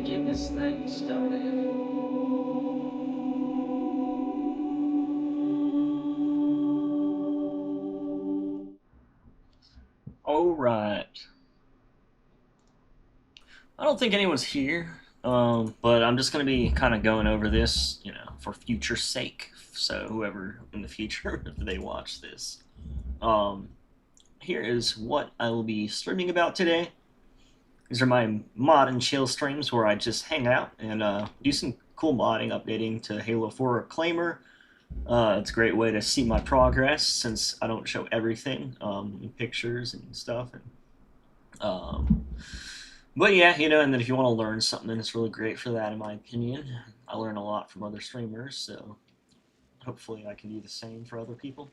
get this thing started. All right. I don't think anyone's here, but I'm just going to be kind of going over this, for future sake. So whoever in the future, if they watch this, um, here is what I will be streaming about today. These are my mod and chill streams where I just hang out and do some cool modding, updating to Halo 4 Reclaimer. It's a great way to see my progress since I don't show everything in pictures and stuff. Um, but yeah, and then if you want to learn something, it's really great for that, in my opinion. I learn a lot from other streamers, so hopefully I can do the same for other people.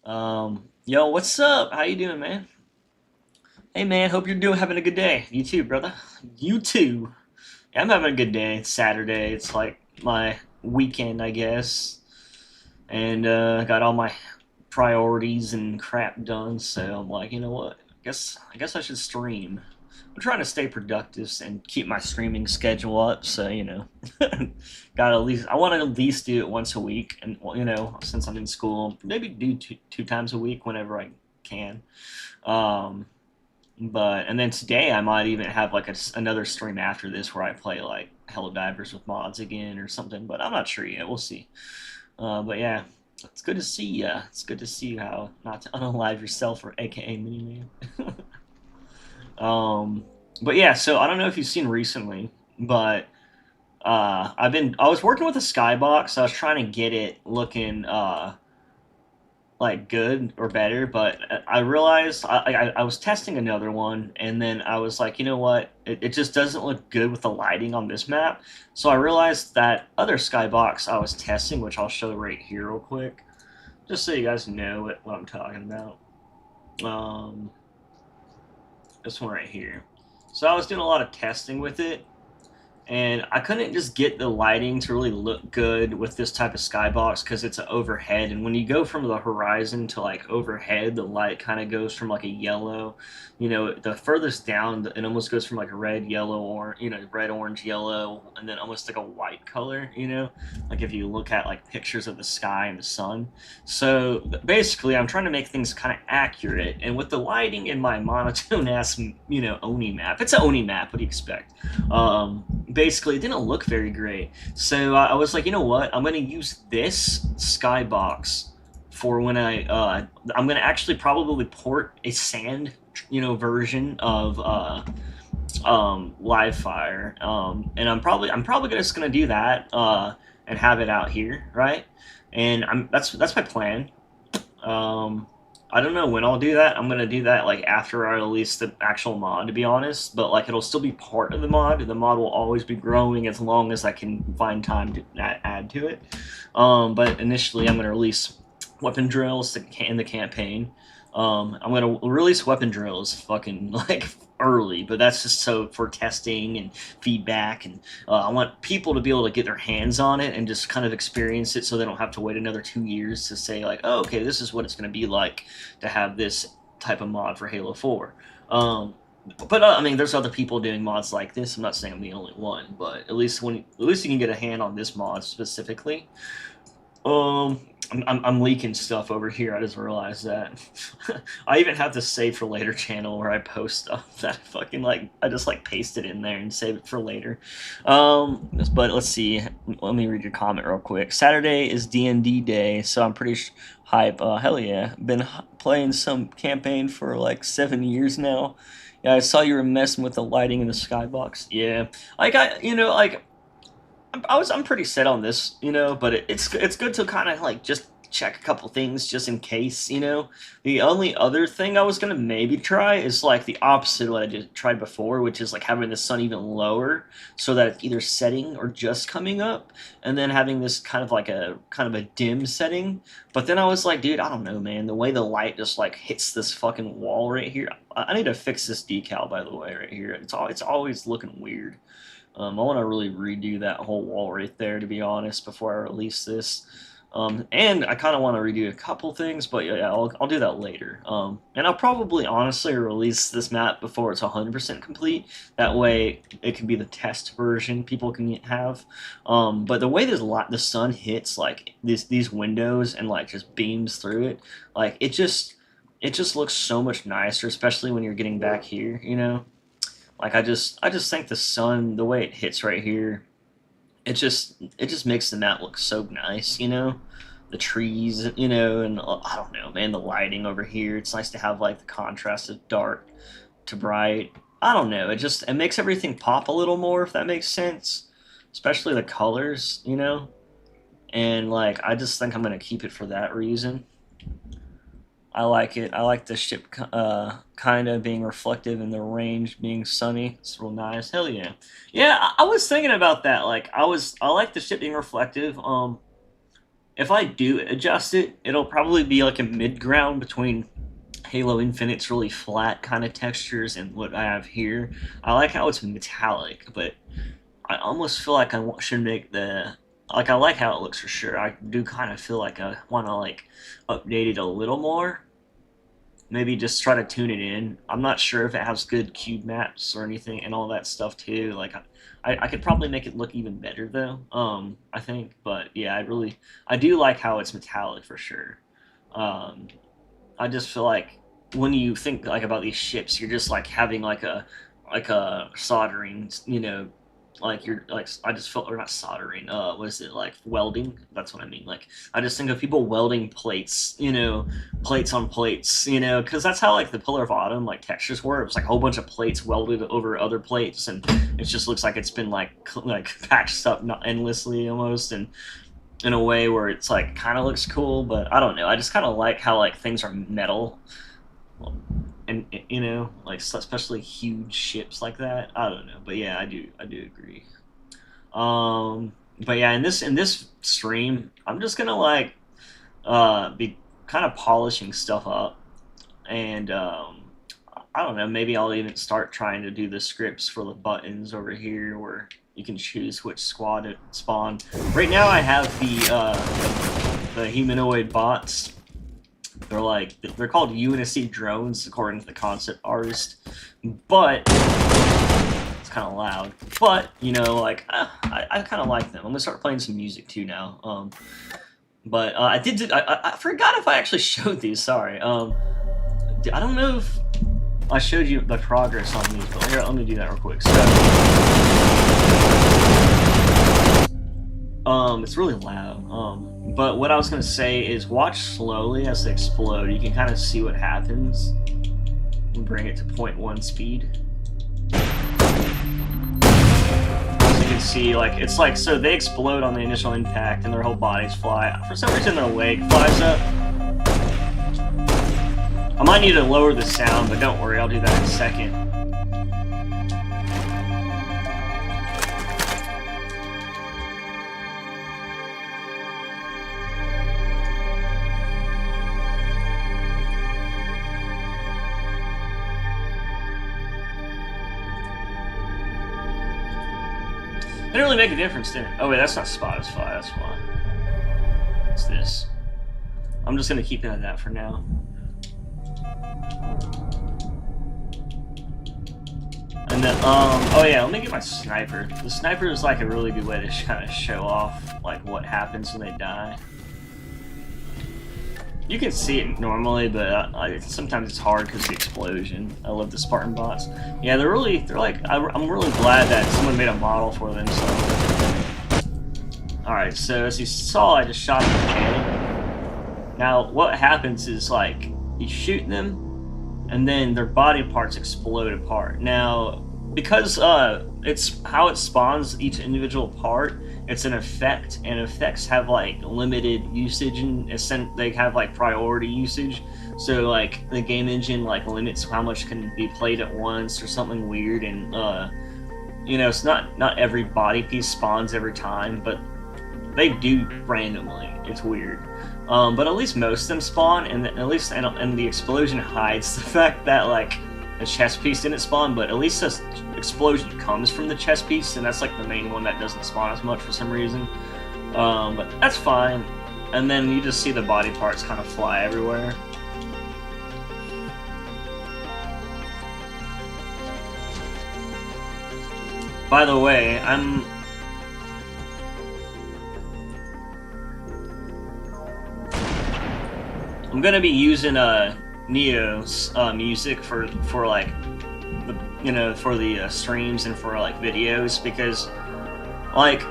Yo, what's up? How you doing, man? Hey, man, hope you're having a good day. You too, brother. You too. Yeah, I'm having a good day. It's Saturday. It's like my weekend, I guess, and got all my priorities and crap done. So I'm like, you know what? I guess I should stream. I'm trying to stay productive and keep my streaming schedule up. So got at least I want to at least do it once a week, and since I'm in school, maybe do two times a week whenever I can. Um, but and then today I might even have like another stream after this where I play like Hello Divers with mods again or something. But I'm not sure yet. We'll see. But yeah, it's good to see ya. It's good to see how not to unalive yourself, or AKA Mini Man. um, but yeah, so I don't know if you've seen recently, but I was working with a skybox. I was trying to get it looking like good or better, but I realized I was testing another one, and then I was like, you know what, it just doesn't look good with the lighting on this map. So I realized that other skybox I was testing, which I'll show right here real quick, just so you guys know what I'm talking about. um, this one right here. So I was doing a lot of testing with it, and I couldn't just get the lighting to really look good with this type of skybox because it's an overhead, and when you go from the horizon to like overhead, the light kind of goes from like a yellow, the furthest down, it almost goes from like a red, yellow, or red, orange, yellow, and then almost like a white color, like if you look at like pictures of the sky and the sun. So basically, I'm trying to make things kind of accurate, and with the lighting in my monotone ass, Oni map, it's an Oni map. What do you expect? Basically, it didn't look very great. So I was like, you know what? I'm gonna use this skybox for when I'm gonna actually probably port a sand, version of live fire. And I'm probably just gonna do that and have it out here, right? And that's my plan. Um, I don't know when I'll do that. I'm gonna do that like after I release the actual mod, to be honest. But like it'll still be part of the mod. The mod will always be growing as long as I can find time to add to it. But initially, I'm gonna release weapon drills in the campaign. I'm gonna release weapon drills fucking like early, but that's just so for testing and feedback, and I want people to be able to get their hands on it and just kind of experience it, so they don't have to wait another 2 years to say like, oh, okay, this is what it's going to be like to have this type of mod for Halo 4. But I mean, there's other people doing mods like this. I'm not saying I'm the only one, but at least you can get a hand on this mod specifically. Um, I'm leaking stuff over here. I just realized that. I even have the save for later channel where I post stuff that I just like paste it in there and save it for later. But let's see. Let me read your comment real quick. Saturday is D&D day, so I'm pretty hype. Hell yeah! Been playing some campaign for like 7 years now. Yeah, I saw you were messing with the lighting in the skybox. Yeah, like I'm pretty set on this, but it's good to kind of like just check a couple things just in case. The only other thing I was gonna maybe try is like the opposite of what I just tried before, which is like having the sun even lower so that it's either setting or just coming up, and then having this kind of a dim setting. But then I was like, dude, I don't know, man. The way the light just like hits this fucking wall right here. I need to fix this decal, by the way, right here. It's always looking weird. I want to really redo that whole wall right there, to be honest, before I release this. And I kind of want to redo a couple things, but yeah, I'll do that later. And I'll probably honestly release this map before it's 100% complete. That way, it can be the test version people can have. But the way the sun hits like these windows and like just beams through it, like it just looks so much nicer, especially when you're getting back here. Like I just think the sun, the way it hits right here, it just makes the map look so nice. The trees, and I don't know, man, the lighting over here. It's nice to have like the contrast of dark to bright. I don't know. It makes everything pop a little more, if that makes sense. Especially the colors. And like I just think I'm gonna keep it for that reason. I like it. I like the ship kind of being reflective and the range being sunny. It's real nice. Hell yeah. Yeah, I was thinking about that. Like I like the ship being reflective. If I do adjust it, it'll probably be like a mid ground between Halo Infinite's really flat kind of textures and what I have here. I like how it's metallic, but I almost feel like should make the like I like how it looks for sure. I do kind of feel like I want to like update it a little more. Maybe just try to tune it in. I'm not sure if it has good cube maps or anything and all that stuff too. Like I could probably make it look even better though. I think, but yeah, I do like how it's metallic for sure. Um, I just feel like when you think like about these ships, you're just like having like a soldering, like you're like I just felt or not soldering. What is it like welding? That's what I mean. Like I just think of people welding plates, plates on plates, because that's how like the Pillar of Autumn like textures were. It was like a whole bunch of plates welded over other plates, and it just looks like it's been like patched up not endlessly almost, and in a way where it's like kind of looks cool, but I don't know. I just kind of like how like things are metal, and like especially huge ships like that. I don't know, but yeah, I do agree. But yeah, in this stream, I'm just gonna like be kind of polishing stuff up, and I don't know. Maybe I'll even start trying to do the scripts for the buttons over here, where you can choose which squad to spawn. Right now, I have the humanoid bots. They're called UNSC drones according to the concept artist, but it's kind of loud. But like I kind of like them. I'm gonna start playing some music too now. But I forgot if I actually showed these. Sorry. I don't know if I showed you the progress on these, but here, let me do that real quick. So, it's really loud. But what I was gonna say is watch slowly as they explode. You can kind of see what happens. And bring it to 0.1 speed. As you can see, like it's like so they explode on the initial impact and their whole bodies fly. For some reason, their leg flies up. I might need to lower the sound, but don't worry, I'll do that in a second. It didn't really make a difference, did it? Oh wait, that's not Spotify, that's why. It's this. I'm just gonna keep it at that for now. And then, oh yeah, let me get my sniper. The sniper is like a really good way to kind of show off like what happens when they die. You can see it normally, but sometimes it's hard because of the explosion. I love the Spartan bots. Yeah, they're like, I'm really glad that someone made a model for them, so. Alright, so as you saw, I just shot him in the head. Now, what happens is, like, you shoot them, and then their body parts explode apart. Now, because it's how it spawns each individual part, it's an effect, and effects have like limited usage, and they have like priority usage. So like the game engine like limits how much can be played at once or something weird, and it's not every body piece spawns every time, but they do randomly. It's weird. But at least most of them spawn, and the explosion hides the fact that like a chest piece didn't spawn, but at least this explosion comes from the chest piece, and that's like the main one that doesn't spawn as much for some reason. But that's fine. and then you just see the body parts kind of fly everywhere. By the way, I'm gonna be using Neo's music for like the for the streams and for like videos, because like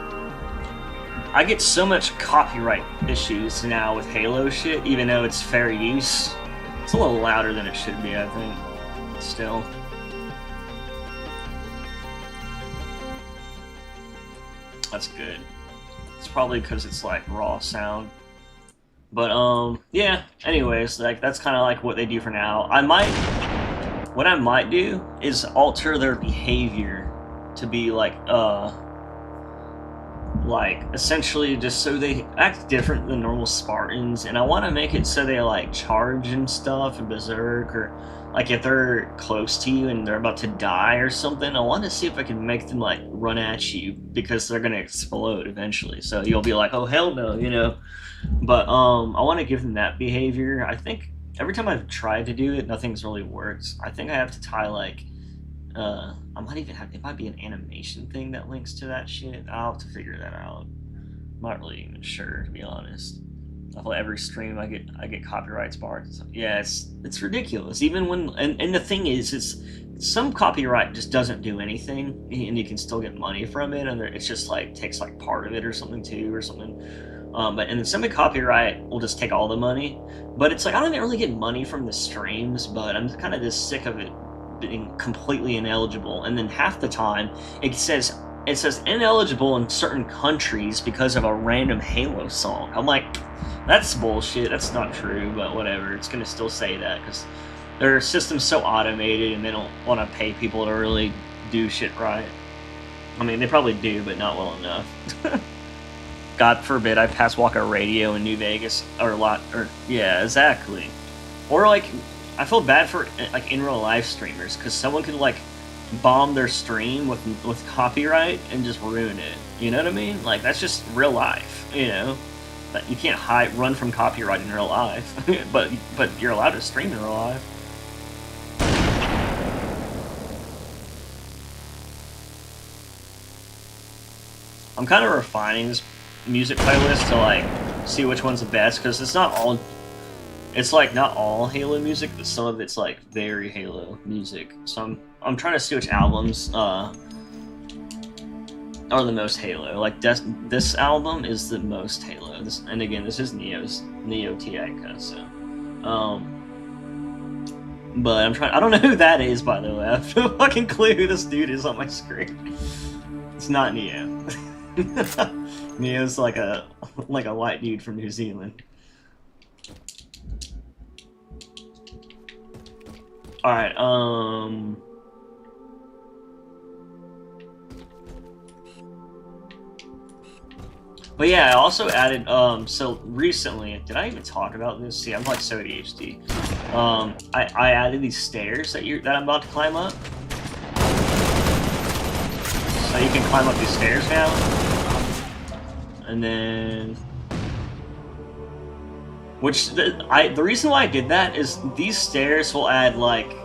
I get so much copyright issues now with Halo shit, even though it's fair use. It's a little louder than it should be, I think. Still. That's good. It's probably because it's like raw sound. But yeah, anyways, like that's kind of like what they do for now. What I might do is alter their behavior to be like essentially just so they act different than normal Spartans, and I want to make it so they like charge and stuff and berserk, or like if they're close to you and they're about to die or something, I want to see if I can make them like run at you, because they're gonna explode eventually, so you'll be like, oh hell no, you know. But I want to give them that behavior. I think every time I've tried to do it, nothing's really worked. I think I have to tie like I might even have, it might be an animation thing that links to that shit. I'll have to figure that out. I'm not really even sure, to be honest. I feel every stream I get copyright barred. Yeah, it's ridiculous. Even when and the thing is some copyright just doesn't do anything, and you can still get money from it, and it's just like takes like part of it or something too, or something. But and then some copyright will just take all the money. But it's like I don't even really get money from the streams, but I'm kind of just sick of it being completely ineligible. And then half the time it says ineligible in certain countries because of a random Halo song. I'm like, that's bullshit. That's not true, but whatever. It's gonna still say that because their system's so automated and they don't want to pay people to really do shit right. I mean, they probably do, but not well enough. God forbid I pass walk a radio in New Vegas yeah, exactly. Or like, I feel bad for like in real life streamers, because someone could like bomb their stream with copyright and just ruin it. You know what I mean? Like that's just real life. You know, but you can't run from copyright in real life, but you're allowed to stream in real life. I'm kind of refining this music playlist to like see which one's the best, because it's not all Halo music, but some of it's like very Halo music. So I'm trying to see which albums are the most Halo. Like this album is the most Halo. And again, this is Neo Tiaka, so but I don't know who that is, by the way. I have no fucking clue who this dude is on my screen. It's not Neo. Neo's like a white dude from New Zealand. Alright, but yeah, I also added, so recently, did I even talk about this? See, I'm like so ADHD. I added these stairs that I'm about to climb up. So you can climb up these stairs now. And then... the reason why I did that is these stairs will add like,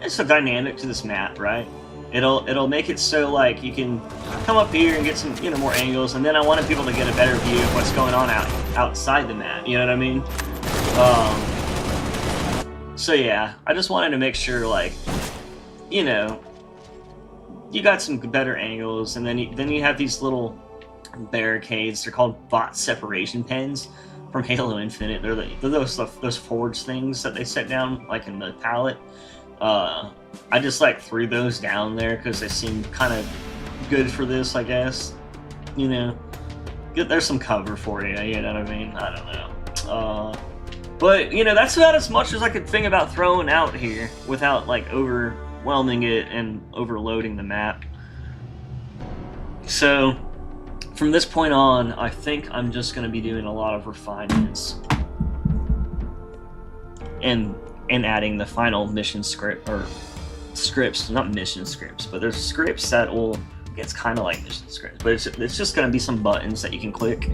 it's a dynamic to this map, right? It'll make it so like you can come up here and get some, more angles, and then I wanted people to get a better view of what's going on outside the map, you know what I mean? So yeah, I just wanted to make sure like, you got some better angles, and then you have these little barricades. They're called bot separation pens from Halo Infinite. They're those forge things that they set down like in the pallet. I just like threw those down there because they seem kind of good for this, I guess. There's some cover for you. You know what I mean? I don't know. But that's about as much as I could think about throwing out here without like overwhelming it and overloading the map. So from this point on, I think I'm just going to be doing a lot of refinements and adding the final mission script, or scripts, not mission scripts, but there's scripts that will, it's kind of like mission scripts, but it's just going to be some buttons that you can click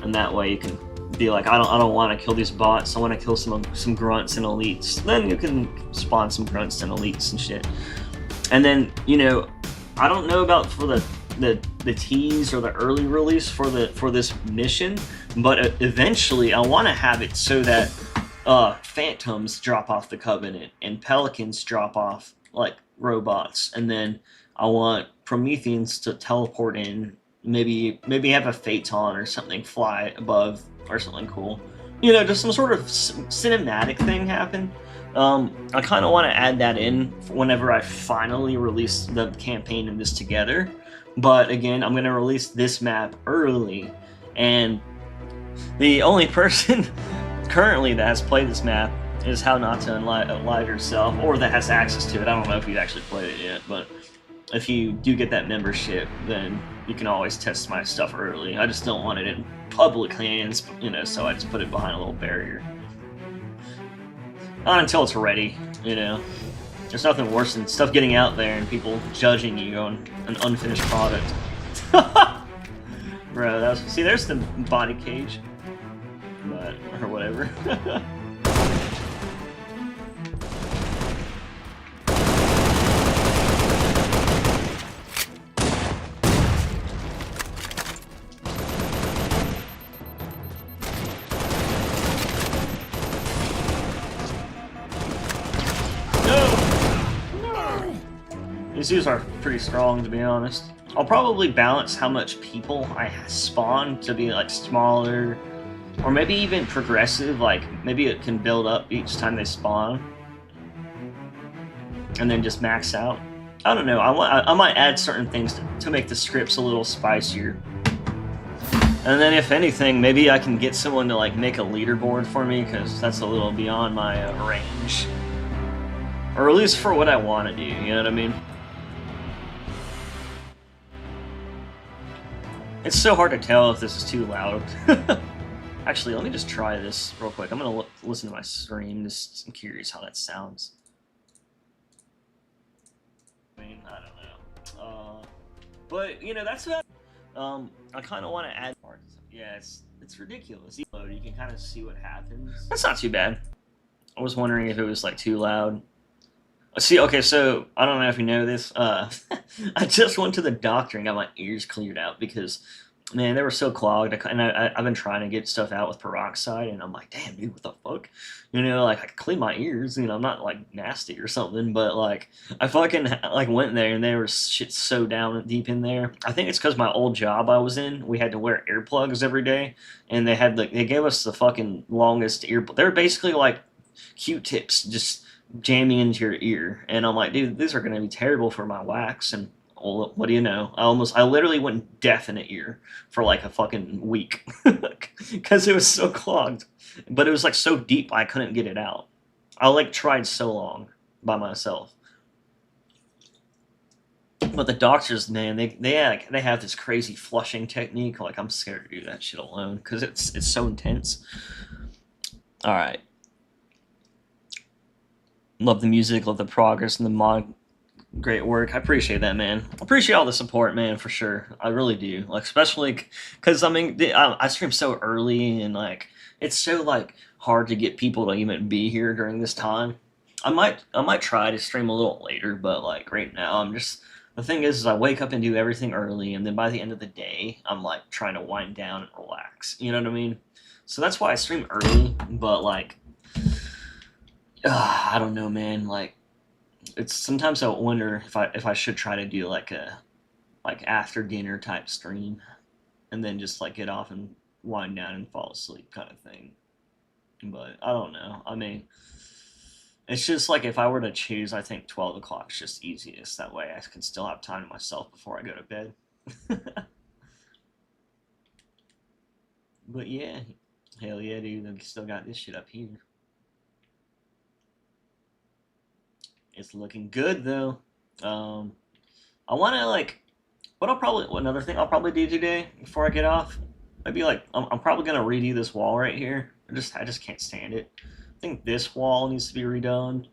and that way you can be like, I don't want to kill these bots. I want to kill some grunts and elites. Then you can spawn some grunts and elites and shit. And then, you know, I don't know about for the tease or the early release for this mission, but eventually I want to have it so that phantoms drop off the Covenant and pelicans drop off like robots, and then I want Prometheans to teleport in. Maybe have a phaeton or something fly above or something cool. You know, just some sort of cinematic thing happen. I kind of want to add that in whenever I finally release the campaign and this together. But again, I'm going to release this map early, and the only person currently that has played this map is How Not to Unlive Yourself, or that has access to it. I don't know if you've actually played it yet, but if you do get that membership, then you can always test my stuff early. I just don't want it in public hands, you know, so I just put it behind a little barrier. Not until it's ready, you know. There's nothing worse than stuff getting out there and people judging you on an unfinished product. Bro, that was, see, there's the body cage. But, or whatever. These dudes are pretty strong, to be honest. I'll probably balance how much people I spawn to be like smaller, or maybe even progressive, like maybe it can build up each time they spawn, and then just max out. I don't know, I might add certain things to make the scripts a little spicier. And then if anything, maybe I can get someone to like make a leaderboard for me, because that's a little beyond my range. Or at least for what I want to do, you know what I mean? It's so hard to tell if this is too loud. Actually, let me just try this real quick. I'm gonna listen to my stream. Just I'm curious how that sounds. I mean, I don't know. But you know, that's about. I kind of want to add parts. Yeah, it's ridiculous. You can kind of see what happens. That's not too bad. I was wondering if it was like too loud. See, okay, so I don't know if you know this. I just went to the doctor and got my ears cleared out because, man, they were so clogged. And I've been trying to get stuff out with peroxide, and I'm like, damn, dude, what the fuck? You know, like I can clean my ears. You know, I'm not like nasty or something, but like I fucking like went there and there was shit so down deep in there. I think it's because my old job I was in, we had to wear earplugs every day, and they gave us the fucking longest earplugs. They're basically like Q-tips, just jamming into your ear, and I'm like, dude, these are gonna be terrible for my wax. And well, what do you know, I literally went deaf in an ear for like a fucking week because it was so clogged, but it was like so deep I couldn't get it out. I like tried so long by myself, but the doctors, man, they have this crazy flushing technique. Like I'm scared to do that shit alone because it's so intense. All right. Love the music, love the progress and the mod. Great work. I appreciate that, man. I appreciate all the support, man, for sure. I really do. Like, especially because, I mean, I stream so early, and, like, it's so, like, hard to get people to even be here during this time. I might try to stream a little later, but, like, right now, I'm just... The thing is I wake up and do everything early, and then by the end of the day, I'm, like, trying to wind down and relax. You know what I mean? So that's why I stream early, but, like... I don't know, man. Like, it's sometimes I wonder if I should try to do like a after dinner type stream, and then just like get off and wind down and fall asleep kind of thing. But I don't know. I mean, it's just like if I were to choose, I think 12 o'clock is just easiest. That way I can still have time to myself before I go to bed. But yeah, hell yeah, dude. I've still got this shit up here. It's looking good though. I want to like, another thing I'll probably do today before I get off. Maybe like I'm probably gonna redo this wall right here. I just can't stand it. I think this wall needs to be redone.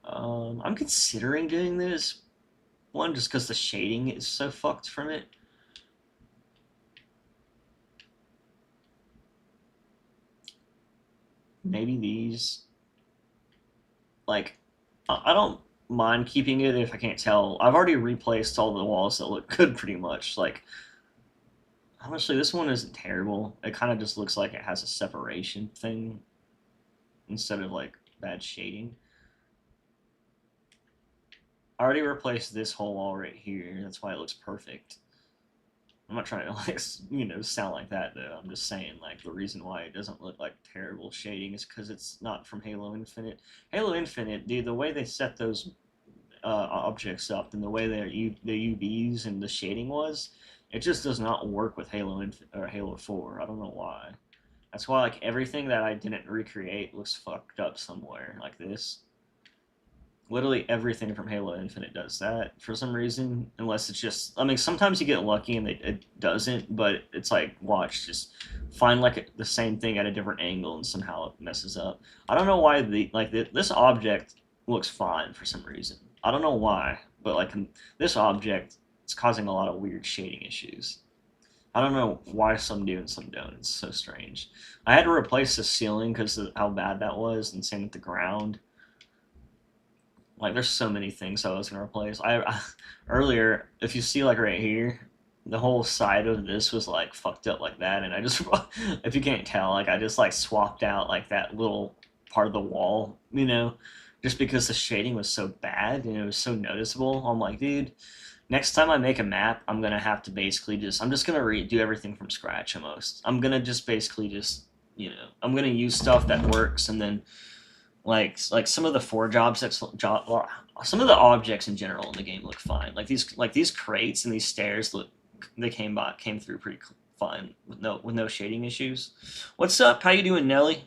I'm considering doing this one just because the shading is so fucked from it. maybe these. Like, I don't mind keeping it if I can't tell. I've already replaced all the walls that look good pretty much. Like, honestly, this one isn't terrible. It kind of just looks like it has a separation thing instead of like bad shading. I already replaced this whole wall right here. That's why it looks perfect. I'm not trying to like sound like that though. I'm just saying like the reason why it doesn't look like terrible shading is because it's not from Halo Infinite. Halo Infinite, dude, the way they set those objects up and the way the UVs and the shading was, it just does not work with or Halo 4. I don't know why. That's why like everything that I didn't recreate looks fucked up somewhere like this. Literally everything from Halo Infinite does that for some reason, unless it's just. I mean, sometimes you get lucky and it doesn't, but it's like watch just find like the same thing at a different angle and somehow it messes up. I don't know why this object looks fine for some reason. I don't know why, but like this object is causing a lot of weird shading issues. I don't know why some do and some don't. It's so strange. I had to replace the ceiling because of how bad that was, and same with the ground. Like, there's so many things I was gonna replace. Earlier, if you see like right here, the whole side of this was like fucked up like that, and I just, if you can't tell, like I just like swapped out like that little part of the wall, just because the shading was so bad and it was so noticeable. I'm like, dude, next time I make a map, I'm gonna have to basically I'm just gonna redo everything from scratch almost. I'm gonna just basically I'm gonna use stuff that works, and then like some of the some of the objects in general in the game look fine. Like these crates and these stairs came through pretty fine with no shading issues. What's up? How you doing, Nelly?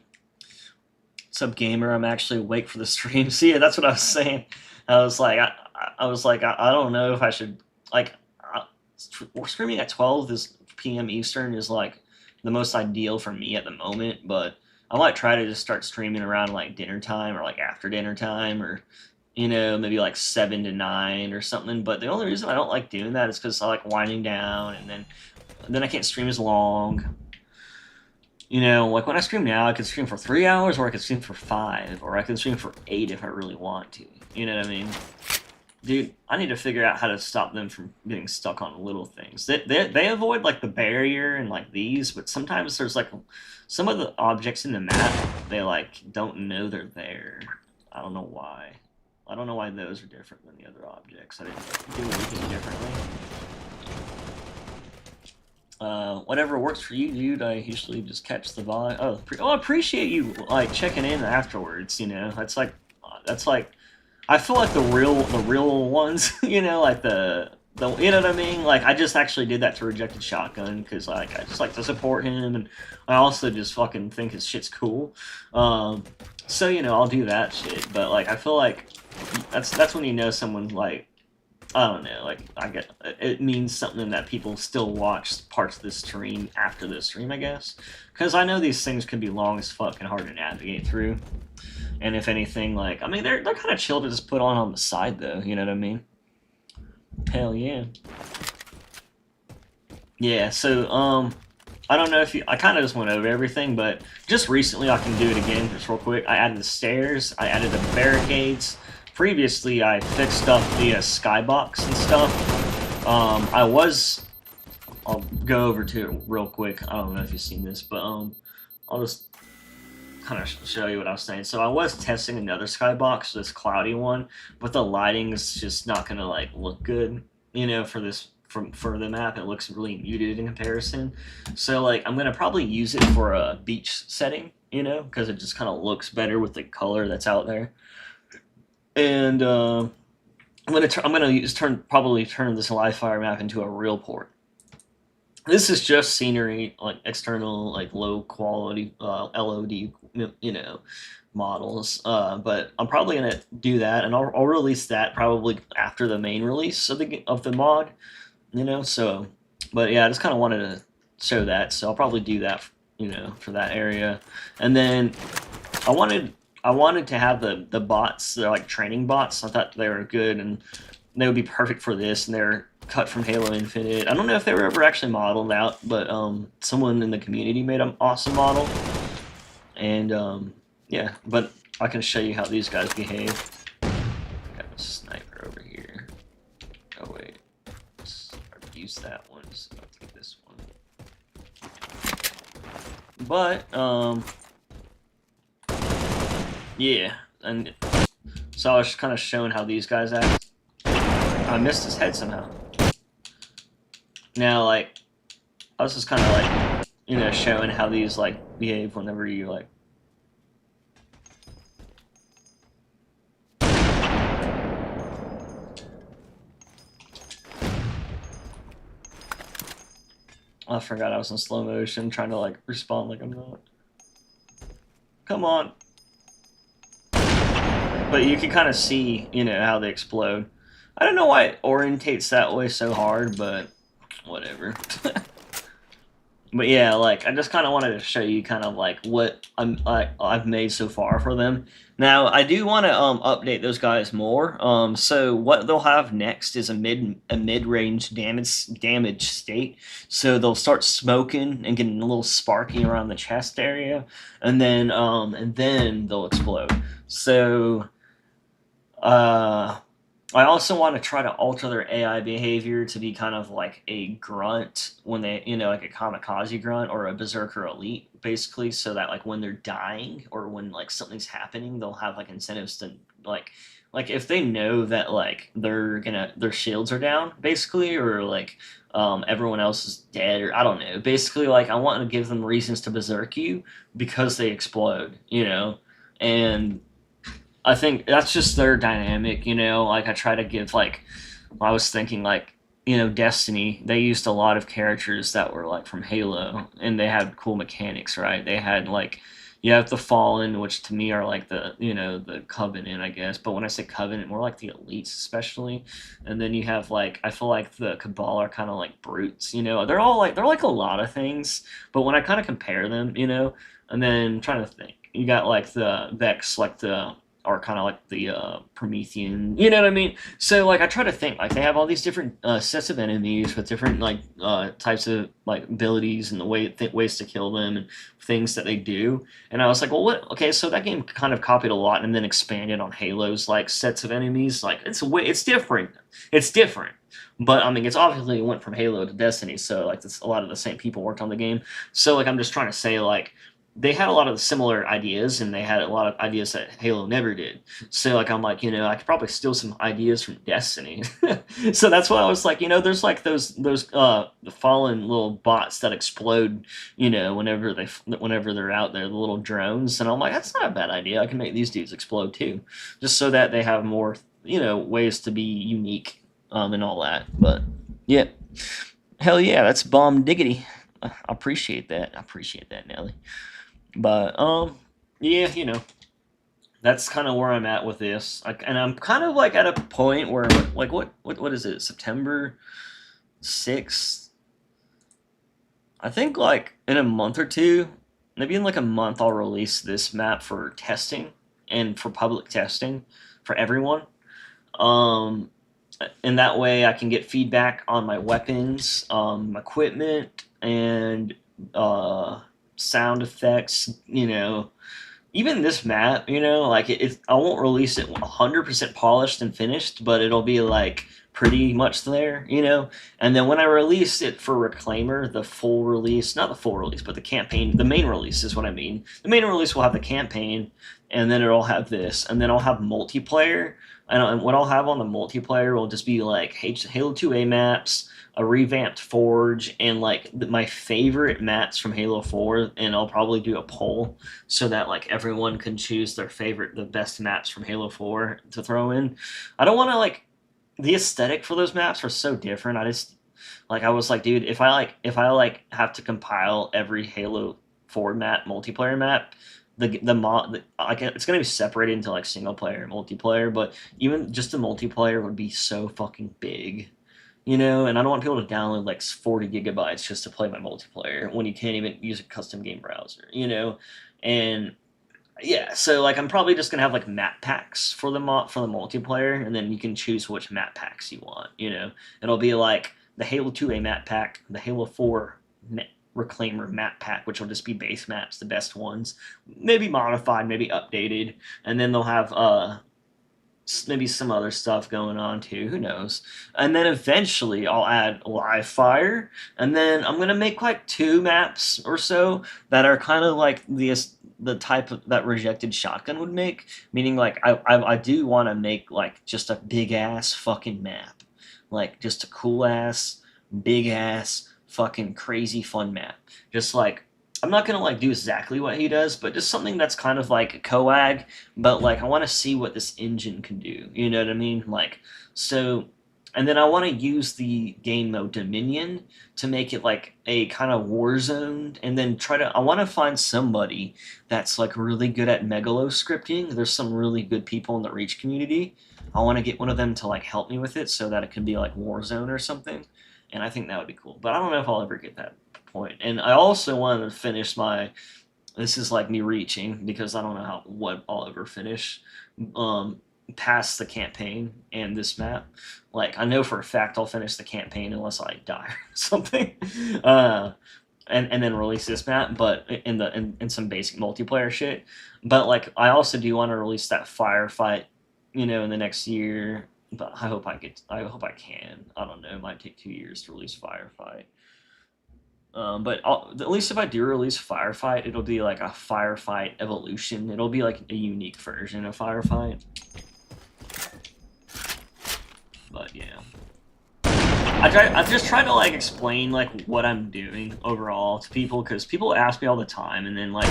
What's up, gamer? I'm actually awake for the stream. See, that's what I was saying. I was like, I don't know if I should streaming at 12 p.m. Eastern is like the most ideal for me at the moment, but I might try to just start streaming around like dinner time or like after dinner time, or maybe like 7 to 9 or something. But the only reason I don't like doing that is because I like winding down, and then I can't stream as long. Like when I stream now, I can stream for 3 hours, or I can stream for 5, or I can stream for 8 if I really want to. You know what I mean? Dude, I need to figure out how to stop them from getting stuck on little things. They avoid like the barrier and like these, but sometimes there's like some of the objects in the map, they like don't know they're there. I don't know why. I don't know why those are different than the other objects. I didn't do anything differently. Whatever works for you, dude. I usually just catch the vibe. I appreciate you like checking in afterwards. That's like I feel like the real ones. Like the you know what I mean. Like I just actually did that to Rejected Shotgun because like I just like to support him, and I also just fucking think his shit's cool. So I'll do that shit. But like I feel like that's when someone like. I don't know, like, it means something that people still watch parts of the stream after the stream, I guess. Because I know these things can be long as fuck and hard to navigate through. And if anything, like, I mean, they're kind of chill to just put on the side, though, you know what I mean? Hell yeah. Yeah, so, I don't know if I kind of just went over everything, but just recently, I can do it again, just real quick. I added the stairs, I added the barricades. Previously, I fixed up the skybox and stuff. I'll go over to it real quick. I don't know if you've seen this, but I'll just kind of show you what I was saying. So I was testing another skybox, this cloudy one, but the lighting is just not gonna like look good, for this for the map. It looks really muted in comparison. So like I'm gonna probably use it for a beach setting, because it just kind of looks better with the color that's out there. And I'm gonna probably turn this live fire map into a real port. This is just scenery, like external, like low quality LOD, models. But I'm probably gonna do that, and I'll release that probably after the main release of the mod. So, but yeah, I just kind of wanted to show that, so I'll probably do that, for that area, and then I wanted to have the bots. They're like training bots. I thought they were good, and they would be perfect for this, and they're cut from Halo Infinite. I don't know if they were ever actually modeled out, but someone in the community made an awesome model. And yeah, but I can show you how these guys behave. Got a sniper over here. Oh wait, I've used that one, so I'll take this one. But yeah, and so I was kind of showing how these guys act. I missed his head somehow. Now, like, I was just kind of like, you know, showing how these like behave whenever you like. I forgot I was in slow motion trying to like respond like I'm not. Come on. But you can kind of see, you know, how they explode. I don't know why it orientates that way so hard, but whatever. But yeah, like I just kind of wanted to show you kind of like what I've made so far for them. Now I do want to update those guys more. So what they'll have next is a mid range damage state. So they'll start smoking and getting a little sparky around the chest area, and then they'll explode. So I also want to try to alter their AI behavior to be kind of like a grunt when they, you know, like a kamikaze grunt or a berserker elite, basically, so that like when they're dying or when like something's happening, they'll have like incentives to like if they know that like their shields are down, basically, or like everyone else is dead, or I don't know. Basically, like I want to give them reasons to berserk you because they explode, you know, and I think that's just their dynamic, you know. Like I try to give like I was thinking like you know Destiny. They used a lot of characters that were like from Halo, and they had cool mechanics, right? They had like you have the Fallen, which to me are like the you know the Covenant, I guess. But when I say Covenant, more like the elites, especially. And then you have like I feel like the Cabal are kind of like brutes, you know. They're like a lot of things, but when I kind of compare them, you know, and then I'm trying to think, you got like the Vex, like the are kind of like the Promethean, you know what I mean? So like I try to think like they have all these different sets of enemies with different like types of like abilities and the ways to kill them and things that they do. And I was like, well, what? Okay, so that game kind of copied a lot and then expanded on Halo's like sets of enemies. Like it's different. It's different. But I mean, it's obviously went from Halo to Destiny, so like a lot of the same people worked on the game. So like I'm just trying to say like they had a lot of similar ideas and they had a lot of ideas that Halo never did. So like I'm like, you know, I could probably steal some ideas from Destiny. So that's why I was like, you know, there's like those the fallen little bots that explode, you know, whenever they're out there, the little drones. And I'm like, that's not a bad idea. I can make these dudes explode too. Just so that they have more, you know, ways to be unique and all that. But yeah. Hell yeah, that's bomb diggity. I appreciate that. I appreciate that, Nelly. But yeah, you know, that's kind of where I'm at with this. Like, and I'm kind of like at a point where like what is it? September 6th. I think like in a month or two, maybe in like a month, I'll release this map for testing and for public testing for everyone. Um, and that way I can get feedback on my weapons, equipment, and sound effects. You know, even this map, you know, like I won't release it 100% polished and finished, but it'll be like pretty much there, you know. And then when I release it for Reclaimer, the full release, not the full release, but the campaign, the main release is what I mean. The main release will have the campaign, and then it'll have this, and then I'll have multiplayer. And what I'll have on the multiplayer will just be like Halo 2A maps, a revamped Forge, and like my favorite maps from Halo 4. And I'll probably do a poll so that like everyone can choose their favorite, the best maps from Halo 4 to throw in. I don't want to like the aesthetic for those maps are so different. I just like I was like, dude, if I like have to compile every Halo 4 map multiplayer map, the mod like it's gonna be separated into like single player and multiplayer, but even just the multiplayer would be so fucking big, you know. And I don't want people to download like 40 gigabytes just to play my multiplayer when you can't even use a custom game browser, you know. And yeah, so like I'm probably just gonna have like map packs for the multiplayer, and then you can choose which map packs you want. You know, it'll be like the Halo 2A map pack, the Halo 4 Reclaimer map pack, which will just be base maps, the best ones, maybe modified, maybe updated, and then they'll have maybe some other stuff going on too. Who knows? And then eventually I'll add live fire, and then I'm gonna make like 2 maps or so that are kind of like the type of that rejected shotgun would make. Meaning like I do want to make like just a big ass fucking map, like just a cool ass big ass fucking crazy fun map. Just like I'm not gonna like do exactly what he does, but just something that's kind of like a coag, but like I want to see what this engine can do. You know what I mean? Like so, and then I want to use the game mode Dominion to make it like a kind of war zone, and then try to. I want to find somebody that's like really good at megalo scripting. There's some really good people in the Reach community. I want to get one of them to like help me with it so that it can be like Warzone or something, and I think that would be cool. But I don't know if I'll ever get that point. And I also wanted to finish my. This is like me reaching because I don't know what I'll ever finish. Um, Past the campaign and this map. Like I know for a fact I'll finish the campaign unless I die or something. Uh, and then release this map, but in some basic multiplayer shit. But like I also do want to release that firefight, in the next year. But I hope I hope I can. I don't know. It might take 2 years to release firefight. But at least if I do release Firefight, it'll be like a Firefight Evolution. It'll be like a unique version of Firefight. But yeah, I've just tried to like explain like what I'm doing overall to people because people ask me all the time, and then like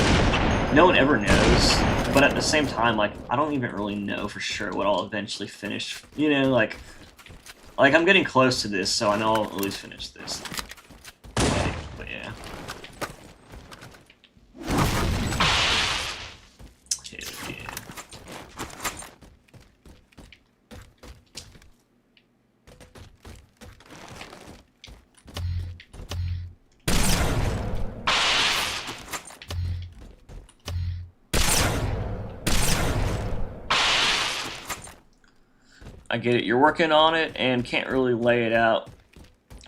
no one ever knows. But at the same time, like I don't even really know for sure what I'll eventually finish. Like I'm getting close to this, so I know I'll at least finish this. But yeah. Hell yeah. I get it. You're working on it and can't really lay it out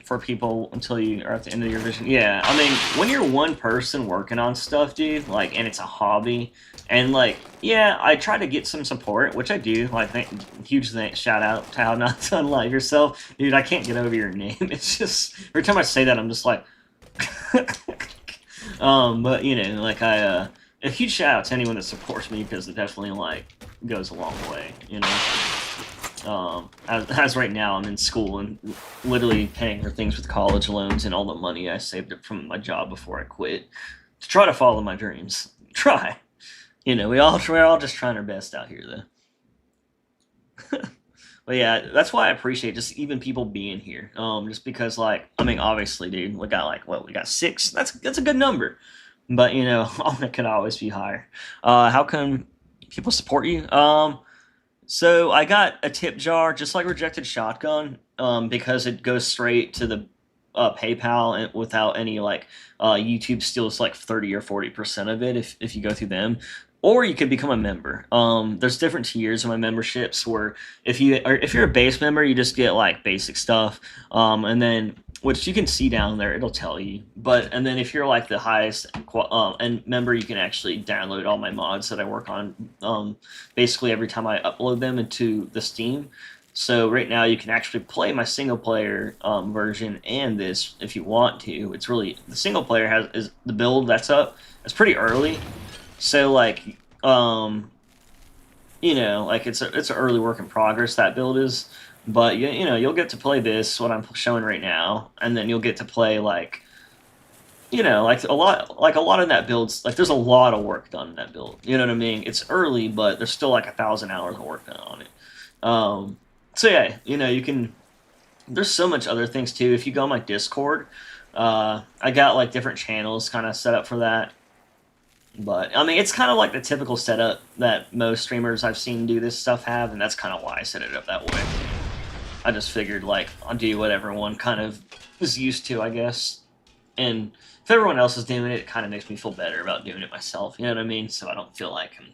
for people until you are at the end of your vision. Yeah, I mean, when you're one person working on stuff, dude, like, and it's a hobby, and like, yeah, I try to get some support, which I do. Like, huge shout out to How Not to Unlive Yourself, dude. I can't get over your name. It's just every time I say that, I'm just like, but like a huge shout out to anyone that supports me because it definitely like goes a long way, as right now, I'm in school and literally paying for things with college loans and all the money I saved up from my job before I quit to try to follow my dreams. Try, we're all just trying our best out here, though. But yeah, that's why I appreciate just even people being here. Just because, like, I mean, obviously, dude, we got like what we got 6. That's a good number, but it could always be higher. How can people support you? So I got a tip jar, just like Rejected Shotgun, because it goes straight to the PayPal and without any like YouTube steals like 30 or 40% of it if you go through them. Or you could become a member. There's different tiers of my memberships where if you're a base member, you just get like basic stuff, and then which you can see down there, it'll tell you. And then if you're like the highest and member, you can actually download all my mods that I work on. Basically every time I upload them into the Steam. So right now you can actually play my single player version and this if you want to. It's really the single player is the build that's up. It's pretty early. So like, like it's an early work in progress, that build is, but you'll get to play this, what I'm showing right now, and then you'll get to play like, like a lot in that build's like there's a lot of work done in that build. You know what I mean? It's early, but there's still like 1,000 hours of work done on it. So yeah, you can. There's so much other things too. If you go on my Discord, I got like different channels kind of set up for that. But, I mean, it's kind of like the typical setup that most streamers I've seen do this stuff have, and that's kind of why I set it up that way. I just figured, like, I'll do what everyone kind of is used to, I guess. And if everyone else is doing it, it kind of makes me feel better about doing it myself, you know what I mean? So I don't feel like I'm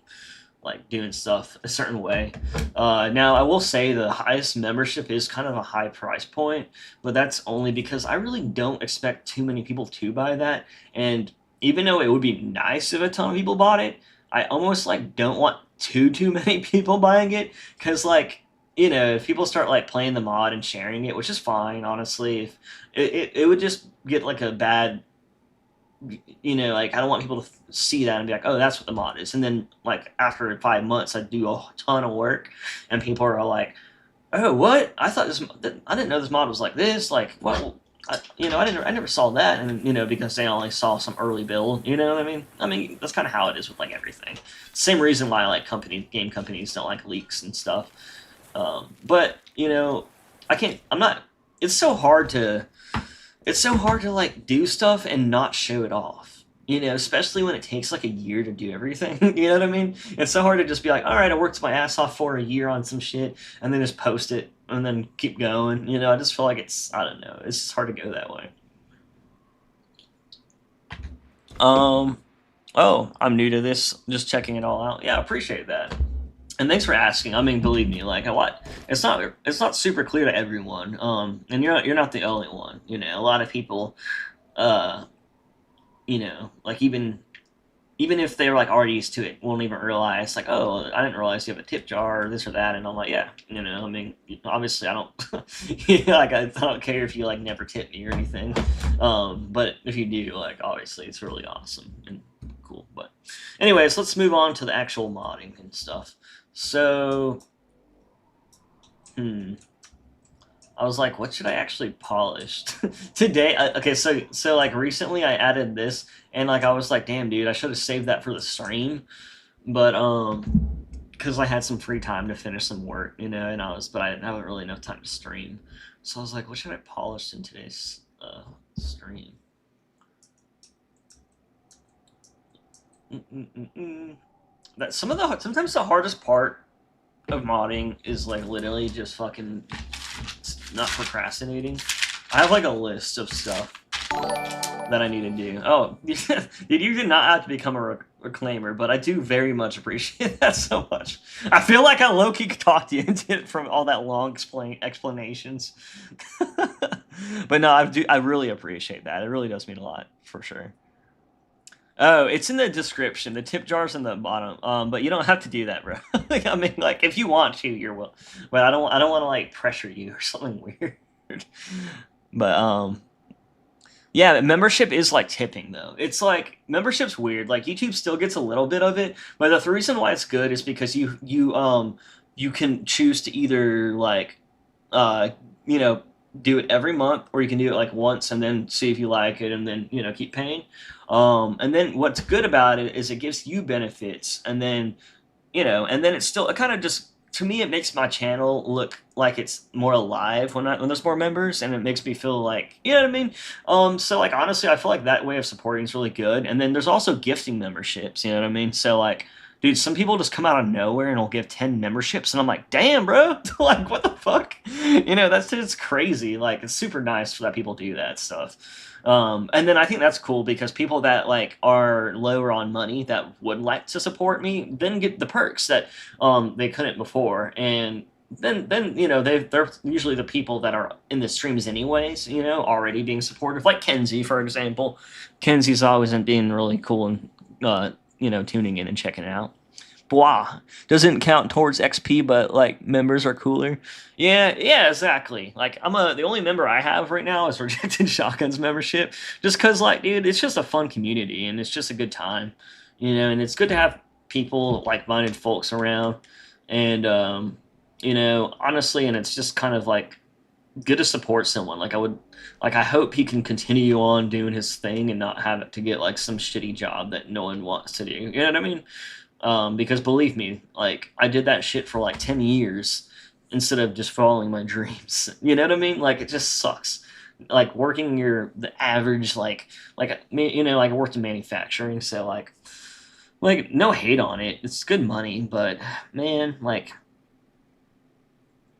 like doing stuff a certain way. Now I will say the highest membership is kind of a high price point, but that's only because I really don't expect too many people to buy that. And even though it would be nice if a ton of people bought it, I almost like don't want too many people buying it because like if people start like playing the mod and sharing it, which is fine, honestly, if it would just get like a bad, like I don't want people to see that and be like, oh, that's what the mod is. And then like after 5 months, I do a ton of work, and people are like, oh, what? I didn't know this mod was like this. Like, what? I never saw that, and because they only saw some early build. You know what I mean? I mean, that's kind of how it is with like everything. Same reason why like game companies don't like leaks and stuff. But I can't. I'm not. It's so hard to. It's so hard to like do stuff and not show it off. Especially when it takes like a year to do everything. You know what I mean? It's so hard to just be like, all right, I worked my ass off for a year on some shit, and then just post it and then keep going. I just feel like I don't know. It's just hard to go that way. Oh, I'm new to this. Just checking it all out. Yeah, I appreciate that. And thanks for asking. I mean, believe me, like it's not super clear to everyone. And you're not the only one. A lot of people, uh, like even if they're like already used to it, won't even realize like, oh, I didn't realize you have a tip jar or this or that. And I'm like, yeah, I mean, obviously I don't, like I don't care if you like never tip me or anything. But if you do, like obviously it's really awesome and cool. But anyways, let's move on to the actual modding and stuff. So, I was like, what should I actually polish today? Okay, so like recently I added this, and like I was like, damn, dude, I should have saved that for the stream, but because I had some free time to finish some work, but I didn't have really enough time to stream, so I was like, what should I polish in today's stream? That sometimes the hardest part of modding is like literally just fucking not procrastinating. I have like a list of stuff that I need to do. Oh, you did not have to become a reclaimer, but I do very much appreciate that so much. I feel like I low-key talked you into it from all that long explanations. But no, I really appreciate that. It really does mean a lot, for sure. Oh, it's in the description. The tip jar's in the bottom. But you don't have to do that, bro. Like, I mean, like if you want to, you're will. But I don't want to like pressure you or something weird. But yeah, membership is like tipping though. It's like membership's weird. Like YouTube still gets a little bit of it, but the reason why it's good is because you can choose to either like uh you know do it every month, or you can do it like once and then see if you like it and then keep paying. And then what's good about it is it gives you benefits, and then it kind of just, to me, it makes my channel look like it's more alive when there's more members, and it makes me feel like, you know what I mean. So like honestly, I feel like that way of supporting is really good. And then there's also gifting memberships, you know what I mean. So like, dude, some people just come out of nowhere and will give 10 memberships, and I'm like, damn, bro, like what the fuck, that's just crazy. Like it's super nice that people do that stuff. And then I think that's cool because people that like are lower on money that would like to support me then get the perks that they couldn't before. And then they're usually the people that are in the streams anyways, already being supportive, like Kenzie, for example. Kenzie's always being really cool and tuning in and checking it out. Blah. Doesn't count towards XP, but like members are cooler. Yeah, exactly. Like the only member I have right now is Rejected Shotguns membership, just because like, dude, it's just a fun community and it's just a good time, and it's good to have people, like-minded folks around, and honestly, and it's just kind of like good to support someone. I hope he can continue on doing his thing and not have it to get like some shitty job that no one wants to do. You know what I mean? Because believe me, like I did that shit for like 10 years instead of just following my dreams. You know what I mean? Like it just sucks. Like working the average, like I worked in manufacturing, so like no hate on it. It's good money, but man, like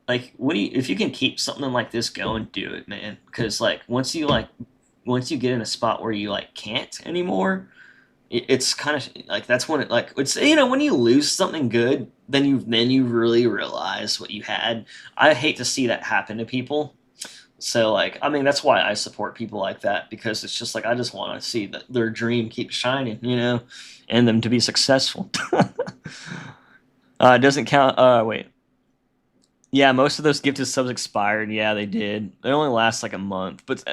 if you can keep something like this going, do it, man. Because like once you get in a spot where you like can't anymore, it's kind of like that's when it like it's when you lose something good, then you really realize what you had. I hate to see that happen to people. So like I mean that's why I support people like that because it's just like I just want to see that their dream keep shining, and them to be successful. It doesn't count. Wait. Yeah, most of those gifted subs expired. Yeah, they did. They only last like a month, but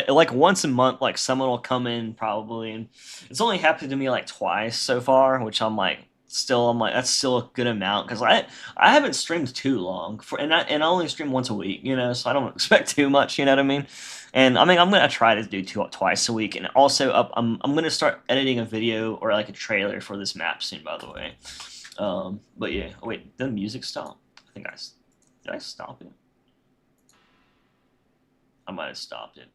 like once a month, like someone will come in probably, and it's only happened to me like twice so far, which I'm like that's still a good amount because I haven't streamed too long and I only stream once a week, so I don't expect too much, you know what I mean? And I mean I'm gonna try to do twice a week, and also I'm gonna start editing a video or like a trailer for this map soon, by the way. But yeah, wait, did the music stop? I think did I stop it? I might have stopped it.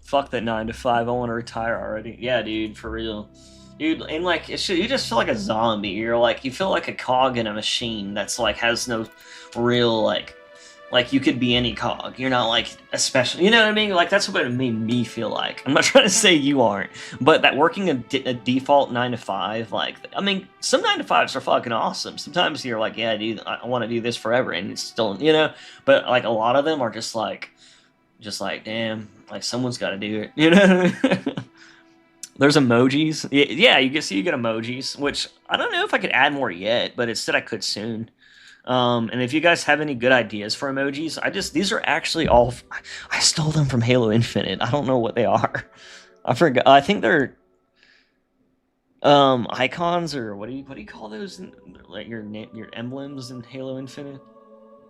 Fuck that 9 to 5. I want to retire already. Yeah, dude, for real. Dude, and like you just feel like a zombie. You feel like a cog in a machine that's like has no real like you could be any cog. You're not like especially, you know what I mean? Like that's what it made me feel like. I'm not trying to say you aren't, but that working a default 9 to 5, like I mean, some 9 to 5s are fucking awesome. Sometimes you're like, yeah, dude, I want to do this forever, and it's still, but like a lot of them are just like, damn, like someone's got to do it, There's emojis. Yeah, you get emojis, which I don't know if I could add more yet, but it said I could soon. And if you guys have any good ideas for emojis, these are actually all, I stole them from Halo Infinite. I don't know what they are. I forgot. I think they're icons, or what do you call those? Like your emblems in Halo Infinite.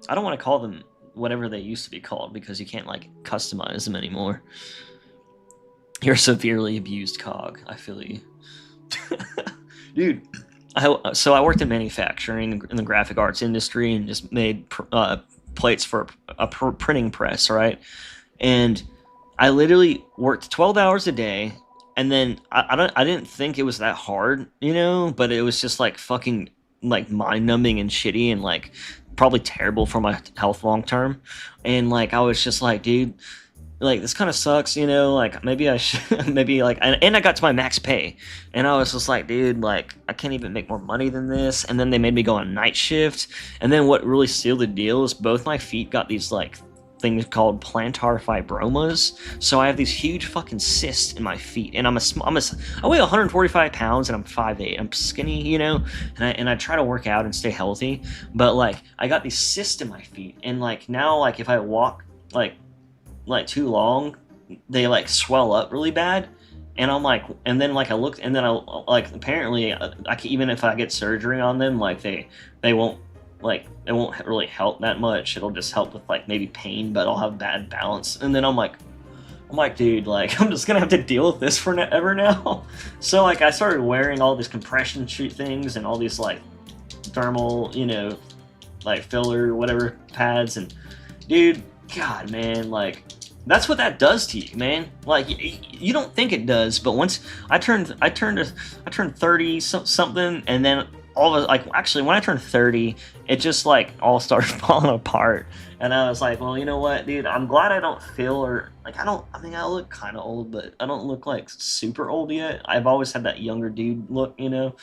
I don't want to call them whatever they used to be called because you can't like customize them anymore. You're a severely abused cog. I feel you. Dude, so I worked in manufacturing in the graphic arts industry and just made plates for a printing press, right? And I literally worked 12 hours a day, and then I didn't think it was that hard, but it was just like fucking like mind-numbing and shitty and like probably terrible for my health long term. And like I was just like, dude, like this kind of sucks, like maybe I should maybe like and I got to my max pay, and I was just like, dude, like I can't even make more money than this. And then they made me go on night shift, and then what really sealed the deal is both my feet got these like things called plantar fibromas. So I have these huge fucking cysts in my feet, and I weigh 145 pounds and I'm 5'8". I'm skinny, and I try to work out and stay healthy, but like I got these cysts in my feet, and like now like if I walk like too long, they like swell up really bad. And I'm like, and then like I looked, and then I like apparently I can, even if I get surgery on them, like they won't it won't really help that much. It'll just help with like maybe pain, but I'll have bad balance. And then I'm like, dude, like I'm just gonna have to deal with this forever now. So like I started wearing all these compression shoot things and all these like thermal, like filler whatever pads, and dude, God, man, like that's what that does to you, man. Like you don't think it does, but once I turned 30 something, and then all of like actually when I turned 30, it just like all started falling apart, and I was like, well, you know what, dude, I'm glad I don't feel or like I mean I look kind of old, but I don't look like super old yet. I've always had that younger dude look, and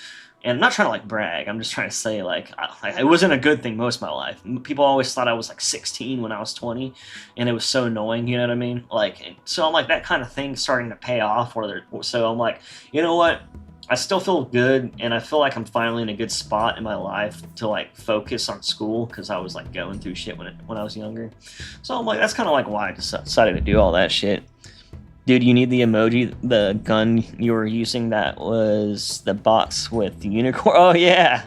I'm not trying to like brag. I'm just trying to say like it wasn't a good thing most of my life. People always thought I was like 16 when I was 20, and it was so annoying. You know what I mean? Like, so I'm like that kind of thing starting to pay off. So I'm like, you know what? I still feel good, and I feel like I'm finally in a good spot in my life to like focus on school because I was like going through shit when I was younger. So I'm like, that's kind of like why I decided to do all that shit. Dude, you need the emoji, the gun you were using that was the box with the unicorn. Oh, yeah.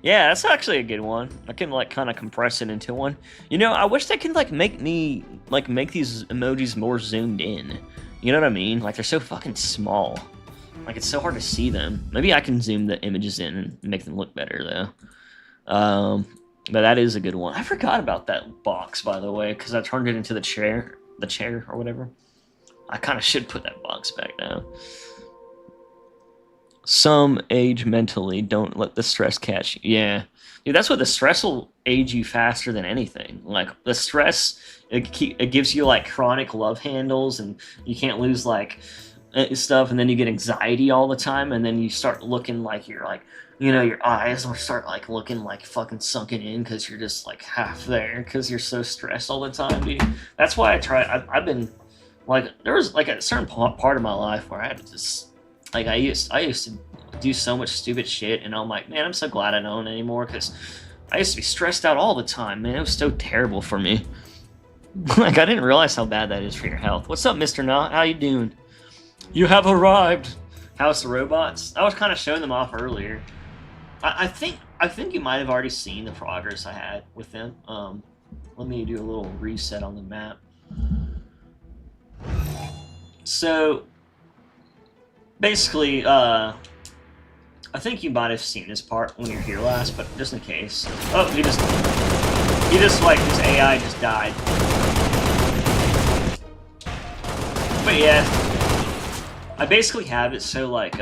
Yeah, that's actually a good one. I can, like, kind of compress it into one. I wish they could, like, make these emojis more zoomed in. You know what I mean? Like, they're so fucking small. Like, it's so hard to see them. Maybe I can zoom the images in and make them look better, though. But that is a good one. I forgot about that box, by the way, because I turned it into the chair or whatever. I kind of should put that box back now. Some age mentally, don't let the stress catch you. Yeah. Dude, that's what the stress will age you faster than anything. Like, the stress, it gives you, like, chronic love handles, and you can't lose, like, stuff, and then you get anxiety all the time, and then you start looking like you're like, your eyes will start like looking like fucking sunken in because you're just like half there because you're so stressed all the time, dude. That's why I've been like, there was like a certain part of my life where I had to just like I used to do so much stupid shit, and I'm like, man, I'm so glad I don't anymore because I used to be stressed out all the time, man. It was so terrible for me. Like, I didn't realize how bad that is for your health. What's up, Mr. Knot? How you doing? You have arrived. House of Robots. I was kind of showing them off earlier. I think you might have already seen the progress I had with them. Let me do a little reset on the map. So, basically, I think you might have seen this part when you were here last, but just in case. Oh, he just like, his AI just died. But yeah, I basically have it so like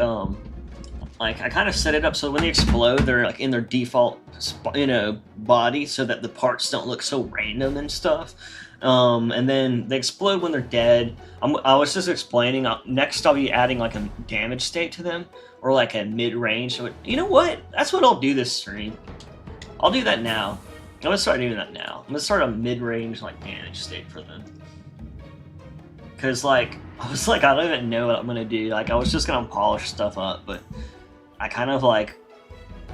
I kind of set it up so when they explode, they're like in their default, body, so that the parts don't look so random and stuff. And then they explode when they're dead. I was just explaining. Next, I'll be adding like a damage state to them, or like a mid-range. So you know what? That's what I'll do this stream. I'll do that now. I'm gonna start doing that now. I'm gonna start a mid-range like damage state for them. Cause like I was like, I don't even know what I'm gonna do. Like I was just gonna polish stuff up, but I kind of like,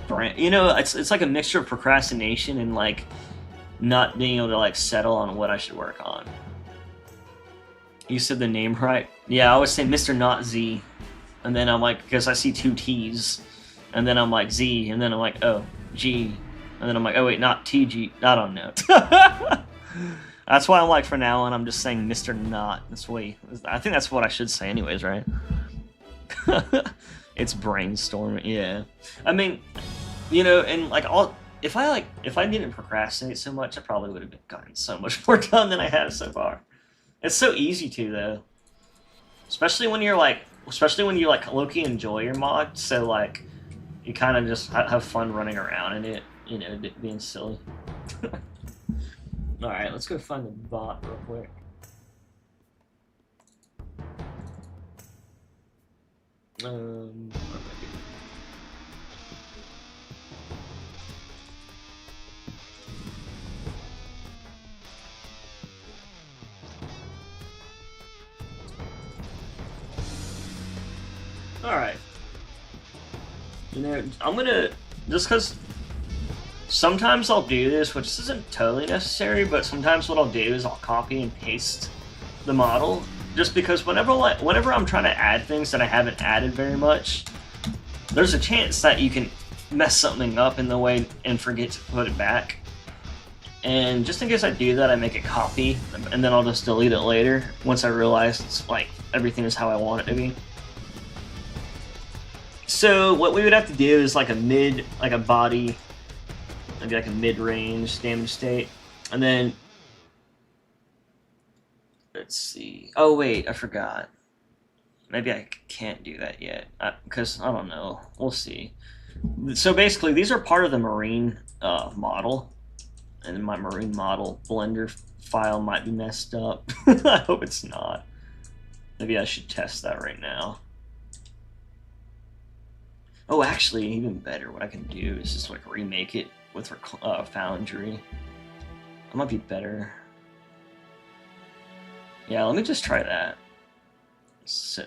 it's like a mixture of procrastination and like not being able to like settle on what I should work on. You said the name right? Yeah, I always say Mr. Not Z, and then I'm like, because I see 2 T's, and then I'm like Z, and then I'm like, oh, G, and then I'm like, oh wait, not TG. I don't know. That's why I'm like, for now on, I'm just saying Mr. Not. That's way. I think that's what I should say, anyways, right? It's brainstorming, yeah. I mean, and like if I didn't procrastinate so much, I probably would have gotten so much more done than I have so far. It's so easy to though, especially when you like low-key enjoy your mod. So like, you kind of just have fun running around in it, being silly. All right, let's go find the bot real quick. All right. I'm gonna just because. Sometimes I'll do this, which isn't totally necessary, but sometimes what I'll do is I'll copy and paste the model, just because whenever I'm trying to add things that I haven't added very much, there's a chance that you can mess something up in the way and forget to put it back. And just in case I do that, I make a copy, and then I'll just delete it later once I realize it's like everything is how I want it to be. So what we would have to do is like a body. Maybe like a mid-range damage state. And then, let's see. Oh wait, I forgot. Maybe I can't do that yet, because I don't know. We'll see. So basically, these are part of the Marine model, and my Marine model Blender file might be messed up. I hope it's not. Maybe I should test that right now. Oh, actually, even better, what I can do is just like remake it with Foundry. That might be better. Yeah, let me just try that. So,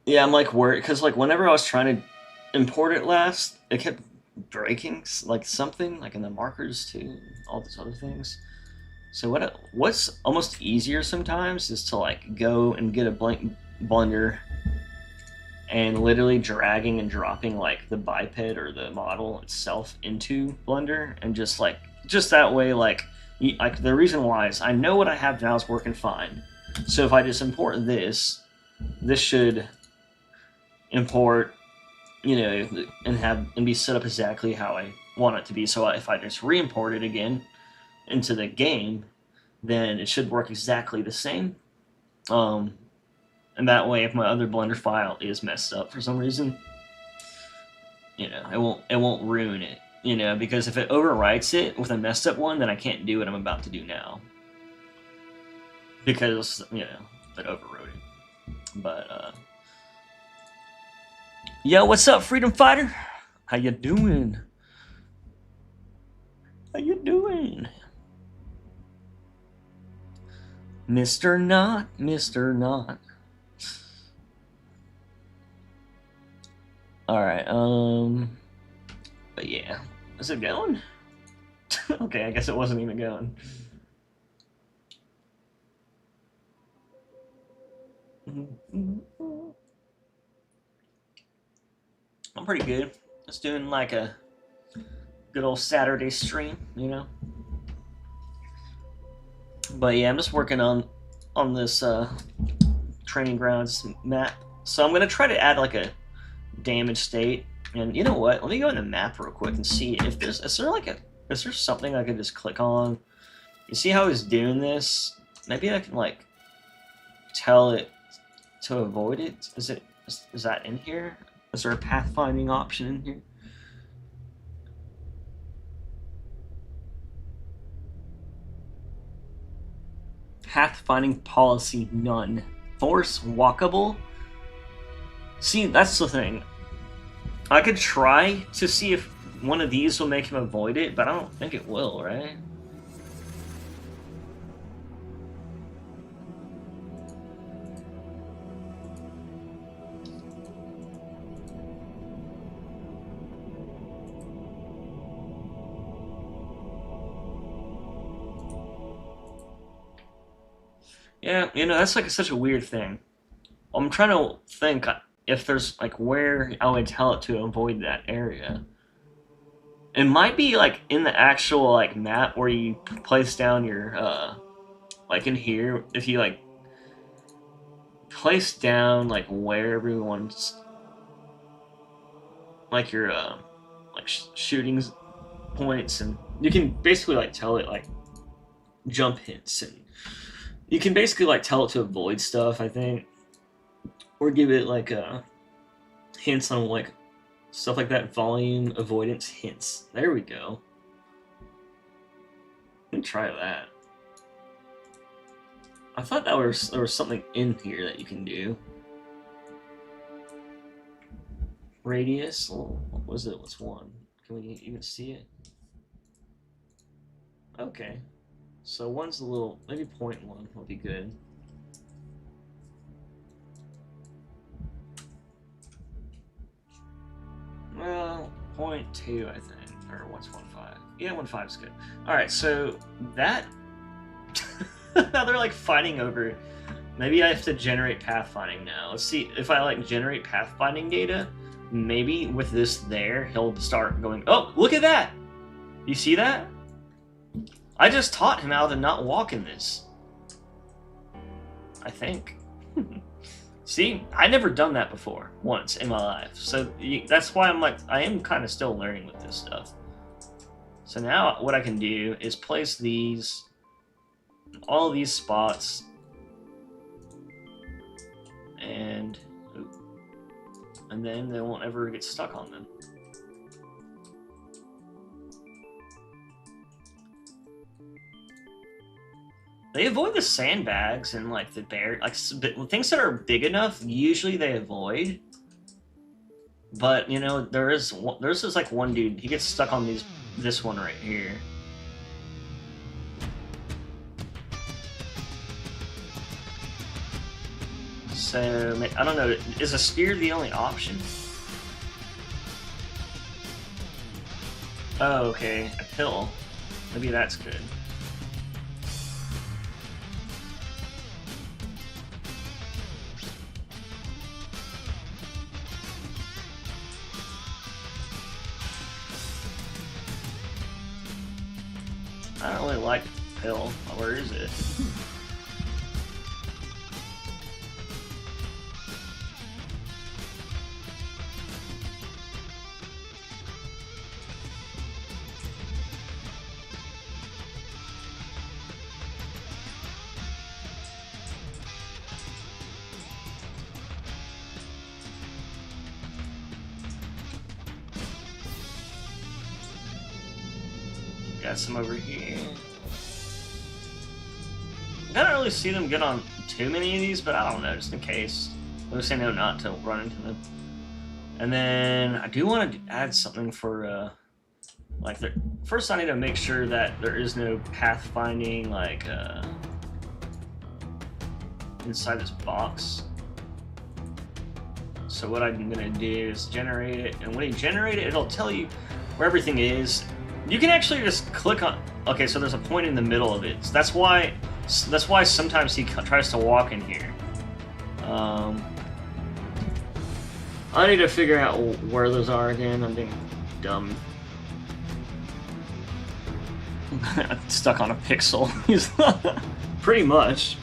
yeah, I'm like worried because like whenever I was trying to import it last, it kept breaking like something, like in the markers too, all these other things. So what's almost easier sometimes is to like go and get a blank Blender and literally dragging and dropping like the biped or the model itself into Blender, and just that way, like the reason why is I know what I have now is working fine. So if I just import this should import, and be set up exactly how I want it to be. So if I just re-import it again into the game, then it should work exactly the same. And that way, if my other Blender file is messed up for some reason, it won't ruin it. Because if it overwrites it with a messed up one, then I can't do what I'm about to do now. Because that overrode it. But yo, what's up, Freedom Fighter? How you doing? How you doing? Mr. Not, Mr. Not. Alright, but yeah. Is it going? Okay, I guess it wasn't even going. I'm pretty good. Just doing like a good old Saturday stream, you know? But yeah, I'm just working on this training grounds map. So I'm gonna try to add like a damage state. And you know what? Let me go in the map real quick and see if there's is there something I could just click on? You see how he's doing this? Maybe I can like tell it to avoid it. Is that in here? Is there a pathfinding option in here? Pathfinding policy none. Force walkable? See, that's the thing. I could try to see if one of these will make him avoid it, but I don't think it will, right? Yeah, you know, that's like such a weird thing. I'm trying to think if there's like where I would tell it to avoid that area. It might be like in the actual like map where you place down your like in here, if you like place down like where everyone's like your like shooting points, and you can basically like tell it like jump hints, and you can basically like tell it to avoid stuff, I think, or give it like hints on like stuff like that. Volume avoidance hints. There we go. Let me try that. I thought there was something in here that you can do. Radius. Oh, what was it? What's one? Can we even see it? Okay. So one's a little, maybe 0.1 will be good. Well, 0.2 I think, or 1.15. Yeah, 1.5 is good. All right, so that now they're like fighting over. Maybe I have to generate pathfinding now. Let's see if I like generate pathfinding data. Maybe with this there, he'll start going. Oh, look at that! You see that? I just taught him how to not walk in this. I think. See, I never done that before once in my life, so that's why I'm like, I am kind of still learning with this stuff. So now what I can do is place these, all of these spots, and then they won't ever get stuck on them. They avoid the sandbags and like the bear, like things that are big enough. Usually they avoid, but you know there's this like one dude. He gets stuck on this one right here. So I don't know. Is a spear the only option? Oh, okay, a pill. Maybe that's good. I don't really like pill. Where is it? Got some over here. I don't really see them get on too many of these, but I don't know, just in case. At least I know not to run into them. And then I do want to add something for, like, first I need to make sure that there is no pathfinding, like, inside this box. So what I'm gonna do is generate it, and when you generate it, it'll tell you where everything is. You can actually just click on. Okay, so there's a point in the middle of it. So that's why sometimes he tries to walk in here. I need to figure out where those are again. I'm being dumb. Stuck on a pixel. Pretty much.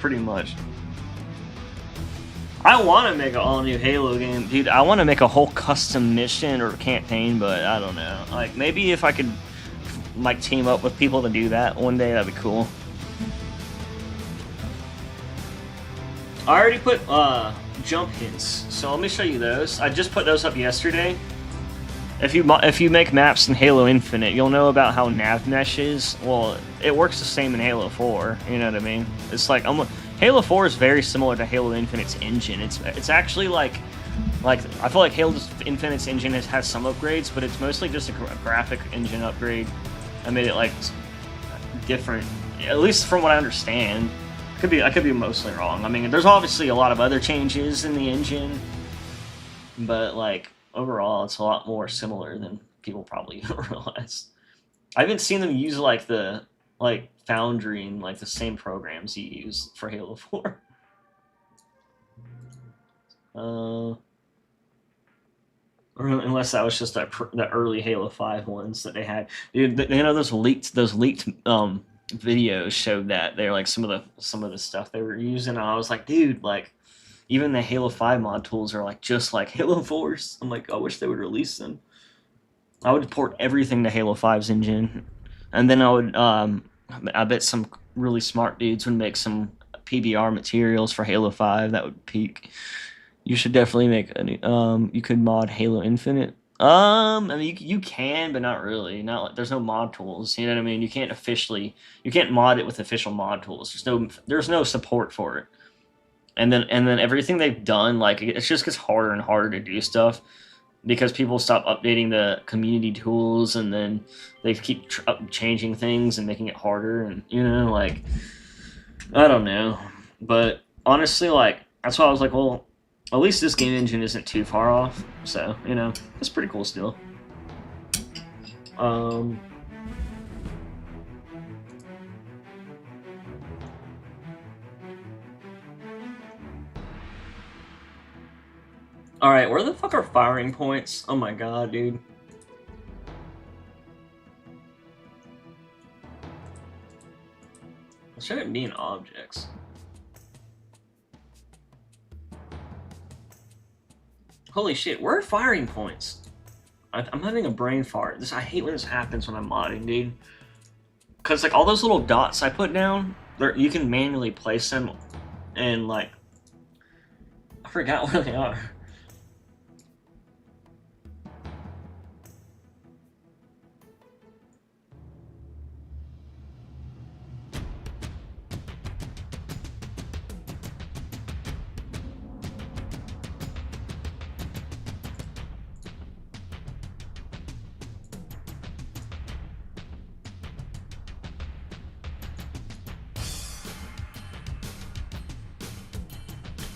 I want to make an all-new Halo game, dude. I want to make a whole custom mission or campaign, but I don't know. Like, maybe if I could, like, team up with people to do that one day, that'd be cool. I already put jump hints, so let me show you those. I just put those up yesterday. If you make maps in Halo Infinite, you'll know about how nav mesh is. Well, it works the same in Halo 4. You know what I mean? It's like Halo 4 is very similar to Halo Infinite's engine. It's actually like I feel like Halo Infinite's engine has some upgrades, but it's mostly just a graphic engine upgrade. I made it like different, at least from what I understand. I could be mostly wrong. I mean, there's obviously a lot of other changes in the engine, but like overall, it's a lot more similar than people probably realize. I haven't seen them use like the Foundry and like the same programs you use for Halo 4. Or unless that was just the early Halo 5 ones that they had. Dude, you know those leaked videos showed that they're like some of the stuff they were using, and I was like, dude, like even the Halo 5 mod tools are like just like Halo 4's. I'm like, I wish they would release them. I would port everything to Halo 5's engine, and then I would I bet some really smart dudes would make some PBR materials for Halo 5 that would peak. You should definitely make you could mod Halo Infinite. I mean, you can, but not really. Not like there's no mod tools. You know what I mean? You can't mod it with official mod tools. There's no support for it. And then everything they've done, like it just gets harder and harder to do stuff because people stop updating the community tools, and then they keep changing things and making it harder. And you know, like I don't know, but honestly, like that's why I was like, well, at least this game engine isn't too far off, so, you know, it's pretty cool still. Alright, where the fuck are firing points? Oh my god, dude. It shouldn't be in objects. Holy shit, where are firing points? I'm having a brain fart. I hate when this happens when I'm modding, dude. Because, like, all those little dots I put down, you can manually place them, and, like, I forgot where they are.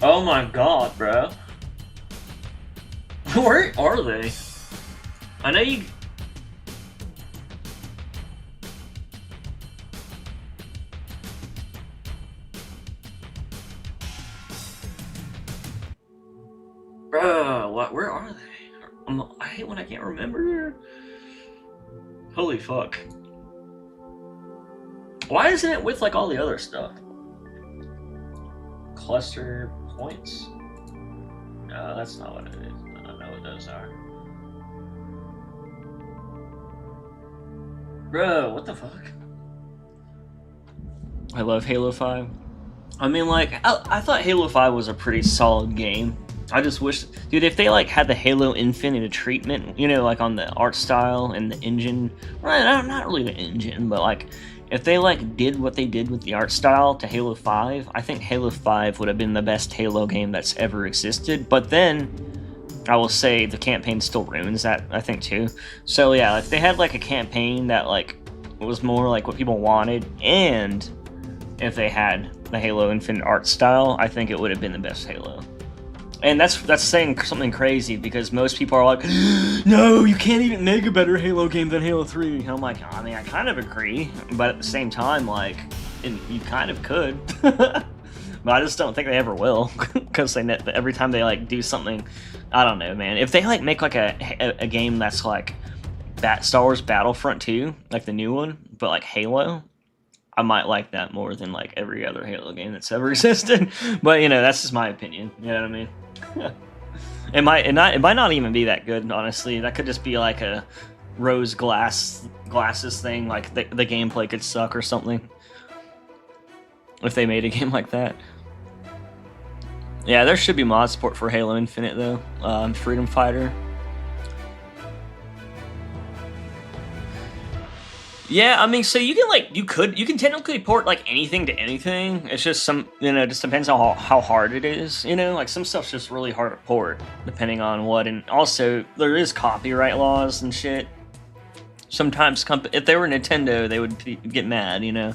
Oh my god, bro. Where are they? I know you... Bro, what? Where are they? I hate when I can't remember. Holy fuck. Why isn't it with, like, all the other stuff? Cluster points? No, that's not what it is. I don't know what those are. Bro, what the fuck? I love Halo 5. I mean, like, I thought Halo 5 was a pretty solid game. I just wish, dude, if they, like, had the Halo Infinite treatment, you know, like, on the art style and the engine, right, not really the engine, but, like, if they like did what they did with the art style to Halo 5, I think Halo 5 would have been the best Halo game that's ever existed. But then I will say the campaign still ruins that, I think, too. So yeah, if they had like a campaign that like was more like what people wanted, and if they had the Halo Infinite art style, I think it would have been the best Halo. And that's saying something crazy, because most people are like, no, you can't even make a better Halo game than Halo 3. And I'm like, I mean, I kind of agree, but at the same time, like, you kind of could. But I just don't think they ever will, because every time they like do something, I don't know, man. If they like make like a game that's like Star Wars Battlefront 2, like the new one, but like Halo, I might like that more than like every other Halo game that's ever existed. But you know, that's just my opinion. You know what I mean? It might not even be that good, honestly. That could just be like a rose glasses thing. Like the gameplay could suck or something if they made a game like that. Yeah, there should be mod support for Halo Infinite though. Freedom Fighter. Yeah, I mean, so you can technically port like anything to anything. It's just it just depends on how hard it is. You know, like some stuff's just really hard to port depending on what, and also there is copyright laws and shit. Sometimes if they were Nintendo, they would get mad, you know.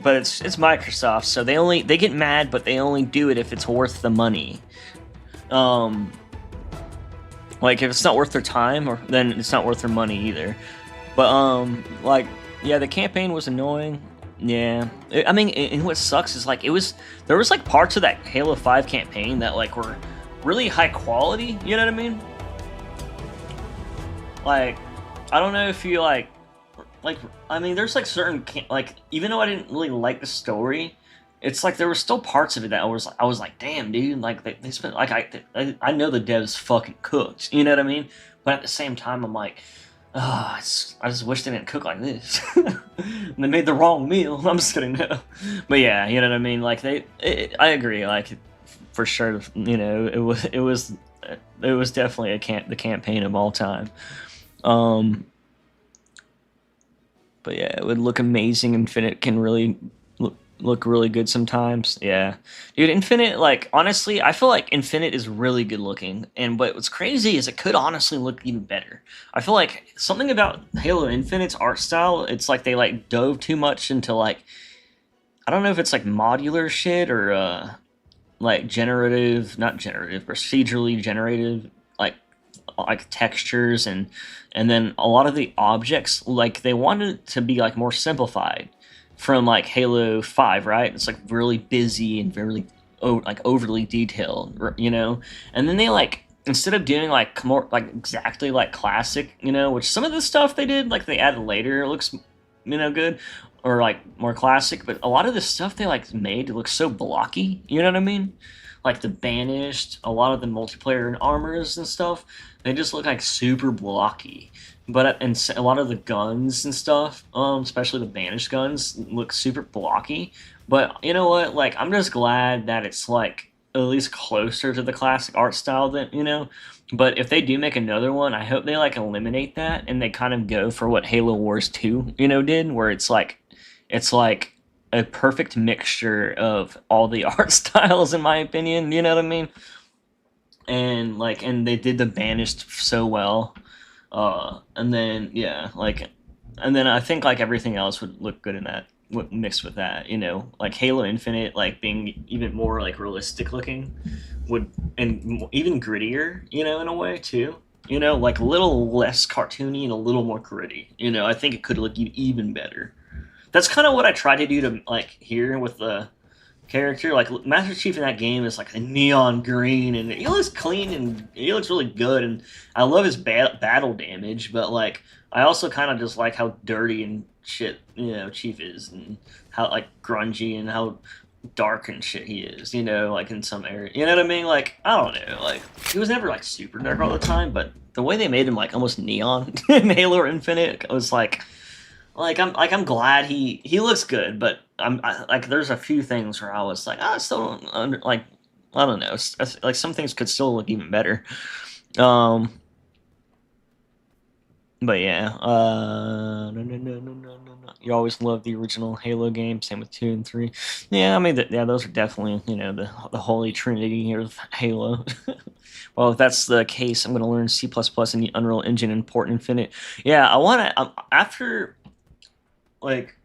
But it's Microsoft, so they get mad, but they only do it if it's worth the money. Like if it's not worth their time, then it's not worth their money either. But like. Yeah, the campaign was annoying. Yeah, I mean, and what sucks is like there was like parts of that Halo 5 campaign that like were really high quality. You know what I mean? Like, I don't know if you like I mean, there's like certain like, even though I didn't really like the story, it's like there were still parts of it that I was like, damn, dude, like they spent like I know the devs fucking cooked. You know what I mean? But at the same time, I'm like. I just wish they didn't cook like this. And they made the wrong meal. I'm just kidding, no. But yeah, you know what I mean. Like I agree. Like for sure, you know, it was definitely the campaign of all time. But yeah, it would look amazing. Infinite can really look really good sometimes. Yeah, dude, Infinite, like, honestly, I feel like Infinite is really good looking, but what's crazy is it could honestly look even better. I feel like something about Halo Infinite's art style, it's like they like dove too much into like, I don't know if it's like modular shit or like not generative, procedurally generative, like textures, and then a lot of the objects, like they wanted it to be like more simplified from like Halo 5, right? It's like really busy and very like overly detailed, you know? And then they like, instead of doing like more like exactly like classic, you know, which some of the stuff they did, like they added later, looks, you know, good, or like more classic, but a lot of the stuff they like made look so blocky, you know what I mean? Like the Banished, a lot of the multiplayer and armors and stuff, they just look like super blocky. But and a lot of the guns and stuff, especially the Banished guns, look super blocky. But you know what? Like, I'm just glad that it's like at least closer to the classic art style than, you know. But if they do make another one, I hope they like eliminate that and they kind of go for what Halo Wars 2, you know, did, where it's like a perfect mixture of all the art styles, in my opinion. You know what I mean? And they did the Banished so well. And then yeah, like, and then I think like everything else would look good in that, mixed with that, you know, like Halo Infinite, like being even more like realistic looking, and even grittier, you know, in a way too, you know, like a little less cartoony and a little more gritty, you know. I think it could look even better. That's kind of what I try to do to like here with the character. Like Master Chief in that game is like a neon green, and he looks clean and he looks really good, and I love his battle damage. But like, I also kind of just like how dirty and shit, you know, Chief is, and how like grungy and how dark and shit he is, you know, like in some area. You know what I mean? Like, I don't know, like he was never like super dark all the time, but the way they made him like almost neon in Halo Infinite, I was like I'm glad he looks good, but like there's a few things where I was like, I still don't like, I don't know, like some things could still look even better. Um, But yeah, no, no, no, no, no, no, no. You always love the original Halo game. Same with 2 and 3. Yeah, I mean, yeah, those are definitely the holy trinity here of Halo. Well, if that's the case, I'm gonna learn C++ and the Unreal Engine and port Infinite. Yeah, I want to after like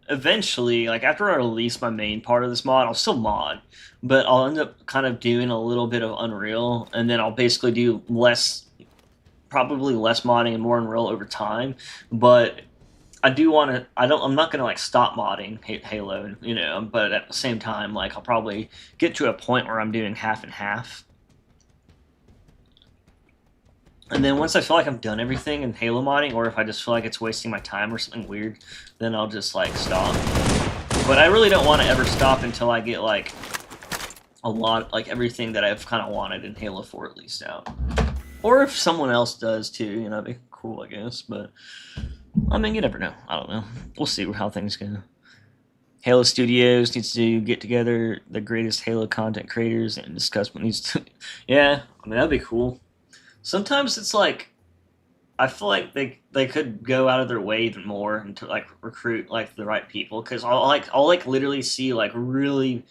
eventually, like after I release my main part of this mod, I'll still mod, but I'll end up kind of doing a little bit of Unreal, and then I'll basically do probably less modding and more Unreal over time. But I do want to. I'm not gonna like stop modding Halo, But at the same time, like I'll probably get to a point where I'm doing half and half. And then once I feel like I've done everything in Halo modding, or if I just feel like it's wasting my time or something weird, then I'll just like stop. But I really don't want to ever stop until I get like like everything that I've kind of wanted in Halo 4 at least out. Or if someone else does too, that'd be cool, I guess. But I mean, you never know. I don't know. We'll see how things go. Halo Studios needs to get together the greatest Halo content creators and discuss what needs to. Yeah, I mean that'd be cool. Sometimes it's like I feel like they could go out of their way even more and to like recruit like the right people, because I'll literally see like really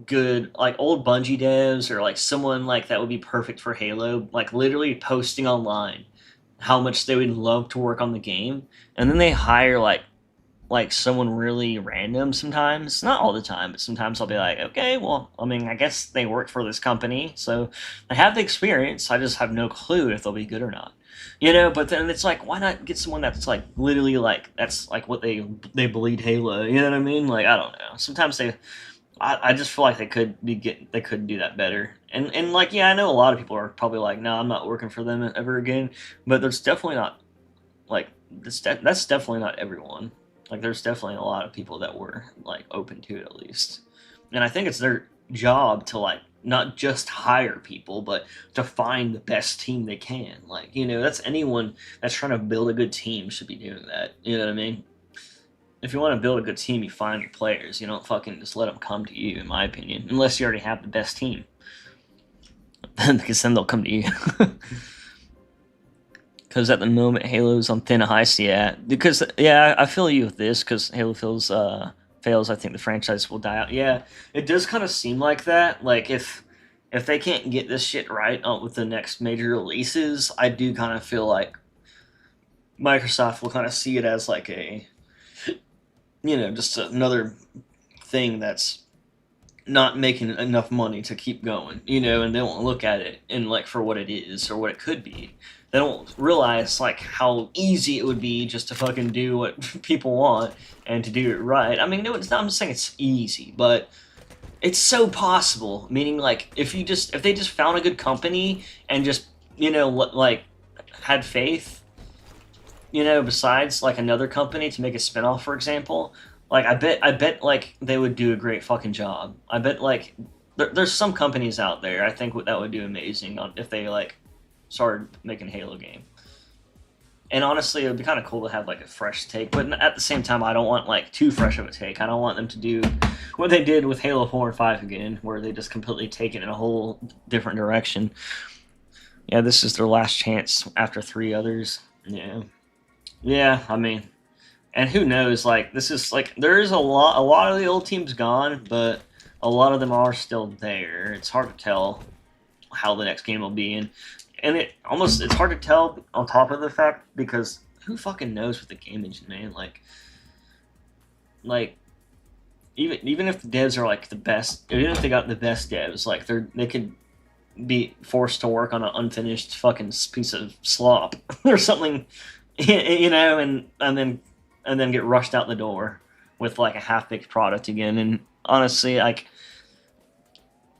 good like old Bungie devs or like someone like that would be perfect for Halo, like literally posting online how much they would love to work on the game, and then they hire like someone really random sometimes, not all the time, but sometimes I'll be like, okay, well, I mean, I guess they work for this company, so I have the experience. I just have no clue if they'll be good or not, But then it's like, why not get someone that's like literally like that's like what they bleed Halo, you know what I mean? Like I don't know. Sometimes I just feel like they could do that better. And like yeah, I know a lot of people are probably like, no, I'm not working for them ever again. But there's definitely not like that's definitely not everyone. Like there's definitely a lot of people that were like open to it at least. And I think it's their job to like not just hire people, but to find the best team they can. Like, that's anyone that's trying to build a good team should be doing that. You know what I mean? If you want to build a good team, you find your players. You don't fucking just let them come to you, in my opinion. Unless you already have the best team. Because then they'll come to you. Because at the moment, Halo's on thin ice, yeah. Because, yeah, I feel you with this, because Halo fails, I think the franchise will die out. Yeah, it does kind of seem like that. Like, if they can't get this shit right with the next major releases, I do kind of feel like Microsoft will kind of see it as like a just another thing that's not making enough money to keep going, and they won't look at it and like for what it is or what it could be. They don't realize like how easy it would be just to fucking do what people want and to do it right. I mean, no, it's not, I'm just saying it's easy, but it's so possible. Meaning, like, if they just found a good company and just like had faith, besides like another company to make a spinoff, for example, like I bet like they would do a great fucking job. I bet like there's some companies out there I think that would do amazing if they like started making Halo game. And honestly, it would be kind of cool to have like a fresh take, but at the same time, I don't want like too fresh of a take. I don't want them to do what they did with Halo 4 and 5 again, where they just completely take it in a whole different direction. Yeah, this is their last chance after 3 others. Yeah, I mean, and who knows? Like, this is like there is a lot of the old teams gone, but a lot of them are still there. It's hard to tell how the next game will be, and it's hard to tell on top of the fact because who fucking knows with the game engine, man? Like even if the devs are like the best, even if they got the best devs, like they could be forced to work on an unfinished fucking piece of slop or something, and then get rushed out the door with like a half-baked product again. And honestly, like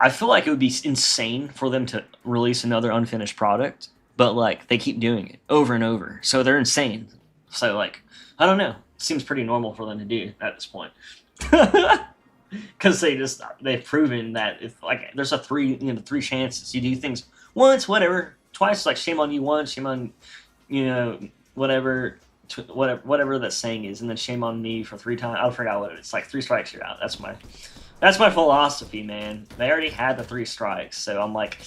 I feel like it would be insane for them to release another unfinished product, but like they keep doing it over and over, so they're insane. So like I don't know, it seems pretty normal for them to do at this point. Because they've proven that if like there's three chances, you do things once, whatever, twice, like shame on you once, shame on whatever that saying is, and then shame on me for 3 times. I forgot what it is. It's like 3 strikes, you're out. That's my philosophy, man. They already had the 3 strikes, so I'm like,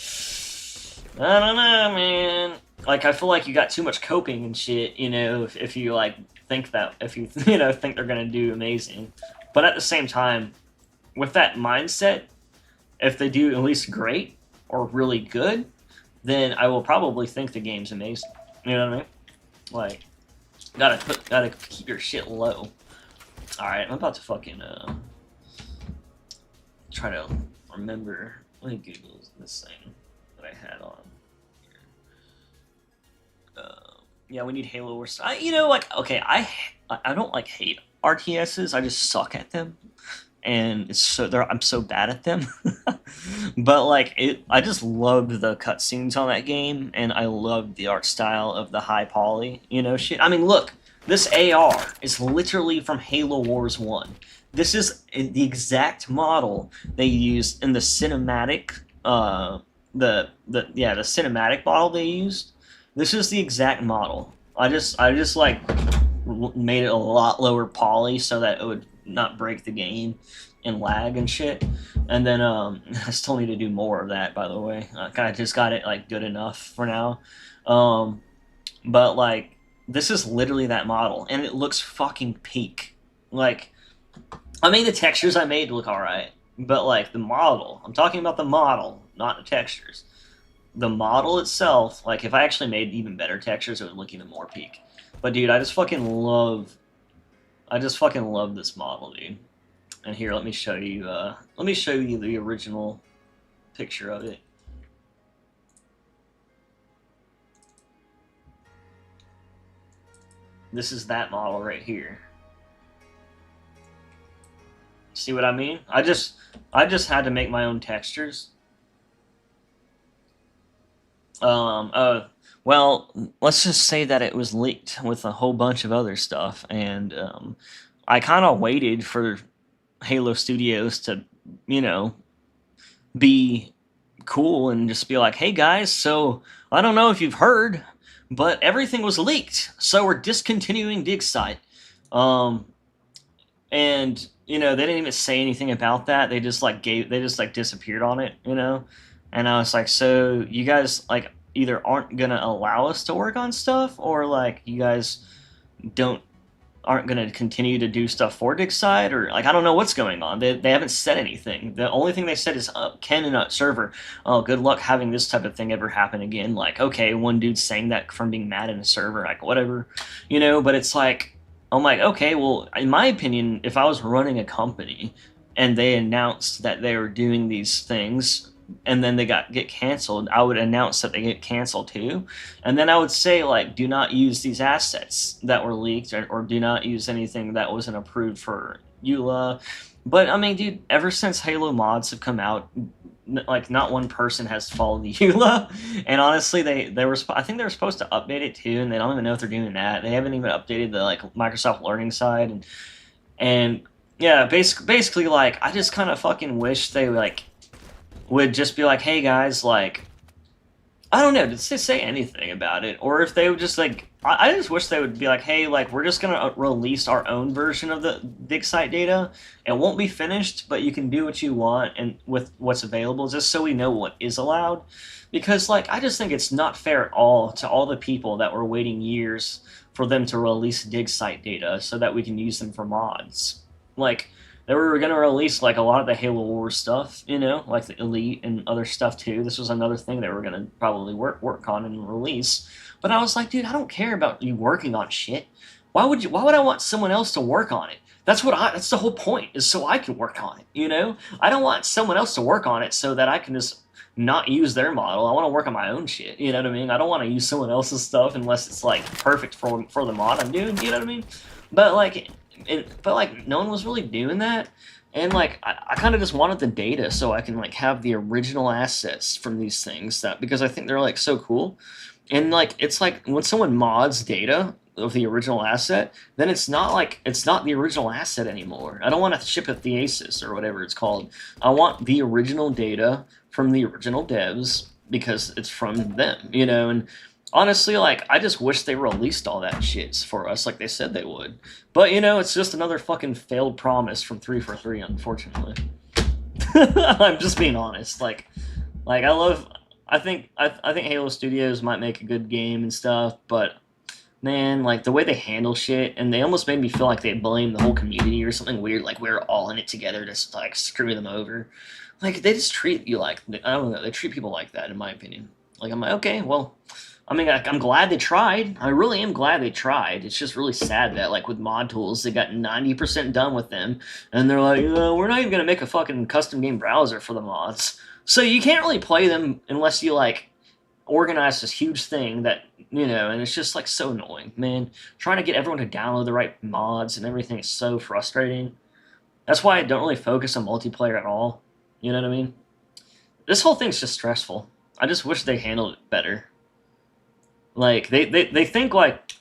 I don't know, man. like I feel like you got too much coping and shit, you know, if you like think that if you you know think they're gonna do amazing, but at the same time, with that mindset, if they do at least great or really good, then I will probably think the game's amazing. You know what I mean? Like, gotta keep your shit low. All right, I'm about to fucking try to remember. Let me Google this thing that I had on. Yeah, we need Halo Wars. You know, like, okay, I don't like hate RTSs. I just suck at them, and I'm so bad at them. But like, I just loved the cutscenes on that game, and I loved the art style of the high poly, you know, shit. I mean, look, this AR is literally from Halo Wars 1. This is the exact model they used in the cinematic, the cinematic model they used. This is the exact model. I just like made it a lot lower poly so that it would not break the game and lag and shit. And then I still need to do more of that, by the way. I just got it like good enough for now. But like this is literally that model, and it looks fucking peak. Like, I mean, the textures I made look alright, but like the model, I'm talking about the model, not the textures. The model itself, like if I actually made even better textures, it would look even more peak. But dude, I just fucking love this model, dude. And here, let me show you the original picture of it. This is that model right here. See what I mean? I just had to make my own textures. Well, let's just say that it was leaked with a whole bunch of other stuff, and I kind of waited for Halo Studios to, you know, be cool and just be like, hey guys, so I don't know if you've heard, but everything was leaked, so we're discontinuing DigSite. And you know, they didn't even say anything about that. They just disappeared on it, you know. And I was like, so you guys like either aren't gonna allow us to work on stuff, or like you guys aren't gonna continue to do stuff for DigSite, or like I don't know what's going on. They haven't said anything. The only thing they said is Ken in a server. Oh, good luck having this type of thing ever happen again. Like, okay, one dude saying that from being mad in a server, like whatever, you know. But it's like, I'm like, okay, well, in my opinion, if I was running a company and they announced that they were doing these things and then they get canceled, I would announce that they get canceled too. And then I would say, like, do not use these assets that were leaked, or do not use anything that wasn't approved for EULA. But I mean, dude, ever since Halo mods have come out, like not one person has followed the EULA, and honestly, I think they were supposed to update it too, and they don't even know if they're doing that. They haven't even updated the like Microsoft Learning side, and yeah, basically like I just kind of fucking wish they like would just be like, hey guys, like I don't know, did they say anything about it, or if they would just like I just wish they would be like, hey, like we're just gonna release our own version of the DigSite data. It won't be finished, but you can do what you want and with what's available, just so we know what is allowed. Because like I just think it's not fair at all to all the people that were waiting years for them to release DigSite data so that we can use them for mods. Like they were gonna release like a lot of the Halo Wars stuff, you know, like the Elite and other stuff too. This was another thing they were gonna probably work on and release. But I was like, dude, I don't care about you working on shit. Why would I want someone else to work on it? That's the whole point, is so I can work on it, you know? I don't want someone else to work on it so that I can just not use their model. I want to work on my own shit, you know what I mean? I don't want to use someone else's stuff unless it's like perfect for the mod I'm doing, you know what I mean? But like no one was really doing that. And like I kind of just wanted the data so I can like have the original assets from these things, that because I think they're like so cool. And like it's like when someone mods data of the original asset, then it's not the original asset anymore. I don't want to ship a theasis or whatever it's called. I want the original data from the original devs because it's from them, you know. And honestly, like I just wish they released all that shit for us like they said they would. But you know, it's just another fucking failed promise from 343, unfortunately. I'm just being honest. Like I love I think Halo Studios might make a good game and stuff, but man, like the way they handle shit, and they almost made me feel like they blame the whole community or something weird, like we're all in it together to like screw them over. Like they just treat you like I don't know, they treat people like that, in my opinion. Like I'm like, okay, well, I mean, I'm glad they tried. I really am glad they tried. It's just really sad that like with mod tools, they got 90% done with them, and they're like, we're not even gonna make a fucking custom game browser for the mods. So you can't really play them unless you like organize this huge thing that and it's just like so annoying, man. Trying to get everyone to download the right mods and everything is so frustrating. That's why I don't really focus on multiplayer at all. You know what I mean? This whole thing's just stressful. I just wish they handled it better. Like they think like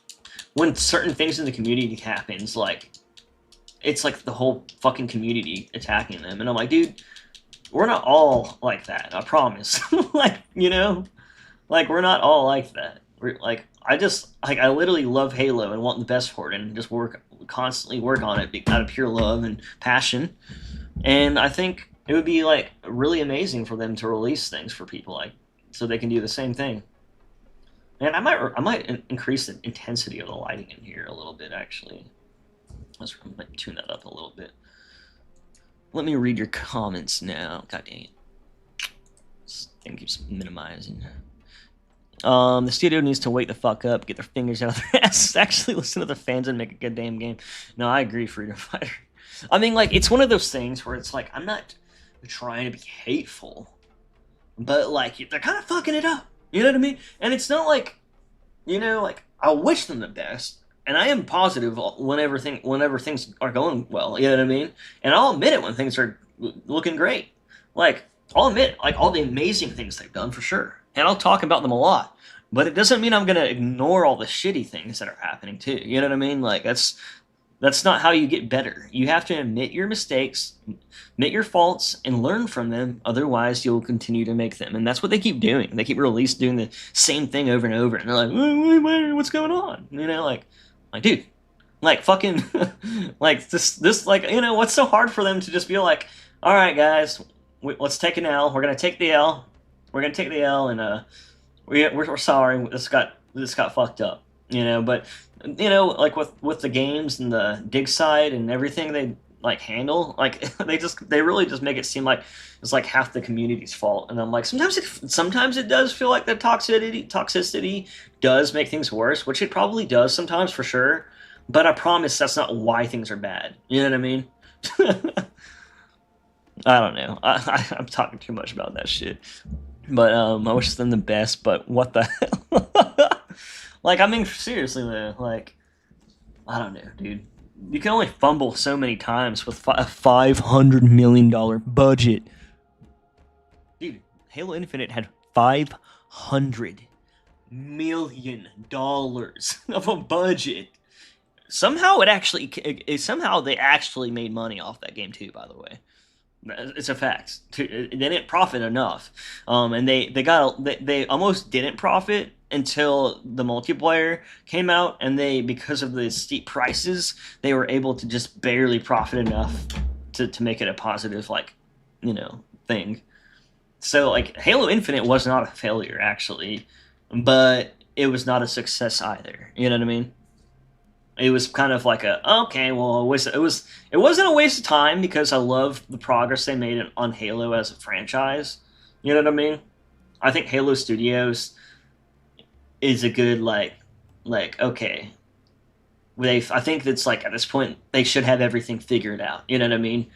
when certain things in the community happens, like it's like the whole fucking community attacking them, and I'm like, dude, we're not all like that. I promise. Like like we're not all like that. We're like I literally love Halo and want the best for it, and just constantly work on it out of pure love and passion. And I think it would be like really amazing for them to release things for people like so they can do the same thing. And I might increase the intensity of the lighting in here a little bit actually. Let's tune that up a little bit. Let me read your comments now. God dang it. This thing keeps minimizing. The studio needs to wake the fuck up, get their fingers out of their asses, actually listen to the fans and make a good damn game. No, I agree, Freedom Fighter. I mean, like, it's one of those things where it's like, I'm not trying to be hateful, but, like, they're kind of fucking it up. You know what I mean? And it's not like, like, I wish them the best, and I am positive whenever things are going well, you know what I mean? And I'll admit it when things are looking great. Like, I'll admit, like, all the amazing things they've done, for sure. And I'll talk about them a lot. But it doesn't mean I'm going to ignore all the shitty things that are happening, too. You know what I mean? Like, that's not how you get better. You have to admit your mistakes, admit your faults, and learn from them. Otherwise, you'll continue to make them. And that's what they keep doing. They keep doing the same thing over and over. And they're like, what's going on? Like, dude, like, fucking, like, this, like, what's so hard for them to just be like, all right, guys, let's take an L. We're going to take the L. We're going to take the L, and we're sorry. This got fucked up, But like with the games and the dig side and everything they like handle, like they really just make it seem like it's like half the community's fault. And I'm like, sometimes it does feel like the toxicity does make things worse, which it probably does sometimes for sure. But I promise that's not why things are bad. You know what I mean? I don't know. I'm talking too much about that shit. But I wish them the best, but what the hell? Like, I mean, seriously, though, like, I don't know, dude. You can only fumble so many times with a $500 million budget. Dude, Halo Infinite had $500 million of a budget. Somehow they actually made money off that game, too, by the way. It's a fact. They didn't profit enough, and they almost didn't profit until the multiplayer came out, and because of the steep prices, they were able to just barely profit enough to make it a positive thing. So like Halo Infinite was not a failure actually, but it was not a success either. You know what I mean? It was kind of like okay, well, it wasn't a waste of time because I love the progress they made on Halo as a franchise. You know what I mean? I think Halo Studios is a good okay. I think that's like at this point they should have everything figured out. You know what I mean?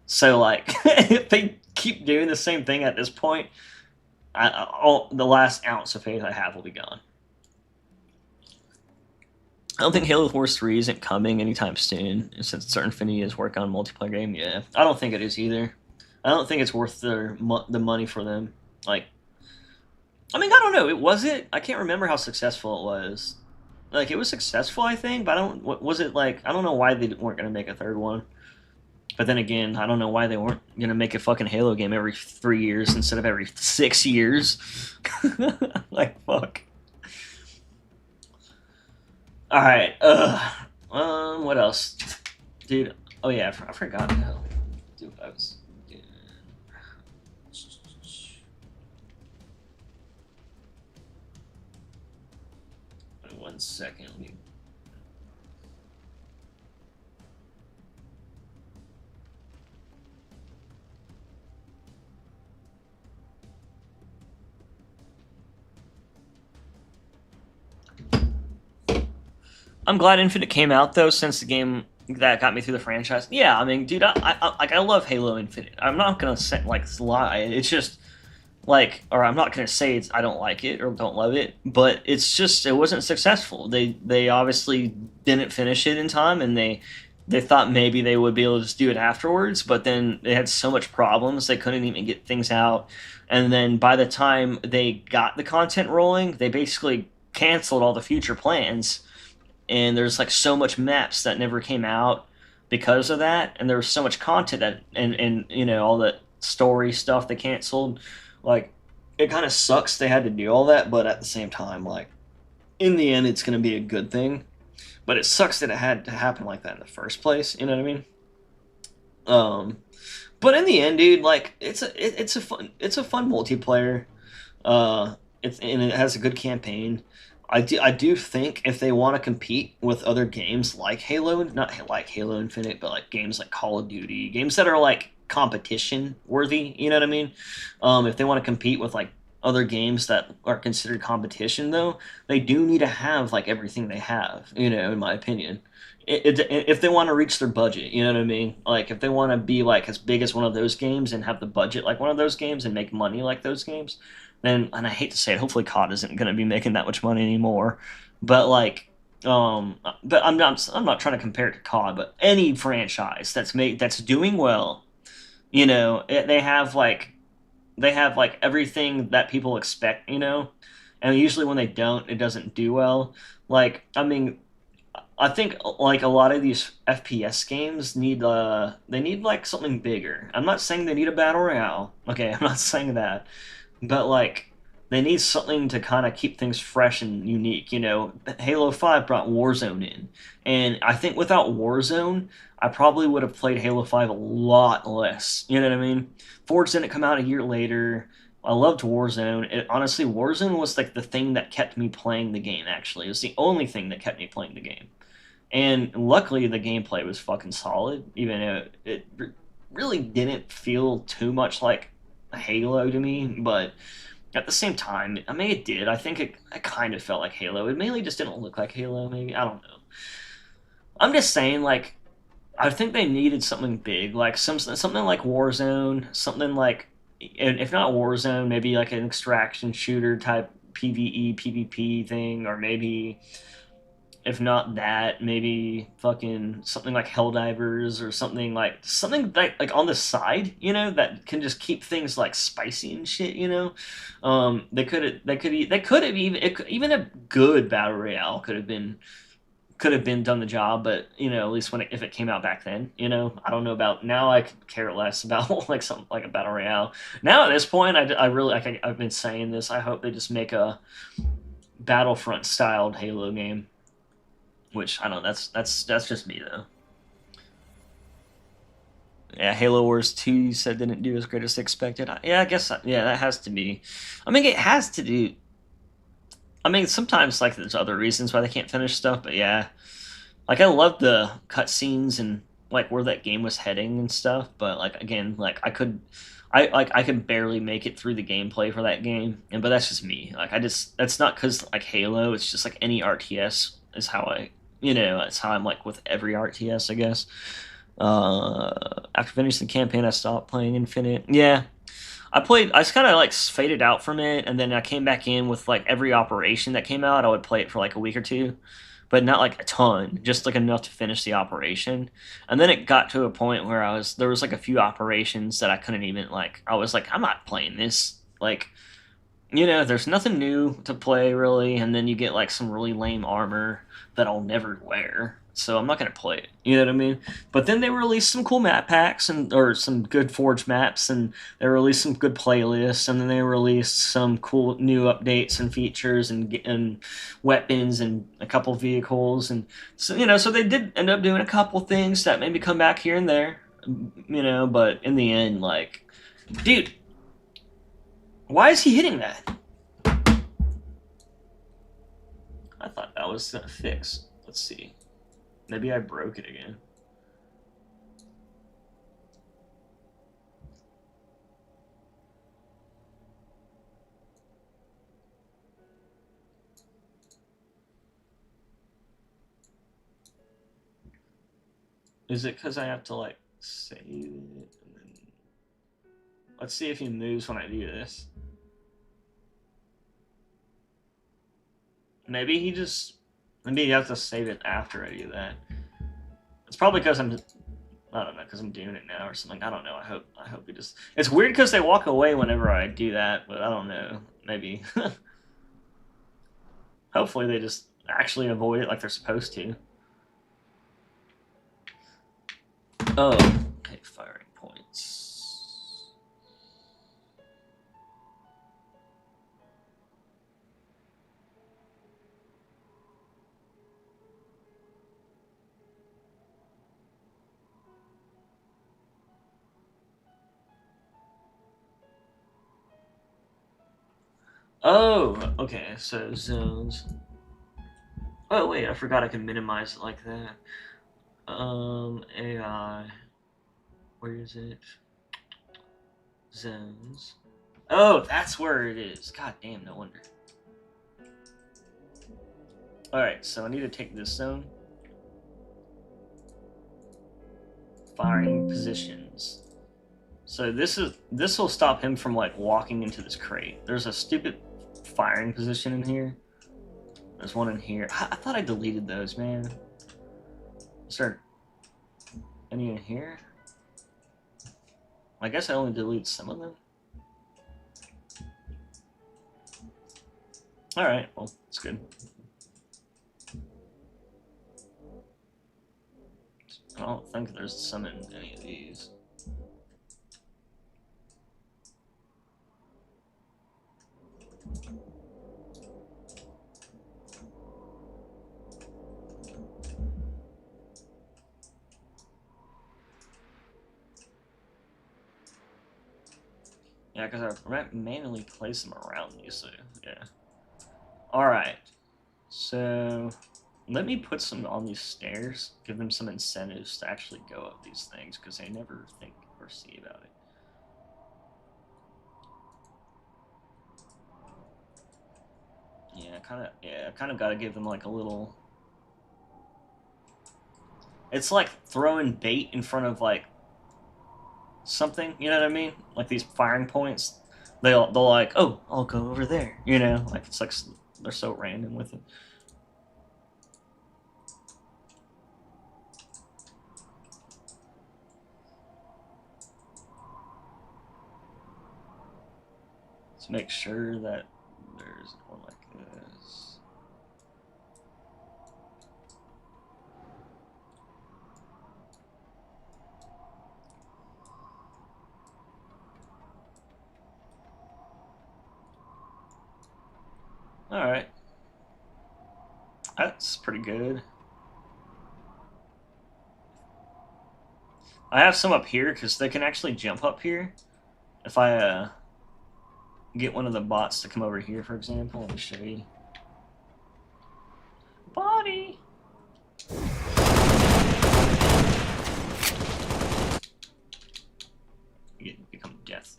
So like if they keep doing the same thing at this point, the last ounce of faith I have will be gone. I don't think Halo Wars 3 isn't coming anytime soon, since Certain Infinity is working on a multiplayer game. Yeah, I don't think it is either. I don't think it's worth the money for them. Like, I mean, I don't know. I can't remember how successful it was. Like, it was successful, I think, but was it like, I don't know why they weren't going to make a third one. But then again, I don't know why they weren't going to make a fucking Halo game every 3 years instead of every 6 years. Like, fuck. All right. What else, dude? Oh yeah, I forgot how. Dude, I was. Dude. 1 second. Let me... I'm glad Infinite came out though, since the game that got me through the franchise. Yeah, I mean, dude, I love Halo Infinite. I'm not gonna say, like, lie. It's just like, or I'm not gonna say I don't like it or don't love it, but it's just it wasn't successful. They obviously didn't finish it in time, and they thought maybe they would be able to just do it afterwards, but then they had so much problems they couldn't even get things out. And then by the time they got the content rolling, they basically canceled all the future plans, and there's like so much maps that never came out because of that, and there was so much content that and you know, all the story stuff they canceled. Like, it kind of sucks they had to do all that, but at the same time, like, in the end it's going to be a good thing. But it sucks that it had to happen like that in the first place, you know what I mean? um but in the end, dude, like, it's a fun multiplayer. And it has a good campaign. I do think if they want to compete with other games like Halo, not like Halo Infinite, but like games like Call of Duty, games that are like competition worthy, you know what I mean? If they want to compete with like other games that are considered competition, though, they do need to have like everything they have, you know, in my opinion. If they want to reach their budget, you know what I mean? Like, if they want to be like as big as one of those games and have the budget like one of those games and make money like those games, then, and I hate to say it, hopefully COD isn't going to be making that much money anymore. But like, but I'm not trying to compare it to COD, but any franchise that's doing well, you know, they have like everything that people expect, you know, and usually when they don't, it doesn't do well. Like, I mean, I think like a lot of these FPS games need like something bigger. I'm not saying they need a battle royale. Okay, I'm not saying that, but like, they need something to kind of keep things fresh and unique. You know, Halo 5 brought Warzone in, and I think without Warzone, I probably would have played Halo 5 a lot less. You know what I mean? Forge didn't come out a year later. I loved Warzone. Honestly, Warzone was like the thing that kept me playing the game. Actually, it was the only thing that kept me playing the game. And luckily, the gameplay was fucking solid, even though it really didn't feel too much like Halo to me. But at the same time, I mean, it did. I think it kind of felt like Halo. It mainly just didn't look like Halo, maybe. I don't know. I'm just saying, like, I think they needed something big, like something like Warzone, something like, and if not Warzone, maybe like an extraction shooter type PvE, PvP thing, or maybe if not that, maybe fucking something like Helldivers, or something like on the side, you know, that can just keep things like spicy and shit, you know. They could have even a good battle royale could have been done the job, but you know, at least if it came out back then, you know. I don't know about now. I could care less about like something like a battle royale. Now at this point, I really, like, I've been saying this. I hope they just make a Battlefront styled Halo game. Which, I don't know, that's just me though. Yeah, Halo Wars 2, you said, didn't do as great as expected. Yeah, I guess, yeah, that has to be. I mean, it has to do. I mean, sometimes like there's other reasons why they can't finish stuff, but yeah, like, I love the cutscenes and like where that game was heading and stuff. But like, again, like, I could barely make it through the gameplay for that game, and but that's just me. Like, that's not because like Halo. It's just like any RTS is how that's how I'm like with every RTS, I guess. After finishing the campaign, I stopped playing Infinite. Yeah, I just kind of like faded out from it, and then I came back in with like every operation that came out. I would play it for like a week or two, but not like a ton, just like enough to finish the operation. And then it got to a point where there was like a few operations that I couldn't even, like, I was like, I'm not playing this. Like, there's nothing new to play really, and then you get like some really lame armor that I'll never wear. So I'm not gonna play it. You know what I mean? But then they released some cool map packs, or some good Forge maps, and they released some good playlists, and then they released some cool new updates and features, and weapons, and a couple vehicles, and so they did end up doing a couple things that maybe come back here and there. But in the end, like, dude, why is he hitting that? I thought that was fixed. Let's see. Maybe I broke it again. Is it because I have to like save it and then let's see if he moves when I do this. Maybe he just maybe you have to save it after I do that. It's probably because I don't know, because I'm doing it now or something. I don't know. I hope he just. It's weird because they walk away whenever I do that, but I don't know. Maybe. Hopefully they just actually avoid it like they're supposed to. Oh, okay, firing points. Oh, okay, so zones. Oh, wait, I forgot I can minimize it like that. AI. Where is it? Zones. Oh, that's where it is. God damn, no wonder. Alright, so I need to take this zone. Firing positions. So this will stop him from like walking into this crate. There's a stupid firing position in here. There's one in here. I thought I deleted those, man. Is there any in here? I guess I only deleted some of them. Alright, well, it's good. I don't think there's some in any of these. Yeah, because I manually place them around these, so yeah. Alright, so let me put some on these stairs, give them some incentives to actually go up these things, because they never think or see about it. Yeah, I kind of got to give them like a little... It's like throwing bait in front of like something, you know what I mean? Like these firing points, they'll like, oh, I'll go over there, you know? Like it's like they're so random with it. Let's make sure that there's one like this. Alright. That's pretty good. I have some up here because they can actually jump up here. If I get one of the bots to come over here, for example, let me show you. Body! You become death.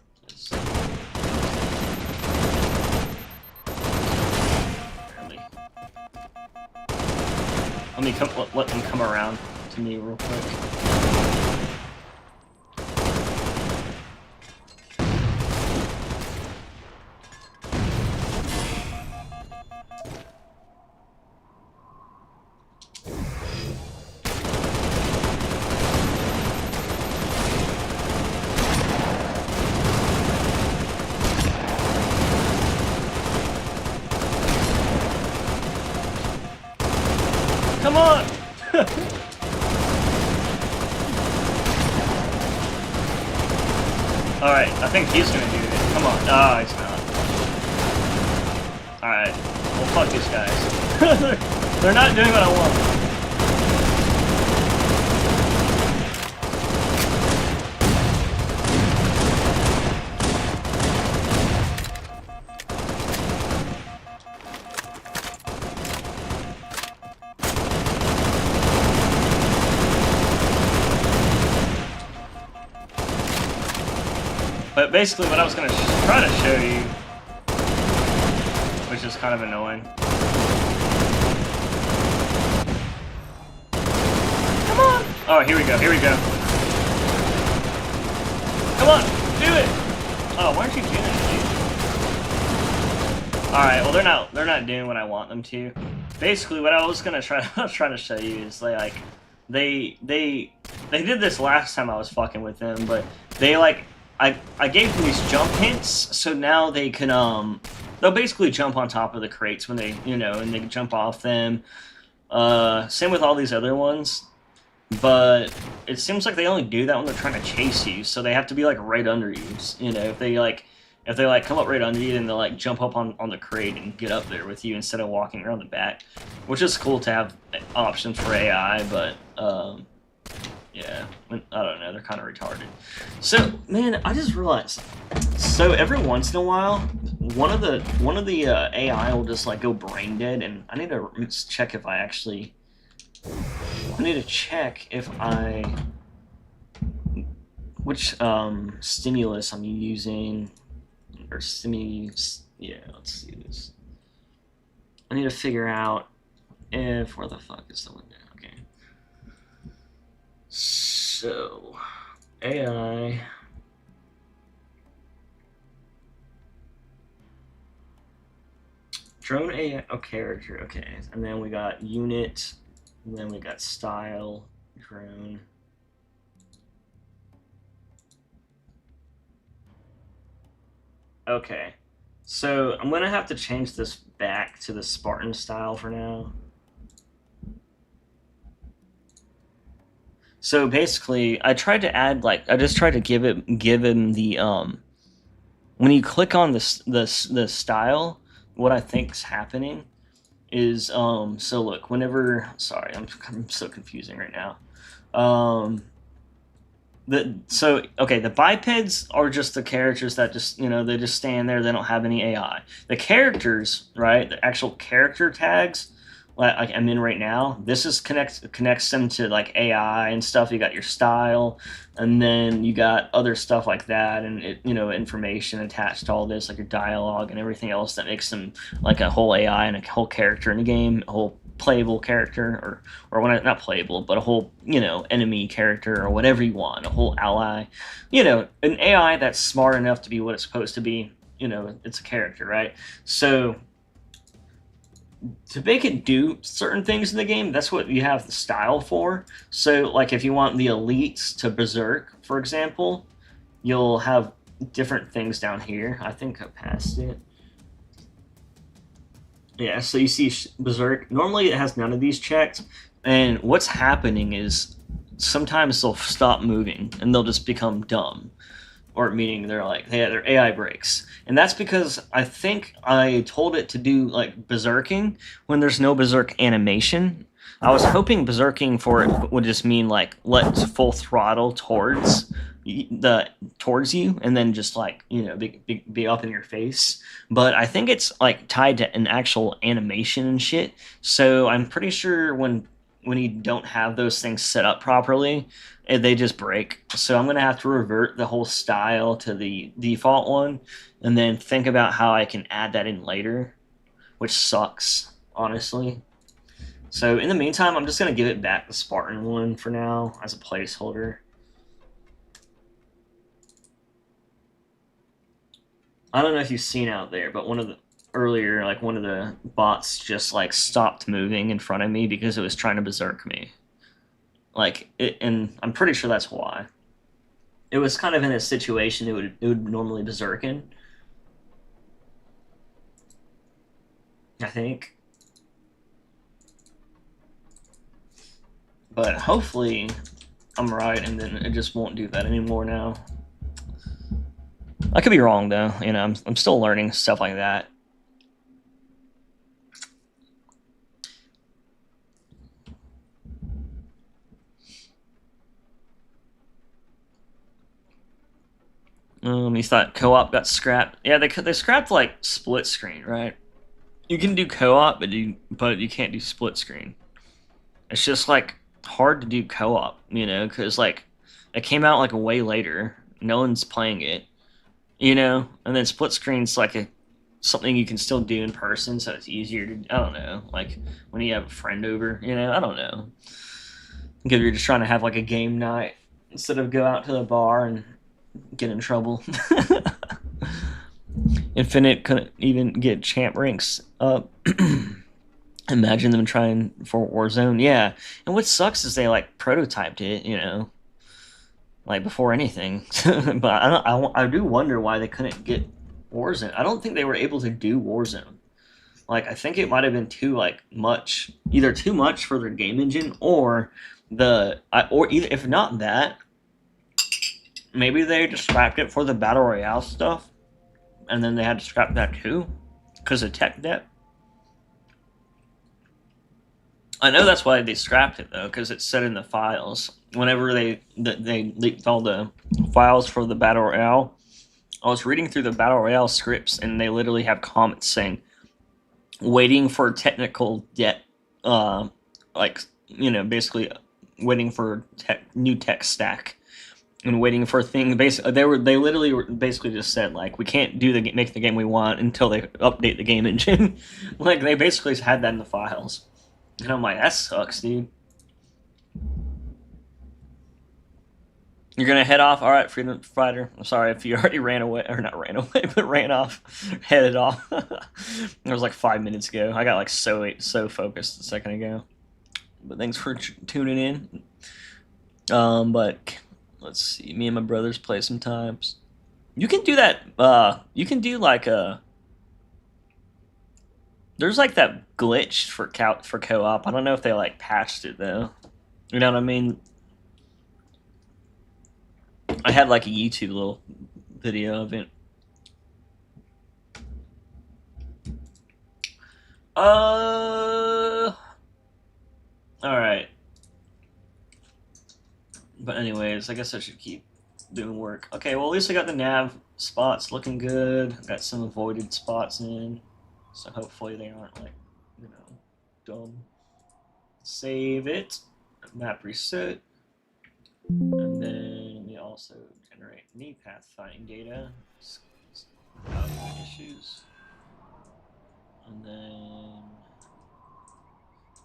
Barely. Let them come around to me real quick. Come on! Alright, I think he's gonna do it. Come on. Ah, he's not. Alright. Well, fuck these guys. They're not doing what I want. But basically what I was going to try to show you, which is kind of annoying. Come on! Oh, here we go, here we go. Come on, do it! Oh, why aren't you doing it, dude? Alright, well they're not doing what I want them to. Basically what I was trying to show you is they did this last time I was fucking with them, but they like I gave them these jump hints, so now they can they'll basically jump on top of the crates when they and they can jump off them. Same with all these other ones, but it seems like they only do that when they're trying to chase you, so they have to be like right under you. If they come up right under you, then they'll like jump up on the crate and get up there with you instead of walking around the back, which is cool to have options for AI, but yeah, I don't know, they're kind of retarded. So, man, I just realized. So every once in a while, one of the AI will just like go brain dead, and I need to check if I need to check if which stimulus I'm using, or stimulus. Yeah, let's see this. I need to figure out if where the fuck is the window. Okay. So, AI. Drone AI, oh, character, okay. And then we got unit, and then we got style, drone. Okay. So, I'm gonna have to change this back to the Spartan style for now. So basically, I tried to add I just tried to give him the when you click on the style, what I think's happening is so look, whenever, sorry, I'm so confusing right now. The bipeds are just the characters that just they just stand there, they don't have any AI. The characters, right, the actual character tags, like I'm in right now, this is connects them to like AI and stuff. You got your style, and then you got other stuff like that, and information attached to all this, like your dialogue and everything else that makes them like a whole AI and a whole character in the game, a whole playable character, or when not playable, but a whole enemy character, or whatever you want, a whole ally, an AI that's smart enough to be what it's supposed to be. It's a character, right? So to make it do certain things in the game, that's what you have the style for. So like if you want the elites to berserk, for example, you'll have different things down here. I think I passed it. Yeah, so you see berserk. Normally it has none of these checked, and what's happening is sometimes they'll stop moving and they'll just become dumb, or meaning they're like their AI breaks. And that's because I think I told it to do like berserking when there's no berserk animation. I was hoping berserking for it would just mean like let full throttle towards you, and then just like be up in your face. But I think it's like tied to an actual animation and shit. So I'm pretty sure when you don't have those things set up properly, they just break. So I'm gonna have to revert the whole style to the default one, and then think about how I can add that in later, which sucks, honestly. So in the meantime, I'm just gonna give it back the Spartan one for now as a placeholder. I don't know if you've seen out there, but one of the bots just like stopped moving in front of me because it was trying to berserk me. And I'm pretty sure that's why. It was kind of in a situation it would normally berserk in, I think. But hopefully I'm right, and then it just won't do that anymore now. I could be wrong though. I'm still learning stuff like that. You thought co-op got scrapped? Yeah, they scrapped like split screen, right? You can do co-op, but you can't do split screen. It's just like hard to do co-op, because like it came out like way later. No one's playing it. you know. And then split screen's like a something you can still do in person, so it's easier to. I don't know, like when you have a friend over, you know. I don't know. Because you're just trying to have like a game night instead of go out to the bar and get in trouble. Infinite couldn't even get champ ranks up. Imagine them trying for Warzone. Yeah, and what sucks is they like prototyped it, you know, like before anything. But I do wonder why they couldn't get Warzone. I don't think they were able to do Warzone. Like I think it might have been too like much, either too much for their game engine, or or either if not that, maybe they just scrapped it for the battle royale stuff, and then they had to scrap that too because of tech debt. I know that's why they scrapped it though, because it's set in the files. Whenever they leaked all the files for the battle royale, I was reading through the battle royale scripts, and they literally have comments saying, "Waiting for technical debt," like you know, basically waiting for new tech stack and waiting for things. Basically, they literally basically just said like we can't make the game we want until they update the game engine. Like they basically had that in the files. And I'm like, that sucks, dude. You're gonna head off? All right, freedom fighter. I'm sorry if you already ran away, or not ran away, but ran off, headed off. It was like 5 minutes ago. I got like so focused a second ago. But thanks for tuning in. But let's see. Me and my brothers play sometimes. You can do that. You can do like a. There's like that glitch for co-op. I don't know if they like patched it though. You know what I mean? I had like a YouTube little video of it. All right. But anyways, I guess I should keep doing work. Okay, well at least I got the nav spots looking good. Got some avoided spots in, so hopefully they aren't like, you know, dumb. Save it. Map reset. And then we also generate knee path finding data. Issues. And then,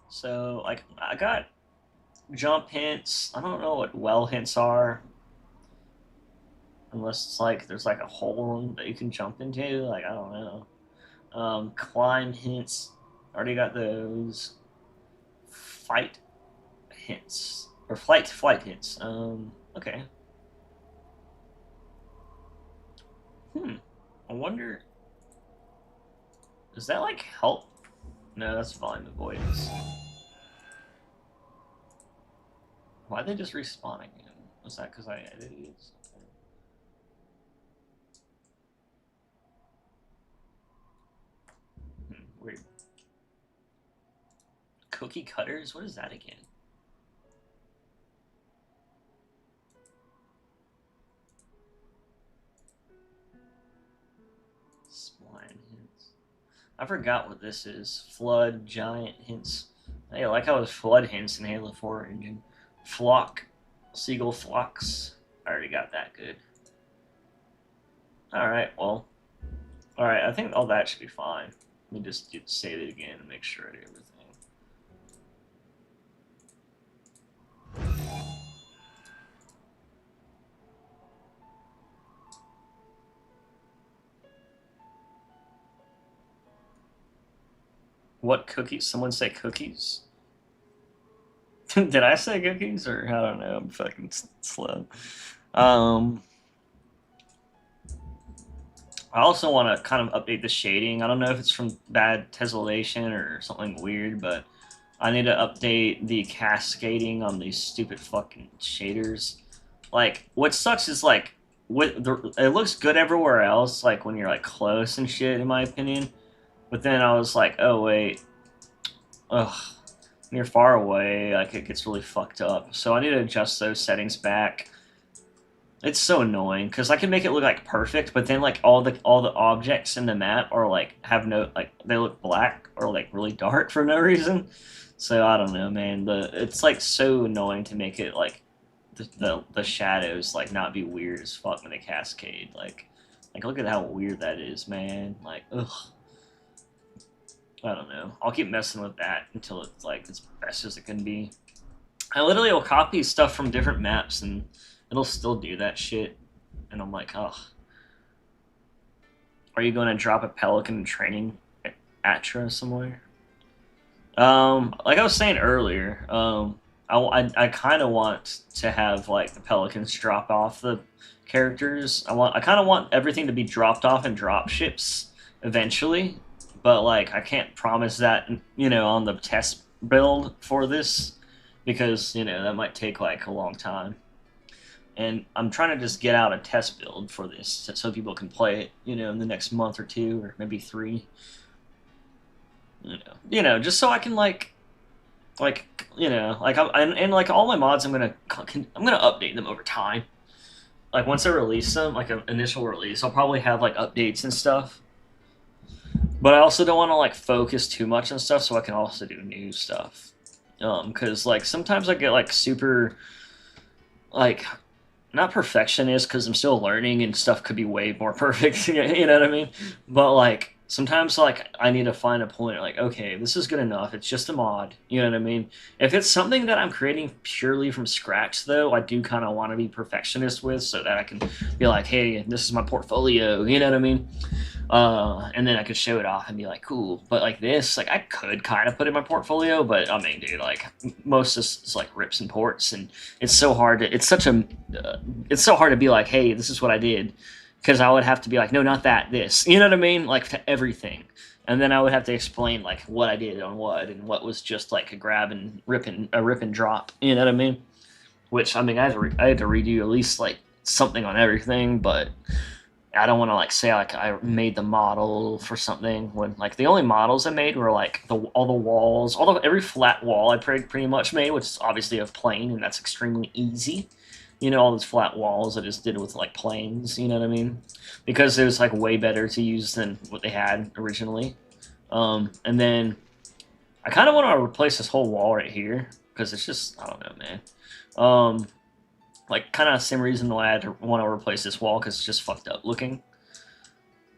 so like I got jump hints. I don't know what well hints are, unless it's like there's like a hole that you can jump into. Like I don't know. Climb hints. Already got those. Fight hints or flight hints. Okay. I wonder. Does that like help? No, that's volume avoidance. Why'd they just respawn again? Was that because I edited it? Weird. Cookie cutters? What is that again? Spline hints. I forgot what this is. Flood, giant hints. Hey, I like how it was flood hints in Halo 4 engine. Flock. Seagull flocks. I already got that good. Alright, well. Alright, I think all that should be fine. Let me just save it again and make sure I do everything. What cookies? Someone say cookies? Did I say cookies? Or I don't know. I'm fucking slow. I also want to kind of update the shading. I don't know if it's from bad tessellation or something weird, but I need to update the cascading on these stupid fucking shaders. Like, what sucks is like, it looks good everywhere else, like when you're like close and shit, in my opinion. But then I was like, oh wait, ugh, when you're far away, like it gets really fucked up. So I need to adjust those settings back. It's so annoying because I can make it look like perfect, but then like all the objects in the map are like have no like they look black or like really dark for no reason. So I don't know, man. It's like so annoying to make it like the shadows like not be weird as fuck when they cascade. Like Like, look at how weird that is, man. Like, ugh. I don't know. I'll keep messing with that until it's like as best as it can be. I literally will copy stuff from different maps and it'll still do that shit. And I'm like, ugh. Are you going to drop a pelican in training at Atra somewhere? Like I was saying earlier, I kind of want to have like the pelicans drop off the characters. I kind of want everything to be dropped off in drop ships eventually, but like I can't promise that, you know, on the test build for this because, you know, that might take like a long time. And I'm trying to just get out a test build for this so people can play it, you know, in the next month or two or maybe 3. Just so I can and like all my mods, I'm gonna update them over time. Like once I release them, like an initial release, I'll probably have like updates and stuff. But I also don't want to like focus too much on stuff, so I can also do new stuff. Because like sometimes I get like super, like, not perfectionist because I'm still learning and stuff could be way more perfect. You know what I mean? But like sometimes like I need to find a point like, okay, this is good enough. It's just a mod. You know what I mean? If it's something that I'm creating purely from scratch though, I do kind of want to be perfectionist with so that I can be like, hey, this is my portfolio. You know what I mean? And then I could show it off and be like, cool. But like this, like I could kind of put in my portfolio, but I mean, dude, like most is like rips and ports, and it's so hard to, it's so hard to be like, hey, this is what I did, because I would have to be like, no, not that, this, you know what I mean, like to everything, and then I would have to explain like what I did on what, and what was just like a grab and rip and drop, you know what I mean? Which I mean, I had to redo at least like something on everything, but I don't want to like say like I made the model for something when like the only models I made were like all the walls, every flat wall I pretty much made, which is obviously a plane, and that's extremely easy. You know, all those flat walls I just did with like planes. You know what I mean? Because it was like way better to use than what they had originally. And then I kind of want to replace this whole wall right here because it's just, I don't know, man. Like kind of the same reason why I had to want to replace this wall, because it's just fucked up looking.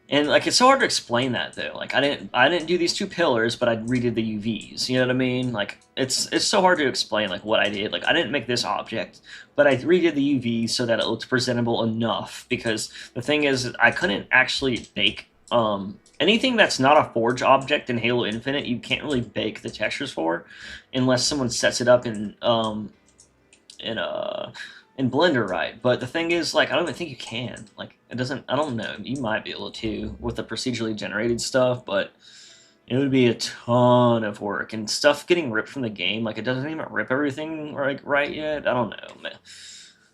And like it's so hard to explain that though. Like I didn't do these 2 pillars, but I redid the UVs. You know what I mean? Like it's so hard to explain like what I did. Like I didn't make this object, but I redid the UVs so that it looked presentable enough. Because the thing is, I couldn't actually bake anything that's not a forge object in Halo Infinite. You can't really bake the textures for, unless someone sets it up in Blender, right? But the thing is, like, I don't even think you can. Like, it doesn't. I don't know. You might be able to with the procedurally generated stuff, but it would be a ton of work and stuff getting ripped from the game. Like, it doesn't even rip everything right yet. I don't know, man.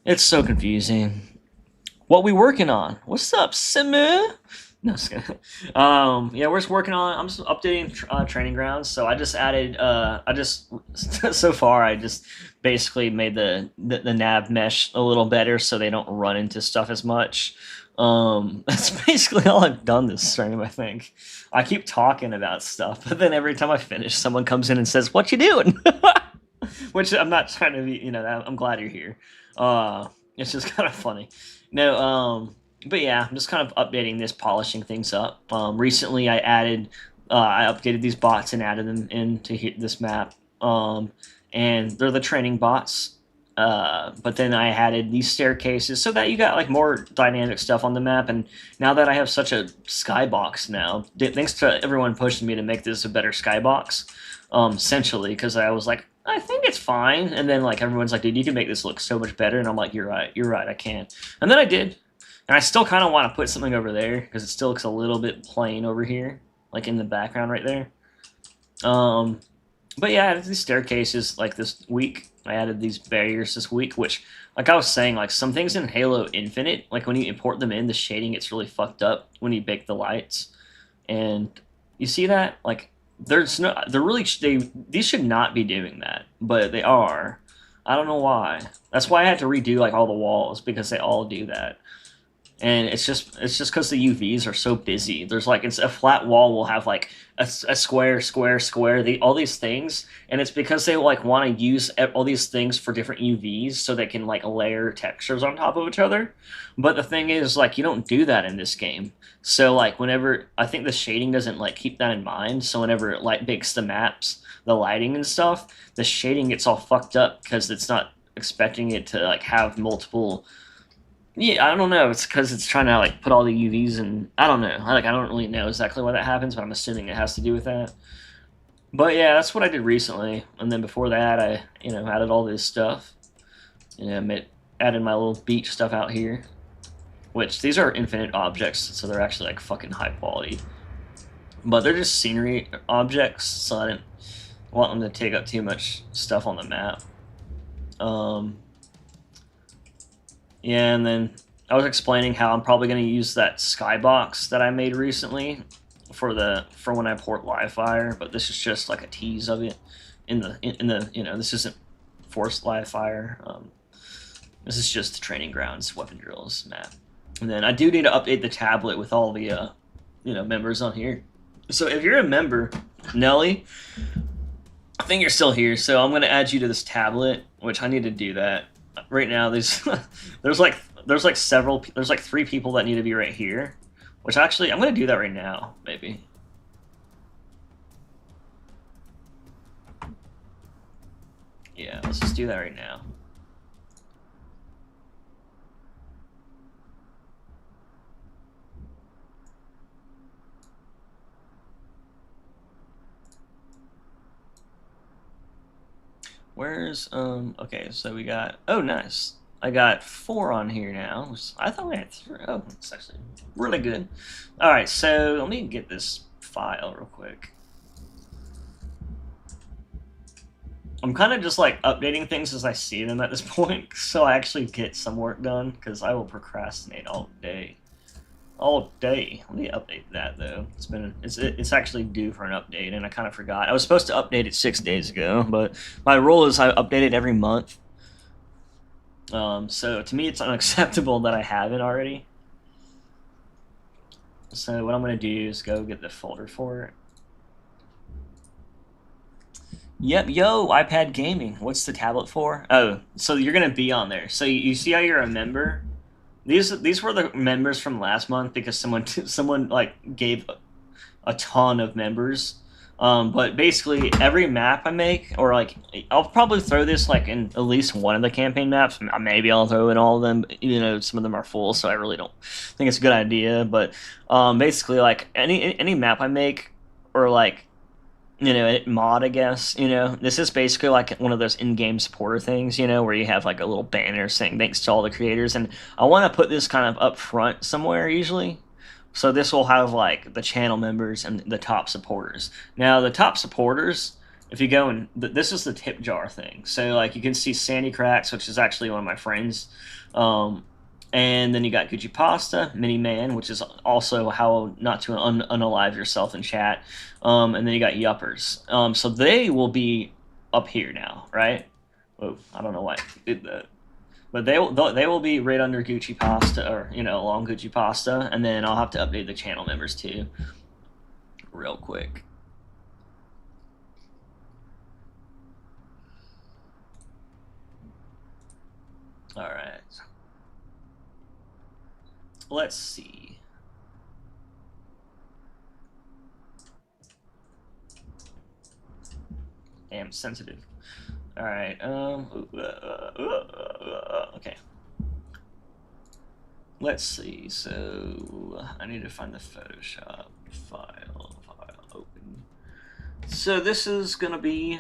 It's so confusing. What we working on? What's up, Simu? No, just kidding. Yeah, we're just working on. I'm just updating training grounds. So I just added. So far I just basically made the nav mesh a little better so they don't run into stuff as much. That's basically all I've done this stream. I think I keep talking about stuff, but then every time I finish, someone comes in and says, "What you doing?" Which I'm not trying to be. You know, I'm glad you're here. It's just kind of funny. No. But yeah, I'm just kind of updating this, polishing things up. Recently, I updated these bots and added them into this map. And they're the training bots. But then I added these staircases so that you got like more dynamic stuff on the map. And now that I have such a skybox now, thanks to everyone pushing me to make this a better skybox, essentially, because I was like, I think it's fine. And then like everyone's like, dude, you can make this look so much better. And I'm like, you're right, I can. And then I did. And I still kind of want to put something over there because it still looks a little bit plain over here, like in the background right there. But yeah, I added these staircases like this week. I added these barriers this week, which, like I was saying, like some things in Halo Infinite, like when you import them in, the shading gets really fucked up when you bake the lights. And you see that? Like these should not be doing that, but they are. I don't know why. That's why I had to redo like all the walls, because they all do that. and it's just because the UVs are so busy. There's like it's a flat wall will have like a square, square, square, all these things, and it's because they like want to use all these things for different UVs so they can like layer textures on top of each other. But the thing is, like, you don't do that in this game. So like whenever I think the shading doesn't like keep that in mind, so whenever it like makes the maps, the lighting and stuff, the shading gets all fucked up because it's not expecting it to like have multiple. Yeah, I don't know. It's because it's trying to like put all the UVs and I don't know. I don't really know exactly why that happens, but I'm assuming it has to do with that. But yeah, that's what I did recently, and then before that, I added all this stuff. Added my little beach stuff out here, which these are infinite objects, so they're actually like fucking high quality. But they're just scenery objects, so I didn't want them to take up too much stuff on the map. Yeah, and then I was explaining how I'm probably going to use that skybox that I made recently for when I port Livefire, but this is just like a tease of it. In the this isn't forced Livefire. This is just the training grounds weapon drills map. And then I do need to update the tablet with all the members on here. So if you're a member, Nelly, I think you're still here, so I'm going to add you to this tablet, which I need to do that. Right now, there's like 3 people that need to be right here, which actually I'm going to do that right now, maybe. Yeah, let's just do that right now. Where's okay, so we got, oh nice, I got 4 on here now. I thought we had 3. Oh, it's actually really good. All right, so let me get this file real quick. I'm kind of just like updating things as I see them at this point, so I actually get some work done, because I will procrastinate all day. All day. Let me update that though. It's actually due for an update, and I kind of forgot. I was supposed to update it 6 days ago, but my rule is I update it every month. So to me, it's unacceptable that I haven't already. So what I'm gonna do is go get the folder for it. Yep, yo, iPad gaming. What's the tablet for? Oh, so you're gonna be on there. So you see how you're a member? These were the members from last month because someone like gave a ton of members. But basically every map I make, or like I'll probably throw this like in at least one of the campaign maps. Maybe I'll throw in all of them. But, some of them are full, so I really don't think it's a good idea. But basically, like any map I make, or like mod, I guess, this is basically like one of those in-game supporter things, where you have like a little banner saying thanks to all the creators, and I want to put this kind of up front somewhere usually. So this will have like the channel members and the top supporters. Now the top supporters, if you go and this is the tip jar thing. So like you can see Sandy Cracks, which is actually one of my friends. And then you got Gucci Pasta, Mini Man, which is also how not to unalive yourself in chat. And then you got Yuppers. So they will be up here now, right? Whoa, I don't know why I did that. But they will be right under Gucci Pasta, or along Gucci Pasta, and then I'll have to update the channel members too, real quick. All right. Let's see. Damn sensitive. All right. Okay. Let's see. So I need to find the Photoshop file. Open. So this is gonna be.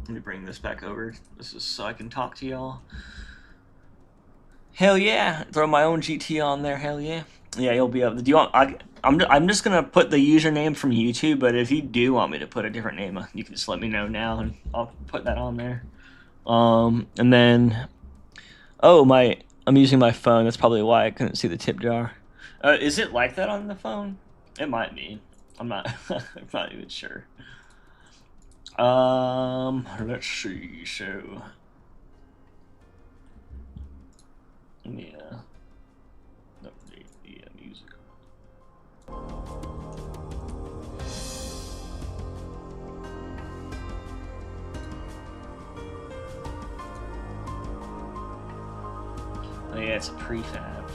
Let me bring this back over. This is so I can talk to y'all. Hell yeah! Throw my own GT on there. Hell yeah! Yeah, you'll be able to. Do you want? I'm just gonna put the username from YouTube, but if you do want me to put a different name, you can just let me know now, and I'll put that on there. And then, oh I'm using my phone. That's probably why I couldn't see the tip jar. Is it like that on the phone? It might be. I'm not. I'm not even sure. Let's see. So, yeah. Oh yeah, it's a prefab.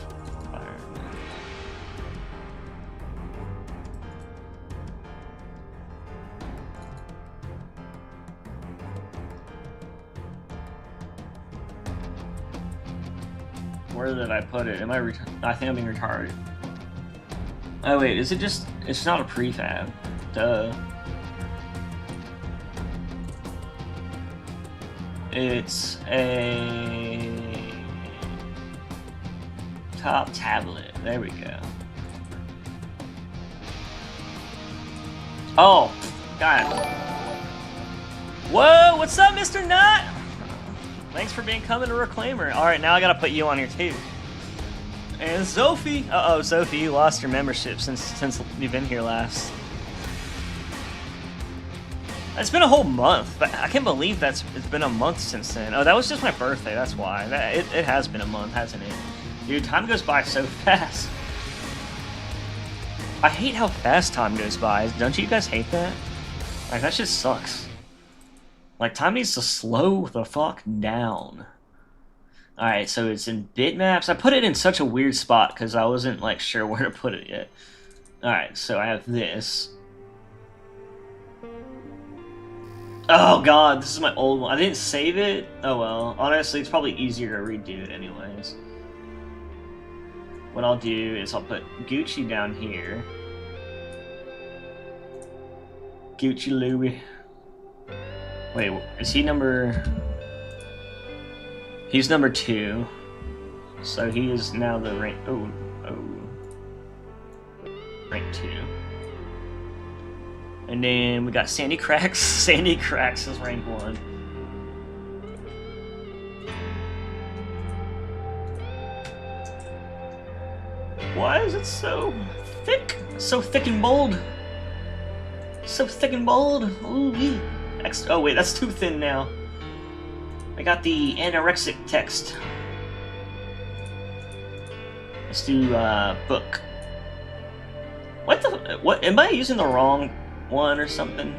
Where did I put it? I think I'm being retarded. Oh wait, is it just... It's not a prefab. Duh. It's a... top tablet. There we go. Oh! God. Whoa! What's up, Mr. Nut? Thanks for becoming a reclaimer. Alright, now I gotta put you on here too. And Sophie! Uh-oh, Sophie, you lost your membership since you've been here last. It's been a whole month. I can't believe it's been a month since then. Oh, that was just my birthday, that's why. It has been a month, hasn't it? Dude, time goes by so fast. I hate how fast time goes by. Don't you guys hate that? Like, that shit sucks. Like, time needs to slow the fuck down. Alright, so it's in bitmaps. I put it in such a weird spot because I wasn't, like, sure where to put it yet. Alright, so I have this. Oh god, this is my old one. I didn't save it. Oh well. Honestly, it's probably easier to redo it anyways. What I'll do is I'll put Gucci down here. Gucci Louie. Wait, is he number... He's number 2. So he is now the rank... Oh. Rank 2. And then we got Sandy Cracks. Sandy Cracks is rank 1. Why is it so thick? So thick and bold. So thick and bold. Ooh, oh wait, that's too thin now. I got the anorexic text. Let's do book. What? Am I using the wrong one or something?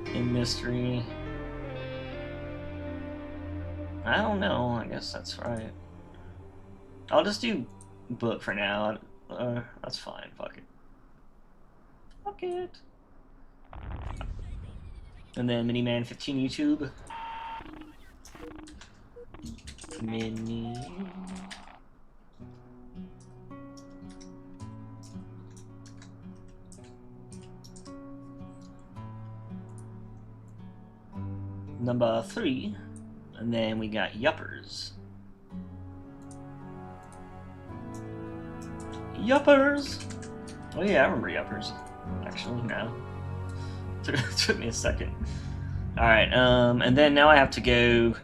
In mystery. I don't know. I guess that's right. I'll just do book for now. That's fine. Fuck it. Fuck it. And then Miniman 15 YouTube. Mini. Number 3. And then we got Yuppers. Yuppers! Oh yeah, I remember Yuppers. Actually, now. Took me a second. Alright, and then now I have to go...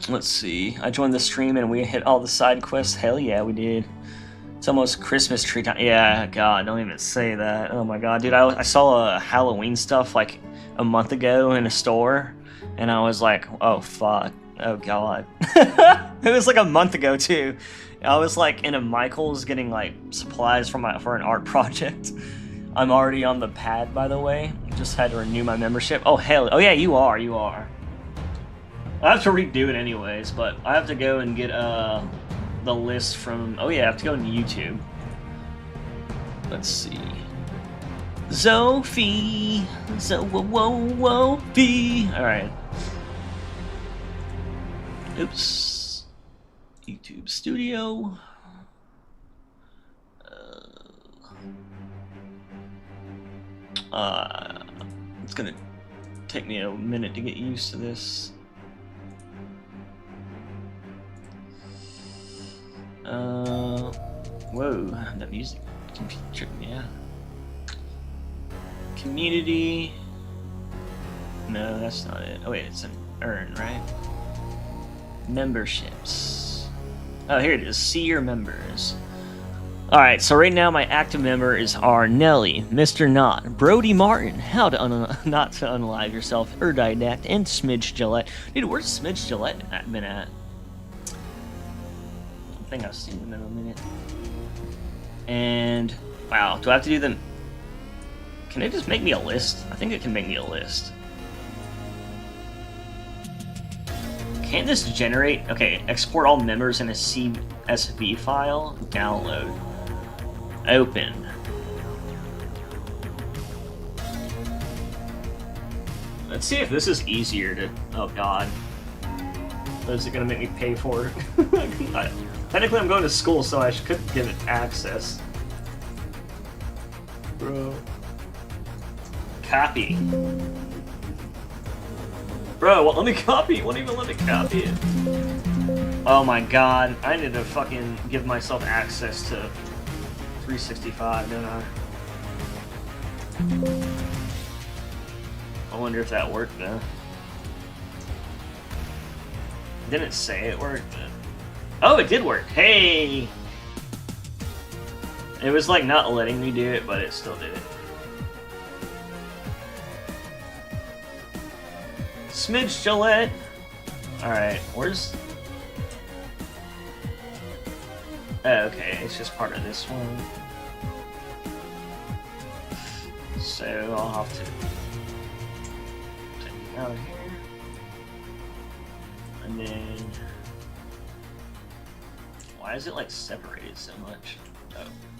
Let's see. I joined the stream and we hit all the side quests. Hell yeah, we did. It's almost Christmas tree time. Yeah, god, don't even say that. Oh my god, dude, I saw Halloween stuff like a month ago in a store. And I was like, oh fuck. Oh god. It was like a month ago too. I was like in a Michael's getting like supplies for an art project. I'm already on the pad, by the way. Just had to renew my membership. Oh hell, oh yeah, you are. I have to redo it anyways, but I have to go and get the list from. Oh yeah, I have to go to YouTube. Let's see. Sophie, Sophie. All right. Oops. YouTube Studio. It's gonna take me a minute to get used to this. Whoa, that music tripped me out. Community. No, that's not it. Oh wait, it's an earn, right? Memberships. Oh, here it is. See your members. Alright, so right now my active members are Nelly, Mr. Knott, Brody Martin, How to Not to Unalive Yourself, Erdidact, and Smidge Gillette. Dude, where's Smidge Gillette been at? I think I've seen him in a minute. And, wow, do I have to do them? Can it just make me a list? I think it can make me a list. Can't this generate? Okay, export all members in a CSV file. Download. Open. Let's see if this is easier to. Oh god. Is it gonna make me pay for it? Technically, I'm going to school, so I could give it access. Bro. Copy. Bro, well, let me copy. Won't even let me copy it. Oh my god, I need to fucking give myself access to 365, don't I? I wonder if that worked though. Didn't say it worked. Oh, it did work. Hey! It was like not letting me do it, but it still did it. Smidge Gillette. Alright, where's... Oh, okay, it's just part of this one. So I'll have to take it out of here. And then... Why is it like separated so much?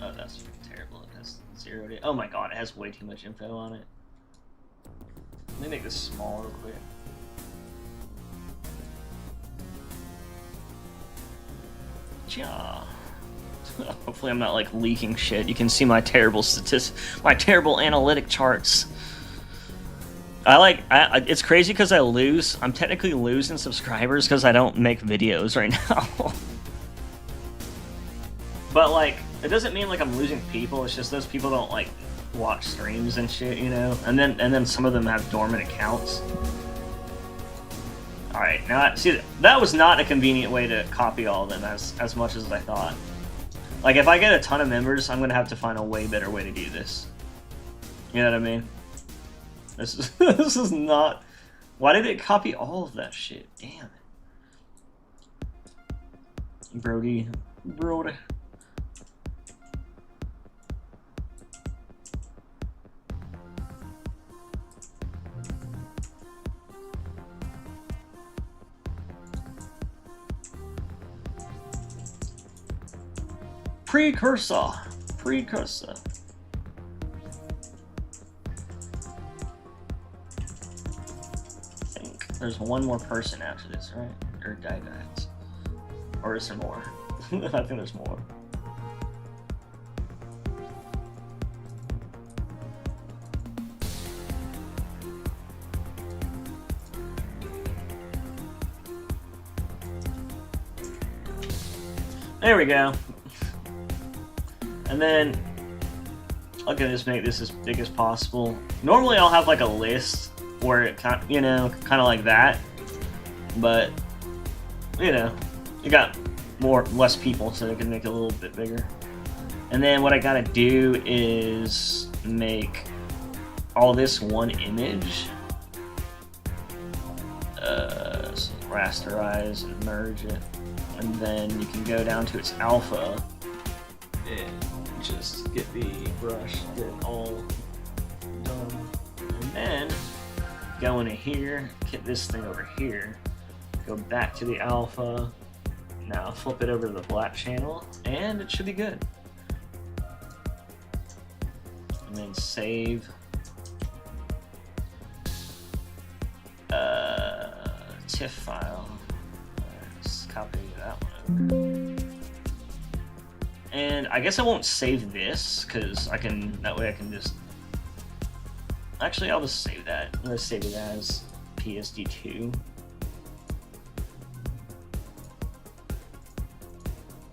Oh, that's terrible. It has 0 to... Oh my god, it has way too much info on it. Let me make this small real quick. Ja. Hopefully I'm not like leaking shit. You can see my terrible my terrible analytic charts. It's crazy because I lose. I'm technically losing subscribers because I don't make videos right now. But like, it doesn't mean like I'm losing people. It's just those people don't like watch streams and shit, you know. And then some of them have dormant accounts. All right, now see that was not a convenient way to copy all of them as much as I thought. Like if I get a ton of members, I'm gonna have to find a way better way to do this. You know what I mean? This is this is not. Why did it copy all of that shit? Damn it, Brody. Precursor. I think there's one more person after this, right? Or Gygax. Or is there more? I think there's more. There we go. And then I'll just make this as big as possible. Normally I'll have like a list where it kind of, you know, kind of like that. But you know, you got less people, so I can make it a little bit bigger. And then what I gotta do is make all this one image. So rasterize and merge it, and then you can go down to its alpha and just get the brush, get it all done, and then go into here, get this thing over here, go back to the alpha. Now flip it over to the black channel, and it should be good. And then save. TIFF file. Let's copy that one over. And I guess I won't save this because I can. That way I can just. Actually, I'll just save that. Let's save it as PSD2.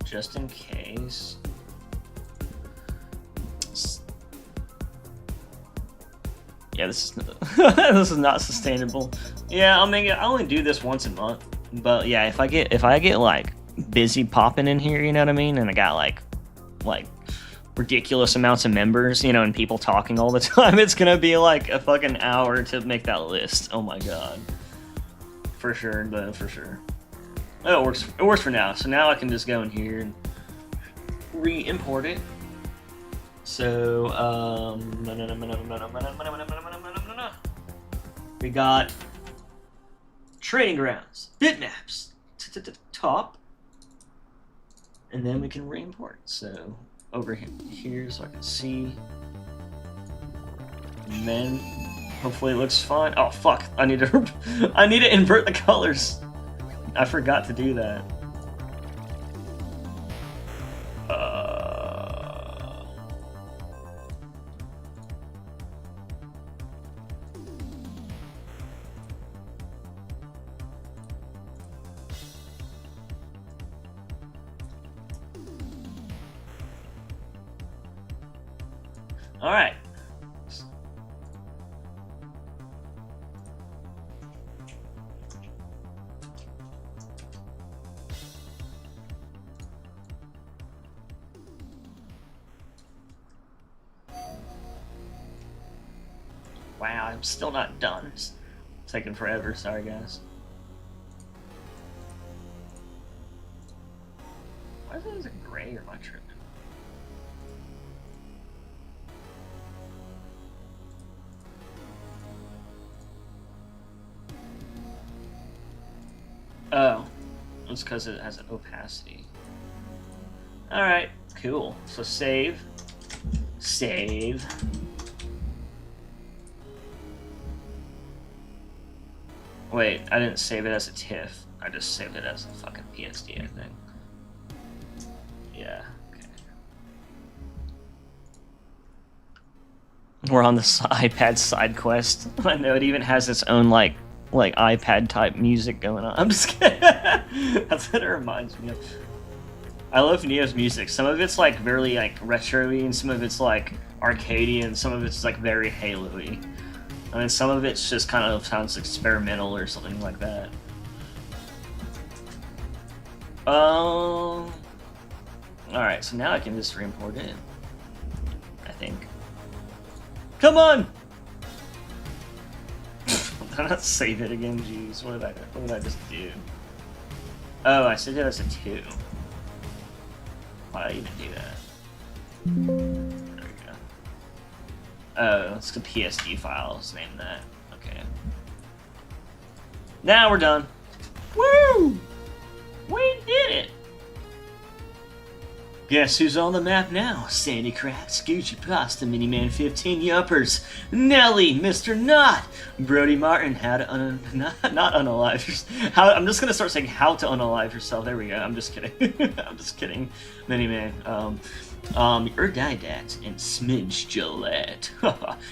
Just in case. Yeah, this is this is not sustainable. Yeah, I'll only do this once a month. But yeah, if I get like busy popping in here, you know what I mean, and I got like ridiculous amounts of members, you know, and people talking all the time, it's gonna be like a fucking hour to make that list. Oh my god. For sure, but for sure. Oh, it works for now. So now I can just go in here and re-import it. So we got Training grounds. Bitmaps. Top. And then we can re-import. So over here so I can see. And then hopefully it looks fine. Oh fuck! I need to invert the colors. I forgot to do that. All right. Wow, I'm still not done. It's taking forever. Sorry, guys. Why is it gray or my trip? Oh, it's because it has an opacity. Alright, cool. So save. Save. Wait, I didn't save it as a TIFF. I just saved it as a fucking PSD, I think. Yeah, okay. We're on the iPad side quest. I know it even has its own, like iPad type music going on. I'm just kidding. That's what it reminds me of. I love Neo's music. Some of it's like very like retro-y, and some of it's like arcadey, and some of it's like very Halo-y. I mean, some of it's just kind of sounds experimental or something like that. Alright, so now I can just re-import it. I think. Come on! Did I not save it again? Jeez, what did I just do? Oh, I saved it as a 2. Why did I even do that? There we go. Oh, it's the PSD file. Let's name that. Okay. Now we're done. Woo! We did it! Guess who's on the map now? Sandy Crafts, Gucci Pasta, Miniman 15 Yuppers, Nelly, Mr. Knot, Brody Martin, how to not unalive yourself. I'm just gonna start saying how to unalive yourself. There we go. I'm just kidding. I'm just kidding. Miniman. Erdidat and Smidge Gillette.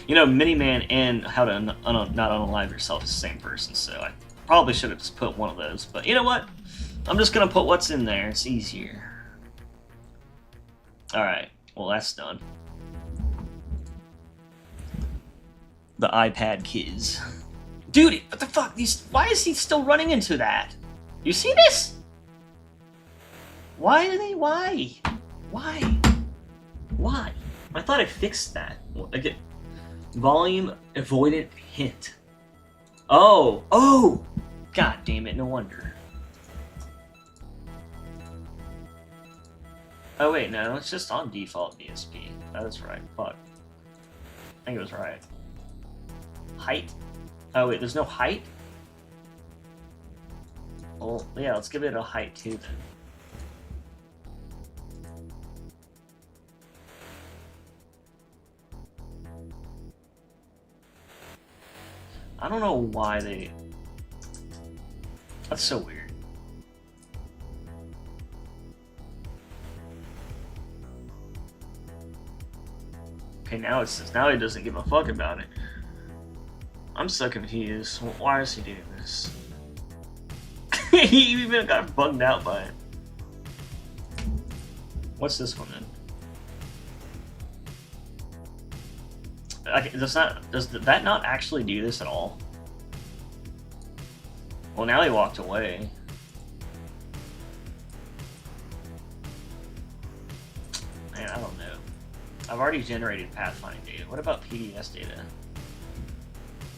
You know, Miniman and how to not unalive yourself is the same person, so I probably should have just put one of those. But you know what? I'm just gonna put what's in there. It's easier. Alright, well that's done. The iPad kids. Dude, what the fuck? Why is he still running into that? You see this? Why? I thought I fixed that. Again, volume avoidant hint. Oh! God damn it, no wonder. Oh wait, no, it's just on default BSP. That is right. Fuck. I think it was right. Height? Oh wait, there's no height? Well, yeah, let's give it a height too then. I don't know why they... That's so weird. Okay, now he doesn't give a fuck about it. I'm so confused. Why is he doing this? He even got bugged out by it. What's this one then? Okay, does that not actually do this at all? Well, now he walked away. Man, I don't know. I've already generated pathfinding data. What about PDS data?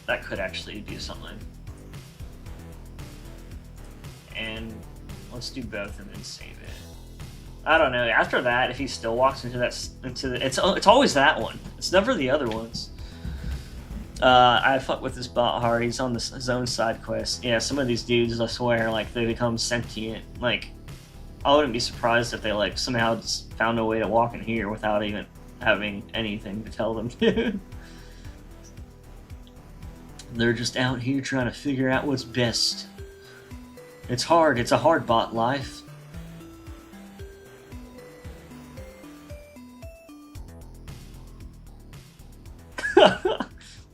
That could actually do something. And let's do both and then save it. I don't know. After that, if he still walks into it's always that one. It's never the other ones. I fuck with this bot hard. He's on his own side quest. Yeah, some of these dudes, I swear, like, they become sentient. Like, I wouldn't be surprised if they, like, somehow just found a way to walk in here without even having anything to tell them to. They're just out here trying to figure out what's best. It's hard. It's a hard bot life.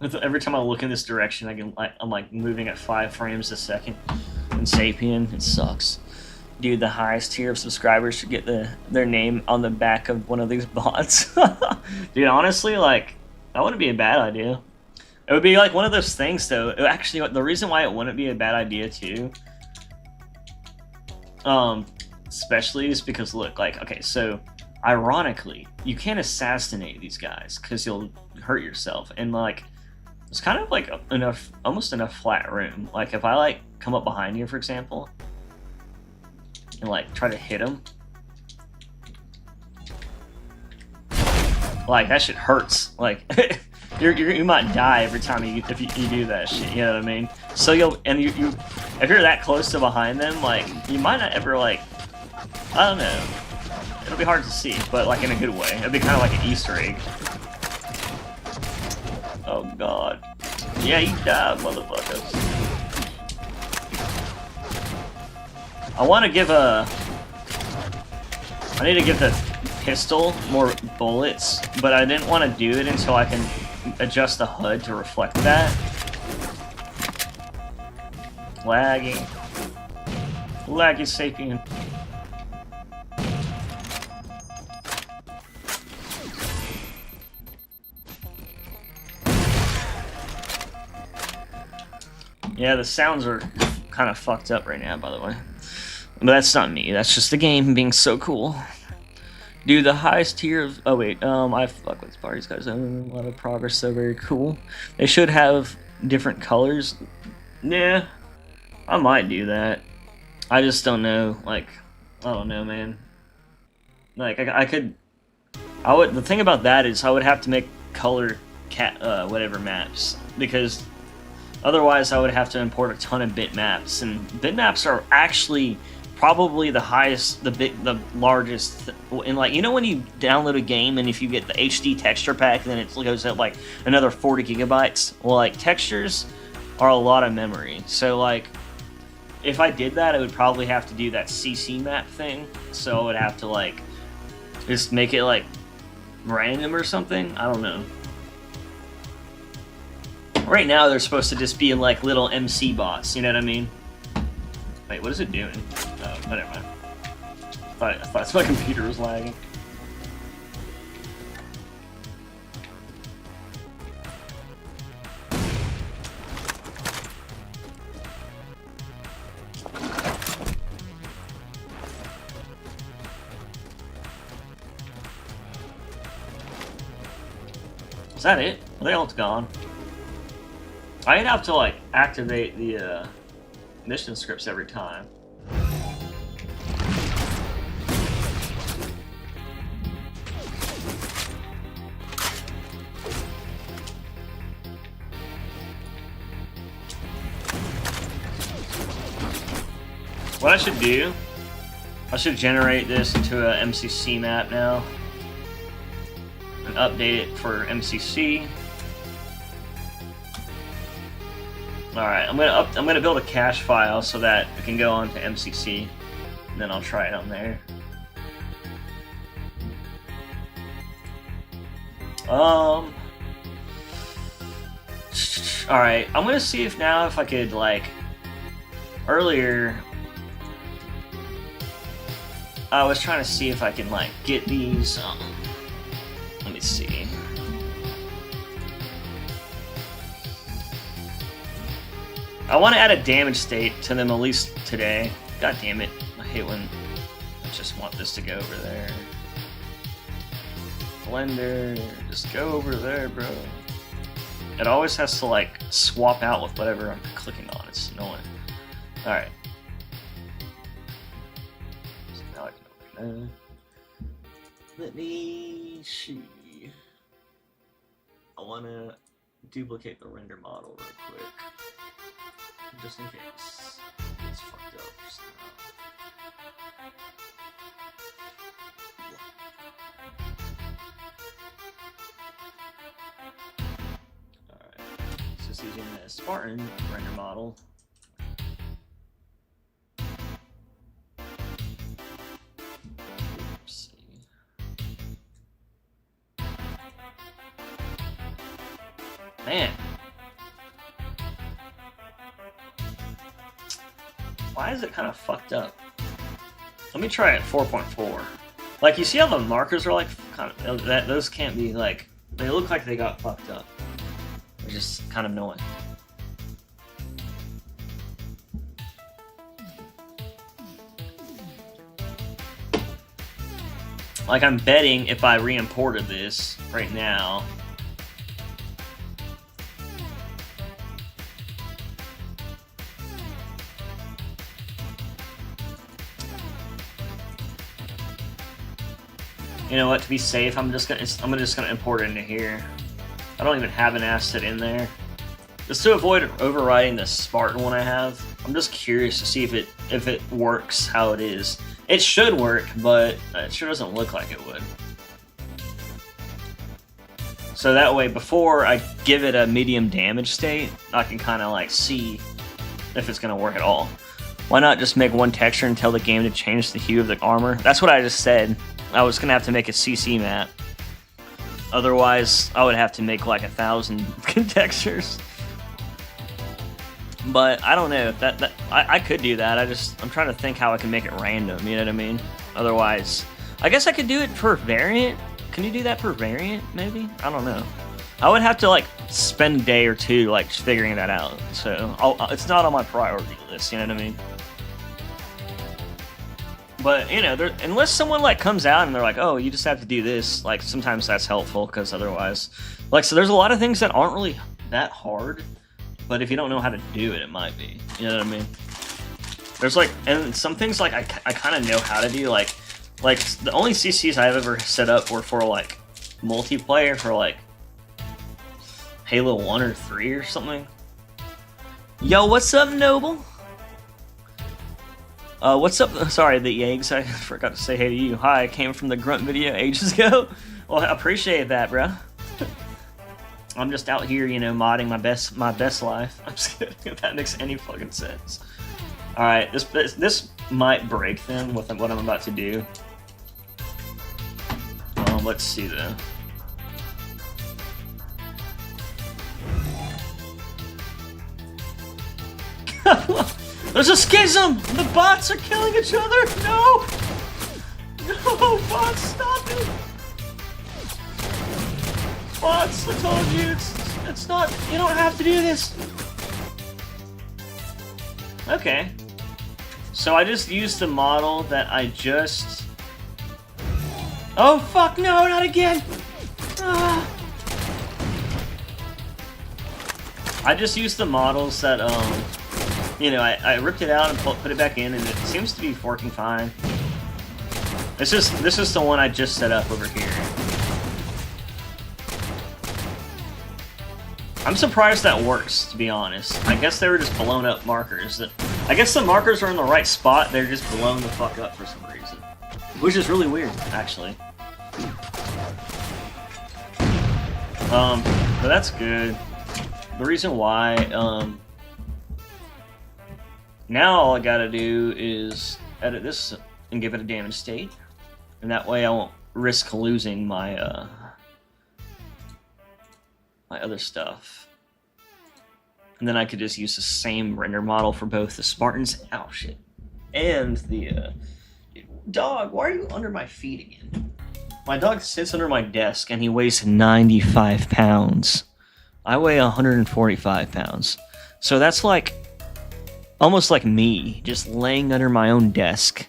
Every time I look in this direction, I'm like moving at 5 frames a second. In Sapien, it sucks. Dude, the highest tier of subscribers should get their name on the back of one of these bots. Dude, honestly, like, that wouldn't be a bad idea. It would be like one of those things, though. Actually, the reason why it wouldn't be a bad idea too, especially is because look, like, okay, so ironically, you can't assassinate these guys because you'll hurt yourself, and like, it's kind of like almost enough flat room. Like, if I like come up behind you, for example, and like try to hit him, like, that shit hurts. Like, you might die every time if you do that shit. You know what I mean? So you if you're that close to behind them, like, you might not ever, like, I don't know. It'll be hard to see, but like in a good way. It'll be kind of like an Easter egg. Oh god. Yeah, you died, motherfuckers. I need to give the pistol more bullets, but I didn't want to do it until I can adjust the HUD to reflect that. Laggy. Laggy Sapien. Yeah, the sounds are kind of fucked up right now, by the way. But that's not me. That's just the game being so cool. Dude, the highest tier of... Oh, wait. I fuck with parties, guys. A lot of progress, so very cool. They should have different colors. Yeah, I might do that. I just don't know. Like, I don't know, man. Like, I could... The thing about that is I would have to make color whatever maps. Because... otherwise, I would have to import a ton of bitmaps, and bitmaps are actually probably the highest, the largest. And like, you know, when you download a game and if you get the HD texture pack, then it goes at like another 40 gigabytes. Well, like, textures are a lot of memory. So like, if I did that, I would probably have to do that CC map thing. So I would have to like just make it like random or something. I don't know. Right now, they're supposed to just be like little MC bots, you know what I mean? Wait, what is it doing? Oh, never mind. I thought my computer was lagging. Is that it? Are they all gone? I'd have to, like, activate the mission scripts every time. What I should do, I should generate this into a MCC map now and update it for MCC. Alright, I'm gonna build a cache file so that it can go on to MCC, and then I'll try it on there. Alright, I'm gonna see if I could, like, earlier I was trying to see if I can, like, get these, let me see. I want to add a damage state to them at least today. God damn it. I hate when I just want this to go over there. Blender, just go over there, bro. It always has to, like, swap out with whatever I'm clicking on. It's annoying. Alright. So now I can open that. Let me see. I want to duplicate the render model real quick, just in case it's fucked up Alright, so just using the Spartan render model. Man. Why is it kind of fucked up? Let me try it 4.4. Like, you see how the markers are like kind of those can't be like, they look like they got fucked up. They're just kind of annoying. Like, I'm betting if I re-imported this right now, you know what? To be safe, I'm just gonna import it into here. I don't even have an asset in there, just to avoid overriding the Spartan one I have. I'm just curious to see if it works how it is. It should work, but it sure doesn't look like it would. So that way, before I give it a medium damage state, I can kind of like see if it's gonna work at all. Why not just make one texture and tell the game to change the hue of the armor? That's what I just said. I was gonna have to make a CC map. Otherwise, I would have to make like 1,000 textures. But I don't know. I could do that. I'm trying to think how I can make it random. You know what I mean? Otherwise, I guess I could do it per variant. Can you do that per variant? Maybe? I don't know. I would have to like spend a day or two like figuring that out. So it's not on my priority list. You know what I mean? But, you know, unless someone, like, comes out and they're like, oh, you just have to do this, like, sometimes that's helpful, because otherwise... Like, so there's a lot of things that aren't really that hard, but if you don't know how to do it, it might be. You know what I mean? There's, like... And some things, like, I kind of know how to do, like, the only CCs I've ever set up were for, like, multiplayer for, like, Halo 1 or 3 or something. Yo, what's up, Noble? What's up? Sorry, the Yeggs. I forgot to say hey to you. Hi, I came from the Grunt video ages ago. Well, I appreciate that, bro. I'm just out here, you know, modding my best life. I'm just kidding, if that makes any fucking sense. All right, this might break them with what I'm about to do. Let's see though. There's a schism! The bots are killing each other! No! No, bots, stop it! Bots, I told you, it's not, you don't have to do this. Okay. So I just used the model that I just... Oh, fuck, no, not again! Ah. I just used the models that, you know, I ripped it out and put it back in, and it seems to be working fine. This is the one I just set up over here. I'm surprised that works, to be honest. I guess they were just blown up markers. I guess the markers are in the right spot, they're just blown the fuck up for some reason. Which is really weird, actually. But that's good. The reason why, now all I gotta do is edit this and give it a damage state. And that way I won't risk losing my, my other stuff. And then I could just use the same render model for both the Spartans, oh shit, and the, dog, why are you under my feet again? My dog sits under my desk and he weighs 95 pounds. I weigh 145 pounds. So that's like, almost like me, just laying under my own desk.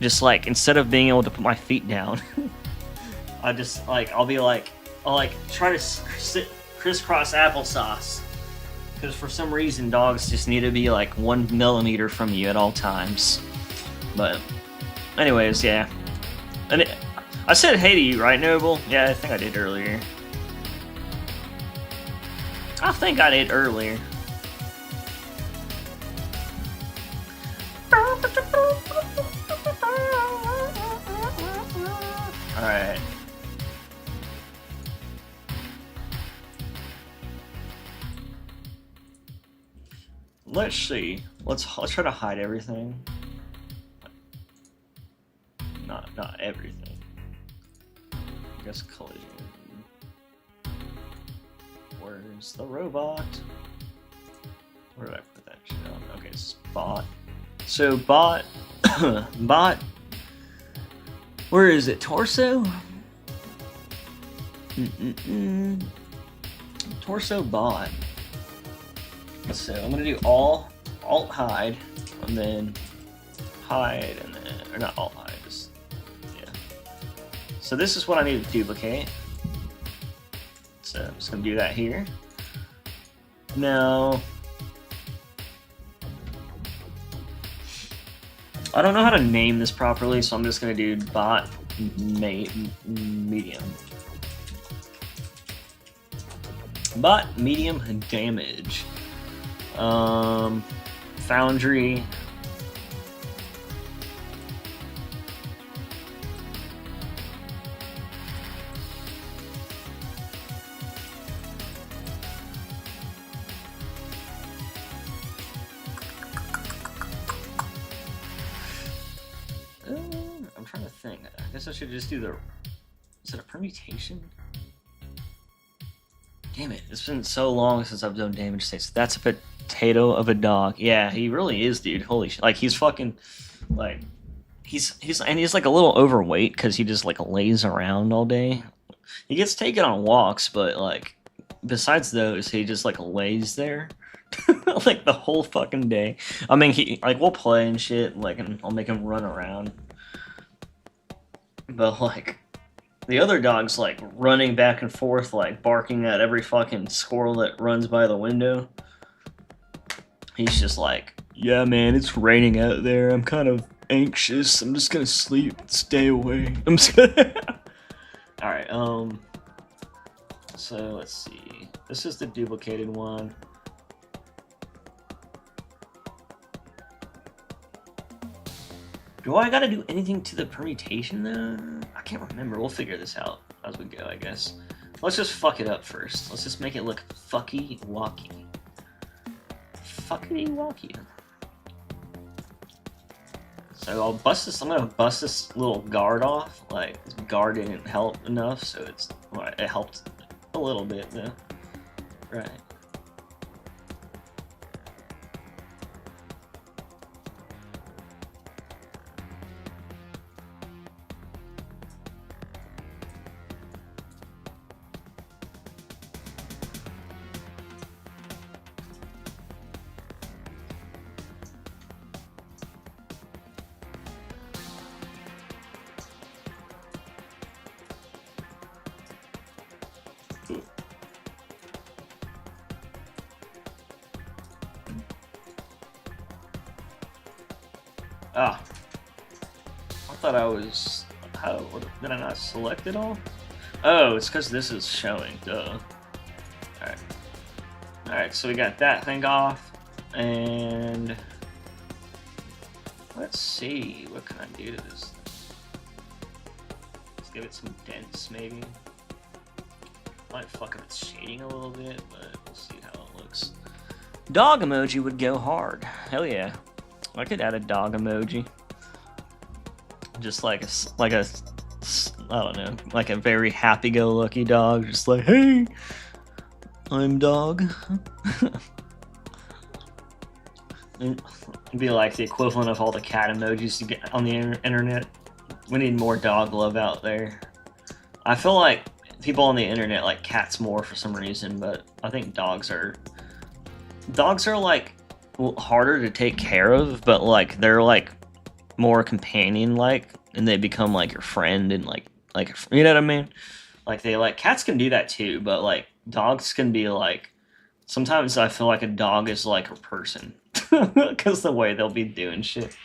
Just like, instead of being able to put my feet down, I just like, I'll try to sit crisscross applesauce. Because for some reason, dogs just need to be like 1 millimeter from you at all times. But, anyways, yeah. And I said hey to you, right, Noble? Yeah, I think I did earlier. I think I did earlier. Alright. Let's see. Let's try to hide everything. Not everything. I guess collision. Where's the robot? Where did I put that shit on? Okay, it's bot. So bot bot. Where is it? Torso? Torso bot. So I'm gonna do alt hide, and then hide, and then, or not alt hide, just, yeah. So this is what I need to duplicate. So I'm just gonna do that here. Now, I don't know how to name this properly, so I'm just gonna do bot medium. Bot medium damage. Foundry. I'm trying to think. I guess I should just do the... Is it a permutation? Damn it, it's been so long since I've done damage states. That's a potato of a dog. Yeah, he really is, dude. Holy shit. Like, he's fucking, like, he's like a little overweight because he just, like, lays around all day. He gets taken on walks, but, like, besides those, he just, like, lays there. Like, the whole fucking day. I mean, he, like, we'll play and shit, like, and I'll make him run around. But, like, the other dog's, like, running back and forth, like, barking at every fucking squirrel that runs by the window. He's just like, yeah, man, it's raining out there. I'm kind of anxious. I'm just gonna sleep. Stay away. I'm just gonna... Alright, so, let's see. This is the duplicated one. Do I gotta do anything to the permutation, though? I can't remember. We'll figure this out as we go, I guess. Let's just fuck it up first. Let's just make it look fucky-walky. Fuckity-walky. So I'll bust this. I'm gonna bust this little guard off. Like, this guard didn't help enough, so it's... Well, it helped a little bit, though. Right. Ah. I thought I was... How? Did I not select it all? Oh, it's because this is showing, duh. Alright. Alright, so we got that thing off. And... Let's see. What can I do to this thing? Let's give it some dents, maybe. Might fuck up its shading a little bit, but we'll see how it looks. Dog emoji would go hard. Hell yeah. I could add a dog emoji. Just like a, I don't know, like a very happy-go-lucky dog. Just like, hey, I'm dog. It'd be like the equivalent of all the cat emojis you get on the internet. We need more dog love out there. I feel like people on the internet like cats more for some reason, but I think dogs are like harder to take care of, but like they're like more companion like, and they become like your friend and like you know what I mean? Like they like cats can do that too, but like dogs can be like sometimes I feel like a dog is like a person because the way they'll be doing shit.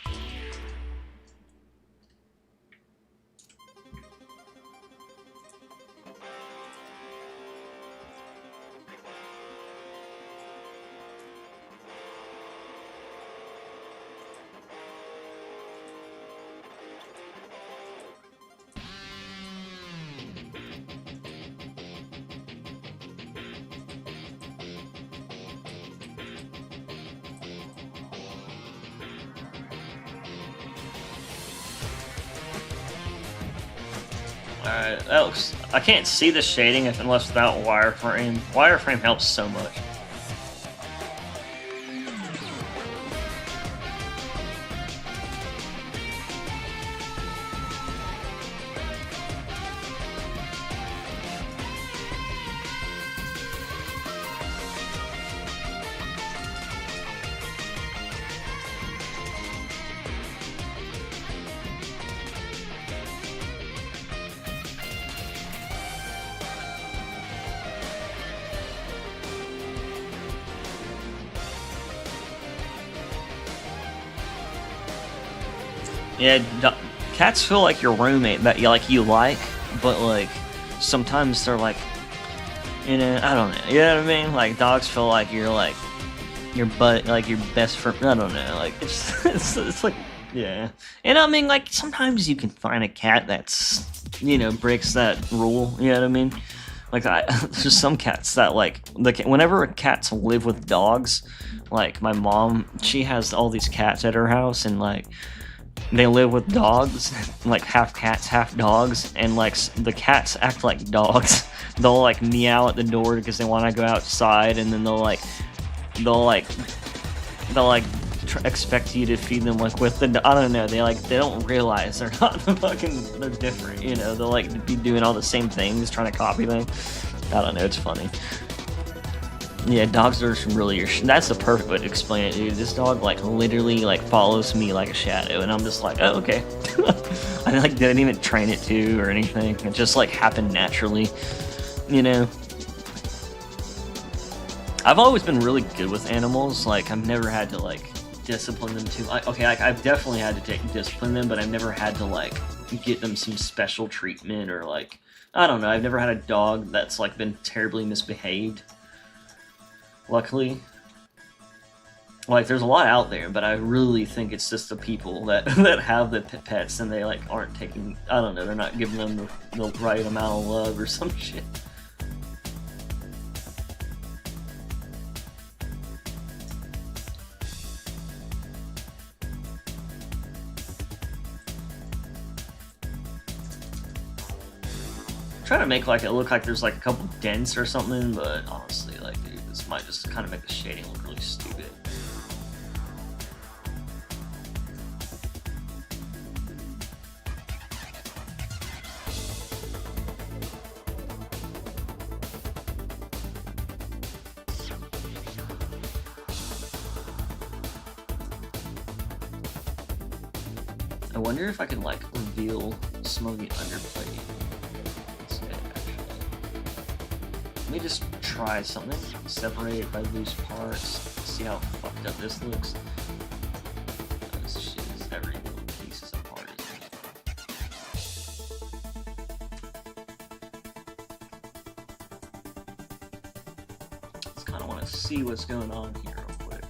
Alright, that looks... I can't see the shading unless without wireframe. Wireframe helps so much. Yeah, cats feel like your roommate that you like, but like sometimes they're like, you know, I don't know. You know what I mean? Like dogs feel like you're like your butt, like your best friend. I don't know. Like it's like yeah. And I mean, like sometimes you can find a cat that's breaks that rule. You know what I mean? Like there's some cats that like whenever cats live with dogs, like my mom, she has all these cats at her house, and like they live with dogs, like half cats, half dogs, and like the cats act like dogs. They'll like meow at the door because they want to go outside, and then they'll expect you to feed them like with the I don't know. They don't realize they're not they're different. They'll like be doing all the same things, trying to copy them. I don't know. It's funny. Yeah, dogs are really that's the perfect way to explain it, dude. This dog like literally like follows me like a shadow, and I'm just like, oh, okay. I like didn't even train it to or anything. It just like happened naturally, I've always been really good with animals. Like I've never had to like discipline them too. I've definitely had to discipline them, but I've never had to like get them some special treatment or like I don't know. I've never had a dog that's like been terribly misbehaved. Luckily, like there's a lot out there, but I really think it's just the people that have the pets and they like aren't taking. I don't know. They're not giving them the right amount of love or some shit. Trying to make like it look like there's like a couple dents or something, but honestly, like dude, this might just kind of make the shading look really stupid. I wonder if I can like reveal Smoggy underplate. Let me just try something. Separate it by loose parts. See how fucked up this looks. This shit is every little piece is apart. Just kind of want to see what's going on here real quick.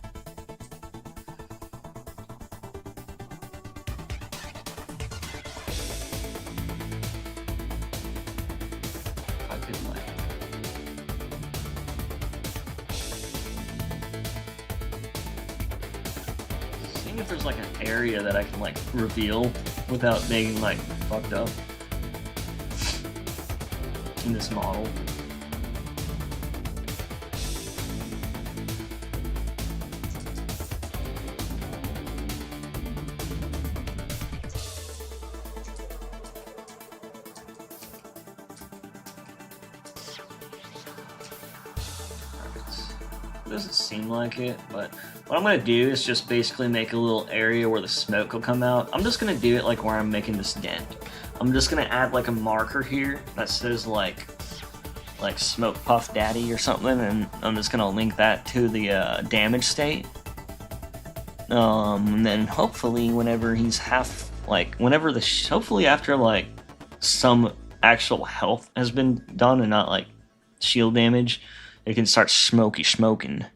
I could like. If there's like an area that I can like reveal without being like fucked up in this model. It doesn't seem like it, but what I'm going to do is just basically make a little area where the smoke will come out. I'm just going to do it like where I'm making this dent. I'm just going to add like a marker here that says like Smoke Puff Daddy or something, and I'm just going to link that to the damage state. And then hopefully whenever he's hopefully after like some actual health has been done and not like shield damage, it can start smoking.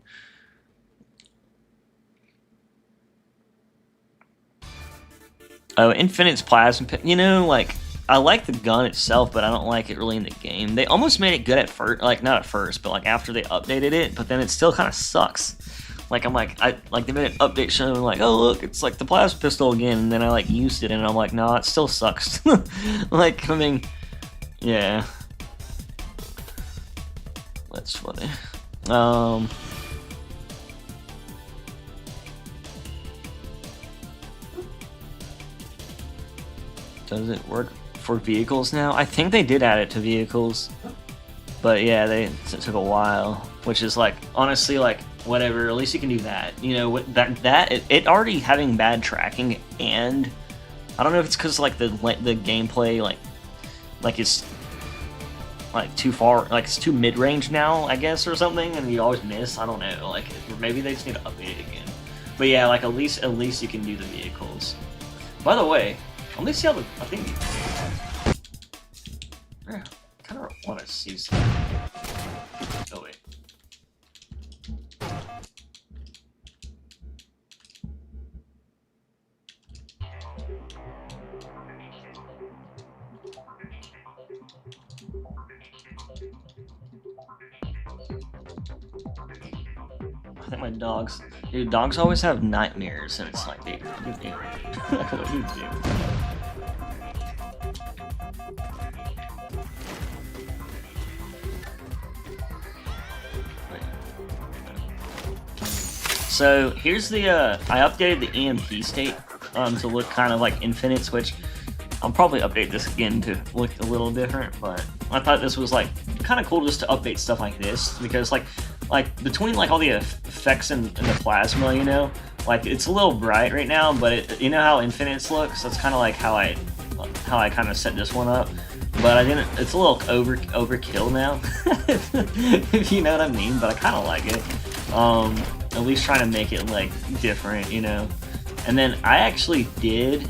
Oh, Infinite's Plasma Pit. Like, I like the gun itself, but I don't like it really in the game. They almost made it good at first, like, not at first, but like after they updated it, but then it still kind of sucks. Like, they made an update showing, like, oh, look, it's like the plasma pistol again, and then I, like, used it, and I'm like, nah, it still sucks. Like, I mean, Yeah. That's funny. Does it work for vehicles now? I think they did add it to vehicles. But yeah, it took a while, which is like, honestly, like, whatever, at least you can do that. You know, it already having bad tracking, and I don't know if it's because, like, the gameplay, like it's, like, too far, like, it's too mid-range now, I guess, or something, and you always miss, I don't know, like, maybe they just need to update it again. But yeah, like, at least you can do the vehicles. By the way, let me see how I think yeah, I kind of want to see some. Oh wait. I think my dogs, dude, dogs always have nightmares, and it's like, dude, what do you do? What do you do? So here's the, I updated the EMP state to look kind of like Infinite's, which I'll probably update this again to look a little different, but I thought this was like kind of cool just to update stuff like this, because like between like all the effects and the plasma, you know, like it's a little bright right now, but you know how Infinite's looks? That's kind of like how I kind of set this one up. But I didn't, it's a little overkill now, if you know what I mean, but I kind of like it. At least trying to make it like different, you know. And then I actually did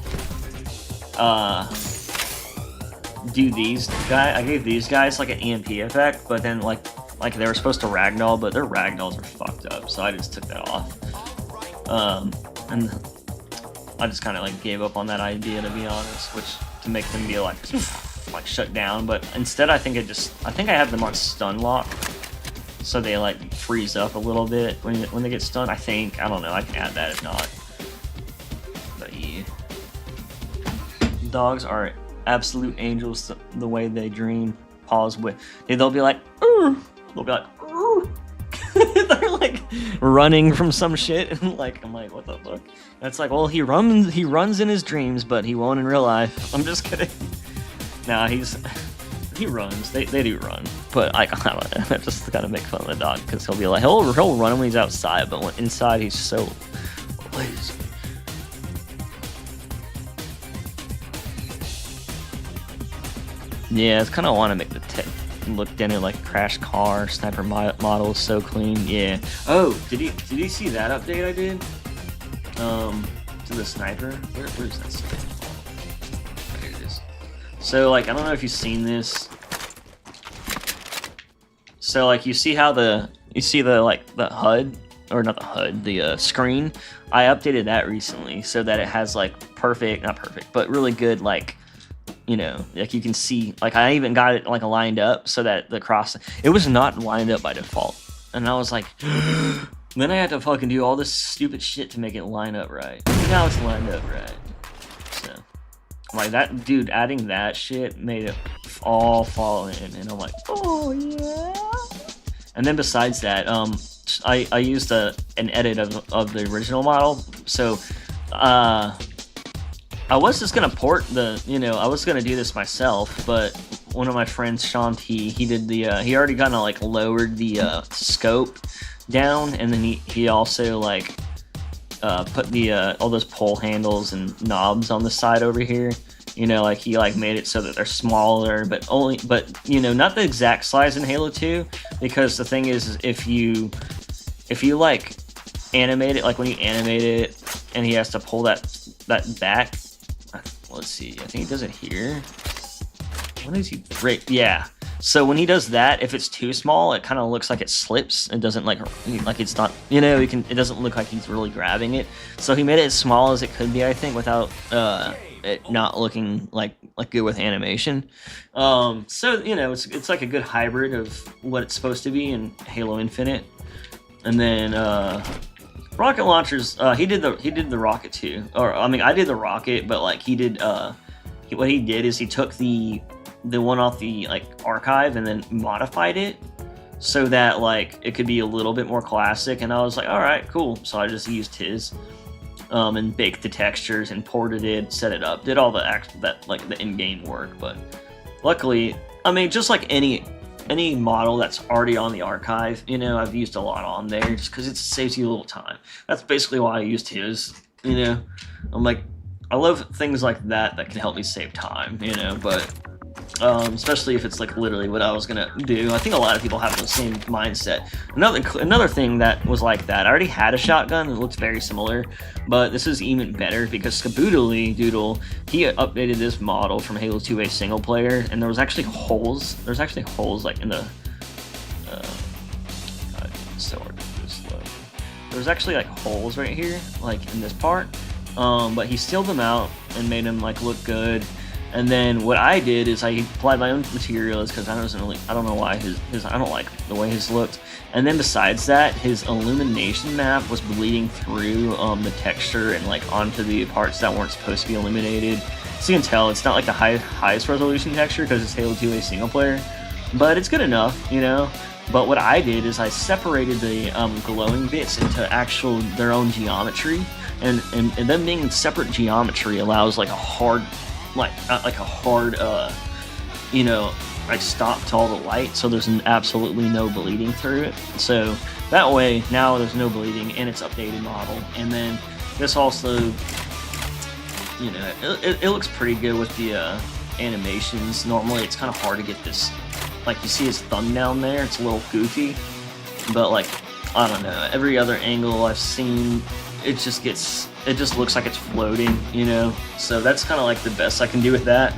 do these guys. I gave these guys like an EMP effect, but then like they were supposed to ragdoll, but their ragdolls are fucked up, so I just took that off. And I just kind of like gave up on that idea, to be honest, which to make them be like shut down. But instead, I think I have them on stun lock, so they like freeze up a little bit when they get stunned. I think, I don't know, I can add that if not. But yeah, dogs are absolute angels. The way they dream, pause with, they'll be like, "Urgh." They'll be like, "Urgh." They're like running from some shit, and like I'm like, what the fuck? That's like, well, he runs in his dreams, but he won't in real life. I'm just kidding. Nah, he runs. They do run, but I don't know. I just gotta make fun of the dog because he'll be like, he'll run when he's outside, but when inside he's so lazy. Yeah, it's kind of want to make the tech look dinner like a crash car. Sniper model is so clean. Yeah. Oh, did you see that update I did? To the sniper. Where's that sniper? There it is. So like, I don't know if you've seen this. So like, you see the HUD, or not the HUD, the screen. I updated that recently so that it has like not perfect, but really good, like, you know, like you can see, like I even got it like lined up so that it was not lined up by default, and I was like, then I had to fucking do all this stupid shit to make it line up right. Now it's lined up right. So like that dude adding that shit made it all fall in, and I'm like, oh yeah. And then besides that, I used an edit of the original model. So I was just gonna port I was gonna do this myself, but one of my friends, Sean T, he did he already kind of like lowered the scope down, and then he also like put the all those pole handles and knobs on the side over here. You know, like he like made it so that they're smaller, but you know, not the exact size in Halo 2, because the thing is if you like animate it, like when you animate it and he has to pull that back, let's see, I think he does it here. When is he break? Yeah. So when he does that, if it's too small, it kind of looks like it slips. It doesn't like it's not, you know, it doesn't look like he's really grabbing it. So he made it as small as it could be, I think, without it not looking like good with animation. So you know, it's like a good hybrid of what it's supposed to be in Halo Infinite. And then rocket launchers, he did the rocket too. Or I mean, I did the rocket, but like he did what he did is he took the the one off the like archive and then modified it so that like it could be a little bit more classic. And I was like, all right, cool. So I just used his and baked the textures, imported it, set it up, did all the the in-game work. But luckily, I mean, just like any model that's already on the archive, you know, I've used a lot on there just because it saves you a little time. That's basically why I used his. You know, I'm like, I love things like that can help me save time. You know, but especially if it's like literally what I was gonna do. I think a lot of people have the same mindset. Another thing that was like that, I already had a shotgun that looks very similar, but this is even better because Skaboodle Doodle, he updated this model from Halo 2A single player, and there was actually holes. There's actually holes like in the there's actually like holes right here, like in this part. But he sealed them out and made them like look good. And then what I did is I applied my own materials because I don't know why his I don't like the way his looked. And then besides that, his illumination map was bleeding through the texture and like onto the parts that weren't supposed to be illuminated. So you can tell it's not like the highest resolution texture because it's Halo 2A single player, but it's good enough, you know. But what I did is I separated the glowing bits into their own geometry, and them being in separate geometry allows like a hard you know, like stop to all the light, so there's absolutely no bleeding through it. So that way now there's no bleeding and it's updated model. And then this also, you know, it looks pretty good with the animations. Normally it's kind of hard to get this, like you see his thumb down there, it's a little goofy, but like, I don't know, every other angle I've seen, it just looks like it's floating, you know. So that's kind of like the best I can do with that.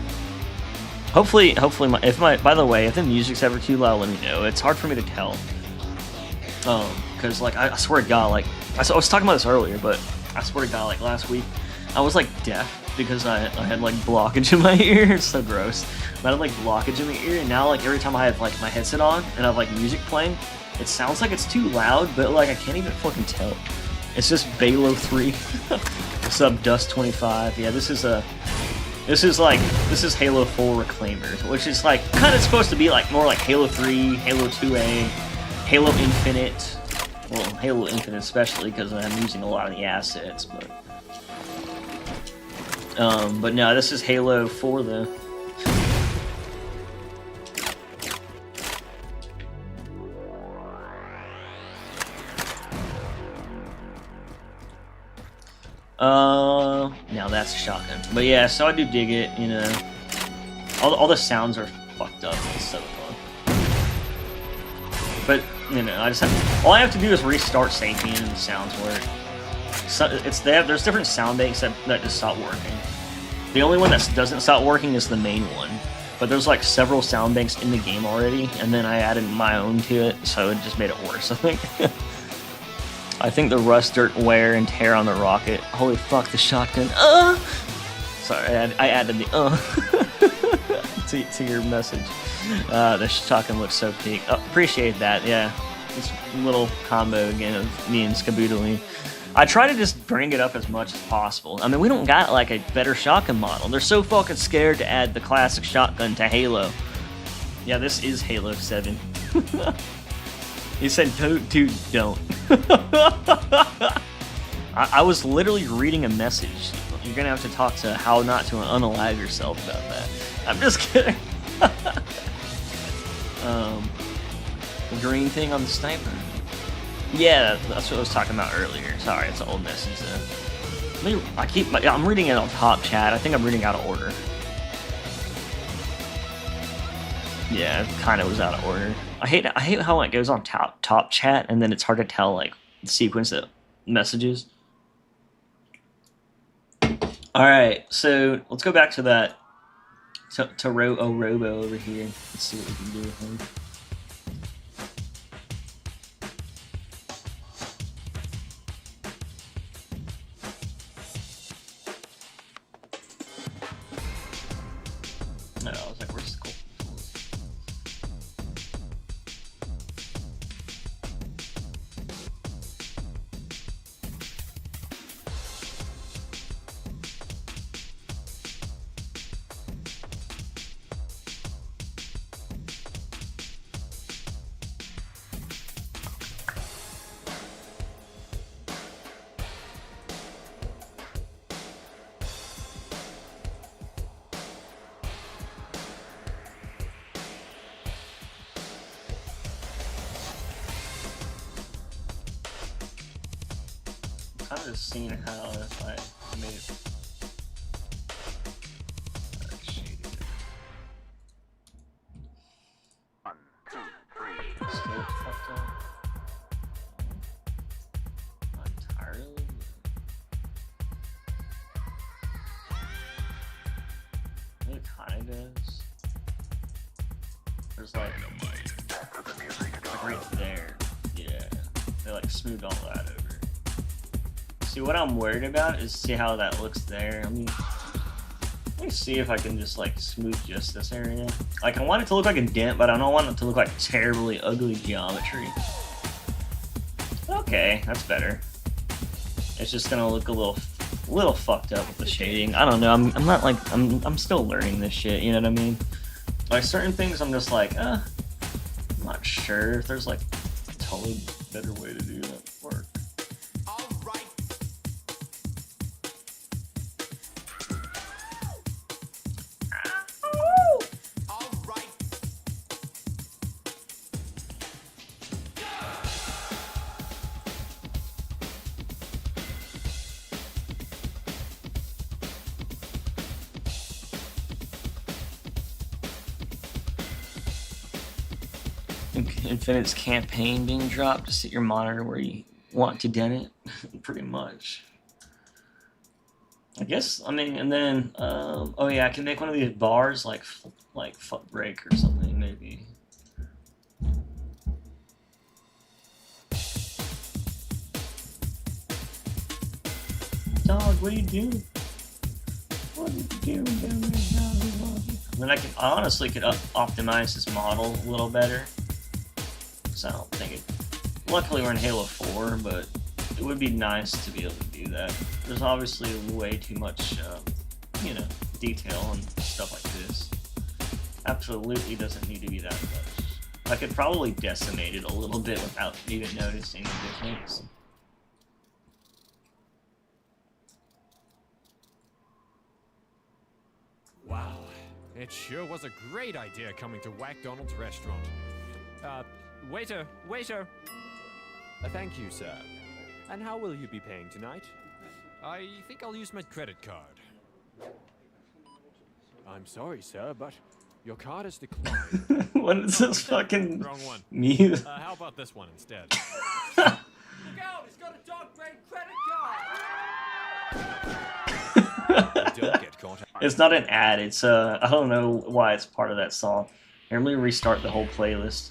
Hopefully, by the way, if the music's ever too loud, let me know. It's hard for me to tell, because like I swear to God, like I was talking about this earlier, but I swear to God, like last week, I was like deaf because I had like blockage in my ear. It's so gross. I had like blockage in my ear, and now like every time I have like my headset on and I have like music playing, it sounds like it's too loud, but like I can't even fucking tell. It's just Balo 3. What's up, Dust25? Yeah, this is Halo 4 Reclaimers, which is like kind of supposed to be like more like Halo 3, Halo 2A, Halo Infinite. Well, Halo Infinite especially because I'm using a lot of the assets, but no, this is Halo 4 though. Now that's a shotgun. But yeah, so I do dig it, you know. All the sounds are fucked up. It's so fun. But, you know, all I have to do is restart Sapien and the sounds work. So there's different sound banks that just stop working. The only one that doesn't stop working is the main one. But there's like several sound banks in the game already, and then I added my own to it, so it just made it worse, I think. I think the rust, dirt, wear, and tear on the rocket. Holy fuck, the shotgun. Sorry, I added the to your message. The shotgun looks so peak. Oh, appreciate that, yeah. This little combo again of me and Skaboodle. I try to just bring it up as much as possible. I mean, we don't got like a better shotgun model. They're so fucking scared to add the classic shotgun to Halo. Yeah, this is Halo 7. He said, dude, don't. I was literally reading a message. You're gonna have to talk to how not to unalive yourself about that. I'm just kidding. The green thing on the sniper. Yeah, that's what I was talking about earlier. Sorry, it's an old message though. I'm reading it on top chat. I think I'm reading out of order. Yeah, it kind of was out of order. I hate how it goes on top chat and then it's hard to tell like the sequence of messages. All right, so let's go back to that to Robo over here. Let's see what we can do with him. No, I was like, where's the cool? kind of just seeing how if I made it shaded. Still fucked up. Not entirely. It kind of does. There's like right there. Yeah. They like smoothed all that over. See, what I'm worried about is see how that looks there. Let me see if I can just like smooth just this area. Like I want it to look like a dent, but I don't want it to look like terribly ugly geometry. Okay, that's better. It's just gonna look a little fucked up with the shading. I don't know. I'm not like I'm still learning this shit. You know what I mean? Like certain things, I'm just like, I'm not sure if there's like a totally better way to do that work. Infinite's campaign being dropped to sit your monitor where you want to dent it, pretty much. I guess, I mean, and then, oh yeah, I can make one of these bars like foot break or something, maybe. Dog, what are you doing? What are you doing down there, dog? And then I honestly could optimize this model a little better. So I don't think it. Luckily, we're in Halo 4, but it would be nice to be able to do that. There's obviously way too much, you know, detail and stuff like this. Absolutely doesn't need to be that much. I could probably decimate it a little bit without even noticing the difference. Wow, it sure was a great idea coming to Wackdonald's restaurant. Waiter! Thank you, sir. And how will you be paying tonight? I think I'll use my credit card. I'm sorry, sir, but your card is declined. What is this fucking Wrong one. mute? How about this one instead? Look out! He's got a dog-brained credit card! Don't get caught. It's not an ad. It's I don't know why it's part of that song. Here, let me restart the whole playlist.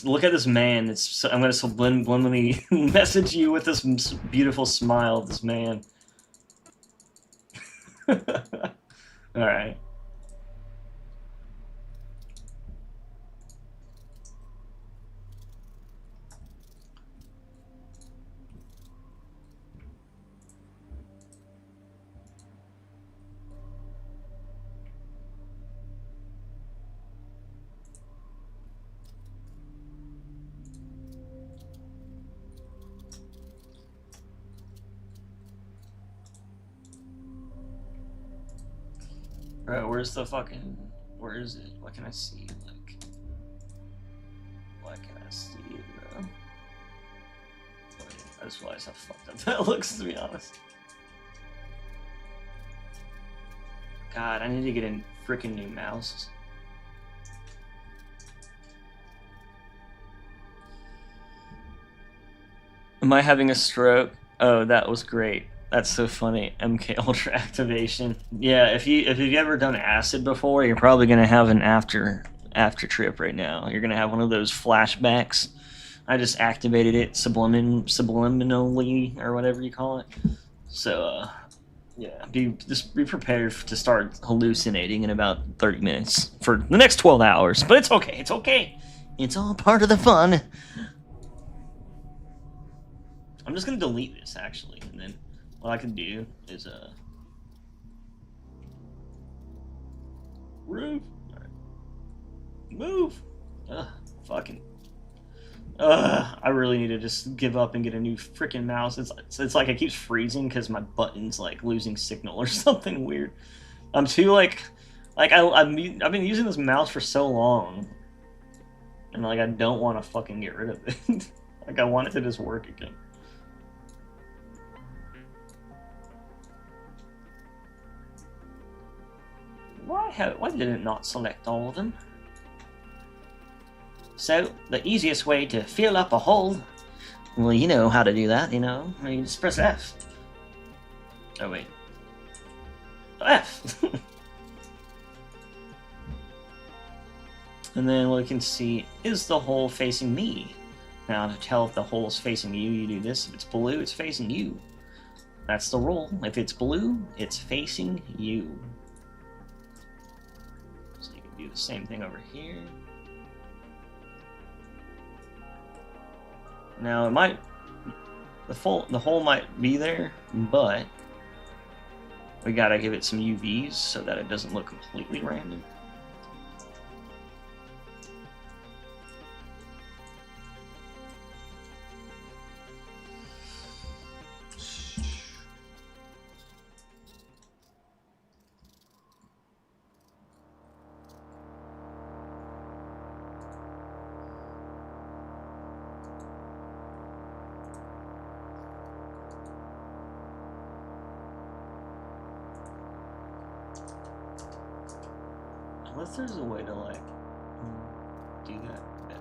Look at this man. I'm gonna subliminally message you with this beautiful smile of this man. All right. Bro, where's the fucking... Where is it? What can I see? Like... What can I see, bro? I just realized how fucked up that looks, to be honest. God, I need to get a freaking new mouse. Am I having a stroke? Oh, that was great. That's so funny. MK Ultra activation. Yeah, if you've ever done acid before, you're probably gonna have an after trip right now. You're gonna have one of those flashbacks. I just activated it subliminally or whatever you call it. So yeah, just be prepared to start hallucinating in about 30 minutes for the next 12 hours. But it's okay. It's okay. It's all part of the fun. I'm just gonna delete this actually, and then what I can do is move. Right. Move. Fucking. I really need to just give up and get a new freaking mouse. It's like it keeps freezing because my button's like losing signal or something weird. I'm too I've been using this mouse for so long, and like I don't want to fucking get rid of it. Like, I want it to just work again. Why did it not select all of them? So, the easiest way to fill up a hole... Well, you know how to do that, you know? You just press F. Oh, wait. F! And then we can see, is the hole facing me? Now, to tell if the hole is facing you, you do this. If it's blue, it's facing you. That's the rule. If it's blue, it's facing you. So you can do the same thing over here. Now, it might... The hole might be there, but... we gotta give it some UVs so that it doesn't look completely random. Unless there's a way to, like, do that better.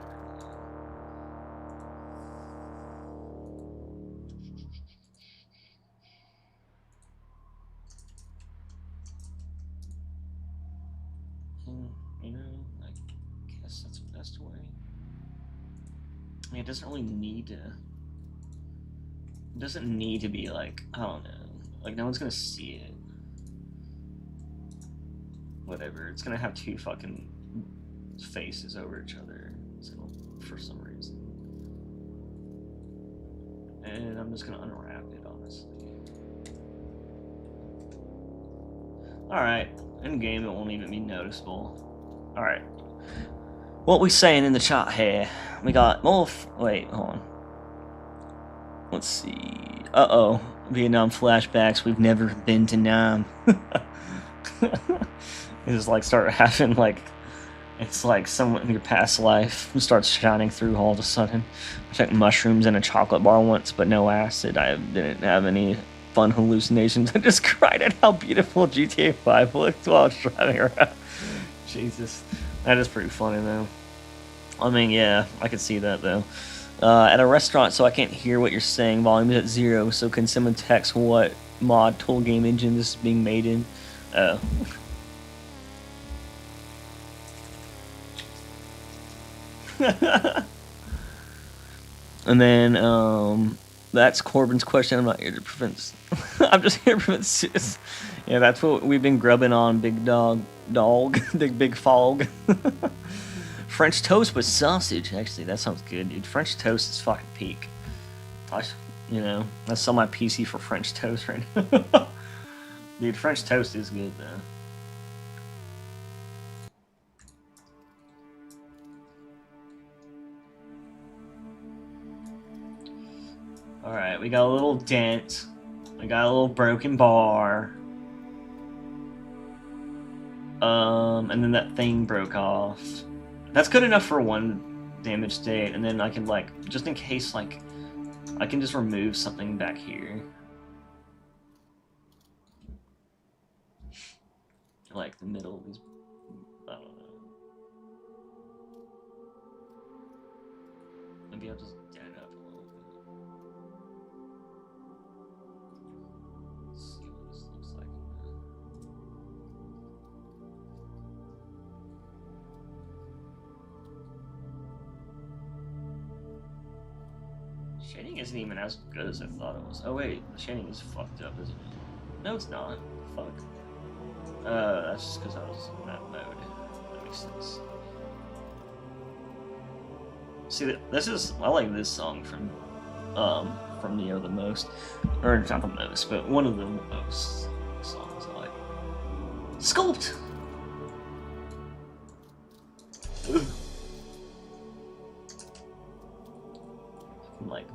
You know, I guess that's the best way. I mean, it doesn't really need to... It doesn't need to be, like, I don't know. Like, no one's gonna see it. Whatever, it's gonna have two fucking faces over each other, so, for some reason. And I'm just gonna unwrap it, honestly. Alright, in game it won't even be noticeable. Alright. What we saying in the chat here? We got more wait, hold on. Let's see. Uh-oh. Vietnam flashbacks, we've never been to Nam. You just like start having like, it's like someone in your past life starts shining through all of a sudden. I took mushrooms in a chocolate bar once, but no acid. I didn't have any fun hallucinations. I just cried at how beautiful GTA 5 looked while I was driving around. Jesus, that is pretty funny though. I mean, yeah, I could see that though. At a restaurant, so I can't hear what you're saying. Volume is at 0, so can someone text what mod tool game engine this is being made in? Oh. And then, that's Corbin's question. I'm not here to prevent... I'm just here to prevent... Yeah, that's what we've been grubbing on, big dog. Big fog. French toast with sausage. Actually, that sounds good, dude. French toast is fucking peak. You know, I sell my PC for French toast right now. Dude, French toast is good, though. Alright, we got a little dent. We got a little broken bar. And then that thing broke off. That's good enough for one damage state, and then I can, like, just in case, like, I can just remove something back here. Like, the middle of these... I don't know. Maybe I'll just dead it up a little bit. Let's see what this looks like. Shading isn't even as good as I thought it was. Oh wait, the shading is fucked up, isn't it? No, it's not. Fuck. That's just because I was in that mode. That makes sense. See, this is... I like this song from Neo the most. Or not the most, but one of the most songs I like. Sculpt! Ugh. I'm like...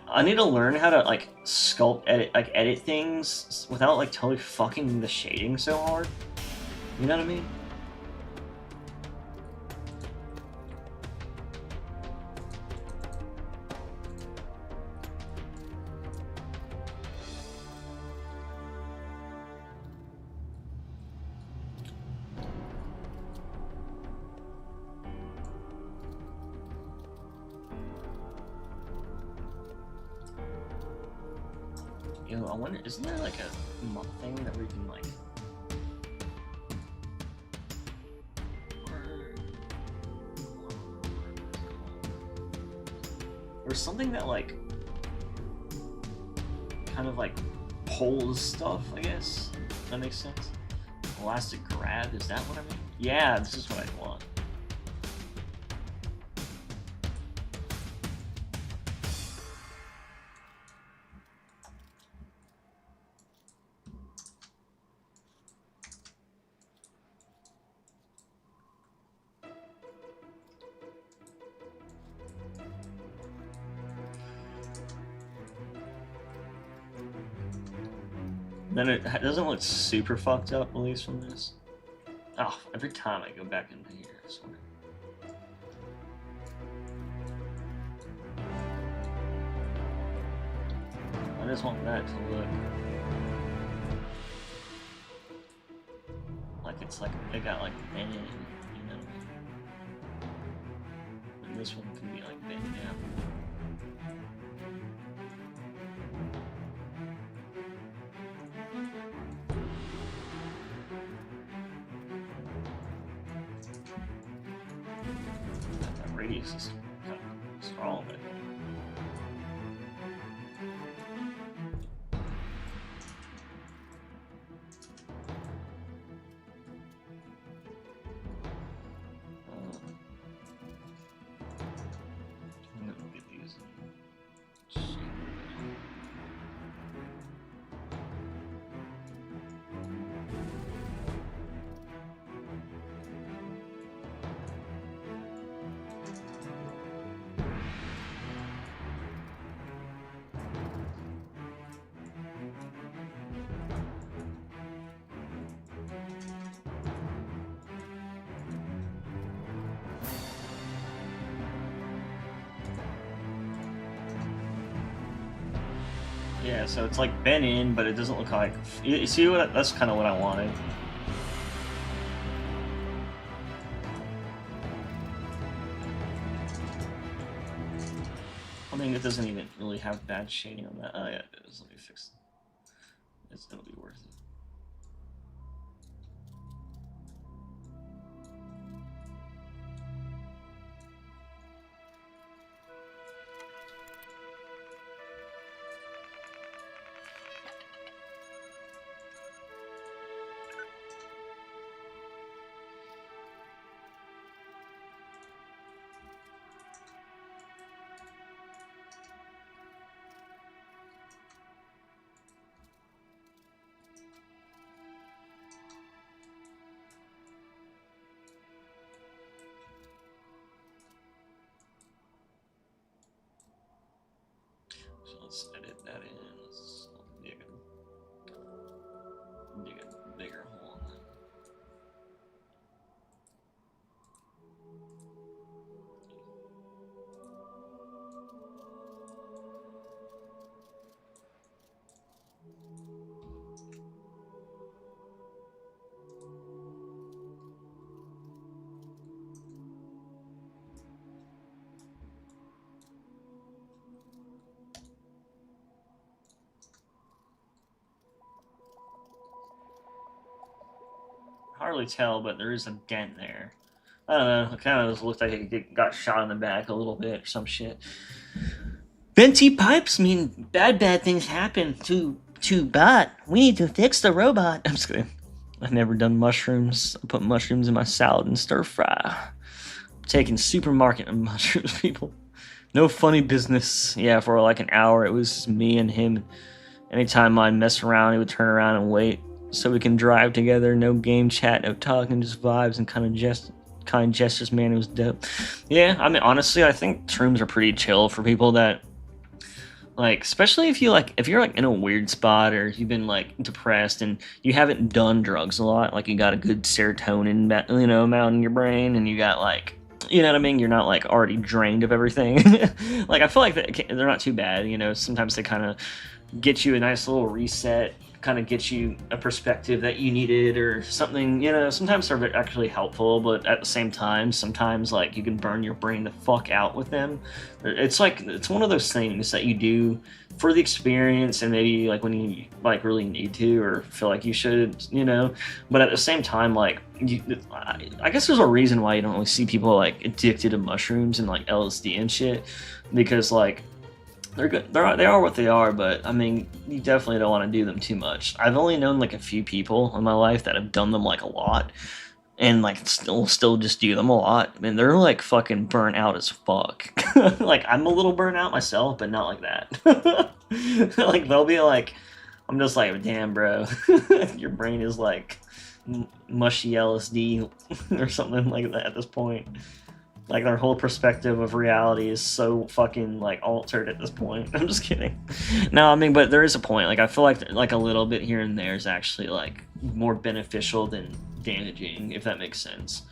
I need to learn how to, like, edit things without, like, totally fucking the shading so hard. You know what I mean? Yo, I wonder, isn't there like a month thing that we can like... Or something that like kind of like pulls stuff, I guess. That makes sense. Elastic grab, is that what I mean? Yeah, this is what I want. Then it doesn't look super fucked up, at least from this. Oh, every time I go back into here, I swear. I just want that to look like it's like it got like bent in, you know? And this one can be like bent down. Radius is kind of strong, I think. I'm gonna get these. Yeah, so it's like bent in, but it doesn't look like... You see what? That's kind of what I wanted. I mean, it doesn't even really have bad shading on that. Oh yeah, it does. Let me fix it. It'll be worth it. So let's edit that in. Let's dig a bigger hole in that. Hardly tell, but there is a dent there. I don't know. It kind of looked like it got shot in the back a little bit or some shit. Venti pipes mean bad things happen to Bot. We need to fix the robot. I'm just kidding. I've never done mushrooms. I put mushrooms in my salad and stir fry. I'm taking supermarket and mushrooms, people. No funny business. Yeah, for like an hour, it was me and him. Anytime I'd mess around, he would turn around and wait so we can drive together. No game chat, no talking, just vibes and kind gestures. Man, it was dope. Yeah, I mean, honestly, I think shrooms are pretty chill for people that Like, especially if you're like in a weird spot or you've been like depressed and you haven't done drugs a lot, like you got a good serotonin, amount in your brain, and you got like, you know what I mean? You're not like already drained of everything. Like, I feel like they're not too bad. Sometimes they kind of get you a nice little reset, kind of get you a perspective that you needed or something. Sometimes they're actually helpful, but at the same time, sometimes like you can burn your brain the fuck out with them. It's like, it's one of those things that you do for the experience and maybe like when you like really need to or feel like you should, but at the same time, like I guess there's a reason why you don't really see people like addicted to mushrooms and like LSD and shit, because like they're good. They are what they are, but I mean, you definitely don't want to do them too much. I've only known like a few people in my life that have done them like a lot, and like still just do them a lot. I mean, they're like fucking burnt out as fuck. Like, I'm a little burnt out myself, but not like that. Like, they'll be like, I'm just like, damn, bro, your brain is like mushy LSD or something like that at this point. Like, their whole perspective of reality is so fucking, like, altered at this point. I'm just kidding. No, I mean, but there is a point. Like, I feel like a little bit here and there is actually, like, more beneficial than damaging, if that makes sense.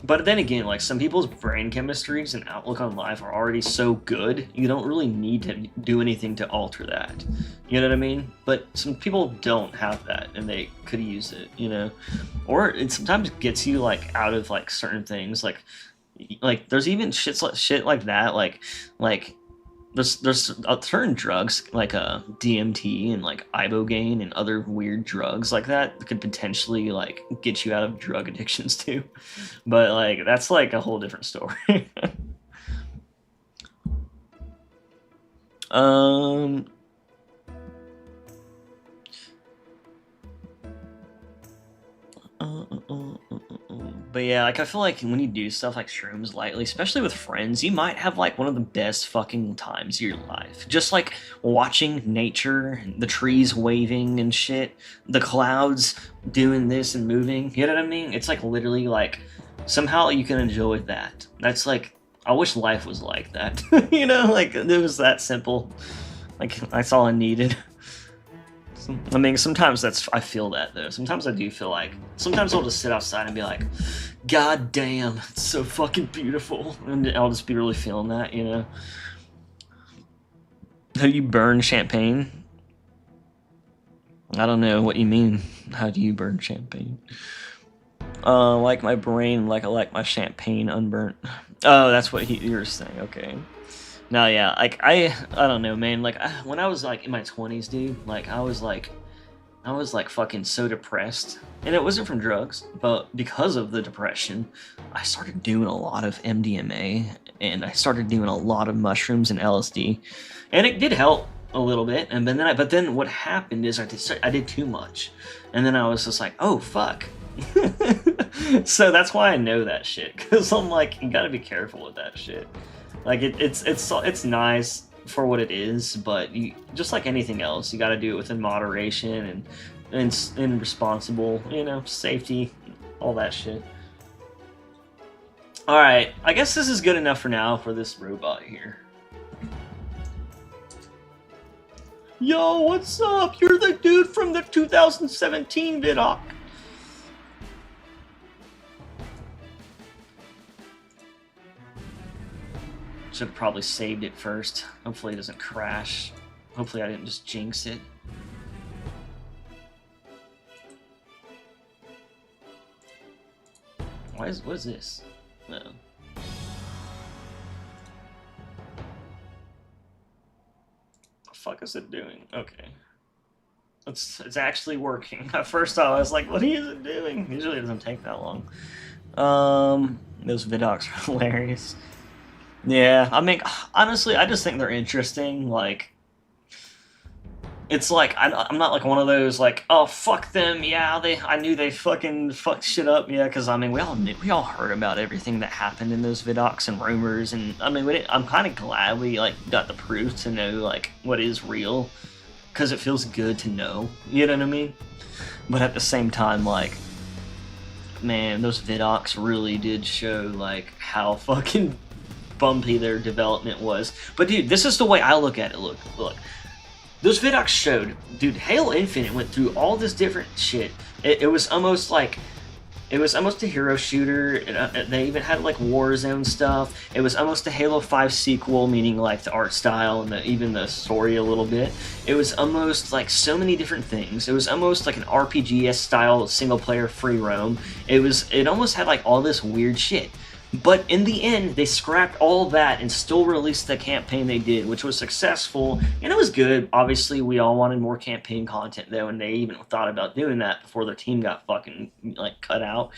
But then again, like, some people's brain chemistries and outlook on life are already so good, you don't really need to do anything to alter that. You know what I mean? But some people don't have that, and they could use it, Or it sometimes gets you, like, out of, like, certain things, like there's even shit like that, like there's certain drugs like DMT and like ibogaine and other weird drugs like that could potentially like get you out of drug addictions too, but like that's like a whole different story. But yeah, like I feel like when you do stuff like shrooms lightly, especially with friends, you might have like one of the best fucking times of your life. Just like watching nature, the trees waving and shit, the clouds doing this and moving. You know what I mean? It's like literally like somehow you can enjoy that. That's like, I wish life was like that. Like it was that simple. Like that's all I needed. I mean, sometimes I feel that though. Sometimes I do feel like, sometimes I'll just sit outside and be like, God damn, it's so fucking beautiful. And I'll just be really feeling that, How do you burn champagne? I don't know what you mean. How do you burn champagne? Like my brain, like I like my champagne unburnt. Oh, that's what you were saying, okay. No, yeah, like, I don't know, man, like, when I was, like, in my 20s, dude, like, I was, like, fucking so depressed, and it wasn't from drugs, but because of the depression, I started doing a lot of MDMA, and I started doing a lot of mushrooms and LSD, and it did help a little bit, and but then what happened is I did too much, and then I was just like, oh, fuck. So that's why I know that shit, because I'm like, you gotta be careful with that shit. Like, it's nice for what it is, but you, just like anything else, you got to do it within moderation and responsible, safety, all that shit. All right, I guess this is good enough for now for this robot here. Yo, what's up? You're the dude from the 2017 Vidoc. Should have probably saved it first. Hopefully it doesn't crash. Hopefully I didn't just jinx it. What is this? No. The fuck is it doing? Okay. It's actually working. At first I was like, what is it doing? Usually it doesn't take that long. Those vidocs are hilarious. Yeah, I mean, honestly, I just think they're interesting. Like, it's like, I'm not like one of those like, oh, fuck them, yeah, I knew they fucking fucked shit up, yeah, because I mean, we all heard about everything that happened in those vidocs and rumors, and I mean, I'm kind of glad we like got the proof to know like what is real, because it feels good to know, you know what I mean? But at the same time, like, man, those vidocs really did show like how fucking bumpy their development was. But dude, this is the way I look at it. Look. Those vidocs showed, dude, Halo Infinite went through all this different shit. It was almost like, it was almost a hero shooter. They even had like Warzone stuff. It was almost a Halo 5 sequel, meaning like the art style and even the story a little bit. It was almost like so many different things. It was almost like an RPG style single player free roam. It almost had like all this weird shit. But in the end, they scrapped all that and still released the campaign they did, which was successful, and it was good. Obviously, we all wanted more campaign content, though, and they even thought about doing that before their team got fucking, like, cut out.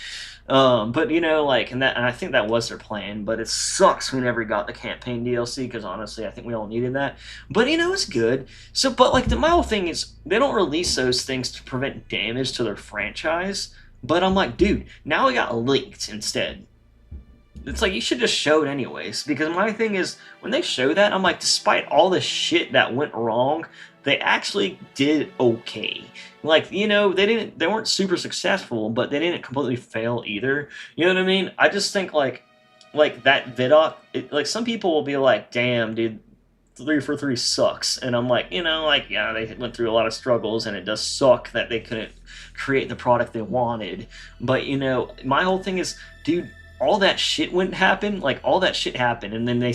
But, you know, like, and I think that was their plan, but it sucks we never got the campaign DLC, because honestly, I think we all needed that. But, you know, it's good. So, but, like, my whole thing is, they don't release those things to prevent damage to their franchise, but I'm like, dude, now it got leaked instead. It's like, you should just show it anyways, because my thing is, when they show that, I'm like, despite all the shit that went wrong, they actually did okay. Like, you know, they weren't super successful, but they didn't completely fail either. You know what I mean? I just think, like that Vidoc, like, some people will be like, damn, dude, 343 sucks. And I'm like, you know, like, yeah, they went through a lot of struggles, and it does suck that they couldn't create the product they wanted. But, you know, my whole thing is, dude, all that shit wouldn't happen. Like, all that shit happened, and then they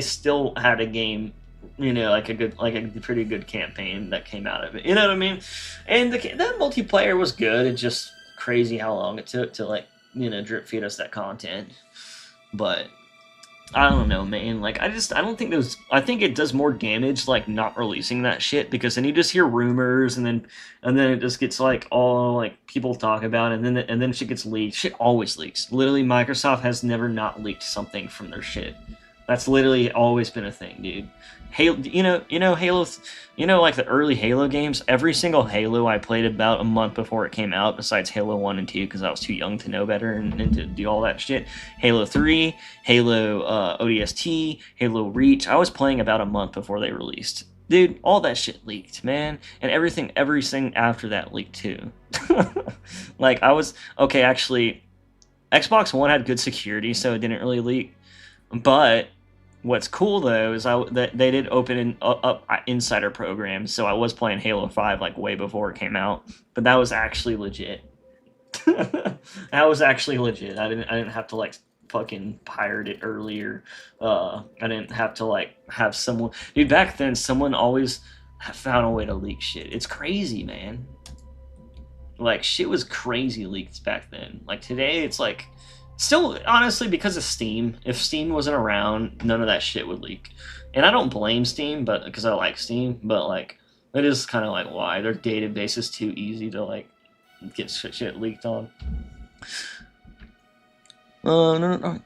still had a game, you know, like a pretty good campaign that came out of it. You know what I mean? And that multiplayer was good. It's just crazy how long it took to, like, you know, drip feed us that content. But I don't know, man. Like, I don't think those. I think it does more damage, like, not releasing that shit, because then you just hear rumors, and then it just gets, like, all, like, people talk about it, and then shit gets leaked. Shit always leaks. Literally, Microsoft has never not leaked something from their shit. That's literally always been a thing, dude. Halo, Halo, like the early Halo games, every single Halo I played about a month before it came out, besides Halo 1 and 2, because I was too young to know better and to do all that shit. Halo 3, Halo ODST, Halo Reach, I was playing about a month before they released. Dude, all that shit leaked, man. And everything after that leaked too. Like, actually, Xbox One had good security, so it didn't really leak. But what's cool, though, is that they did open up insider programs, so I was playing Halo 5, like, way before it came out. But that was actually legit. That was actually legit. I didn't have to, like, fucking pirate it earlier. I didn't have to, like, have someone... Dude, back then, someone always found a way to leak shit. It's crazy, man. Like, shit was crazy leaked back then. Like, today, it's like... Still, honestly, because of Steam, if Steam wasn't around, none of that shit would leak. And I don't blame Steam, but because I like Steam, but, like, it is kind of like why their database is too easy to, like, get shit leaked on. No.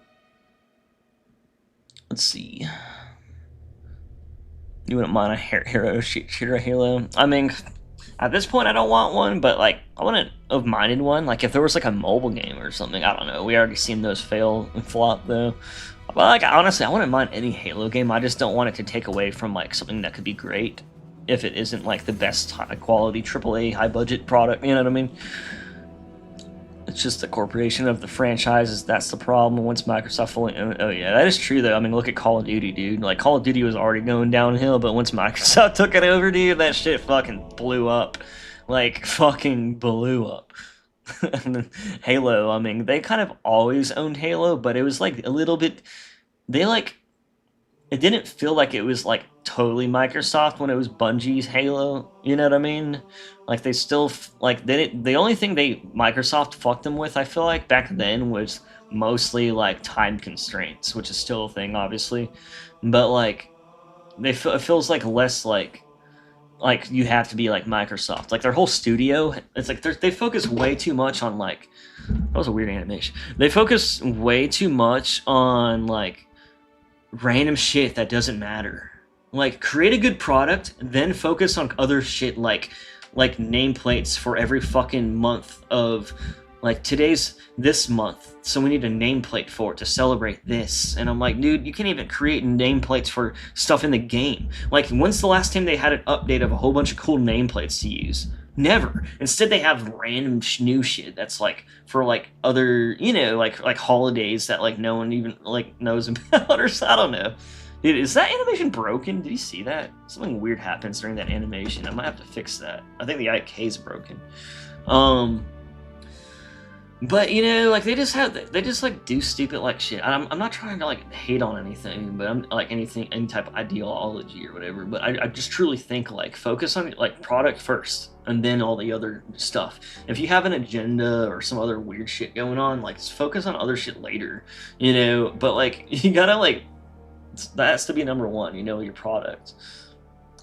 Let's see. You wouldn't mind a hero shooter Halo? I mean, at this point, I don't want one, but, like, I wouldn't have minded one. Like, if there was, like, a mobile game or something, I don't know. We already seen those fail and flop, though. But, like, honestly, I wouldn't mind any Halo game. I just don't want it to take away from, like, something that could be great if it isn't, like, the best high-quality AAA high-budget product. You know what I mean? It's just the corporation of the franchises. That's the problem. Once Microsoft fully... Oh, yeah, that is true, though. I mean, look at Call of Duty, dude. Like, Call of Duty was already going downhill, but once Microsoft took it over, dude, that shit fucking blew up. Like, fucking blew up. And then Halo, I mean, they kind of always owned Halo, but it was, like, a little bit... They, like... It didn't feel like it was, like, totally Microsoft when it was Bungie's Halo. You know what I mean? Like, they still... Like, the only thing Microsoft fucked them with, I feel like, back then was mostly, like, time constraints, which is still a thing, obviously. But, like, it feels like less, like, you have to be, like, Microsoft. Like, their whole studio, it's like, they focus way too much on, like... That was a weird animation. They focus way too much on, like, random shit that doesn't matter. Like, create a good product, then focus on other shit like nameplates for every fucking month of, like, this month, so we need a nameplate for it to celebrate this. And I'm like, dude, you can't even create nameplates for stuff in the game. Like, when's the last time they had an update of a whole bunch of cool nameplates to use? Never. Instead, they have random new shit that's like for like other, like holidays that like no one even like knows about, or I don't know. Dude, is that animation broken? Did you see that? Something weird happens during that animation. I might have to fix that. I think the IK is broken. But like they just like do stupid like shit. I'm not trying to like hate on anything, but I'm like any type of ideology or whatever. But I just truly think like focus on like product first, and then all the other stuff. If you have an agenda or some other weird shit going on, like just focus on other shit later, But like you gotta like that has to be number one, your product.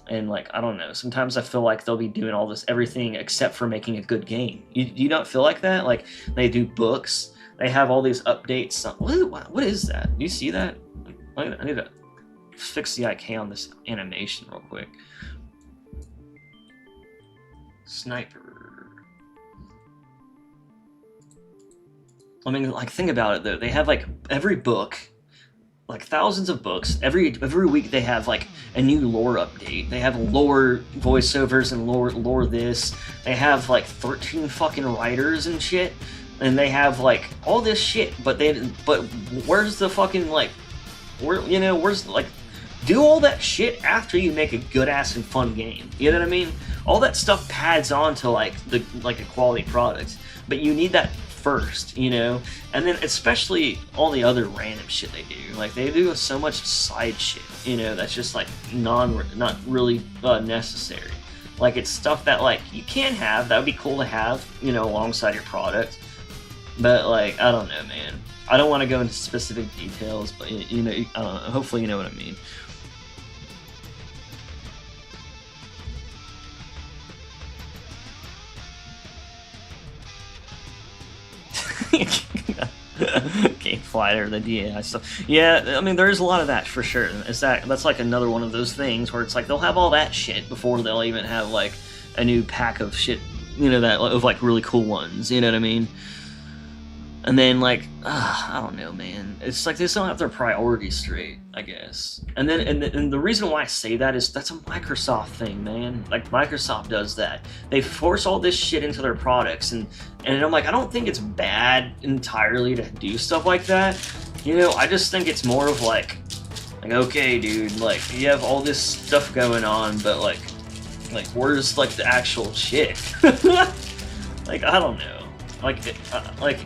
And like I don't know, sometimes I feel like they'll be doing everything except for making a good game. You don't feel like that? Like they do books, they have all these updates. What is that? Do you see that? I need to fix the IK on this animation real quick. Sniper. I mean, like think about it though. They have like every book, like thousands of books. Every week they have like a new lore update. They have lore voiceovers and lore this. They have like 13 fucking writers and shit, and they have like all this shit. But where's the fucking like, where's like, do all that shit after you make a good ass and fun game. You know what I mean? All that stuff pads on to like a quality product, but you need that first, and then especially all the other random shit they do. Like they do so much side shit, that's just like not really necessary. Like it's stuff that like you can have, that would be cool to have, alongside your product. But like I don't know, man. I don't want to go into specific details, but I don't know. Hopefully you know what I mean. Gamefly or the DAI stuff. Yeah, I mean there's a lot of that for sure. That's like another one of those things where it's like they'll have all that shit before they'll even have like a new pack of shit, that of like really cool ones. You know what I mean? And then like I don't know, man. It's like they still have their priorities straight, I guess. And the reason why I say that is that's a Microsoft thing, man. Like Microsoft does that. They force all this shit into their products, and I'm like, I don't think it's bad entirely to do stuff like that. I just think it's more of like okay, dude, like you have all this stuff going on, but like where's like the actual shit? Like I don't know. Like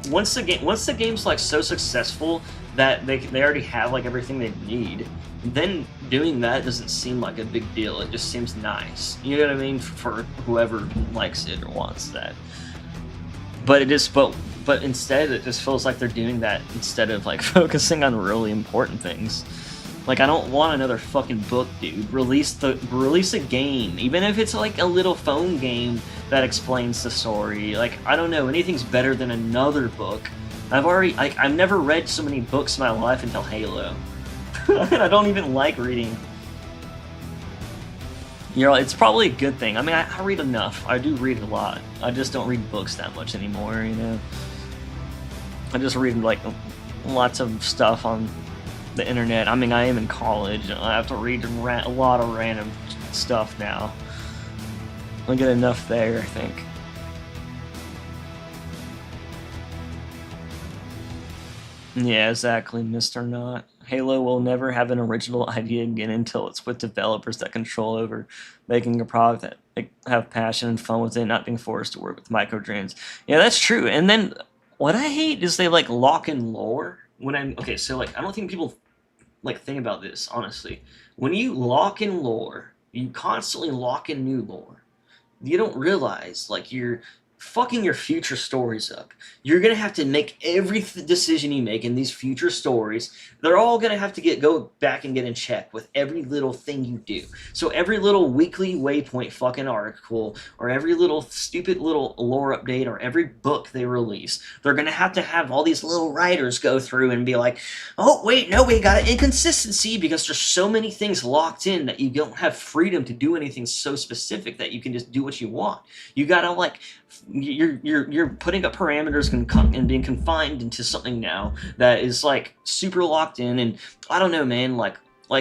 once the game's like so successful that they already have like everything they need, then doing that doesn't seem like a big deal. It just seems nice. You know what I mean? For whoever likes it or wants that. But but instead it just feels like they're doing that instead of like focusing on really important things. Like I don't want another fucking book, dude. Release a game, even if it's like a little phone game that explains the story. Like I don't know, anything's better than another book. I've never read so many books in my life until Halo. I don't even like reading. It's probably a good thing. I mean, I read enough. I do read a lot. I just don't read books that much anymore. I just read like lots of stuff on the internet. I mean, I am in college. I have to read a lot of random stuff now. I get enough there, I think. Yeah, exactly, Mr. Not. Halo will never have an original idea again until it's with developers that control over making a product that they have passion and fun with it, not being forced to work with microtransactions. Yeah, that's true. And then what I hate is they like lock in lore. So like I don't think people like think about this honestly. When you lock in lore, you constantly lock in new lore. You don't realize like you're fucking your future stories up. You're gonna have to make every decision you make in these future stories. They're all gonna have to go back and get in check with every little thing you do. So every little weekly waypoint fucking article, or every little stupid little lore update, or every book they release, they're gonna have all these little writers go through and be like, oh wait, no, we got an inconsistency, because there's so many things locked in that you don't have freedom to do anything so specific that you can just do what you want. You gotta like you're putting up parameters and being confined into something now that is like super locked in, and I don't know, man, like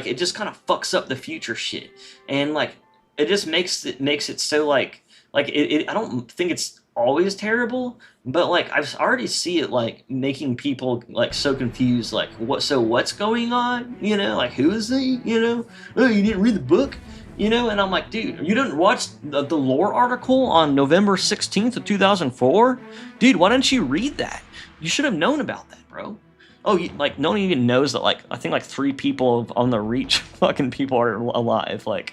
it just kind of fucks up the future shit, and like it just makes it so like like I don't think it's always terrible, but like I've already see it like making people like so confused, like what's going on, like who is he, oh, you didn't read the book, and I'm like, dude, you didn't watch the lore article on November 16th of 2004? Dude, why didn't you read that? You should have known about that, bro. Oh, like no one even knows that, like I think like 3 people on the Reach fucking people are alive. Like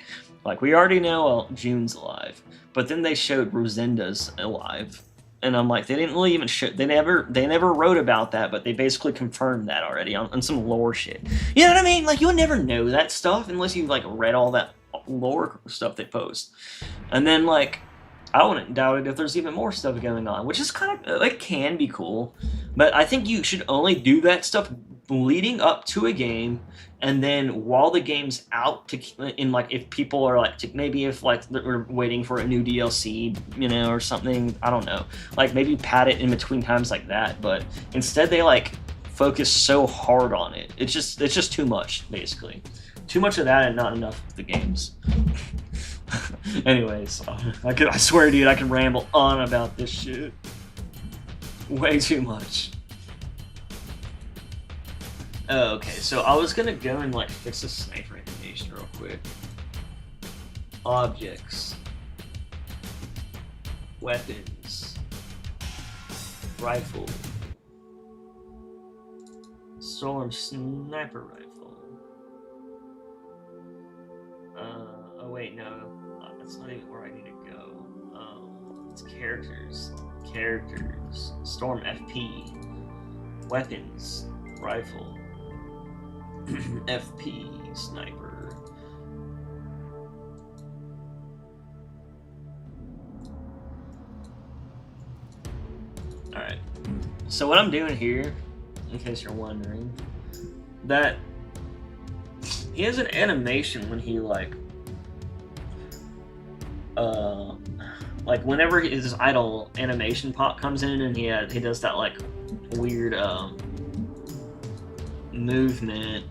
we already know June's alive, but then they showed Rosenda's alive, and I'm like, they didn't really even show. They never wrote about that, but they basically confirmed that already on some lore shit. You know what I mean? Like you would never know that stuff unless you like read all that lore stuff they post, and then like I wouldn't doubt it if there's even more stuff going on, which is kind of, it can be cool, but I think you should only do that stuff leading up to a game, and then while the game's out, like if people are like, maybe if like we're waiting for a new DLC, or something, I don't know, like maybe pad it in between times like that, but instead they like focus so hard on it. It's just too much, basically. Too much of that and not enough of the games. Anyways, I swear, dude, I can ramble on about this shit way too much. Okay, so I was gonna go and like fix the sniper animation real quick. Objects, weapons, rifle, storm sniper rifle. Oh wait, no, that's not even where I need to go. It's characters, storm FP, weapons, rifle, FP, sniper. Alright, so what I'm doing here, in case you're wondering, that he has an animation when he like whenever his idle animation pop comes in and he does that like weird movement,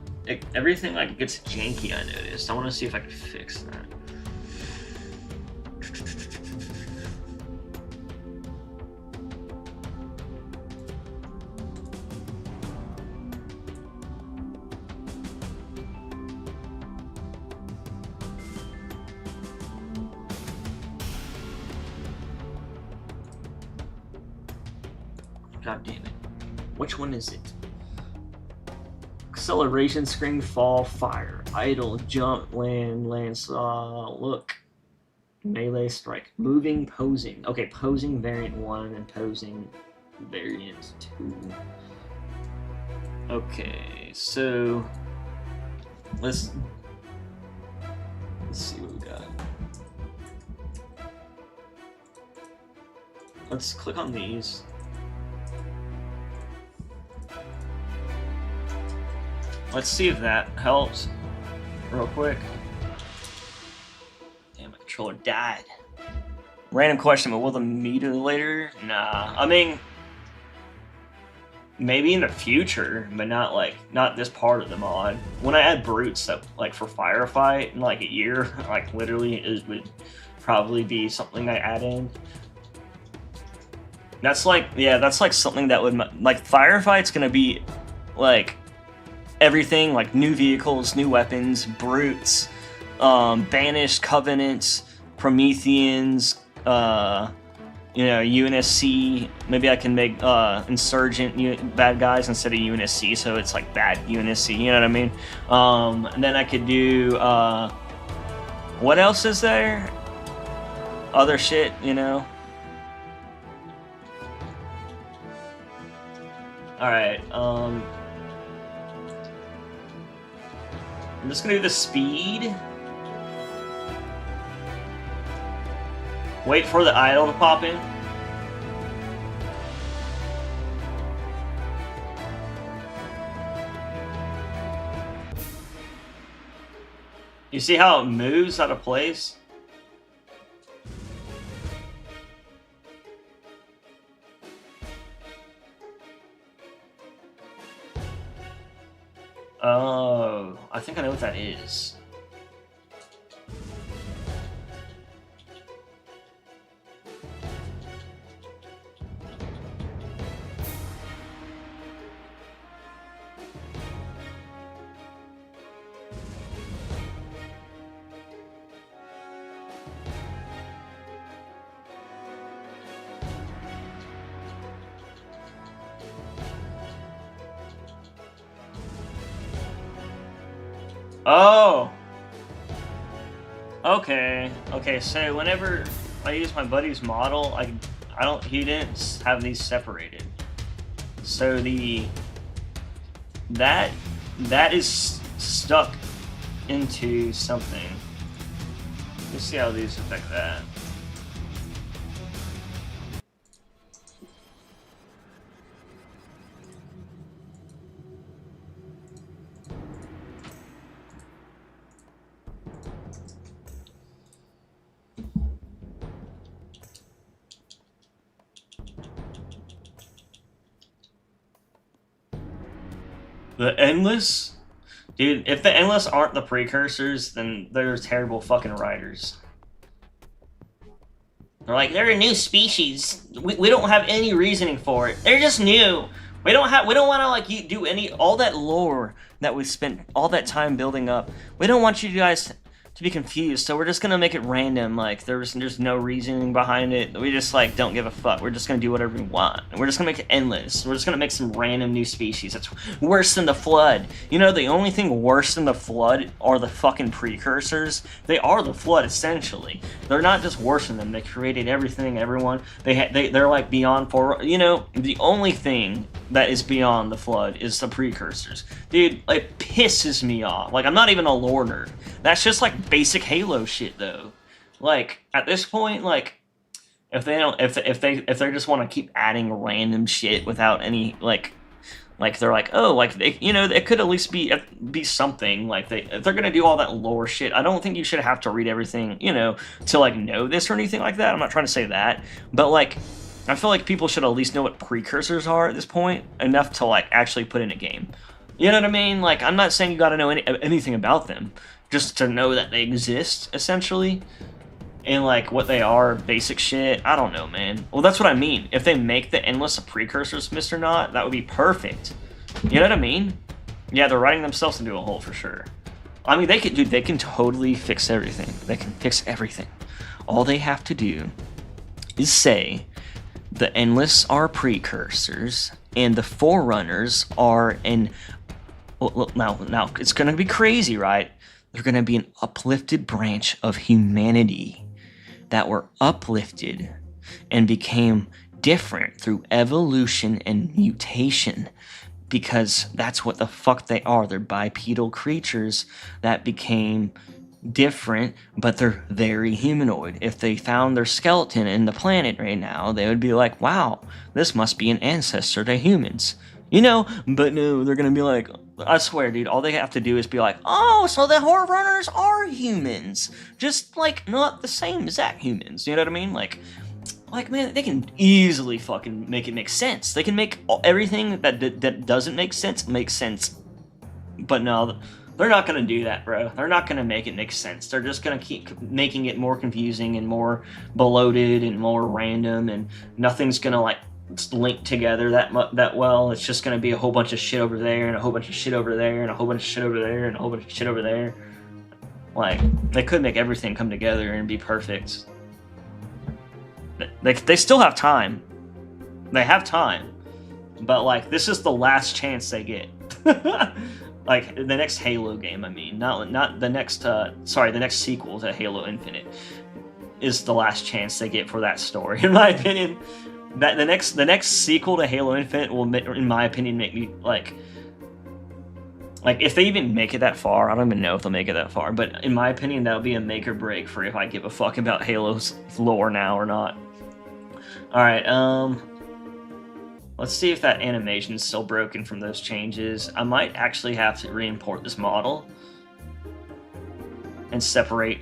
everything like gets janky. I noticed. I want to see if I can fix that. God damn it. Which one is it? Acceleration, screen, fall, fire, idle, jump, land, saw, look, melee, strike, moving, posing. Okay, posing variant 1 and posing variant 2. Okay, so let's see what we got. Let's click on these. Let's see if that helps real quick. Damn, my controller died. Random question, but will the mutilator? Nah. I mean, maybe in the future, but not this part of the mod. When I add brutes that like for firefight in like a year, like literally it would probably be something I add in. That's like, yeah, that's like something that would, like firefight's gonna be like everything, like new vehicles, new weapons, brutes, banished covenants, Prometheans, UNSC. Maybe I can make insurgent bad guys instead of UNSC, so it's like bad UNSC, you know what I mean? And then I could do what else is there? Other shit, Alright, I'm just gonna do the speed. Wait for the idle to pop in. You see how it moves out of place? Oh, I think I know what that is. Oh! Okay. Okay, so whenever I use my buddy's model, he didn't have these separated. So that is stuck into something. Let's see how these affect that. The Endless? Dude, if the Endless aren't the precursors, then they're terrible fucking writers. They're like, they're a new species. We don't have any reasoning for it. They're just new. We don't want to like do all that lore that we spent all that time building up. We don't want you guys to be confused, so we're just gonna make it random. Like there's no reasoning behind it. We just like don't give a fuck. We're just gonna do whatever we want. And we're just gonna make it endless. We're just gonna make some random new species. That's worse than the Flood. You know, the only thing worse than the Flood are the fucking precursors. They are the Flood essentially. They're not just worse than them. They created everything, everyone. They're like beyond for. You know, the only thing that is beyond the Flood is the precursors. Dude, it pisses me off. Like I'm not even a lore nerd. That's just like basic Halo shit though. Like at this point, like if they just want to keep adding random shit without any like they're like, oh, like they, you know, it could at least be something. Like if they're gonna do all that lore shit, I don't think you should have to read everything, you know, to like know this or anything like that. I'm not trying to say that, but like I feel like people should at least know what precursors are at this point, enough to like actually put in a game. You know what I mean? Like I'm not saying you got to know anything about them, just to know that they exist essentially, and like what they are, basic shit. I don't know, man. Well, that's what I mean. If they make the Endless a precursors, Mr. Knot, that would be perfect. You know what I mean? Yeah, they're writing themselves into a hole for sure. I mean, they can totally fix everything. They can fix everything. All they have to do is say the Endless are precursors and the Forerunners are an. Well, now it's gonna be crazy, right? They're gonna be an uplifted branch of humanity that were uplifted and became different through evolution and mutation, because that's what the fuck they are. They're bipedal creatures that became different, but they're very humanoid. If they found their skeleton in the planet right now, they would be like, wow, this must be an ancestor to humans. You know, but no, they're gonna be like, I swear, dude, all they have to do is be like, oh, so the Forerunners are humans. Just, like, not the same exact humans, you know what I mean? Like, man, they can easily fucking make it make sense. They can make everything that doesn't make sense. But no, they're not gonna do that, bro. They're not gonna make it make sense. They're just gonna keep making it more confusing and more bloated and more random, and nothing's gonna, like, linked together that well. It's just going to be a whole bunch of shit over there and a whole bunch of shit over there and a whole bunch of shit over there and a whole bunch of shit over there. Like, they could make everything come together and be perfect. They still have time. They have time. But, like, this is the last chance they get. Like, the next Halo game, I mean. Not the next, the next sequel to Halo Infinite is the last chance they get for that story, in my opinion. That the next sequel to Halo Infinite will, in my opinion, make me like if they even make it that far. I don't even know if they'll make it that far, but in my opinion, that'll be a make or break for if I give a fuck about Halo's lore now or not. All right, let's see if that animation's still broken from those changes. I might actually have to re-import this model and separate.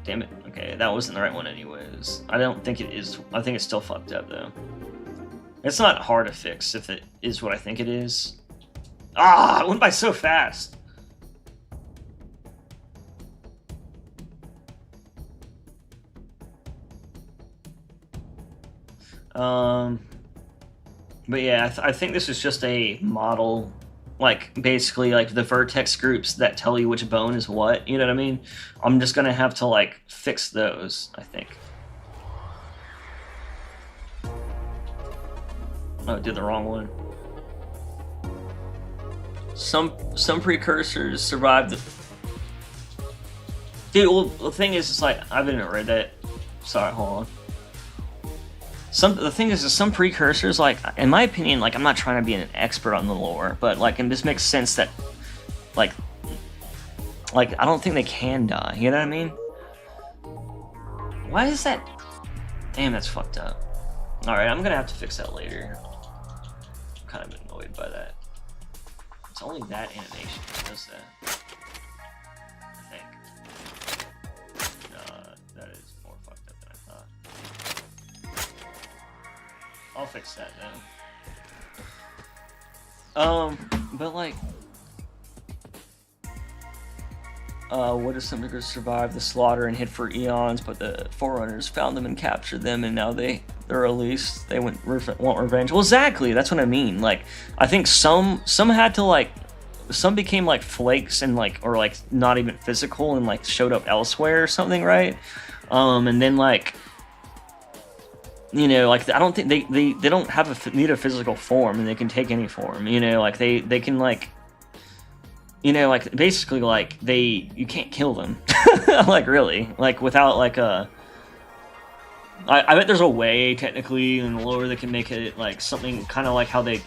Damn it. Okay, that wasn't the right one anyways. I don't think it is. I think it's still fucked up, though. It's not hard to fix if it is what I think it is. Ah, it went by so fast. But yeah, I think this is just a model, like, basically, like, the vertex groups that tell you which bone is what, you know what I mean? I'm just gonna have to, like, fix those, I think. Oh, I did the wrong one. Some precursors survived the... Dude, well, the thing is, it's like, I haven't read that. Sorry, hold on. The thing is some precursors, like, in my opinion, like, I'm not trying to be an expert on the lore, but, like, it just makes sense that, like, I don't think they can die, you know what I mean? Why is that? Damn, that's fucked up. Alright, I'm gonna have to fix that later. I'm kind of annoyed by that. It's only that animation that does that. I think. That is more fucked up than I thought. I'll fix that now. But like... what if some niggers survived the slaughter and hid for eons, but the Forerunners found them and captured them, and now they're released. They want revenge. Well, exactly. That's what I mean. Like, I think some had to, like, some became like flakes and like, or like not even physical and like showed up elsewhere or something, right? And then like, you know, like I don't think they don't have need a physical form, and they can take any form. You know, like they can like. You know, like, basically, like, you can't kill them. Like, really. Like, without, like, I bet there's a way, technically, in the lore that can make it, like, something kind of like how they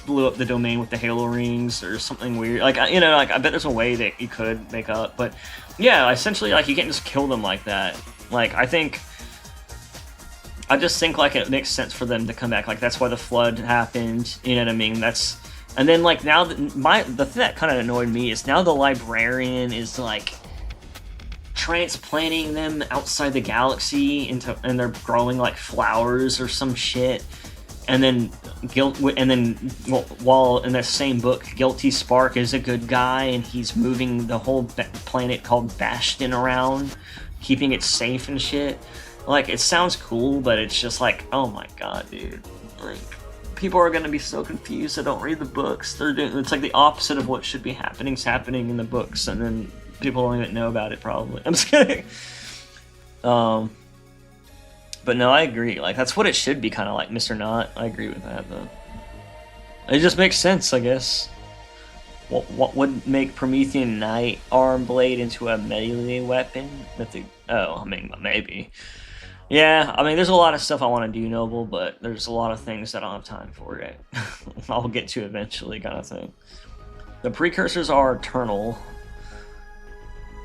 blew up the domain with the Halo rings, or something weird. Like, you know, like, I bet there's a way that you could make up. But, yeah, essentially, like, you can't just kill them like that. Like, I just think, like, it makes sense for them to come back. Like, that's why the flood happened, you know what I mean? And then, like, now, the thing that kind of annoyed me is now the librarian is, like, transplanting them outside the galaxy and they're growing, like, flowers or some shit. And then, while in that same book, Guilty Spark is a good guy, and he's moving the whole planet called Bastion around, keeping it safe and shit. Like, it sounds cool, but it's just like, oh my god, dude. Like... People are gonna be so confused. They don't read the books. It's like the opposite of what should be happening in the books, and then people don't even know about it. Probably. I'm just kidding. But no, I agree. Like that's what it should be, kind of like Mr. Not. I agree with that, though. It just makes sense, I guess. What would make Promethean Knight arm blade into a melee weapon? I mean, maybe. Yeah, I mean, there's a lot of stuff I want to do, Noble, but there's a lot of things that I don't have time for yet. I'll get to eventually, kind of thing. The precursors are eternal.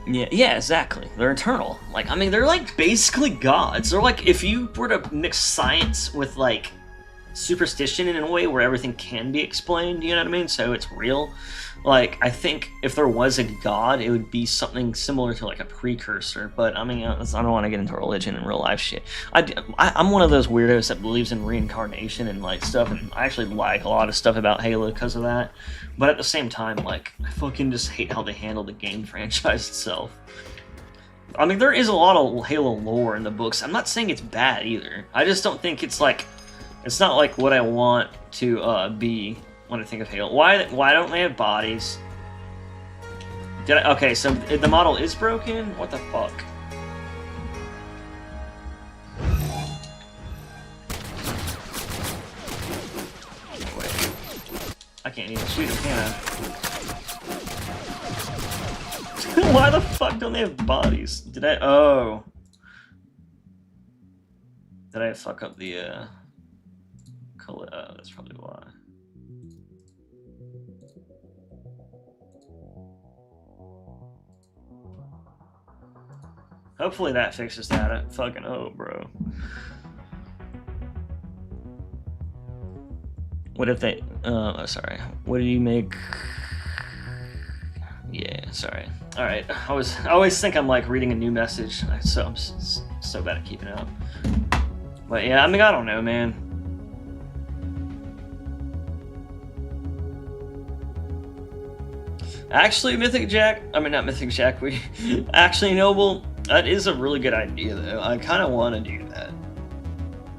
Yeah, exactly. They're eternal. Like, I mean, they're like basically gods. They're like, if you were to mix science with like superstition in a way where everything can be explained, you know what I mean? So it's real. Like, I think if there was a god, it would be something similar to, like, a precursor. But, I mean, I don't want to get into religion and real-life shit. I'm one of those weirdos that believes in reincarnation and, like, stuff. And I actually like a lot of stuff about Halo because of that. But at the same time, like, I fucking just hate how they handle the game franchise itself. I mean, there is a lot of Halo lore in the books. I'm not saying it's bad, either. I just don't think it's, like... It's not, like, what I want to be... when I think of Halo. Why don't they have bodies? Okay, so the model is broken? What the fuck? Wait. I can't even shoot him, can I? Why the fuck don't they have bodies? Oh. Did I fuck up the, color? Oh, that's probably why. Hopefully that fixes that. I fucking hope, bro. What if they... oh, sorry. What did you make... Yeah, sorry. Alright, I always think I'm, like, reading a new message. I'm so bad at keeping up. But, yeah, I mean, I don't know, man. Actually, Mythic Jack... I mean, not Mythic Jack. Actually, Noble... That is a really good idea, though. I kind of want to do that.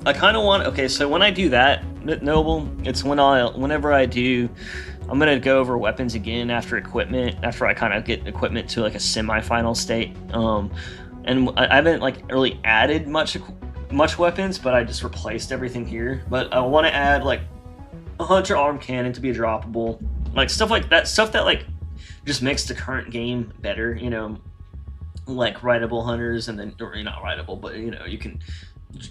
I kind of want... Okay, so when I do that, Noble, it's whenever I do... I'm going to go over weapons again after equipment, after I kind of get equipment to, like, a semi-final state. And I haven't, like, really added much weapons, but I just replaced everything here. But I want to add, like, a Hunter Arm Cannon to be a droppable. like stuff like that, stuff that like just makes the current game better, you know, like rideable hunters, and then, or not rideable, but you know, you can,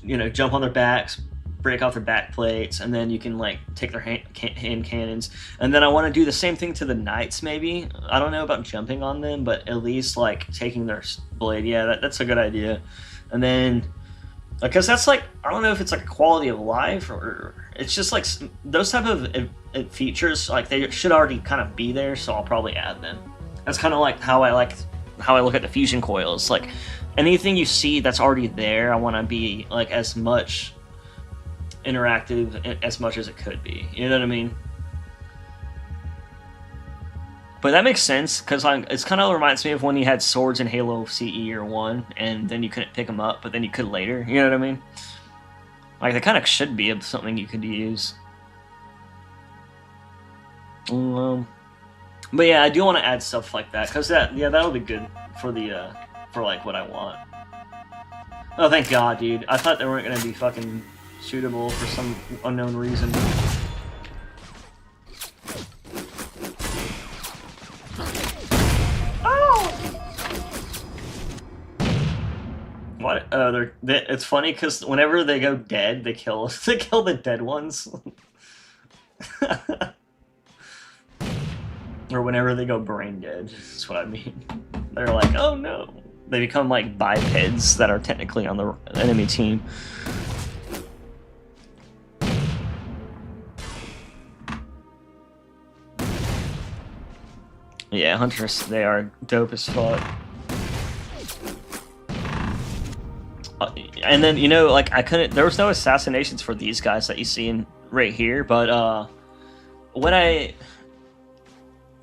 you know, jump on their backs, break off their back plates, and then you can like take their hand cannons. And then I want to do the same thing to the knights. Maybe, I don't know about jumping on them, but at least like taking their blade. Yeah, that's a good idea. And then, because that's like, I don't know if it's like a quality of life, or it's just like those type of features, like they should already kind of be there, so I'll probably add them. That's kind of like how I look at the fusion coils. Like anything you see that's already there, I want to be like as much interactive as much as it could be. You know what I mean? But that makes sense, because it's kind of reminds me of when you had swords in Halo CE or 1, and then you couldn't pick them up, but then you could later. You know what I mean? Like, that kind of should be something you could use. But yeah, I do want to add stuff like that, because that'll be good for the, for like what I want. Oh, thank God, dude. I thought they weren't going to be fucking shootable for some unknown reason. What? It's funny because whenever they go dead, they kill the dead ones. Or whenever they go brain dead, that's what I mean. They're like, oh no. They become like bipeds that are technically on the enemy team. Yeah, Hunters, they are dope as fuck. And then, you know, like, there was no assassinations for these guys that you see in right here, but, I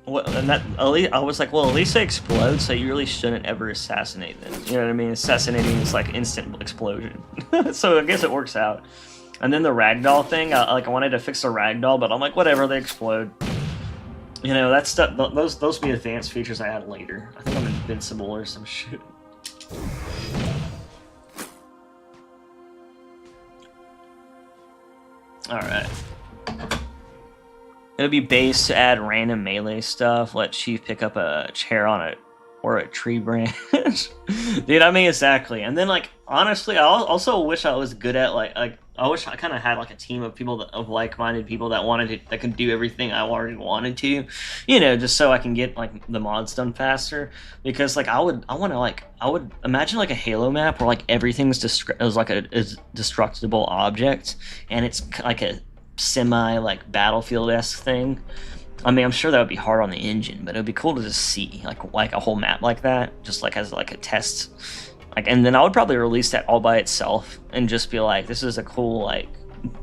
was like, well, at least they explode, so you really shouldn't ever assassinate them. You know what I mean? Assassinating is like instant explosion. So I guess it works out. And then the ragdoll thing, I wanted to fix the ragdoll, but I'm like, whatever, they explode. You know, that stuff, those will be advanced features I add later. I think I'm invincible or some shit. Alright. It'll be base to add random melee stuff, let Chief pick up a chair on it, or a tree branch. Dude, I mean, exactly. And then, like, honestly, I also wish I was good at, like I wish I kind of had, like, a team of people, of like-minded people that could do everything I already wanted to, you know, just so I can get, like, the mods done faster. Because, like, I would imagine, like, a Halo map where, like, everything's is destructible object, and it's, like, a semi, like, Battlefield-esque thing. I mean, I'm sure that would be hard on the engine, but it would be cool to just see, like a whole map like that, just, like, as, like, a test. Like, and then I would probably release that all by itself and just be like, this is a cool, like,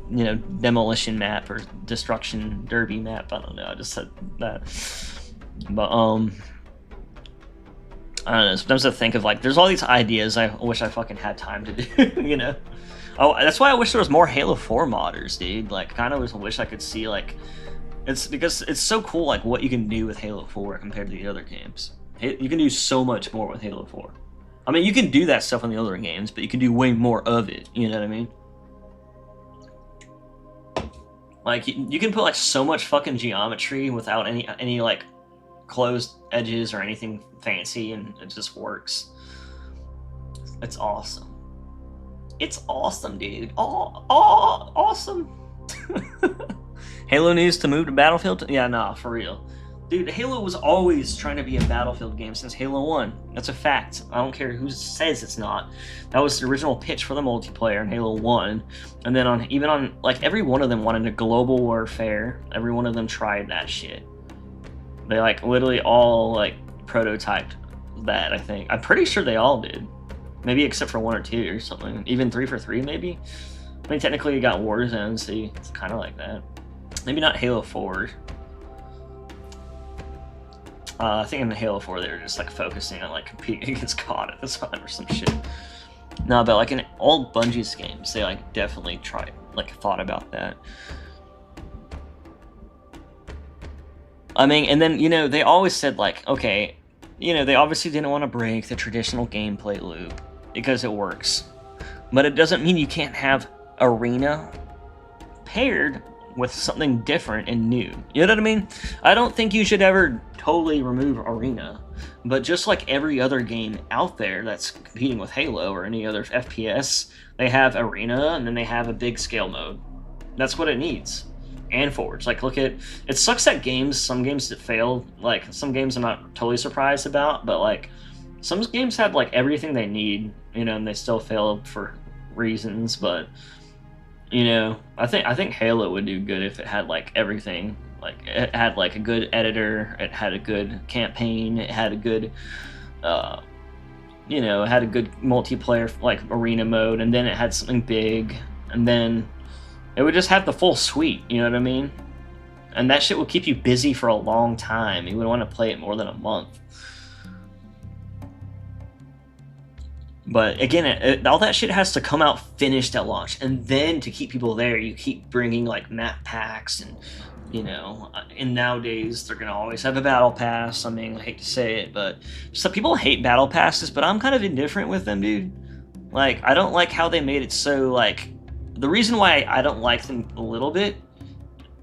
you know, demolition map or destruction derby map. I don't know, I just said that. But, I don't know, sometimes I think of, like, there's all these ideas I wish I fucking had time to do, you know? Oh, that's why I wish there was more Halo 4 modders, dude. Like, kind of wish I could see, like, it's because it's so cool, like, what you can do with Halo 4 compared to the other games. You can do so much more with Halo 4. I mean, you can do that stuff in the other games, but you can do way more of it, you know what I mean? Like, you can put, like, so much fucking geometry without any like, closed edges or anything fancy, and it just works. It's awesome. It's awesome, dude. Awesome. Halo needs to move to Battlefield? Yeah, nah, for real. Dude, Halo was always trying to be a Battlefield game since Halo 1. That's a fact. I don't care who says it's not. That was the original pitch for the multiplayer in Halo 1. And then even on, like, every one of them wanted a global warfare. Every one of them tried that shit. They, like, literally all, like, prototyped that, I think. I'm pretty sure they all did. Maybe except for 1 or 2 or something. Even 343, maybe? I mean, technically you got Warzone, so it's kind of like that. Maybe not Halo 4. I think in the Halo 4 they were just, like, focusing on, like, competing against COD at the time or some shit. No, but, like, in all Bungie's games, they, like, definitely thought about that. I mean, and then, you know, they always said, like, okay, you know, they obviously didn't want to break the traditional gameplay loop because it works. But it doesn't mean you can't have arena paired with something different and new. You know what I mean? I don't think you should ever totally remove Arena, but just like every other game out there that's competing with Halo or any other FPS, they have Arena and then they have a big scale mode. That's what it needs. And Forge. Like, look at... It sucks that some games that fail, like, some games I'm not totally surprised about, but, like, some games have, like, everything they need, you know, and they still fail for reasons, but, you know, I think Halo would do good if it had, like, everything. Like, it had, like, a good editor, it had a good campaign, it had a good, you know, it had a good multiplayer, like, arena mode, and then it had something big, and then it would just have the full suite, you know what I mean? And that shit would keep you busy for a long time. You would want to play it more than a month. But again, all that shit has to come out finished at launch. And then to keep people there, you keep bringing like map packs and, you know, and nowadays they're going to always have a battle pass. I mean, I hate to say it, but some people hate battle passes, but I'm kind of indifferent with them, dude. Like, I don't like how they made it so, like... The reason why I don't like them a little bit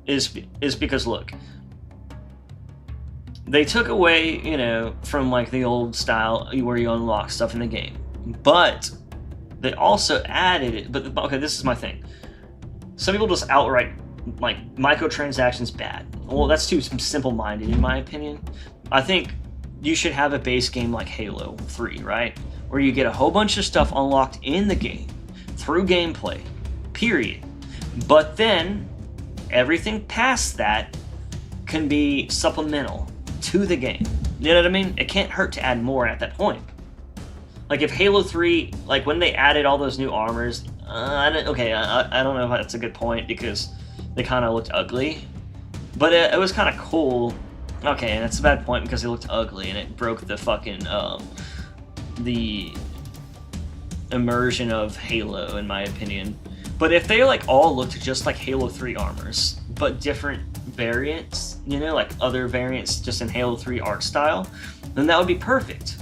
is because, look, they took away, you know, from like the old style where you unlock stuff in the game, but they also added it. But okay, this is my thing. Some people just outright like microtransactions bad. Well, that's too simple-minded in my opinion. I think you should have a base game like Halo 3, right, where you get a whole bunch of stuff unlocked in the game through gameplay. Period. But then everything past that can be supplemental to the game. You know what I mean? It can't hurt to add more at that point. Like if Halo 3, like when they added all those new armors, I don't know if that's a good point because they kind of looked ugly. But it was kind of cool. Okay, and it's a bad point because they looked ugly and it broke the fucking the immersion of Halo, in my opinion. But if they like all looked just like Halo 3 armors, but different variants, you know, like other variants just in Halo 3 art style, then that would be perfect.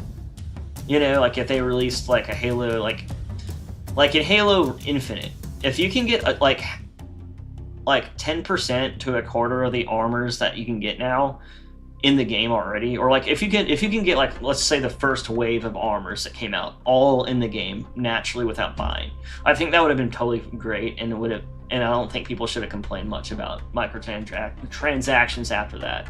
You know, like if they released like a Halo, like in Halo Infinite, if you can get like 10% to a quarter of the armors that you can get now in the game already, or like if you can get like, let's say the first wave of armors that came out all in the game naturally without buying, I think that would have been totally great, and I don't think people should have complained much about microtransactions after that,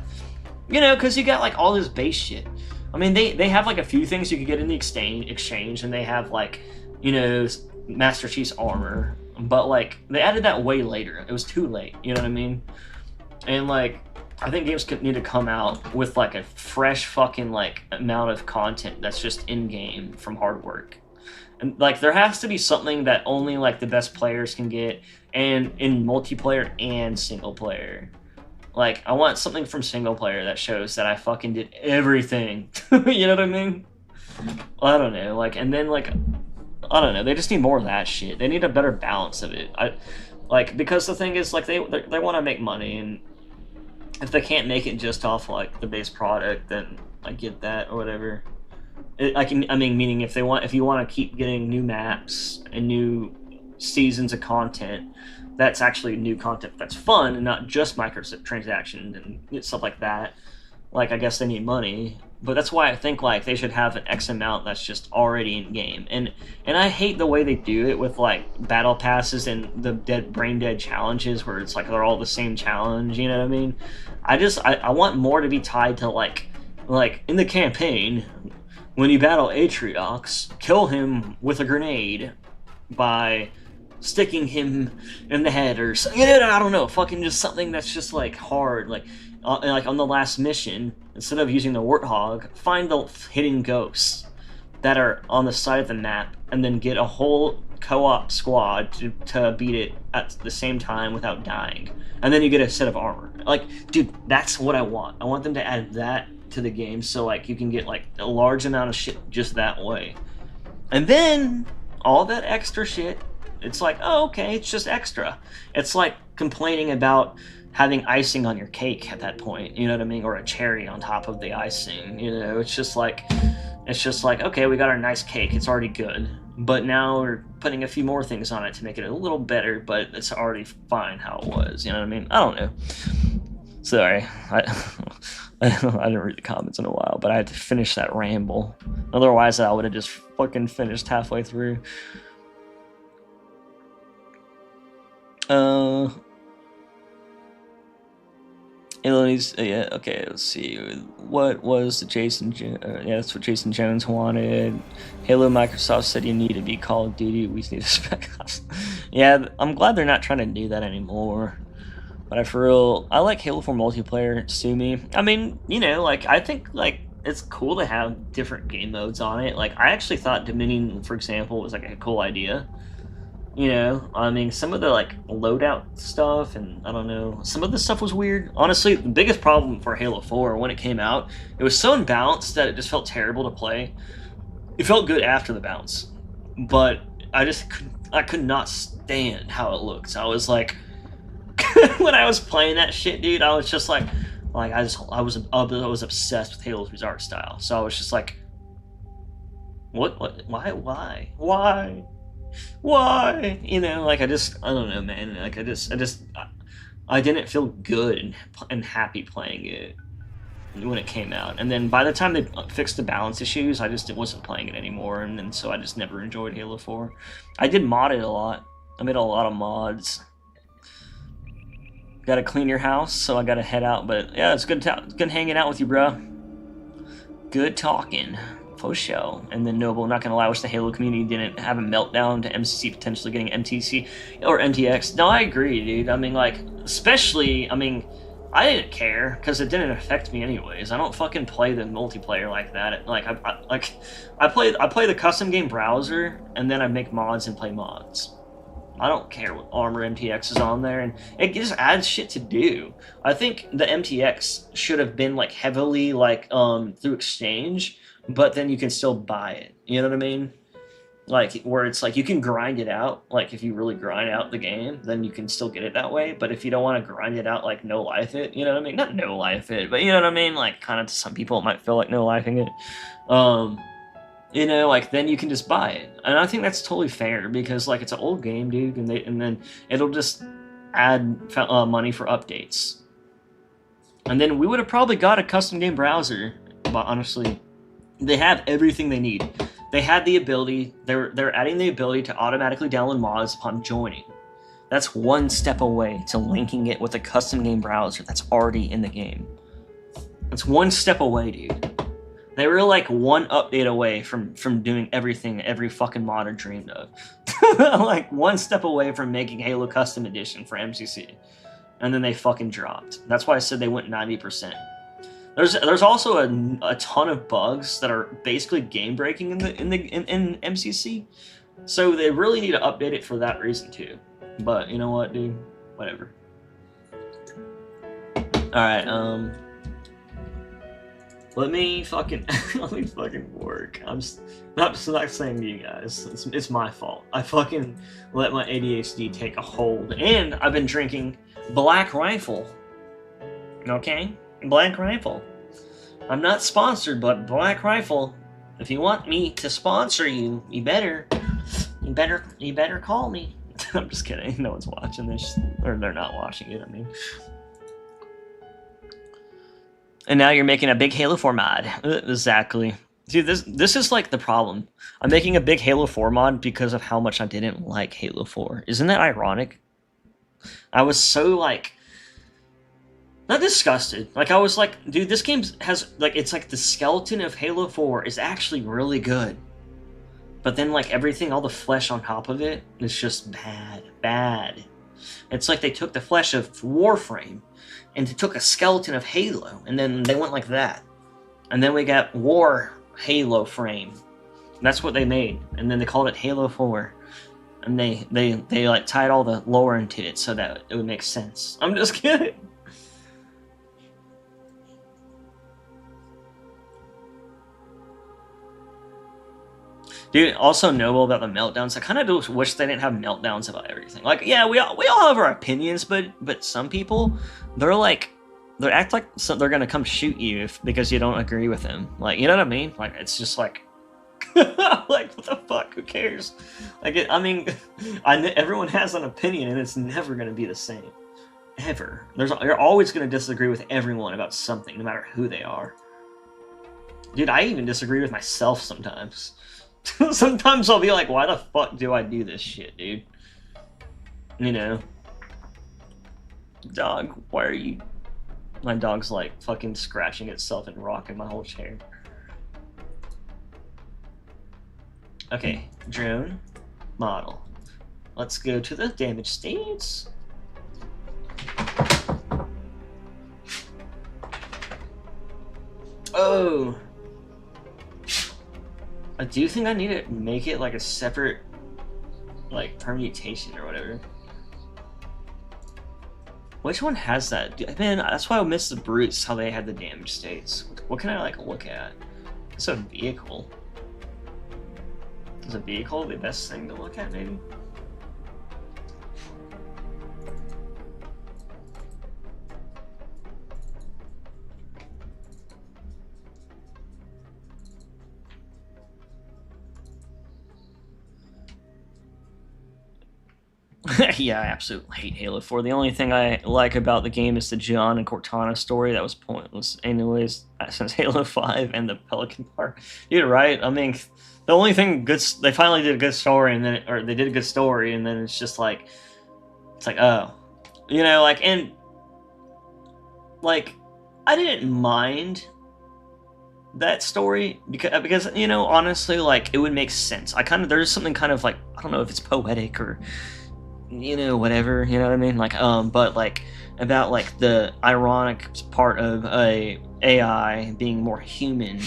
you know, because you got like all this base shit. I mean, they have like a few things you could get in the exchange, and they have like, you know, Master Chief's armor, but like they added that way later. It was too late, you know what I mean? And like, I think games need to come out with like a fresh fucking like amount of content that's just in game from hard work, and like there has to be something that only like the best players can get, and in multiplayer and single player. Like I want something from single player that shows that I fucking did everything. You know what I mean? I don't know. Like, and then like, I don't know. They just need more of that shit. They need a better balance of it. Because the thing is like they want to make money, and if they can't make it just off like the base product, then I get that or whatever. Meaning if you want to keep getting new maps and new seasons of content, that's actually new content that's fun and not just microtransactions and stuff like that. Like I guess they need money, but that's why I think like they should have an X amount that's just already in game. And I hate the way they do it with like battle passes and the brain dead challenges where it's like they're all the same challenge. You know what I mean? I want more to be tied to like in the campaign, when you battle Atriox, kill him with a grenade by sticking him in the head or something. I don't know, fucking just something that's just like hard. Like on the last mission, instead of using the Warthog, find the hidden ghosts that are on the side of the map, and then get a whole co-op squad to beat it at the same time without dying. And then you get a set of armor. Like, dude, that's what I want. I want them to add that to the game so like you can get like a large amount of shit just that way. And then all that extra shit, it's like, oh, okay, it's just extra. It's like complaining about having icing on your cake at that point, you know what I mean? Or a cherry on top of the icing, you know? It's just like, okay, we got our nice cake. It's already good. but now we're putting a few more things on it to make it a little better, but it's already fine how it was. You know what I mean? I don't know. Sorry, I didn't read the comments in a while, but I had to finish that ramble. Otherwise, I would have just fucking finished halfway through. Yeah, okay, let's see. What was the yeah, that's what Jason Jones wanted. Halo Microsoft said you need to be Call of Duty. We need to Spec Ops. Yeah, I'm glad they're not trying to do that anymore. But for real, I like Halo 4 multiplayer, sue me. I mean, you know, like, I think, like, it's cool to have different game modes on it. Like, I actually thought Dominion, for example, was, like, a cool idea. You know, I mean, some of the, like, loadout stuff, and I don't know, some of the stuff was weird. Honestly, the biggest problem for Halo 4, when it came out, it was so unbalanced that it just felt terrible to play. It felt good after the bounce, but I could not stand how it looked. I was like, when I was playing that shit, dude, I was just like I was obsessed with Halo's art style. So I was just like, what, why? You know, like, I don't know, man. Like, I didn't feel good and happy playing it when it came out. And then by the time they fixed the balance issues, I just wasn't playing it anymore. And then so I just never enjoyed Halo 4. I did mod it a lot. I made a lot of mods. Gotta clean your house, so I gotta head out. But yeah, it's good hanging out with you, bro. Good talking. For show. And then Noble, not gonna lie, I wish the Halo community didn't have a meltdown to MCC potentially getting MTC or MTX. No, I agree, dude. I mean, like, especially, I mean, I didn't care because it didn't affect me anyways. I don't fucking play the multiplayer like that. Like, I play the custom game browser, and then I make mods and play mods. I don't care what Armor MTX is on there, and it just adds shit to do. I think the MTX should have been, like, heavily, like, through exchange, but then you can still buy it. You know what I mean? Like, where it's like you can grind it out. Like, if you really grind out the game, then you can still get it that way. But if you don't want to grind it out, like, no life it, you know what I mean? Not no life it, but you know what I mean? Like, kind of to some people it might feel like no lifing it. You know, like, then you can just buy it. And I think that's totally fair because, like, it's an old game, dude, and then it'll just add money for updates. And then we would have probably got a custom game browser, but honestly, they have everything they need. They had the ability, they're adding the ability to automatically download mods upon joining. That's one step away to linking it with a custom game browser that's already in the game. That's one step away, dude. They were like one update away from doing everything every fucking modder dreamed of. Like, one step away from making Halo Custom Edition for MCC. And then they fucking dropped. That's why I said they went 90%. There's also a ton of bugs that are basically game breaking in MCC, so they really need to update it for that reason too. But you know what, dude? Whatever. All right, let me fucking work. I'm not saying to you guys. It's my fault. I fucking let my ADHD take a hold, and I've been drinking Black Rifle. Okay. Black Rifle. I'm not sponsored, but Black Rifle, if you want me to sponsor you, you better call me. I'm just kidding. No one's watching this, or they're not watching it. I mean, and now you're making a big Halo 4 mod. Exactly. Dude, this is like the problem. I'm making a big Halo 4 mod because of how much I didn't like Halo 4. Isn't that ironic? I was so, like, not disgusted. Like, I was like, dude, this game has, like, it's like the skeleton of Halo 4 is actually really good. But then, like, everything, all the flesh on top of it is just bad. It's like they took the flesh of Warframe and they took a skeleton of Halo, and then they went like that. And then we got War Halo Frame. That's what they made. And then they called it Halo 4. And they like tied all the lore into it so that it would make sense. I'm just kidding. Dude, also Noble about the meltdowns. I kind of just wish they didn't have meltdowns about everything. Like, yeah, we all have our opinions, but some people, they act like they're gonna come shoot you because you don't agree with them. Like, you know what I mean? Like, it's just like, Like, what the fuck? Who cares? Like, I mean, everyone has an opinion, and it's never gonna be the same. Ever. You're always gonna disagree with everyone about something, no matter who they are. Dude, I even disagree with myself sometimes. Sometimes I'll be like, why the fuck do I do this shit, dude? You know? Dog, why are you... My dog's like fucking scratching itself and rocking my whole chair. Okay, drone, model. Let's go to the damage states. Oh! I do think I need to make it like a separate, like, permutation or whatever. Which one has that? Man, that's why I miss the brutes, how they had the damage states. What can I, like, look at? It's a vehicle. Is a vehicle the best thing to look at, maybe? Yeah, I absolutely hate Halo 4. The only thing I like about the game is the John and Cortana story. That was pointless anyways, since Halo 5 and the Pelican part. You're right. I mean, the only thing good... They finally did a good story, and then... Or they did a good story, and then it's just like... It's like, oh. You know, like, and... Like, I didn't mind that story because you know, honestly, like, it would make sense. There's something kind of like, I don't know if it's poetic or... you know, whatever, you know what I mean? Like, but like about like the ironic part of a AI being more human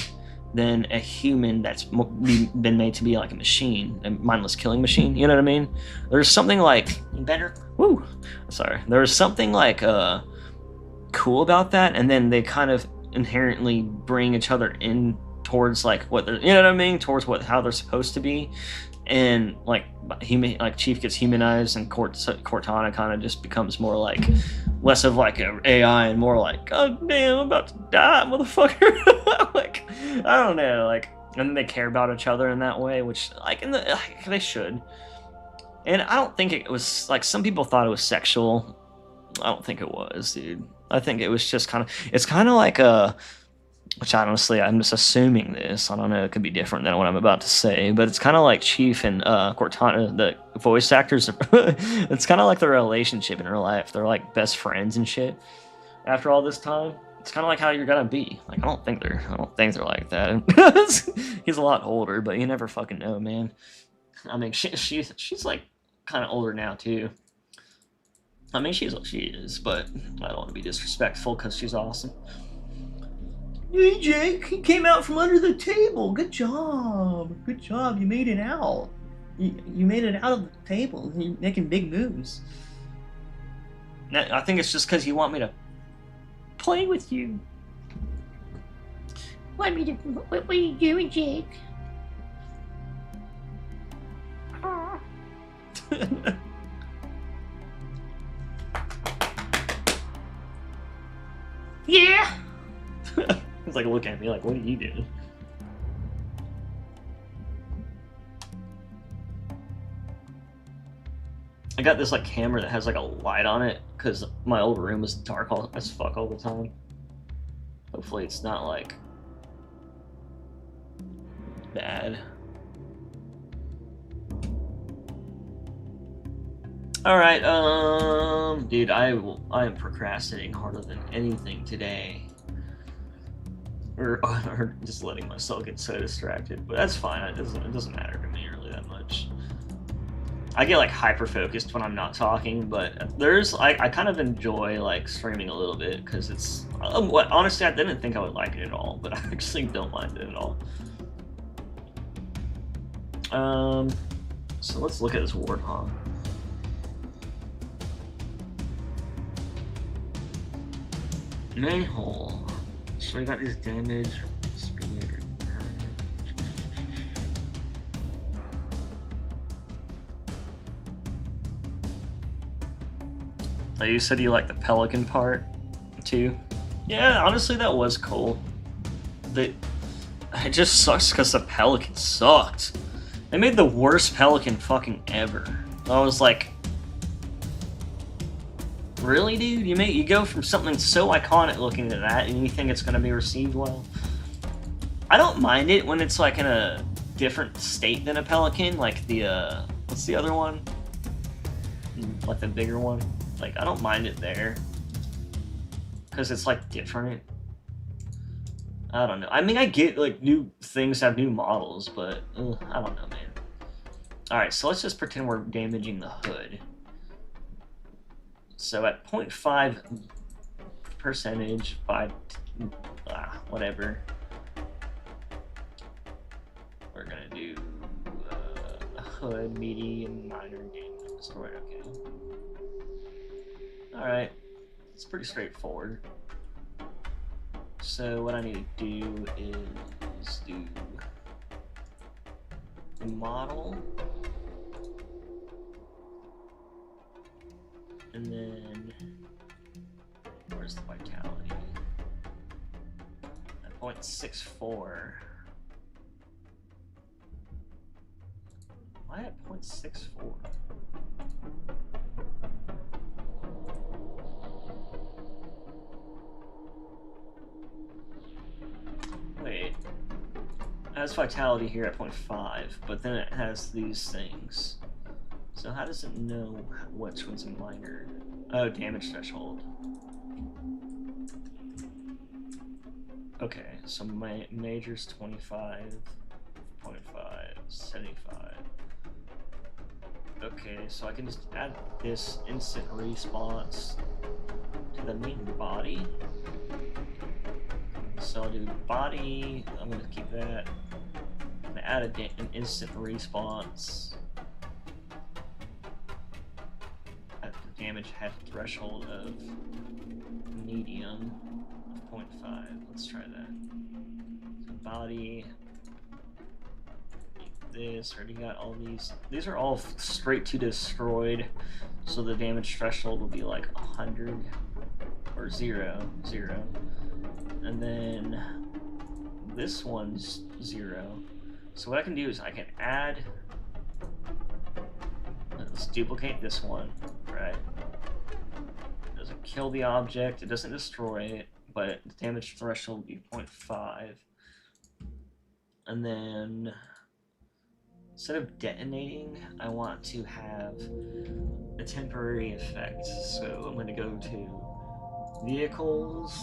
than a human that's been made to be like a machine, a mindless killing machine. You know what I mean? There's something like better. Woo, sorry. There was something like cool about that, and then they kind of inherently bring each other in towards like what they're, you know what I mean? Towards how they're supposed to be. And like Chief gets humanized, and Cortana kind of just becomes more like less of like an AI and more like, oh damn, I'm about to die, motherfucker. Like, I don't know, like, and then they care about each other in that way, which like they should. And I don't think it was like, some people thought it was sexual. I don't think it was, dude. I think it was just it's kind of like which honestly, I'm just assuming this. I don't know, it could be different than what I'm about to say, but it's kind of like Chief and Cortana, the voice actors. It's kind of like their relationship in real life. They're like best friends and shit. After all this time, it's kind of like how you're gonna be. Like, I don't think they're like that. He's a lot older, but you never fucking know, man. I mean, she's like kind of older now too. I mean, she's what she is, but I don't want to be disrespectful because she's awesome. Hey, Jake, he came out from under the table. Good job. Good job. You made it out. You made it out of the table. You're making big moves. I think it's just because you want me to play with you. What are you doing, Jake? Yeah. He's like looking at me like, what are you doing? I got this like camera that has like a light on it because my old room was dark as fuck all the time. Hopefully it's not like bad. Alright, dude, I am procrastinating harder than anything today. Or just letting myself get so distracted, but that's fine. It doesn't matter to me really that much. I get like hyper focused when I'm not talking, but I kind of enjoy like streaming a little bit because it's honestly, I didn't think I would like it at all, but I actually don't mind it at all. So let's look at this Warthog. Manhole. So we got these damage, speed. Oh, you said you like the Pelican part too? Yeah, honestly, that was cool. It just sucks because the Pelican sucked. They made the worst Pelican fucking ever. I was like, really, dude? You go from something so iconic looking to that, and you think it's gonna be received well? I don't mind it when it's like in a different state than a Pelican, like the what's the other one? Like the bigger one. Like I don't mind it there, because it's like different. I don't know. I mean, I get like new things have new models, but I don't know, man. All right, so let's just pretend we're damaging the hood. So at 0.5 percentage by whatever, we're gonna do a hood, medium, minor, game destroyed. Okay. All right, it's pretty straightforward. So what I need to do is do the model, and then where's the vitality? At 0.64. Why at 0.64? Wait, it has vitality here at 0.5, but then it has these things. So how does it know which one's a minor? Oh, damage threshold. Okay, so my major's 25, 0.5, 75. Okay, so I can just add this instant response to the main body. So I'll do body, I'm going to keep that. I'm going to add an instant response at the damage head threshold of medium of 0.5. Let's try that. So body, this, already got all these. These are all straight to destroyed, so the damage threshold will be like 100 or 0. And then this one's 0. So what I can do is I can add, let's duplicate this one, right? It doesn't kill the object, it doesn't destroy it, but the damage threshold will be 0.5. And then instead of detonating, I want to have a temporary effect. So I'm going to go to vehicles,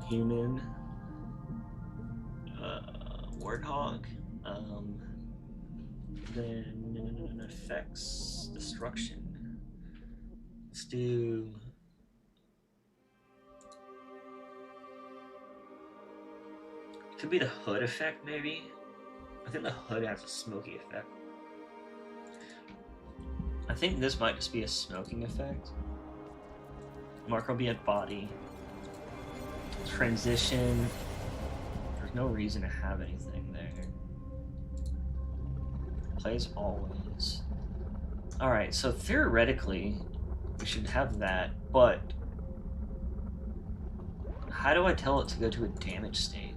human, warthog, then effects, destruction. Let's do it could be the hood effect, maybe. I think the hood has a smoky effect. I think this might just be a smoking effect. Mark will be at body. Transition. There's no reason to have anything there. Plays always. Alright, so theoretically, we should have that, but how do I tell it to go to a damage state?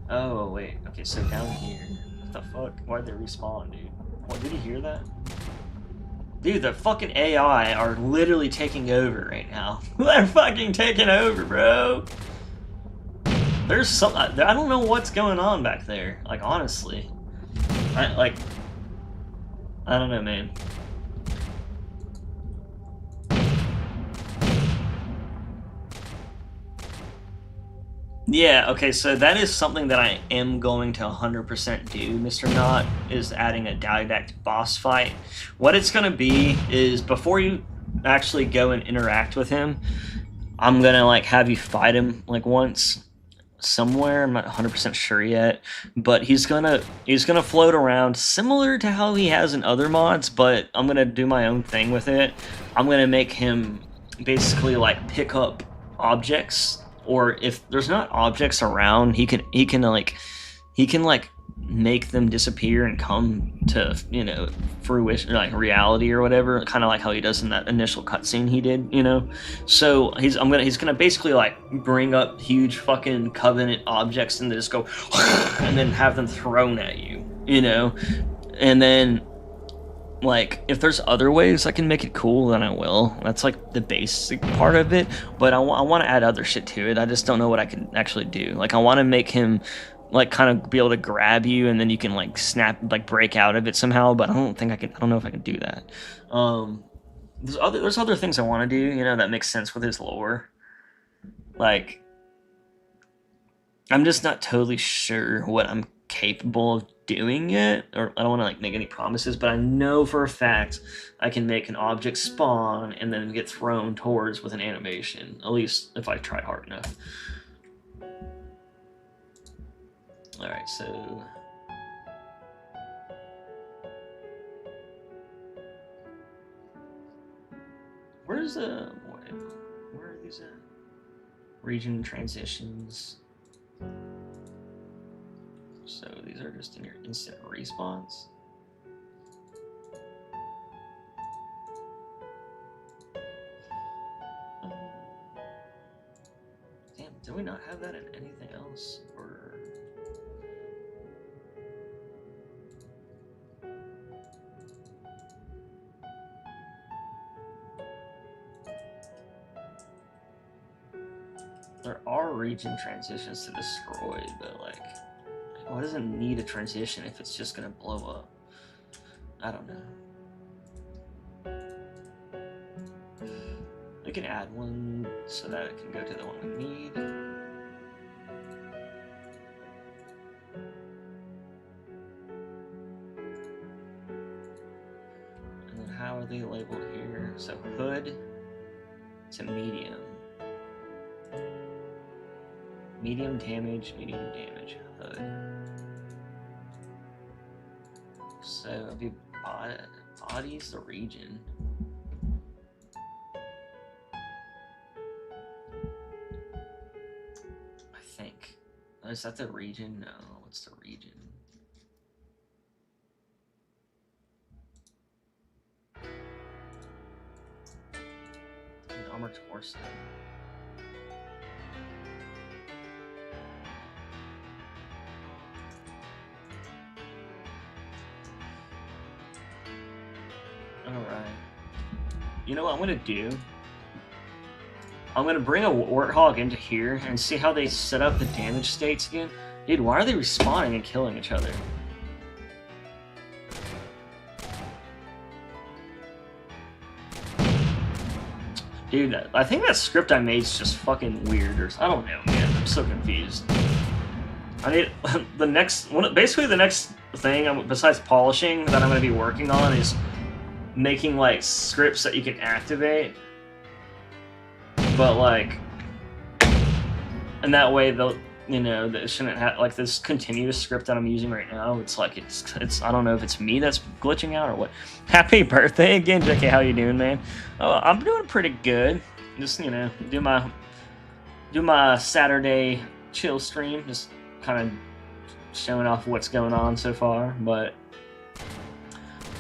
Oh, wait. Okay, so down here. What the fuck? Why'd they respawn, dude? What, did you hear that? Dude, the fucking AI are literally taking over right now. They're fucking taking over, bro. There's some. I don't know what's going on back there. Like, honestly. I don't know, man. Yeah, okay, so that is something that I am going to 100% do, Mr. Knot, is adding a didactic boss fight. What it's going to be is, before you actually go and interact with him, I'm going to, like, have you fight him, like, once somewhere. I'm not 100% sure yet, but he's gonna float around similar to how he has in other mods, but I'm going to do my own thing with it. I'm going to make him basically, like, pick up objects. Or if there's not objects around, he can make them disappear and come to, you know, fruition, like reality or whatever, kind of like how he does in that initial cutscene he did, you know. So he's gonna basically like bring up huge fucking covenant objects and just go and then have them thrown at you, you know. And then like if there's other ways I can make it cool, then I will. That's like the basic part of it, but I want to add other shit to it. I just don't know what I can actually do. Like I want to make him like kind of be able to grab you and then you can like snap, like break out of it somehow, but I don't know if I can do that. There's other things I want to do, you know, that makes sense with his lore. Like I'm just not totally sure what I'm capable of doing yet, or I don't want to like make any promises, but I know for a fact I can make an object spawn and then get thrown towards with an animation, at least if I try hard enough. Alright, so where are these at? Region transitions. So these are just in your instant respawns. Damn, do we not have that in anything else? Or there are region transitions to destroy, but like, why does it need a transition if it's just gonna blow up? I don't know. We can add one so that it can go to the one we need. And then how are they labeled here? So hood to medium. Medium damage, hood. So if you body's the region. I think. Is that the region? No, what's the region? Armor torso. Alright. You know what I'm gonna do? I'm gonna bring a Warthog into here and see how they set up the damage states again. Dude, why are they respawning and killing each other? Dude, I think that script I made is just fucking weird, or I don't know, man. I'm so confused. I need the next one. Basically, the next thing besides polishing that I'm gonna be working on is making like scripts that you can activate, but like, and that way they'll, you know, that shouldn't have like this continuous script that I'm using right now. It's like it's I don't know if it's me that's glitching out or what. Happy birthday again, JK. How you doing, man? Oh, I'm doing pretty good. Just, you know, do my Saturday chill stream, just kind of showing off what's going on so far. But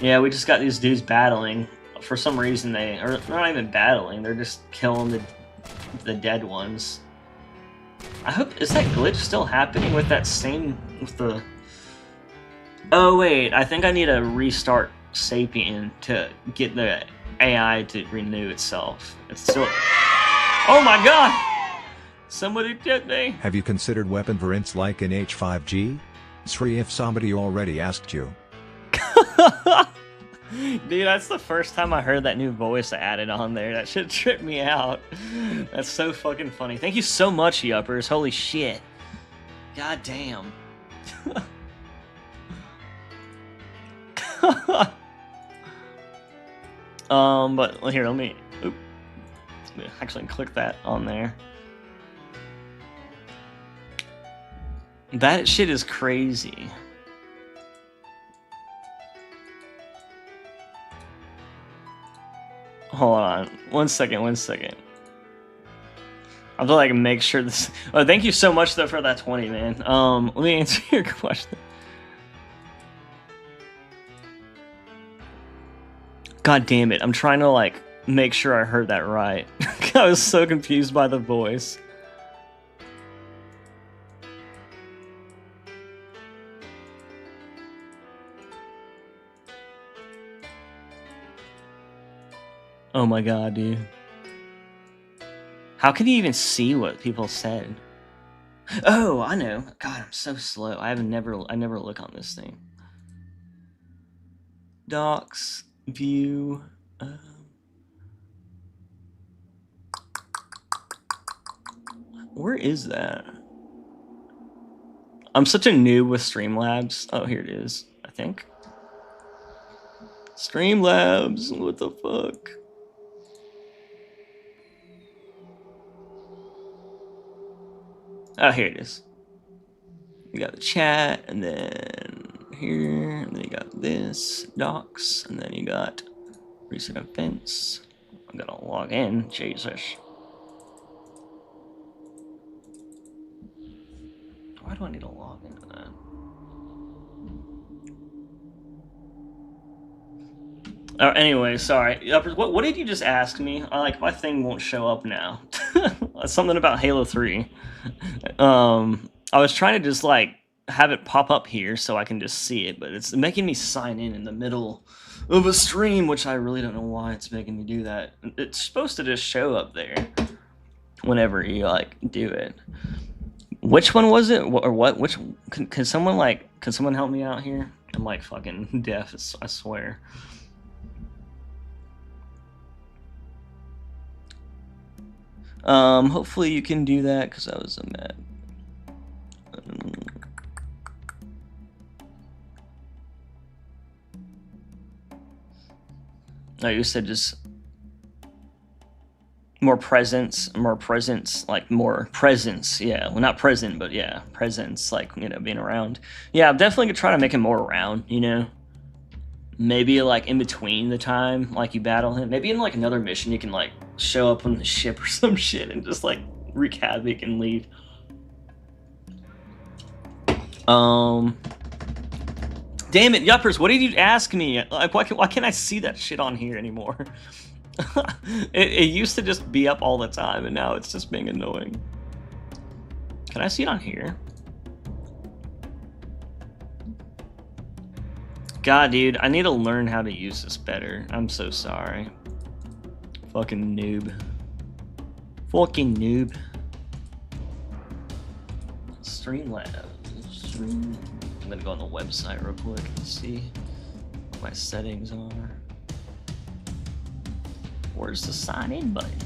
yeah, we just got these dudes battling. For some reason they're not even battling, they're just killing the dead ones. I hope, is that glitch still happening with that same, with the... Oh wait, I think I need to restart Sapien to get the AI to renew itself. It's still... Oh my god! Somebody took me! Have you considered weapon variants like in H5G? Sri, if somebody already asked you. Dude, that's the first time I heard that new voice added on there. That shit tripped me out. That's so fucking funny. Thank you so much, Yuppers. Holy shit. God damn. But here, let me actually click that on there. That shit is crazy. Hold on. One second. I have to like make sure this... Oh, thank you so much though for that 20, man. Let me answer your question. God damn it! I'm trying to like make sure I heard that right. I was so confused by the voice. Oh my god, dude. How can you even see what people said? Oh, I know. God, I'm so slow. I never look on this thing. Docs, view. Where is that? I'm such a noob with Streamlabs. Oh, here it is, I think. Streamlabs, what the fuck? Oh, here it is. You got the chat, and then here, and then you got this, docs, and then you got recent events. I'm gonna log in, Jesus. Why do I need to log into that? Oh, anyway, sorry. What did you just ask me? Like, my thing won't show up now. Something about Halo 3. I was trying to just, like, have it pop up here so I can just see it, but it's making me sign in the middle of a stream, which I really don't know why it's making me do that. It's supposed to just show up there whenever you, like, do it. Which one was it? Or what? Which... Can someone, like... Can someone help me out here? I'm, like, fucking deaf, I swear. Hopefully you can do that, because I was a mad. Oh, you said just more presence, like more presence. Yeah, well, not present, but yeah, presence, like, you know, being around. Yeah, I'm definitely gonna try to make him more around, you know? Maybe, like, in between the time, like, you battle him. Maybe in, like, another mission you can, like, show up on the ship or some shit and just, like, wreak havoc and leave. Damn it, Yuppers, what did you ask me? Like, why can't I see that shit on here anymore? it used to just be up all the time, and now it's just being annoying. Can I see it on here? God, dude, I need to learn how to use this better. I'm so sorry. Fucking noob. Fucking noob. Streamlabs. I'm gonna go on the website real quick and see what my settings are. Where's the sign in button?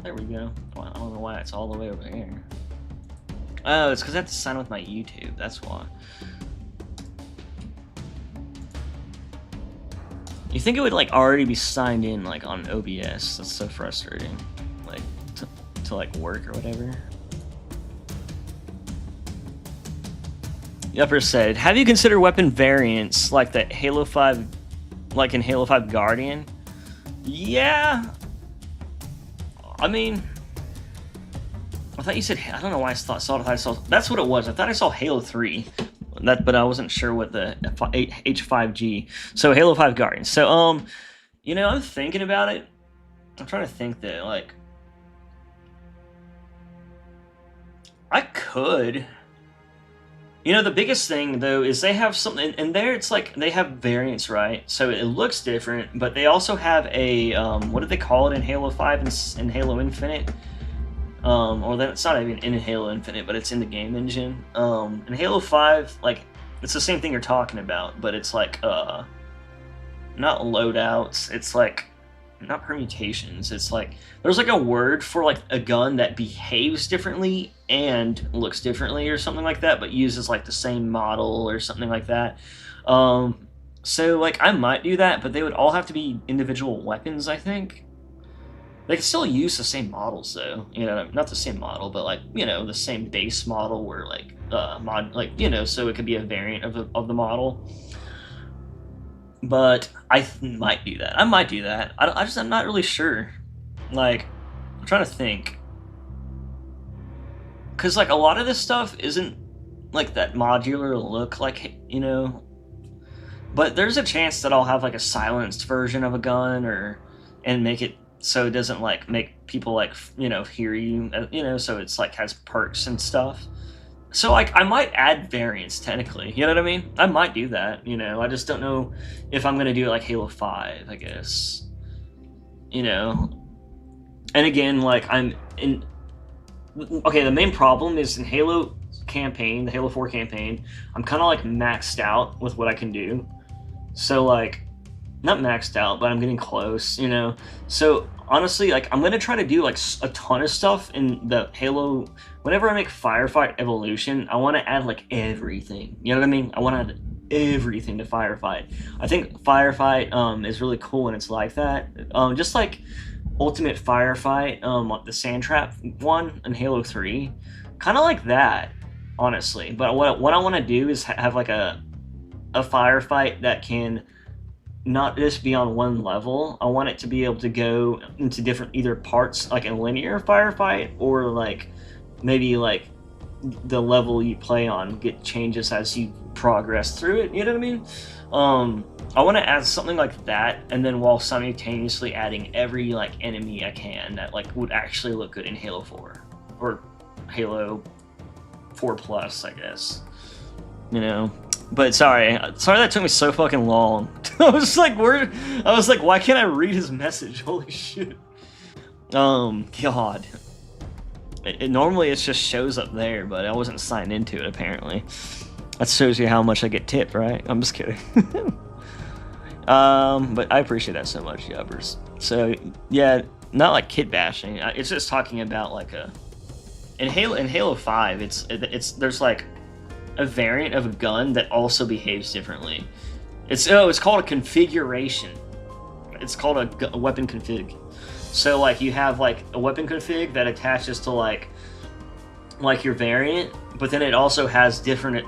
There we go. Well, I don't know why it's all the way over here. Oh, it's because I have to sign with my YouTube. That's why. You think it would, like, already be signed in, like, on OBS? That's so frustrating. Like, to like, work or whatever. Upper said, have you considered weapon variants like the Halo 5, like in Halo 5 Guardian? Yeah. I mean, I thought you said, I don't know why I saw, that's what it was. I thought I saw Halo 3, but I wasn't sure what the H5G. So Halo 5 Guardian. So, you know, I'm thinking about it. I'm trying to think that, like, I could. You know, the biggest thing, though, is they have something, and there it's like, they have variants, right? So it looks different, but they also have a, what do they call it in Halo 5 and Halo Infinite? Or that it's not even in Halo Infinite, but it's in the game engine. In Halo 5, like, it's the same thing you're talking about, but it's like, not loadouts, it's like, not permutations, it's like, there's like a word for like a gun that behaves differently and looks differently or something like that, but uses like the same model or something like that. So like, I might do that, but they would all have to be individual weapons, I think. They can still use the same models though, you know, not the same model, but like, you know, the same base model where like, you know, so it could be a variant of the model. But I might do that. I might do that. I'm not really sure. Like, I'm trying to think. Because, like, a lot of this stuff isn't, like, that modular look, like, you know. But there's a chance that I'll have like a silenced version of a gun, and make it so it doesn't like make people like hear you, so it's like has perks and stuff. So like I might add variants technically, you know what I mean? I might do that, I just don't know if I'm gonna do it like Halo 5, I guess. And again, like okay, the main problem is in Halo campaign, the Halo 4 campaign, I'm kind of like maxed out with what I can do. So like, not maxed out, but I'm getting close, So honestly, like I'm gonna try to do like a ton of stuff in the Halo. Whenever I make Firefight Evolution, I want to add like everything. You know what I mean? I want to add everything to Firefight. I think Firefight is really cool when it's like that. Just like Ultimate Firefight, like the Sand Trap one in Halo 3, kind of like that, honestly. But what I want to do is have like a firefight that can not just be on one level. I want it to be able to go into different either parts, like a linear firefight, or like maybe like the level you play on get changes as you progress through it. You know what I mean? I want to add something like that, and then while simultaneously adding every like enemy I can that like would actually look good in Halo 4 or Halo 4 Plus, I guess. But sorry that took me so fucking long. I was like, why can't I read his message? Holy shit. God. Normally it just shows up there, but I wasn't signed into it apparently. That shows you how much I get tipped, right? I'm just kidding. But I appreciate that so much, Yubbers. So yeah, not like kid bashing. It's just talking about like in Halo 5, it's there's like a variant of a gun that also behaves differently. It's called a configuration. It's called a weapon config. So like you have like a weapon config that attaches to like your variant, but then it also has different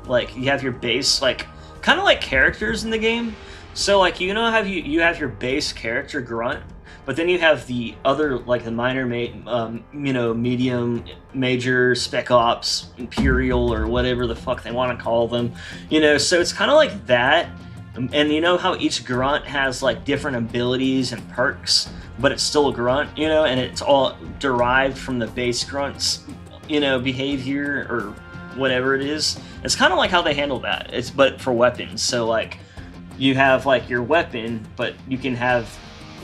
like you have your base, like kind of like characters in the game. So like you have your base character Grunt, but then you have the other like the minor medium, major, spec ops, imperial, or whatever the fuck they want to call them. So it's kind of like that. And you know how each grunt has like different abilities and perks, but it's still a grunt, and it's all derived from the base grunt's, behavior or whatever it is. It's kind of like how they handle that. But for weapons. So like you have like your weapon, but you can have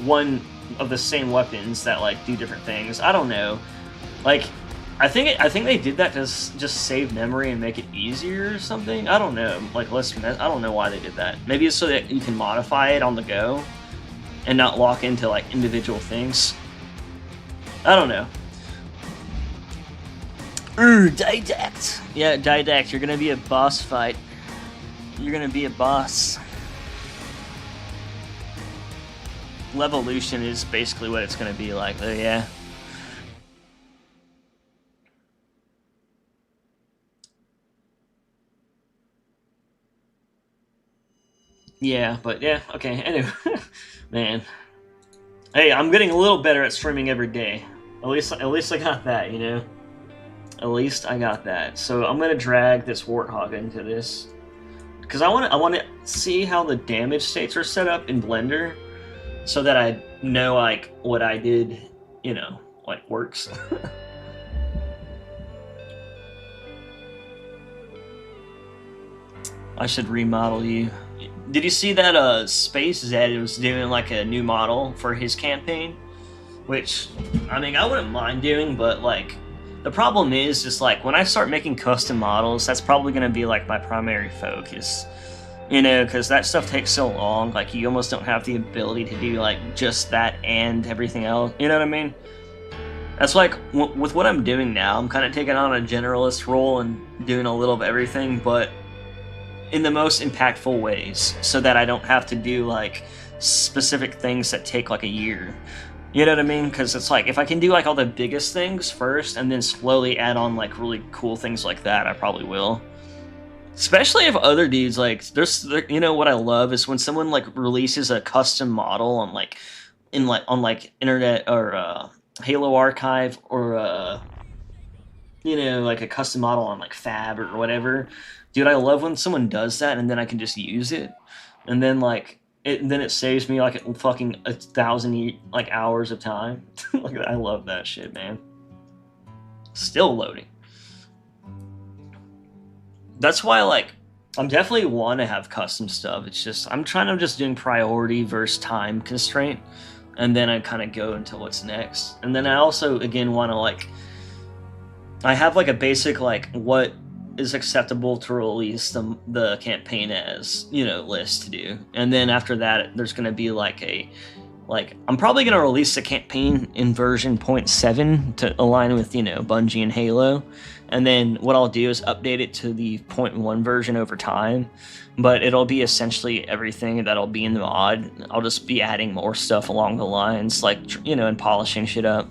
one of the same weapons that like do different things. I don't know. Like I think they did that to just save memory and make it easier or something. I don't know. Like I don't know why they did that. Maybe it's so that you can modify it on the go and not lock into like individual things. I don't know. Didact. Yeah, Didact, you're gonna be a boss fight. You're gonna be a boss. Levolution is basically what it's gonna be like, though, yeah. Yeah, but yeah, okay, anyway. Man. Hey, I'm getting a little better at streaming every day. At least I got that, At least I got that. So I'm gonna drag this Warthog into this. Because I wanna see how the damage states are set up in Blender, so that I know like what I did, like works. I should remodel you. Did you see that Space Zed was doing like a new model for his campaign? Which, I mean, I wouldn't mind doing, but like, the problem is just like, when I start making custom models, that's probably going to be like my primary focus. Because that stuff takes so long, like you almost don't have the ability to do like just that and everything else, you know what I mean? That's like, with what I'm doing now, I'm kind of taking on a generalist role and doing a little of everything, but in the most impactful ways, so that I don't have to do like specific things that take like a year. You know what I mean? Because it's like, if I can do like all the biggest things first and then slowly add on like really cool things like that, I probably will. Especially if other dudes like, what I love is when someone like releases a custom model on like, on like internet or Halo Archive or you know, like a custom model on like Fab or whatever, dude, I love when someone does that and then I can just use it, and then like it saves me like fucking 1,000 like hours of time. Like I love that shit, man. Still loading. That's why like I'm definitely want to have custom stuff. It's just I'm trying to just doing priority versus time constraint, and then I kind of go into what's next. And then I also again want to like I have like a basic like what is acceptable to release the campaign as, you know, list to do. And then after that there's going to be like I'm probably going to release the campaign in version 0.7 to align with, you know, Bungie and Halo. And then what I'll do is update it to the 0.1 version over time. But it'll be essentially everything that'll be in the mod. I'll just be adding more stuff along the lines, like, you know, and polishing shit up.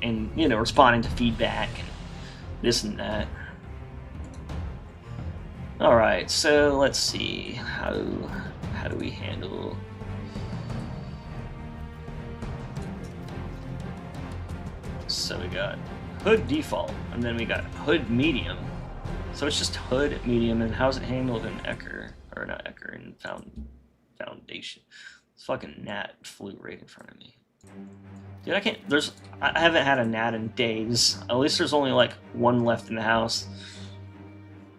And, you know, responding to feedback and this and that. Alright, so let's see. How do we handle... So we got hood default, and then we got hood medium. So it's just hood medium, and how's it handled in Ecker? Or not Ecker, in Foundation. This fucking gnat flew right in front of me. Dude, I haven't had a gnat in days. At least there's only like one left in the house.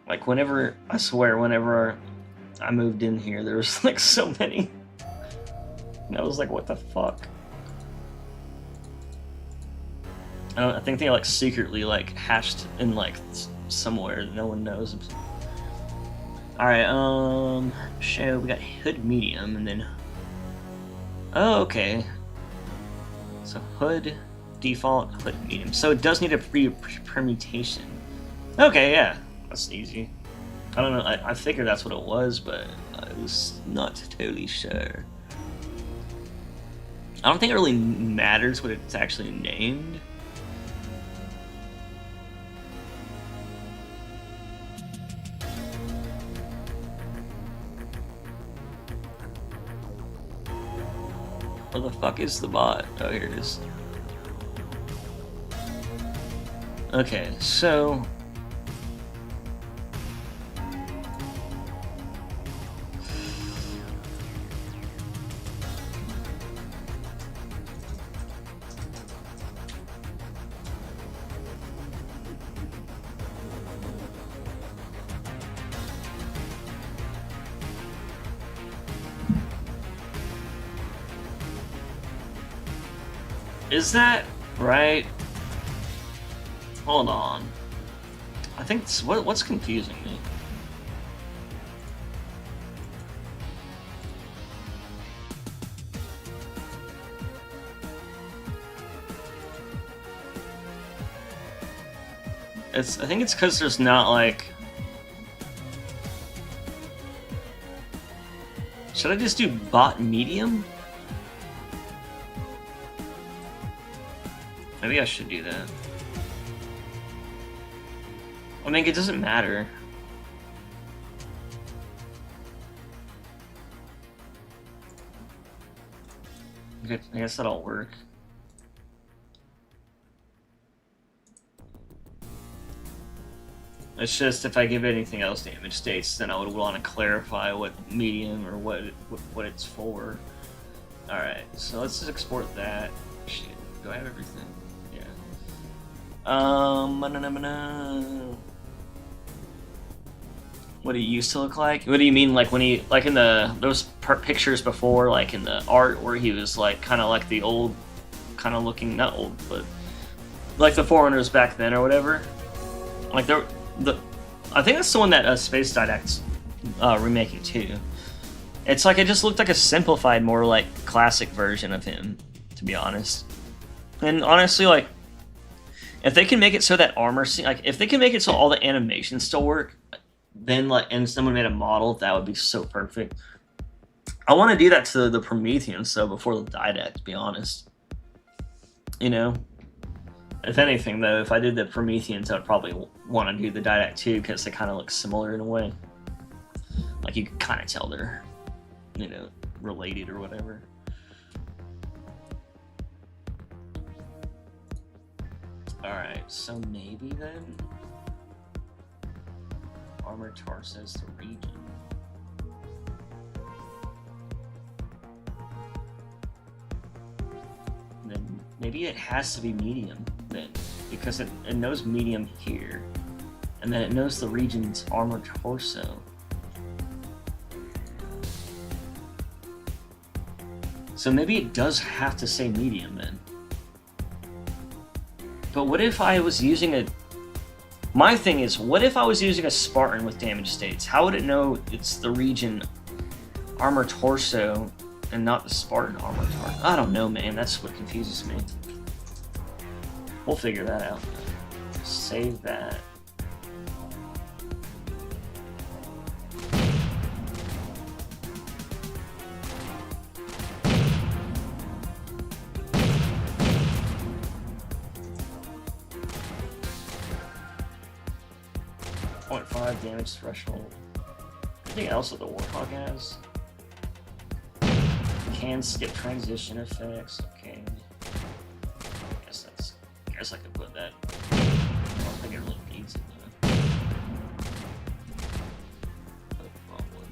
Like I swear, whenever I moved in here, there was like so many. And I was like, what the fuck? I think they like secretly like hatched in like somewhere that no one knows. Alright, show, we got hood medium, and then... Oh, okay. So hood, default, hood medium. So it does need a permutation. Okay, yeah. That's easy. I don't know, I figured that's what it was, but I was not totally sure. I don't think it really matters what it's actually named. Where the fuck is the bot? Oh, here it is. Okay, so... Is that right? Hold on. I think it's, what's confusing me? I think it's because there's not like... Should I just do bot medium? Maybe I should do that. I mean, it doesn't matter. I guess that'll work. It's just if I give anything else damage states, then I would want to clarify what medium or what it's for. All right, so let's just export that. Shit, do I have everything? Yeah. What he used to look like? What do you mean, like when he, like in those pictures before, like in the art where he was like kind of like the old, kind of looking, not old, but like the Foreigners back then or whatever. Like I think that's the one that Space Didact's remaking too. It's like it just looked like a simplified, more like classic version of him, to be honest. And honestly, like if they can make it so that armor scene, like if they can make it so all the animations still work, then like and someone made a model, that would be so perfect. I want to do that to the Promethean so before the Didact, to be honest. You know. If anything, though, if I did the Prometheans, I'd probably want to do the Didact too, because they kind of look similar in a way. Like, you can kind of tell they're, you know, related or whatever. Alright, so maybe then Armor Torso's the region. And then maybe it has to be medium then, because it knows medium here, and then it knows the region's Armor Torso. So maybe it does have to say medium then. But what if I was using a... My thing is, what if I was using a Spartan with damage states? How would it know it's the region Armor Torso and not the Spartan Armor Torso? I don't know, man. That's what confuses me. We'll figure that out. Save that. Damage threshold. Anything else that the Warthog has? Can skip transition effects. Okay. I guess I could put that. I don't think it really needs it though. But probably.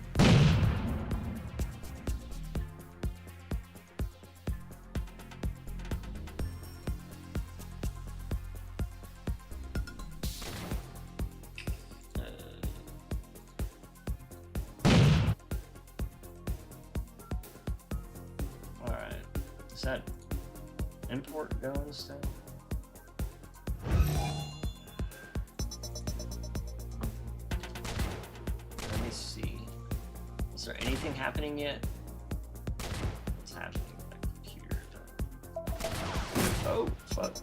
Is that import going still? Let me see. Is there anything happening yet? What's happening back here? Oh, fuck.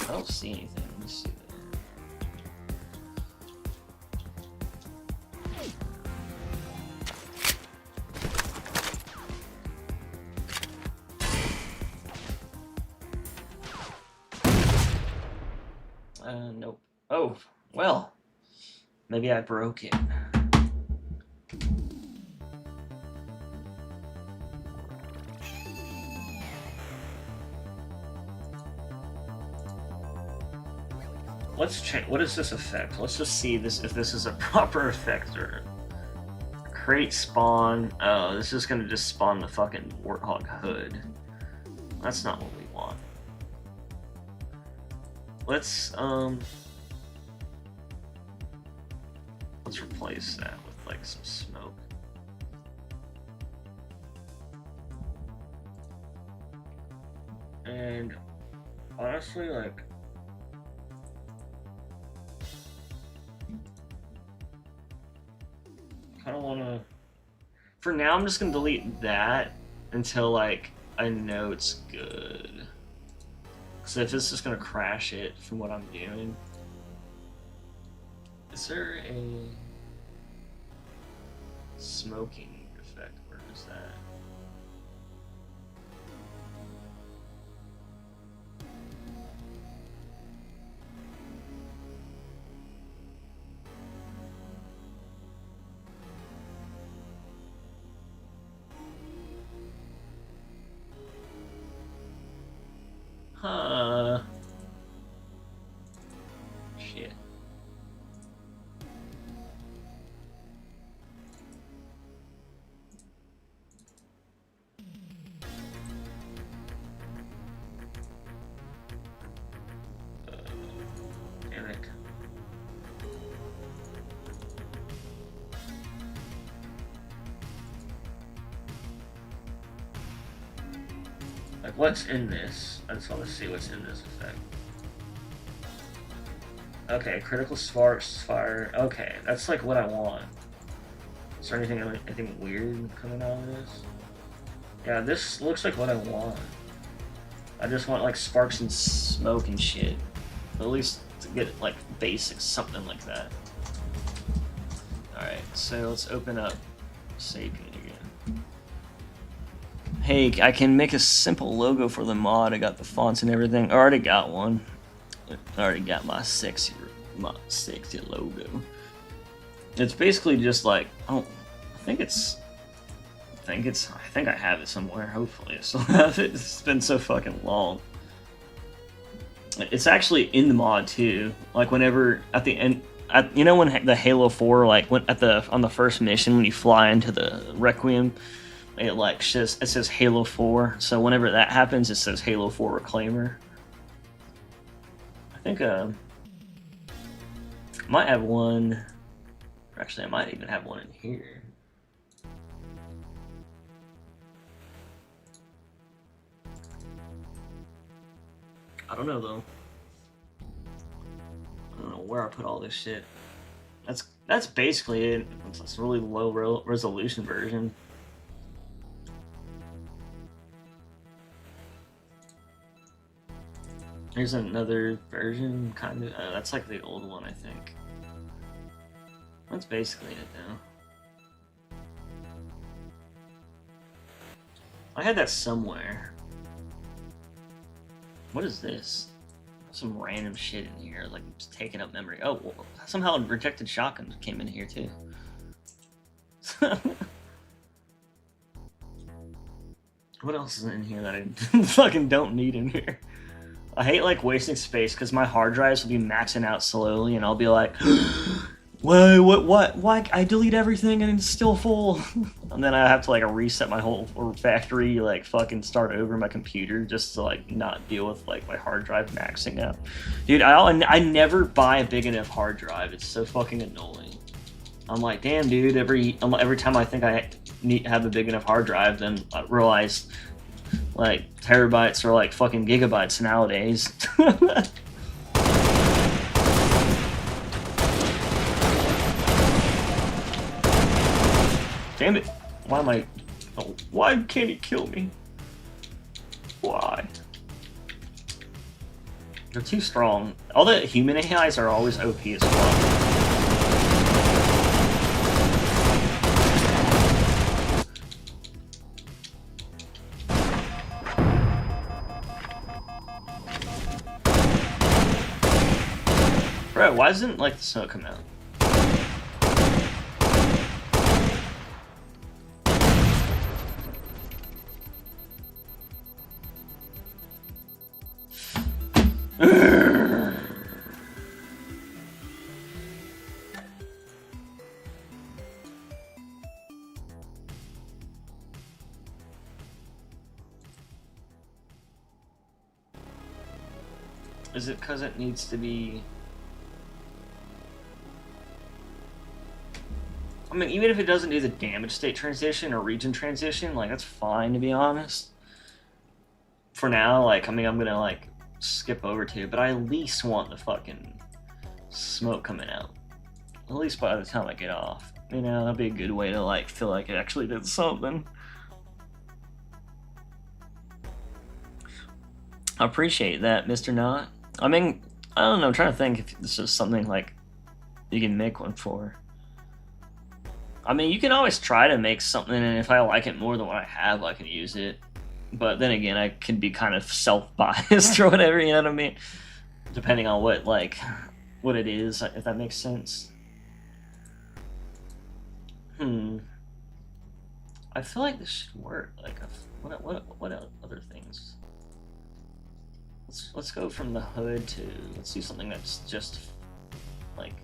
I don't see anything. Let me see that. Nope. Oh, well. Maybe I broke it. Let's check. What is this effect? Let's just see this if this is a proper effect or create spawn. Oh, this is gonna just spawn the fucking Warthog hood. That's not what we want. Let's replace that with like some smoke. And honestly, like I don't want to. For now, I'm just gonna delete that until like I know it's good. Because if it's just gonna crash it from what I'm doing. Is there a smoking effect? Where is that? Huh. Shit. Damn it. Like, what's in this? I just want to see what's in this effect. Okay, critical sparks fire. Okay, that's like what I want. Is there anything weird coming out of this? Yeah, this looks like what I want. I just want like sparks and smoke and shit. At least to get like basics, something like that. Alright, so let's open up Sapien again. Hey, I can make a simple logo for the mod. I got the fonts and everything. I already got one. I already got my sexy logo. It's basically just like, I think it's think I have it somewhere. Hopefully I still have it. It's been so fucking long. It's actually in the mod too. Like whenever at the end, you know when the Halo 4 like went on the first mission when you fly into the Requiem, it says Halo 4. So whenever that happens, it says Halo 4 Reclaimer. I think I might have one. Actually, I might even have one in here. I don't know though. I don't know where I put all this shit. That's basically it. It's a really low resolution version. Here's another version, kind of. That's like the old one, I think. That's basically it now. I had that somewhere. What is this? Some random shit in here, like just taking up memory. Oh, well, somehow a rejected shotgun came in here too. What else is in here that I fucking don't need in here? I hate like wasting space because my hard drives will be maxing out slowly, and I'll be like, "Whoa, what? Why? I delete everything and it's still full." And then I have to like reset my whole factory, like fucking start over my computer just to like not deal with like my hard drive maxing out. Dude, I never buy a big enough hard drive. It's so fucking annoying. I'm like, damn, dude. Every time I think I have a big enough hard drive, then I realize like terabytes are like fucking gigabytes nowadays. Damn it. Why am I... Oh, why can't he kill me? Why? They're too strong. All the human AIs are always OP as well. Bro, why doesn't like the smoke come out? Is it because it needs to be... I mean, even if it doesn't do the damage state transition or region transition, like, that's fine, to be honest. For now, like, I mean, I'm gonna, like, skip over to it, but I at least want the fucking smoke coming out. At least by the time I get off. You know, that'd be a good way to, like, feel like it actually did something. I appreciate that, Mr. Knot. I mean, I don't know, I'm trying to think if this is something, like, you can make one for. I mean, you can always try to make something, and if I like it more than what I have, I can use it. But then again, I can be kind of self-biased or whatever, you know what I mean? Depending on what, like, what it is, if that makes sense. I feel like this should work. Like, what other things? Let's go from the hood to, let's do something that's just, like,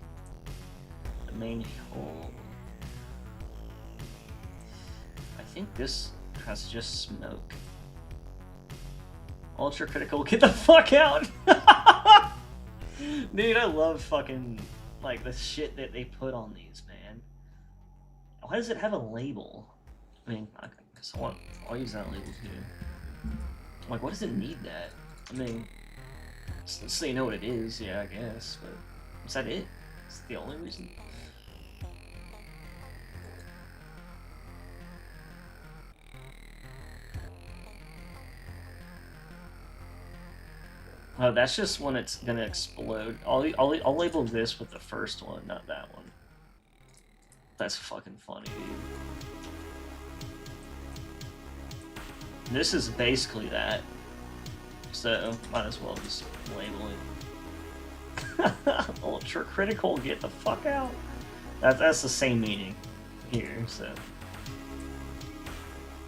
the main hole. I think this has just smoke. Ultra critical, get the fuck out! Dude, I love fucking, like, the shit that they put on these, man. Why does it have a label? I mean, I guess I'll use that label too. Like, why does it need that? I mean, so you know what it is, yeah, I guess, but is that it? Is that the only reason? Oh, that's just when it's gonna explode. I'll label this with the first one, not that one. That's fucking funny, dude. This is basically that. So, might as well just label it. Ultra critical, get the fuck out. That's the same meaning here, so.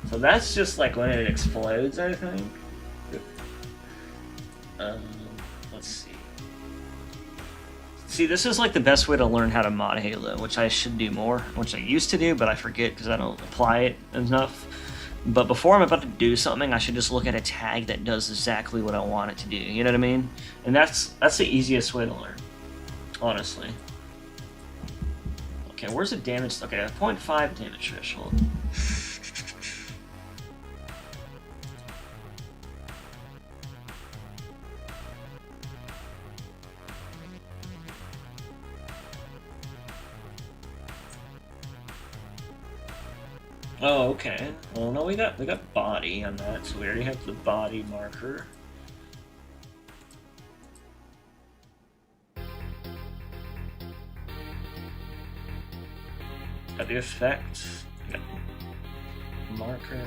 So that's just like when it explodes, I think. Let's see. See, this is like the best way to learn how to mod Halo, which I should do more, which I used to do, but I forget because I don't apply it enough. But before I'm about to do something, I should just look at a tag that does exactly what I want it to do. You know what I mean? And that's the easiest way to learn, honestly. Okay, where's the damage? Okay, 0.5 damage threshold. Oh, okay. Well, no, we got body on that, so we already have the body marker. Got the effect. Got the marker.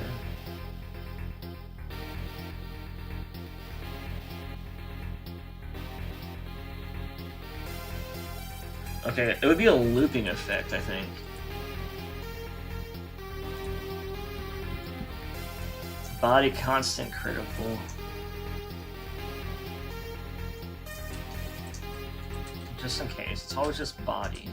Okay, it would be a looping effect, I think. Body constant critical. Just in case, it's always just body.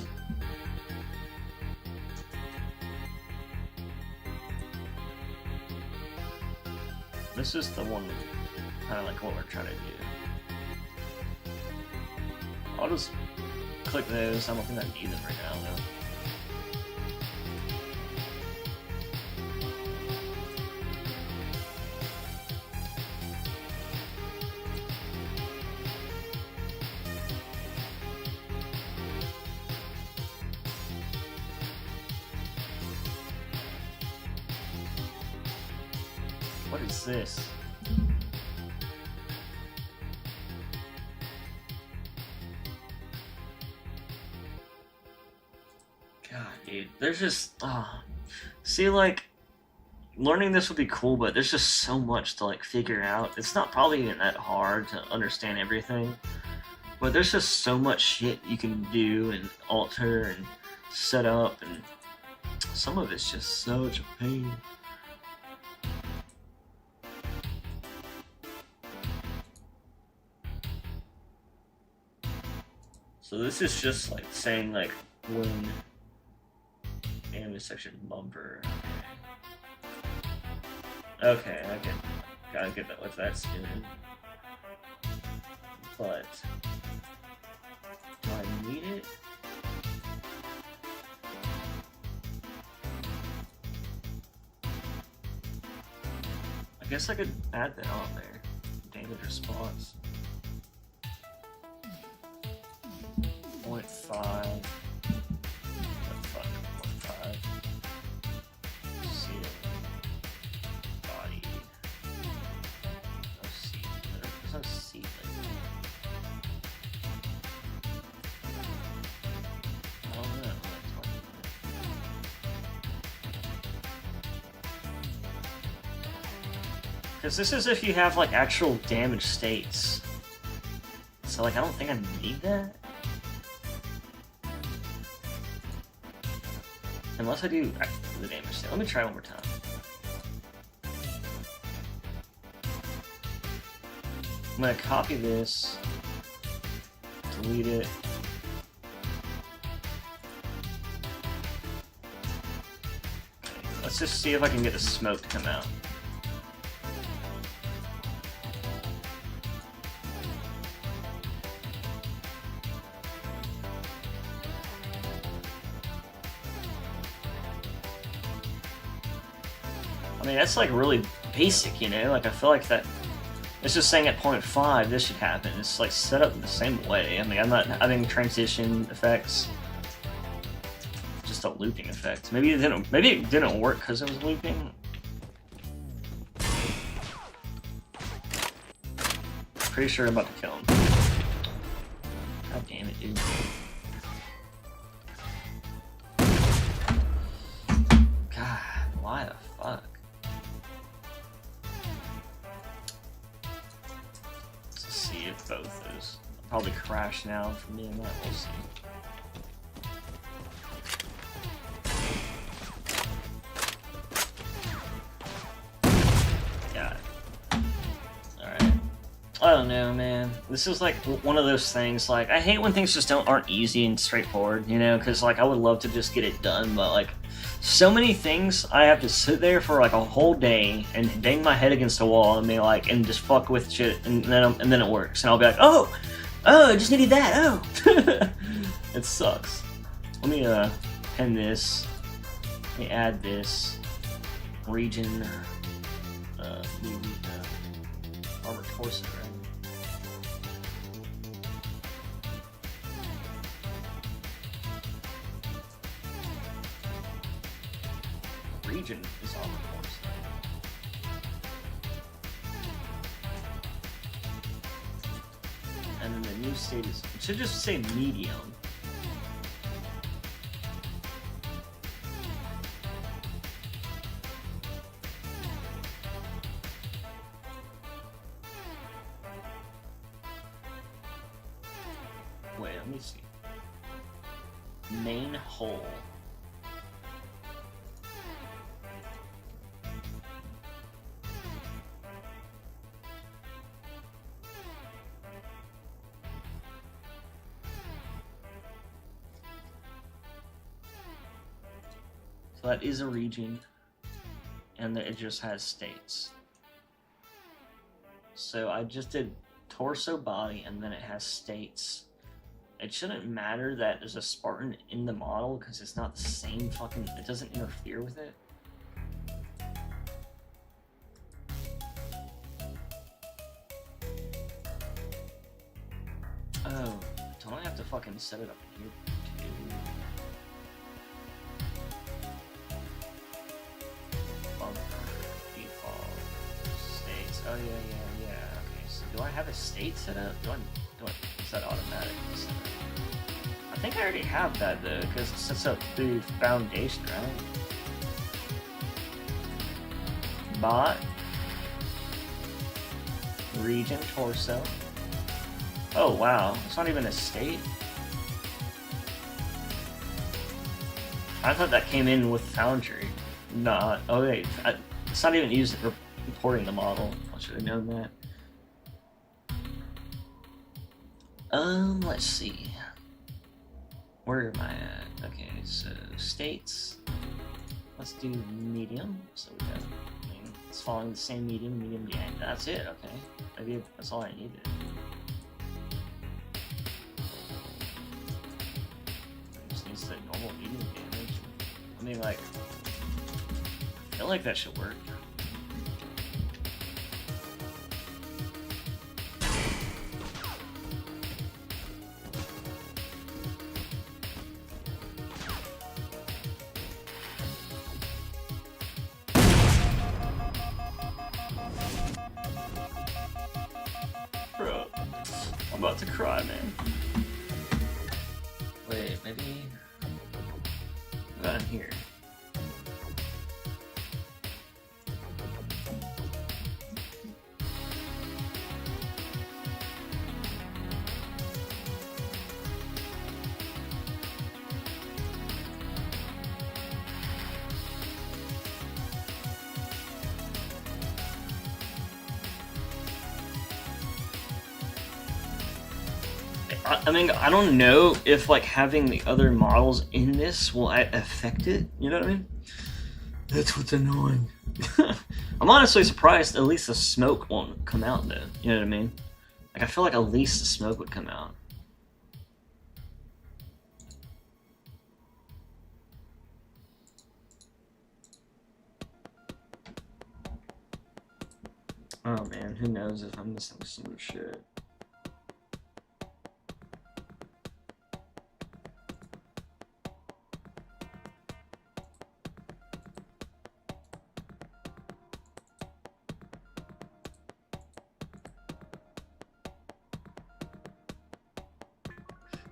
This is the one, kind of like what we're trying to do. I'll just click those. I don't think I need them right now, though. What is this? God, dude, there's just see, like, learning this would be cool, but there's just so much to like figure out. It's not probably even that hard to understand everything, but there's just so much shit you can do and alter and set up, and some of it's just such a pain. So this is just like saying like when damage section bumper. Okay, gotta get that what that's doing. But do I need it? I guess I could add that on there. Damage response. 0.5. Ceiling. Body. No ceiling. There's no ceiling. I don't know. Because this is if you have like actual damage states. So like I don't think I need that. Unless I do the damage state. Let me try one more time. I'm gonna copy this, delete it. Okay, let's just see if I can get the smoke to come out. I mean, that's like really basic, you know? Like, I feel like that, it's just saying at 0.5 this should happen. It's like set up the same way. I mean, I'm not having transition effects. Just a looping effect. Maybe it didn't work because it was looping. Pretty sure I'm about to kill him. God damn it, dude. God, why the fuck? If both those I'll probably crash now for me and that, we'll see. I don't know, man. This is like one of those things. Like, I hate when things just aren't easy and straightforward, you know? Because like I would love to just get it done, but like so many things I have to sit there for like a whole day and bang my head against a wall and be like and just fuck with shit, and then it works, and I'll be like, oh, I just needed that. Oh, it sucks. Let me pen this. Let me add this region. Armor torso, right? Region is armor torso. And then the new state is, it should just say medium. Wait, let me see. Main hole. So that is a region, and it just has states. So I just did torso, body, and then it has states. It shouldn't matter that there's a Spartan in the model because it's not the same fucking. It doesn't interfere with it. Oh, don't I have to fucking set it up here too? Bumper, default, states. Oh yeah. Okay, so do I have a state set up? Do I is that automatic? I think I already have that though, because it sets up through foundation, right? Bot, region, torso. Oh wow, it's not even a state. I thought that came in with Foundry. Not. Oh wait, it's not even used for importing the model. I should have known that. Let's see. Where am I at? Okay, so states. Let's do medium. So we got, I mean, it's following the same medium, yeah. That's it, okay. Maybe that's all I needed. It just needs the normal medium damage. I mean, like, I feel like that should work. Bro, I'm about to cry, man. Wait, maybe down here. I mean, I don't know if like having the other models in this will affect it. You know what I mean? That's what's annoying. I'm honestly surprised at least the smoke won't come out though. You know what I mean? Like I feel like at least the smoke would come out. Oh man, who knows if I'm missing some shit.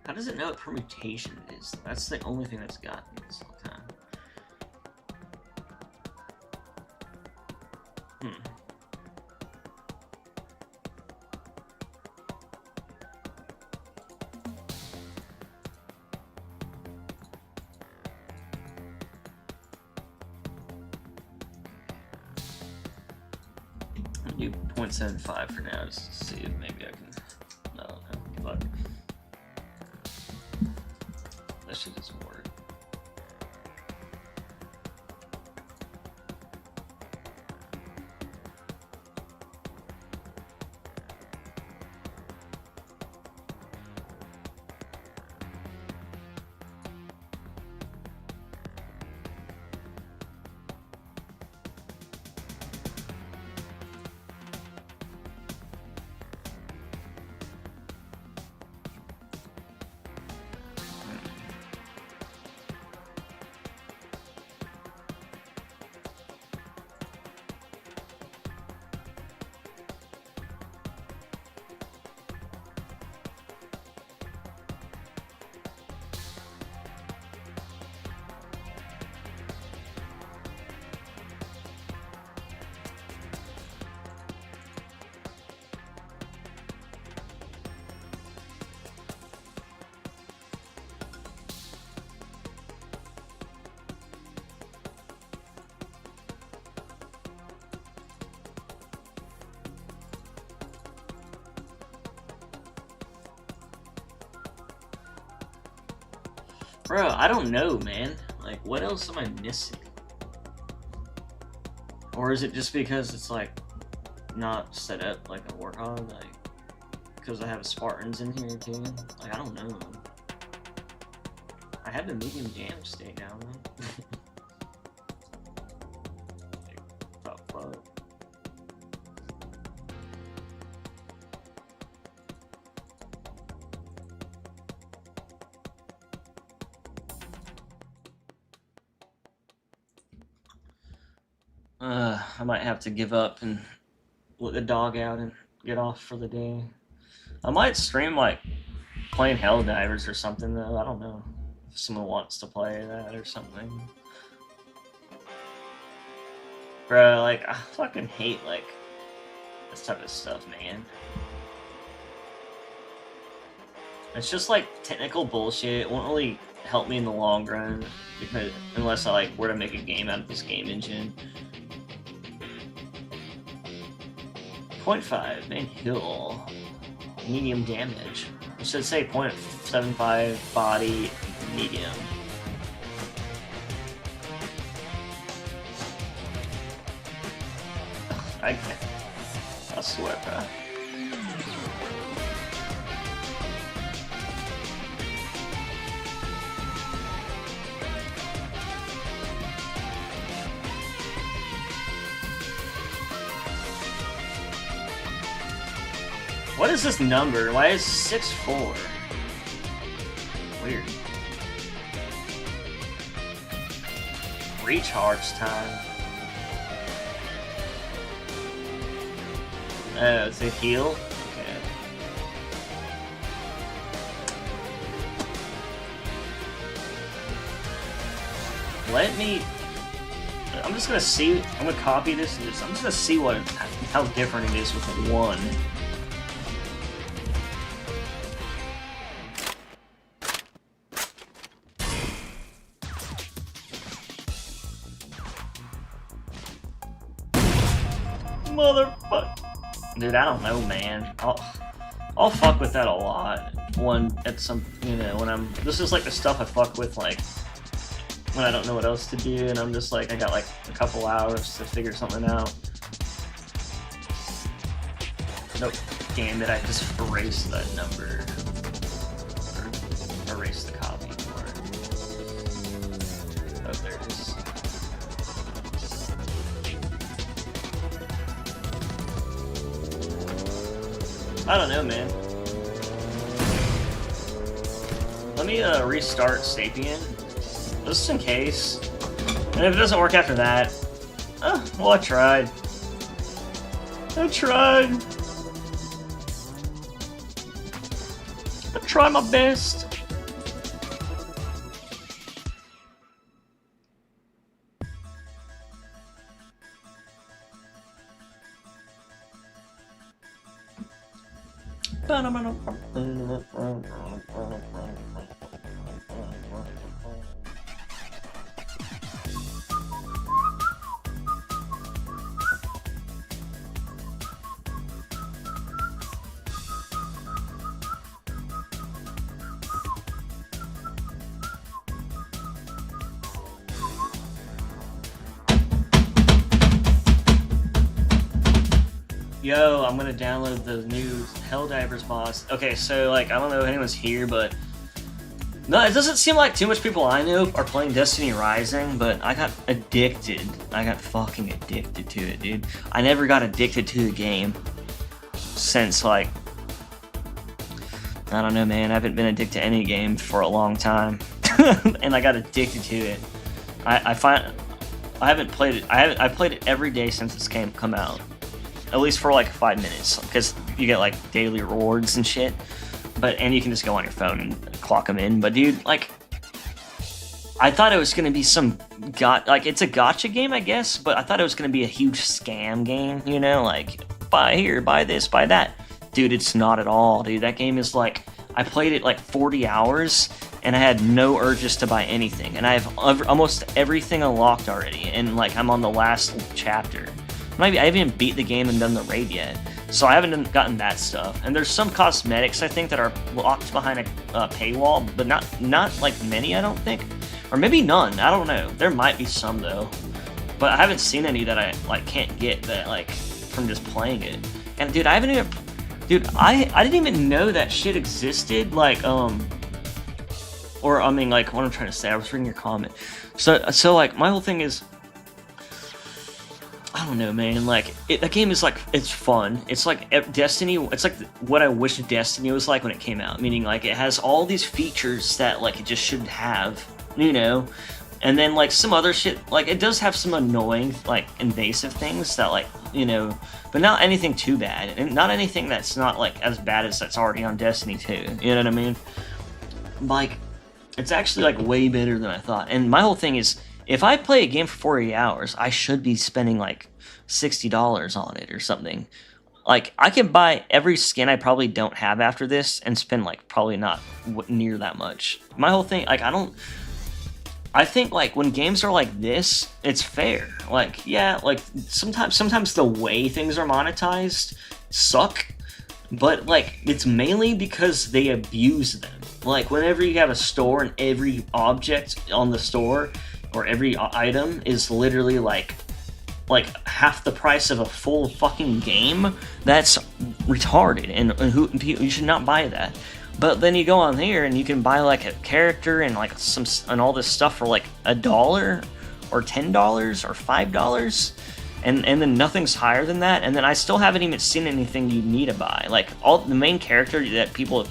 How does it know what permutation it is? That's the only thing that's gotten me this whole time. do 0.75 for now, just to see if maybe I can. I don't know, but that shit doesn't work. Bro, I don't know, man. Like, what else am I missing? Or is it just because it's, like, not set up like a Warthog? Like, because I have Spartans in here, too? Like, I don't know. I have the medium jam state now, man. Like, fuck. I might have to give up and let the dog out and get off for the day. I might stream, like, playing Helldivers or something, though. I don't know. If someone wants to play that or something. Bro, like, I fucking hate, like, this type of stuff, man. It's just, like, technical bullshit. It won't really help me in the long run, because unless I, like, were to make a game out of this game engine. 0.5, main heal, medium damage. It should say 0.75 body, medium. I swear, bro. What is this number? Why is 6'4"? Weird. Recharge time. Oh, it's a heal? Okay. Let me... I'm just gonna see... I'm gonna copy this and I'm just gonna see how different it is with the 1. Motherfucker. Dude, I don't know, man. I'll fuck with that a lot. At some, you know, when I'm... This is like the stuff I fuck with, like, when I don't know what else to do, and I'm just like, I got like a couple hours to figure something out. Nope. Damn it, I just erased that number. Or erased the copy for it. Oh, there it is. I don't know, man. Let me restart Sapien, just in case. And if it doesn't work after that, well, I tried. I tried my best. Yo, I'm gonna download the new Helldivers boss. Okay, so like I don't know if anyone's here, but no, it doesn't seem like too much people I know are playing Destiny Rising, but I got addicted. I got fucking addicted to it, dude. I never got addicted to the game since like I don't know, man. I haven't been addicted to any game for a long time, and I got addicted to it. I haven't played it. I played it every day since it's come out, at least for like 5 minutes, because you get like daily rewards and shit. And you can just go on your phone and clock them in. But dude, like, I thought it was gonna be some it's a gotcha game, I guess. But I thought it was gonna be a huge scam game, you know, like buy here, buy this, buy that. Dude, it's not at all, dude. That game is like, I played it like 40 hours, and I had no urges to buy anything. And I have almost everything unlocked already, and like I'm on the last chapter. I haven't even beat the game and done the raid yet. So I haven't gotten that stuff. And there's some cosmetics, I think, that are locked behind a paywall, but not like many, I don't think. Or maybe none, I don't know. There might be some, though. But I haven't seen any that I like can't get that like from just playing it. And dude, I didn't even know that shit existed, like, or I mean, like, what I'm trying to say, I was reading your comment. So like, my whole thing is, I don't know, man, like, that game is like, it's fun. It's like Destiny, it's like what I wish Destiny was like when it came out, meaning like it has all these features that like it just shouldn't have, you know? And then like some other shit, like it does have some annoying, like invasive things that like, you know, but not anything too bad, and not anything that's not like as bad as that's already on Destiny 2, you know what I mean? Like, it's actually like way better than I thought. And my whole thing is, if I play a game for 40 hours, I should be spending like $60 on it or something. Like, I can buy every skin I probably don't have after this and spend like probably not near that much. My whole thing, like, I think like when games are like this, it's fair. Like, yeah, like sometimes the way things are monetized suck, but like it's mainly because they abuse them. Like, whenever you have a store and every object on the store or every item is literally like half the price of a full fucking game, that's retarded, and you should not buy that. But then you go on here and you can buy like a character and like and all this stuff for like $1 or $10 or $5, and then nothing's higher than that. And then I still haven't even seen anything you need to buy. Like, all the main character that people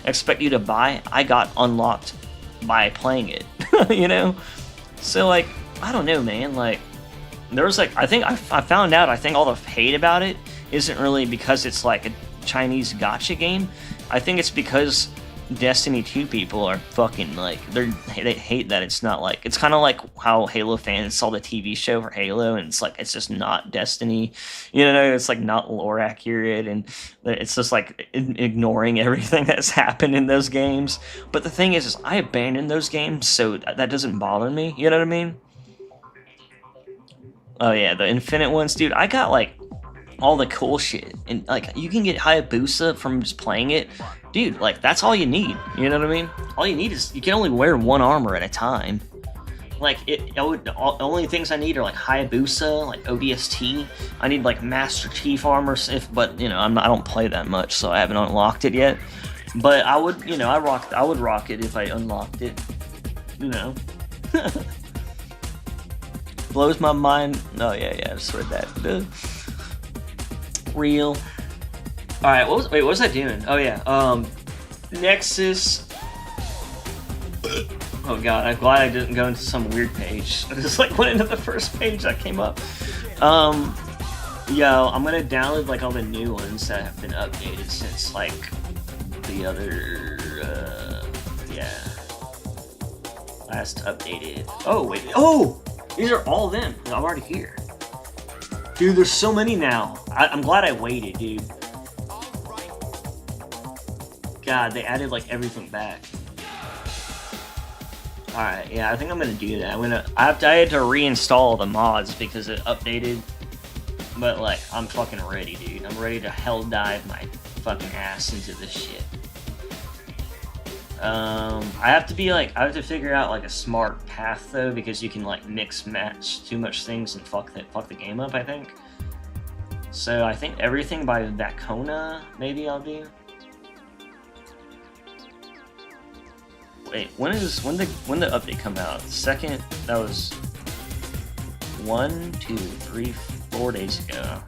expect you to buy, I got unlocked by playing it, you know? So like, I don't know, man. Like, there's like, I think I found out, I think all the hate about it isn't really because it's like a Chinese gotcha game. I think it's because Destiny 2 people are fucking like, they hate that it's not like, it's kind of like how Halo fans saw the TV show for Halo, and it's like, it's just not Destiny, you know, it's like not lore accurate, and it's just like ignoring everything that's happened in those games. But the thing is I abandoned those games, so that doesn't bother me, you know what I mean? Oh yeah, the Infinite ones, dude, I got like all the cool shit, and like you can get Hayabusa from just playing it, dude. Like, that's all you need, you know what I mean? All you need is, you can only wear one armor at a time. Like, only things I need are like Hayabusa, like ODST. I need like Master Chief armor, but you know, I don't play that much, so I haven't unlocked it yet. But I would, you know, I would rock it if I unlocked it, you know. Blows my mind. Oh yeah, I just read that. Real. All right, what was I doing? Oh yeah, Nexus. Oh god, I'm glad I didn't go into some weird page. I just like went into the first page that came up. Yo, I'm gonna download like all the new ones that have been updated since like the other, last updated. Oh wait, oh, these are all them. I'm already here. Dude, there's so many now. I'm glad I waited, dude. God, they added like everything back. Alright, yeah, I think I'm gonna do that. I had to reinstall the mods because it updated. But like, I'm fucking ready, dude. I'm ready to hell dive my fucking ass into this shit. I have to figure out like a smart path though, because you can like mix match too much things and fuck the game up, I think. So I think everything by Vacona, maybe I'll do. Wait, when the update come out? Second, that was 1, 2, 3, 4 days ago.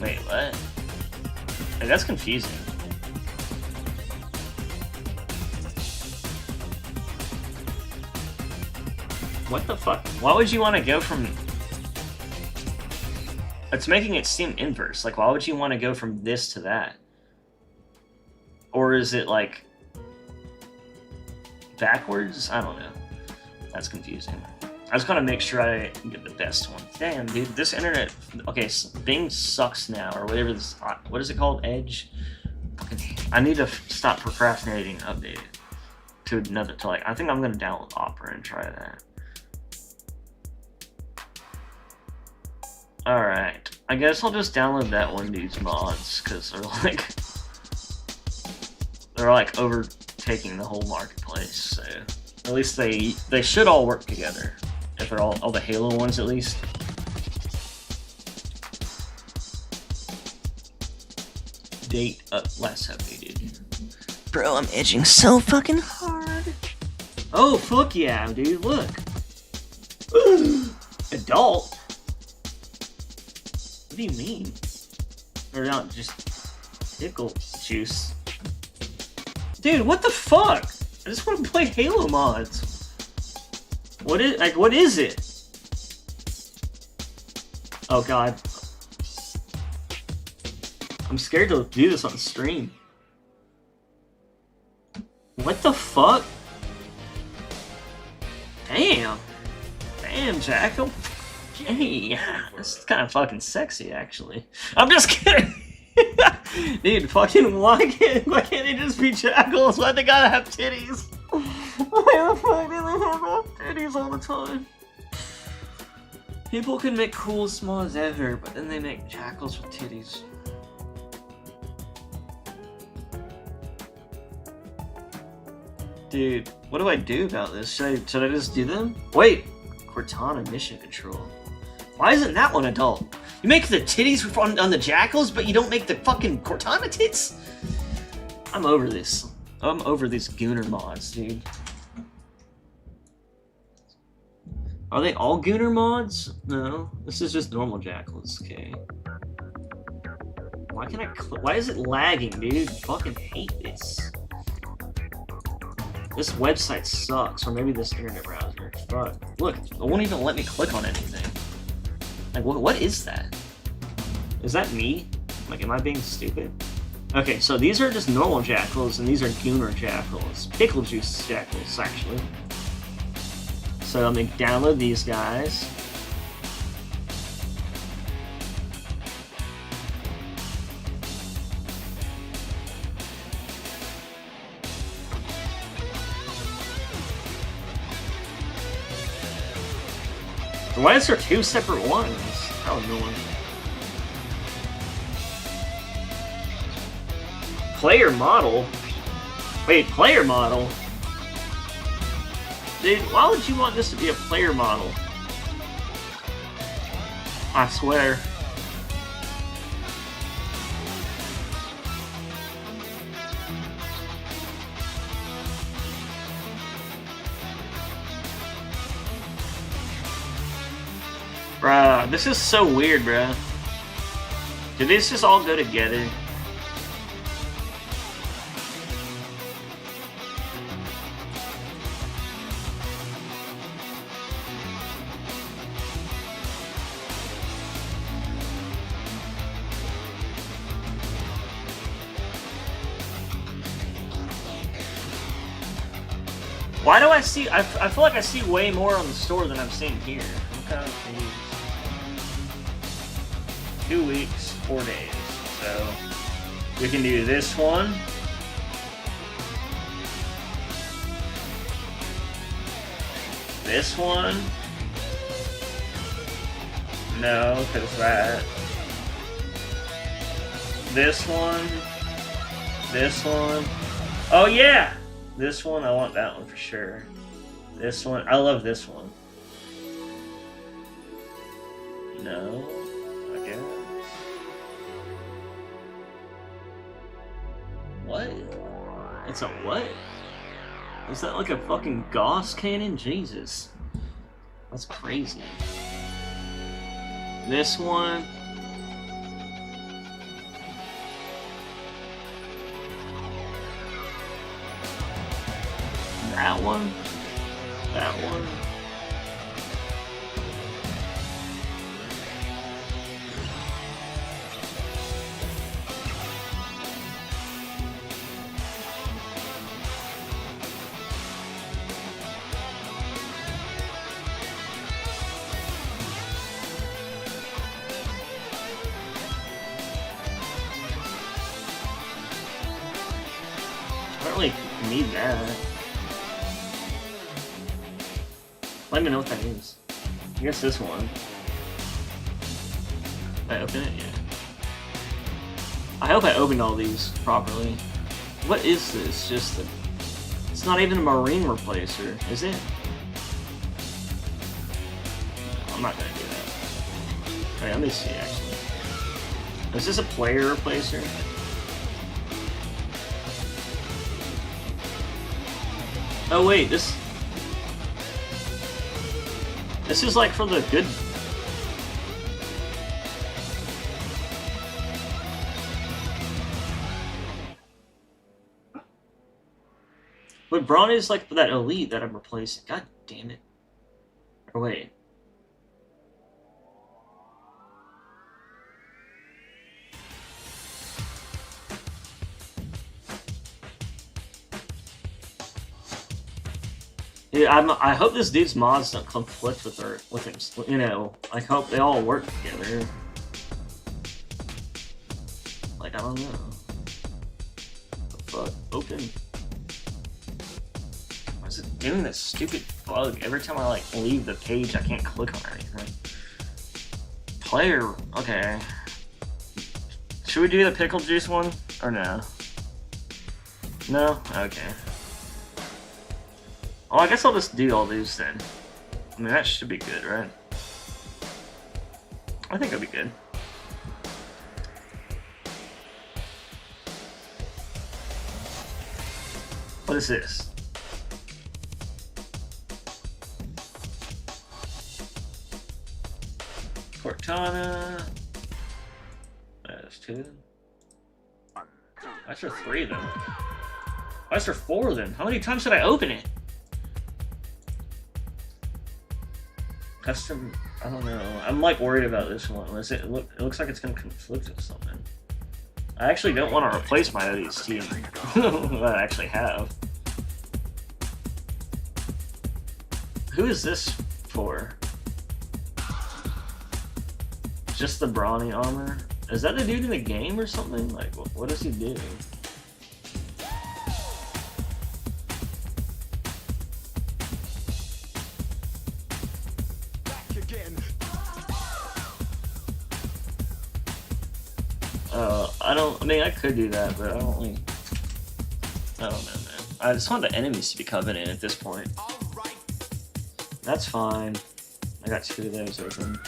Wait, what? Hey, that's confusing. What the fuck? Why would you want to go from... It's making it seem inverse. Like, why would you want to go from this to that? Or is it, like... backwards? I don't know. That's confusing. I just gotta make sure I get the best one. Damn, dude, this internet... Okay, Bing sucks now, or whatever this... What is it called? Edge? I need to stop procrastinating and update it. To another... To like, I think I'm gonna download Opera and try that. Alright. I guess I'll just download that one dude's mods, because they're like overtaking the whole marketplace, so at least they should all work together. If they're all the Halo ones, at least. Date last updated. Bro, I'm itching so fucking hard. Oh, fuck yeah, dude, look. Adult? What do you mean? Or not, just pickle juice. Dude, what the fuck? I just want to play Halo mods. What is it? Oh god. I'm scared to do this on stream. What the fuck? Damn. Damn, Jackal. Hey, this is kind of fucking sexy, actually. I'm just kidding. Dude, fucking why can't they just be jackals? Why they gotta have titties? Why the fuck do they have titties all the time? People can make cool mods ever, but then they make jackals with titties. Dude, what do I do about this? Should I just do them? Wait, Cortana mission control. Why isn't that one adult? You make the titties on the jackals, but you don't make the fucking Cortana tits? I'm over this. I'm over these Gooner mods, dude. Are they all Gooner mods? No, this is just normal jackals. Okay. Why can I? Why is it lagging, dude? Fucking hate this. This website sucks, or maybe this internet browser. Fuck. Look, it won't even let me click on anything. Like, what is that? Is that me? Like, am I being stupid? Okay, so these are just normal jackals, and these are Gooner jackals. Pickle juice jackals, actually. So I'm gonna download these guys. Why is there two separate ones? How annoying. Player model? Wait, player model? Dude, why would you want this to be a player model? I swear. Bruh, this is so weird, bruh. Did these just all go together? Why do I see... I feel like I see way more on the store than I'm seeing here. I'm kind of confused. 2 weeks, 4 days. So, we can do this one. This one. No, because that. This one. This one. Oh yeah! This one, I want that one for sure. This one, I love this one. No, I guess. What? It's a what? Is that like a fucking Gauss cannon? Jesus. That's crazy. This one. That one. That one. I don't really need that. Let me know what that is. I guess this one. Did I open it? Yeah. I hope I opened all these properly. What is this? Just a... It's not even a marine replacer, is it? I'm not gonna do that. Wait, let me see actually. Is this a player replacer? Oh wait, this is like for the good. But Braun is like that elite that I'm replacing. God damn it. Or wait. Yeah, I hope this dude's mods don't conflict with him. You know, I hope they all work together. Like, I don't know. The fuck? Open. Why is it doing this stupid bug? Every time I, like, leave the page, I can't click on anything. Player. Okay. Should we do the pickle juice one? Or no? No? Okay. Oh, I guess I'll just do all these then. I mean, that should be good, right? I think it'll be good. What is this? Cortana. That's 2. That's for 3 of them. That's for 4 of them. How many times did I open it? Custom, I don't know. I'm like worried about this one. It looks like it's gonna conflict with something. I actually don't want to replace my ODST that I actually have. Who is this for? Just the brawny armor? Is that the dude in the game or something? Like, what does he do? I mean, I could do that, but I don't know, man. I just want the enemies to be Covenant at this point. That's fine. I got 2 of those open.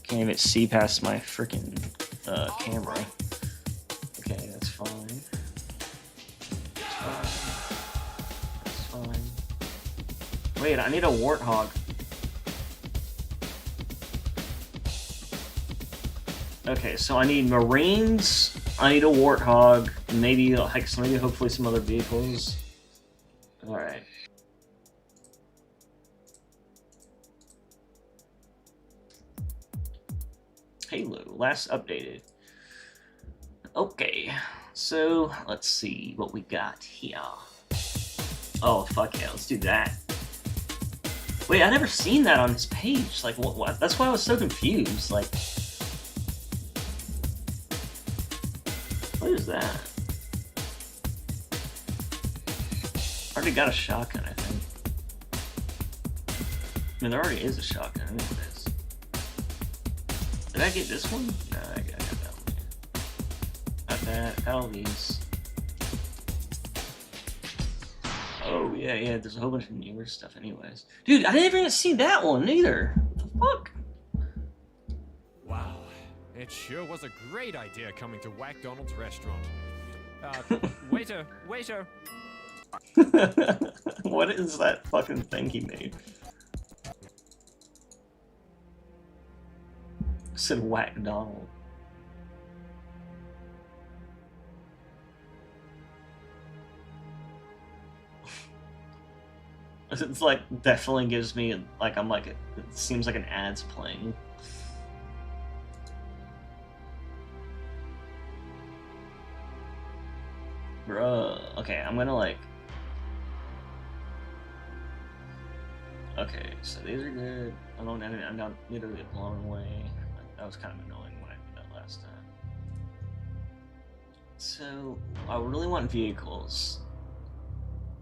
Can't even see past my freaking camera. Okay, that's fine. That's fine. Wait, I need a Warthog. Okay, so I need Marines, I need a Warthog, and maybe hopefully some other vehicles. Alright. Halo, last updated. Okay, so let's see what we got here. Oh, fuck yeah, let's do that. Wait, I never seen that on this page. Like, what? That's why I was so confused. Like, what is that? Already got a shotgun, I think. I mean, there already is a shotgun in this. Did I get this one? No, I got that one. Not that. All these. Oh yeah, there's a whole bunch of newer stuff anyways. Dude, I didn't even see that one either. What the fuck? Wow, it sure was a great idea coming to Whack Donald's restaurant. Waiter, waiter. What is that fucking thing he made? It said Whack Donald. It's like definitely gives me like I'm like it seems like an ad's playing. Bruh. Okay, I'm gonna like. Okay, so these are good. I'm not literally blown away. That was kind of annoying when I did that last time. So I really want vehicles.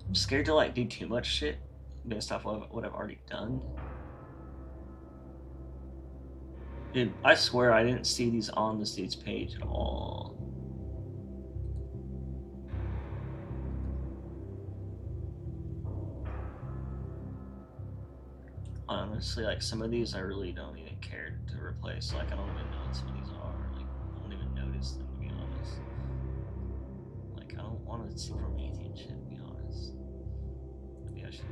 I'm scared to like do too much shit based off of what I've already done. Dude, I swear I didn't see these on the state's page at all. Honestly, like some of these I really don't even care to replace. Like I don't even know what some of these are. Like I don't even notice them to be honest. Like I don't want to see from and shit to be honest. Maybe I should.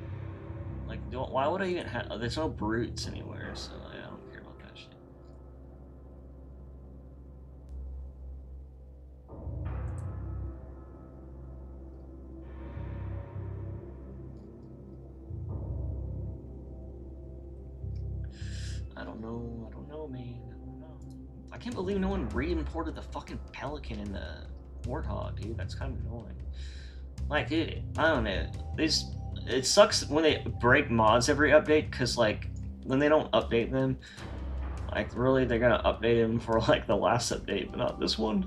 Like why would I even have? There's no brutes anywhere, so I don't care about that shit. I don't know, man. I don't know. I can't believe no one re-imported the fucking Pelican in the Warthog, dude. That's kind of annoying. Like, dude, I don't know. It sucks when they break mods every update, because, like, when they don't update them, like, really, they're gonna update them for, like, the last update, but not this one.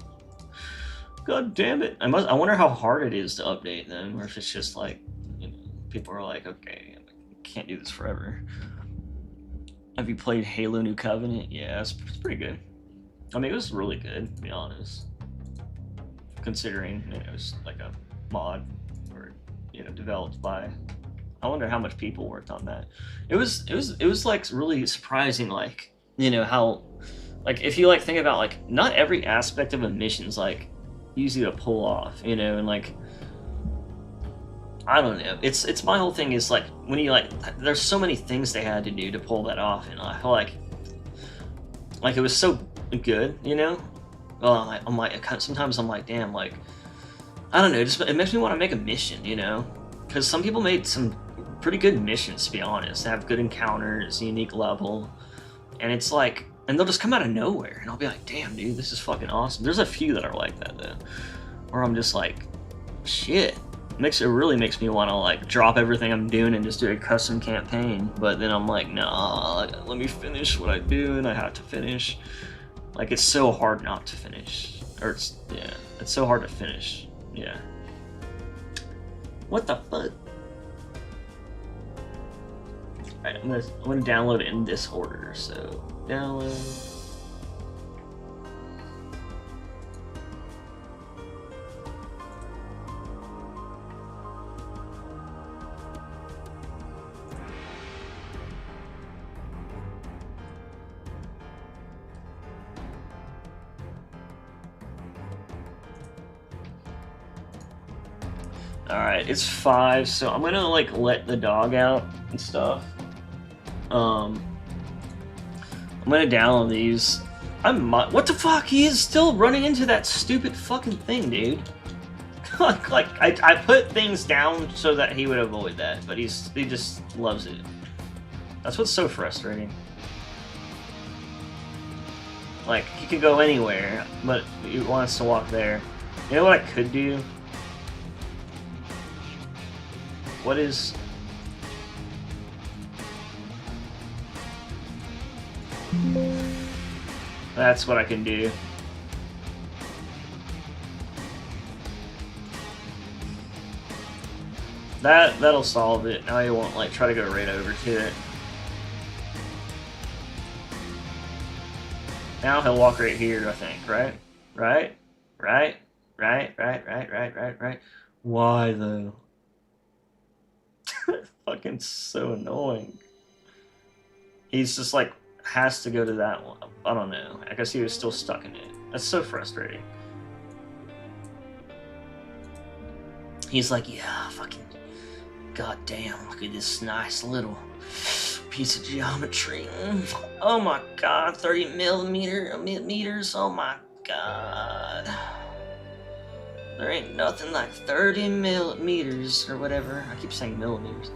God damn it. I wonder how hard it is to update them, or if it's just, like, you know, people are like, okay, I can't do this forever. Have you played Halo New Covenant? Yeah, it's pretty good. I mean, it was really good, to be honest. Considering, you know, it's like a mod, or, you know, developed by... I wonder how much people worked on that. It was like, really surprising, like, you know, how... Like, if you, like, think about, like, not every aspect of a mission's, like, easy to pull off, you know, and, like... I don't know. It's my whole thing is like when you like there's so many things they had to do to pull that off, and I feel like it was so good, you know. Well, I'm like sometimes I'm like, damn, like I don't know. It makes me want to make a mission, you know, because some people made some pretty good missions, to be honest. They have good encounters, unique level, and it's like, and they'll just come out of nowhere, and I'll be like, damn, dude, this is fucking awesome. There's a few that are like that though, where I'm just like, shit. It really makes me want to like drop everything I'm doing and just do a custom campaign, but then I'm like, nah, let me finish what I do, and I have to finish. Like, it's so hard not to finish, or it's so hard to finish. Yeah. What the fuck? Alright, I'm gonna download it in this order. So download. Alright, it's 5, so I'm gonna like let the dog out and stuff. I'm gonna download these. What the fuck? He is still running into that stupid fucking thing, dude. Like I put things down so that he would avoid that, but he just loves it. That's what's so frustrating. Like, he could go anywhere, but he wants to walk there. You know what I could do? What is... That's what I can do. That'll solve it. Now you won't like try to go right over to it. Now he'll walk right here, I think, right? Right? Why though? Fucking so annoying. He's just like, has to go to that one. I don't know. I guess he was still stuck in it. That's so frustrating. He's like, yeah, fucking, goddamn, look at this nice little piece of geometry. Oh my god, 30 millimeters. Oh my god. There ain't nothing like 30 millimeters or whatever. I keep saying millimeters.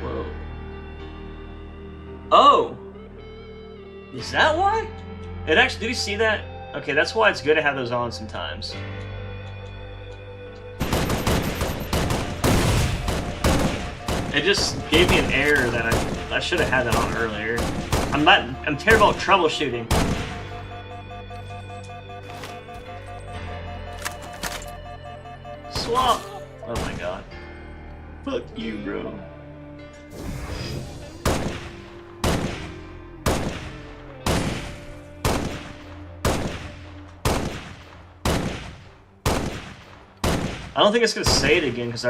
Whoa. Oh! Is that why? It actually, did you see that? Okay, that's why it's good to have those on sometimes. It just gave me an error that I should have had that on earlier. I'm terrible at troubleshooting. Swap! Oh my god. Fuck you, bro. I don't think it's gonna say it again because it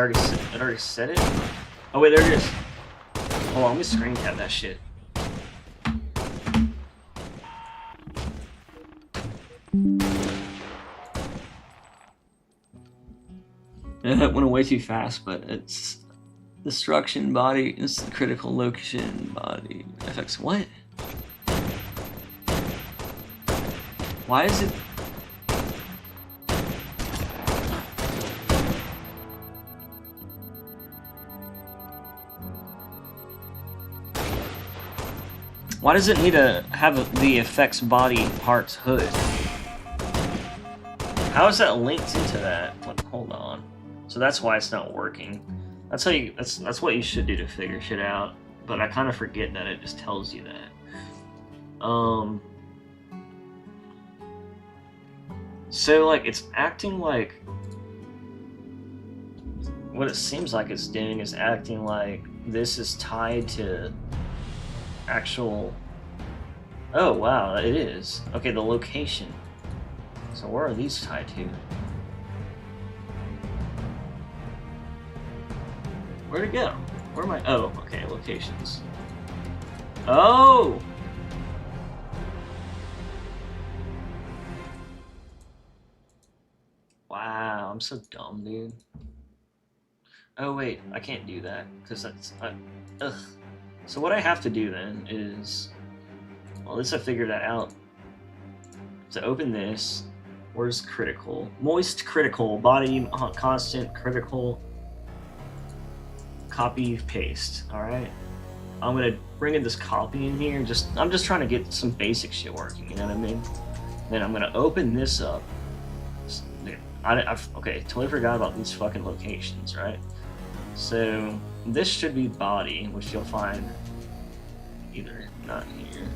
already said it. Oh wait, there it is. Hold on, let me screen cap that shit. Yeah, that went way too fast, but it's destruction body. It's the critical location body effects. What? Why is it? Why does it need to have the effects body parts hood? How is that linked into that? Hold on. So that's why it's not working. That's how you. That's what you should do to figure shit out. But I kind of forget that it just tells you that. So like it's acting like what it seems like it's doing is acting like this is tied to actual. Oh wow, it is. Okay, the location. So where are these tied to? Where'd it go? Where am I? Oh, okay, locations. Oh! Wow, I'm so dumb, dude. Oh wait, I can't do that because that's ugh. So what I have to do then is, well, at least I figured that out. To open this, where's critical? Moist critical, body constant critical. Copy paste. All right. I'm gonna bring in this copy in here. I'm just trying to get some basic shit working. You know what I mean? Then I'm gonna open this up. Okay, totally forgot about these fucking locations, right? So this should be body, which you'll find either not here.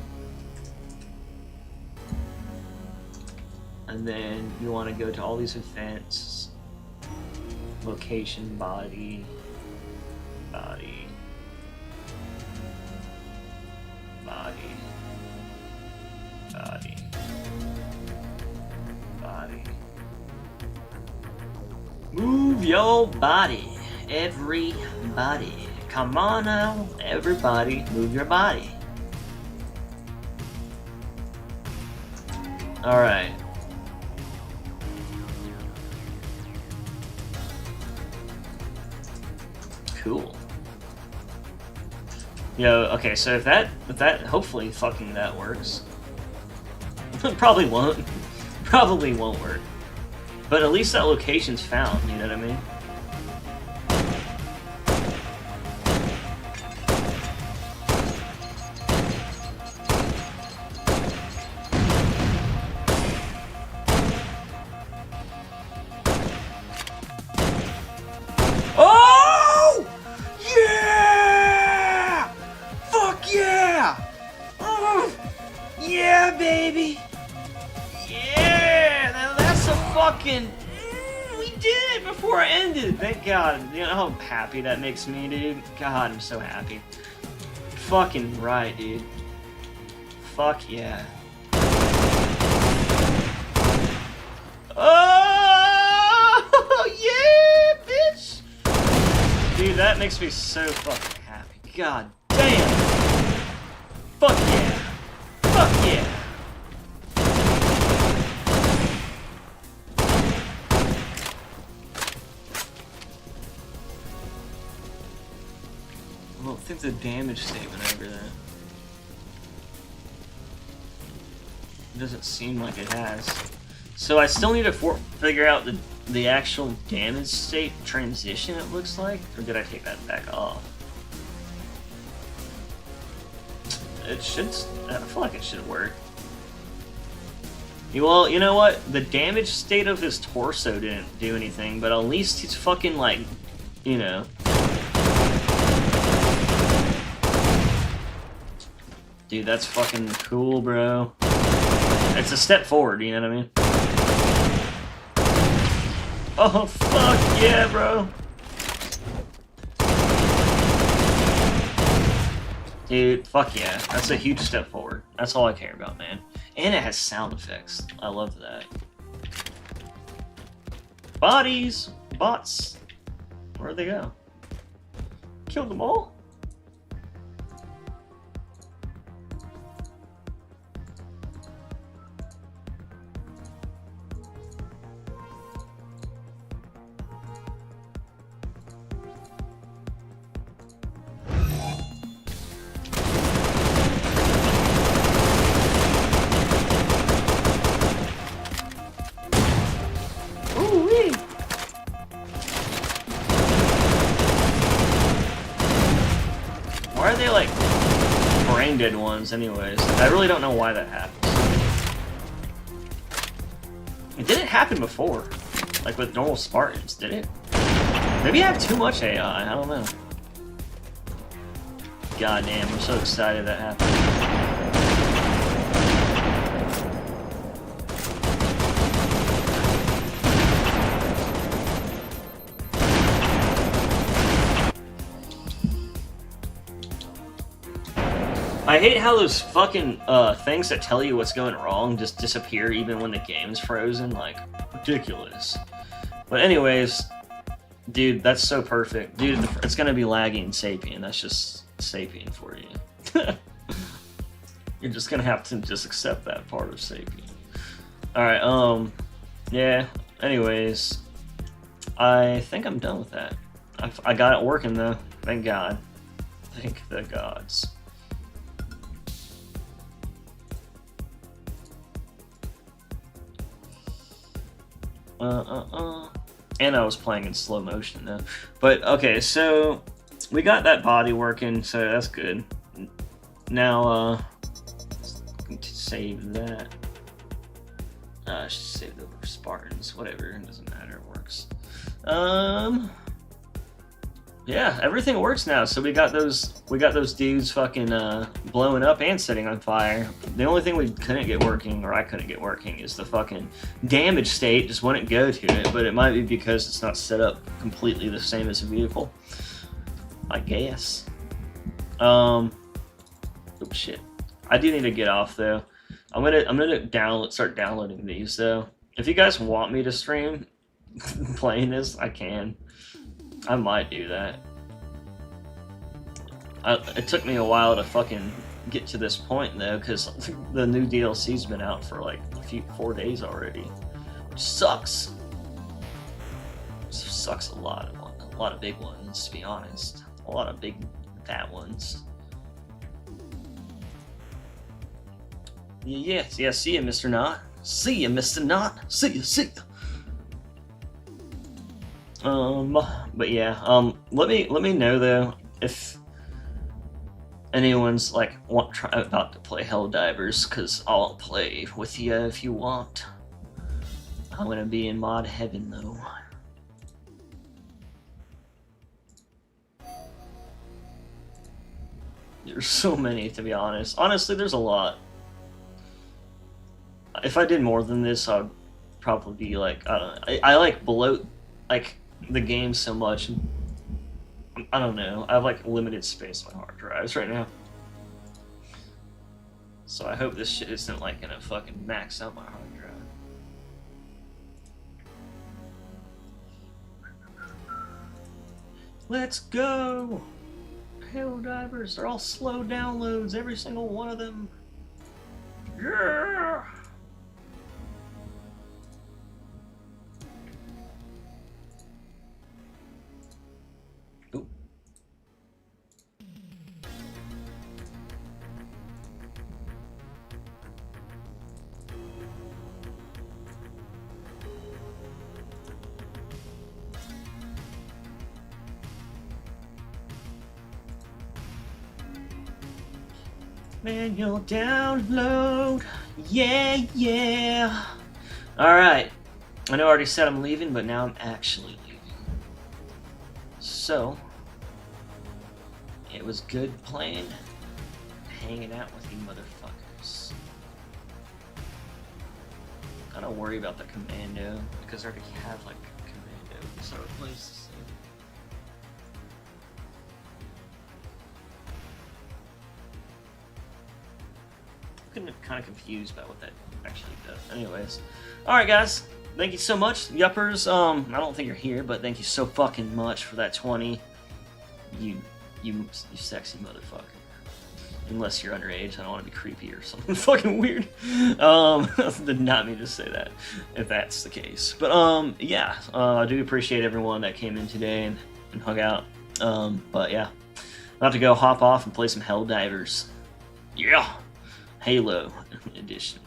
And then you want to go to all these events, location, body, body, body, body, body. Move your body. Everybody, come on now, everybody, move your body. All right. Cool. Yo, okay, so if that hopefully fucking that works. Probably won't. Probably won't work. But at least that location's found, you know what I mean? God, you know how happy that makes me, dude? God, I'm so happy. Fucking right, dude. Fuck yeah. makes me so fucking happy. God damn! Fuck yeah! Fuck yeah! I don't think the damage statement over that. It doesn't seem like it has. So I still need to figure out the actual damage state transition, it looks like? Or did I take that back off? It should... I feel like it should work. Well, you know what? The damage state of his torso didn't do anything, but at least he's fucking like, you know... Dude, that's fucking cool, bro. It's a step forward, you know what I mean? Oh, fuck yeah, bro. Dude, fuck yeah. That's a huge step forward. That's all I care about, man. And it has sound effects. I love that. Bodies! Bots! Where'd they go? Killed them all? Why are they like brain dead ones anyways? I really don't know why that happens. It didn't happen before. Like with normal Spartans, did it? Maybe I have too much AI, I don't know. God damn, I'm so excited that happened. I hate how those fucking things that tell you what's going wrong just disappear even when the game's frozen. Like, ridiculous. But anyways, dude, that's so perfect. Dude, it's gonna be lagging Sapien. That's just Sapien for you. You're just gonna have to just accept that part of Sapien. Alright, yeah. Anyways, I think I'm done with that. I got it working though. Thank God. Thank the gods. And I was playing in slow motion though. But okay, so we got that body working, so that's good. Now, save that. I should save the Spartans, whatever, it doesn't matter, it works. Yeah, everything works now. So we got those dudes fucking blowing up and setting on fire. The only thing we couldn't get working, or I couldn't get working, is the fucking damage state. Just wouldn't go to it, but it might be because it's not set up completely the same as a vehicle, I guess. Oh shit. I do need to get off though. I'm gonna start downloading these though. If you guys want me to stream playing this, I can. I might do that. It took me a while to fucking get to this point though, because the new DLC's been out for like 4 days already. Which sucks. Sucks a lot of big ones, to be honest. A lot of big fat ones. Yeah, see ya, Mr. Knot. See ya, Mr. Knot. See ya. But yeah, let me know though if anyone's like about to play Helldivers, cause I'll play with you if you want. I'm gonna be in mod heaven though. There's so many, to be honest. Honestly, there's a lot. If I did more than this, I'd probably be like, I don't know. I like bloat like the game so much. I don't know. I have like limited space on my hard drives right now. So I hope this shit isn't like gonna fucking max out my hard drive. Let's go! Halo Divers, they're all slow downloads, every single one of them. Yeah! Ooh. Manual download. Yeah, yeah. Alright. I know I already said I'm leaving, but now I'm actually leaving. So, it was good playing, hanging out with you motherfuckers. I don't worry about the commando, because I already have, like, commando, so it plays the same. I'm kind of confused about what that actually does. Anyways, all right, guys, thank you so much, yuppers. I don't think you're here, but thank you so fucking much for that 20. You sexy motherfucker. Unless you're underage, I don't want to be creepy or something fucking weird. Did not mean to say that, if that's the case. But yeah, I do appreciate everyone that came in today and hung out. But yeah, I'll have to go hop off and play some Helldivers. Yeah. Halo edition.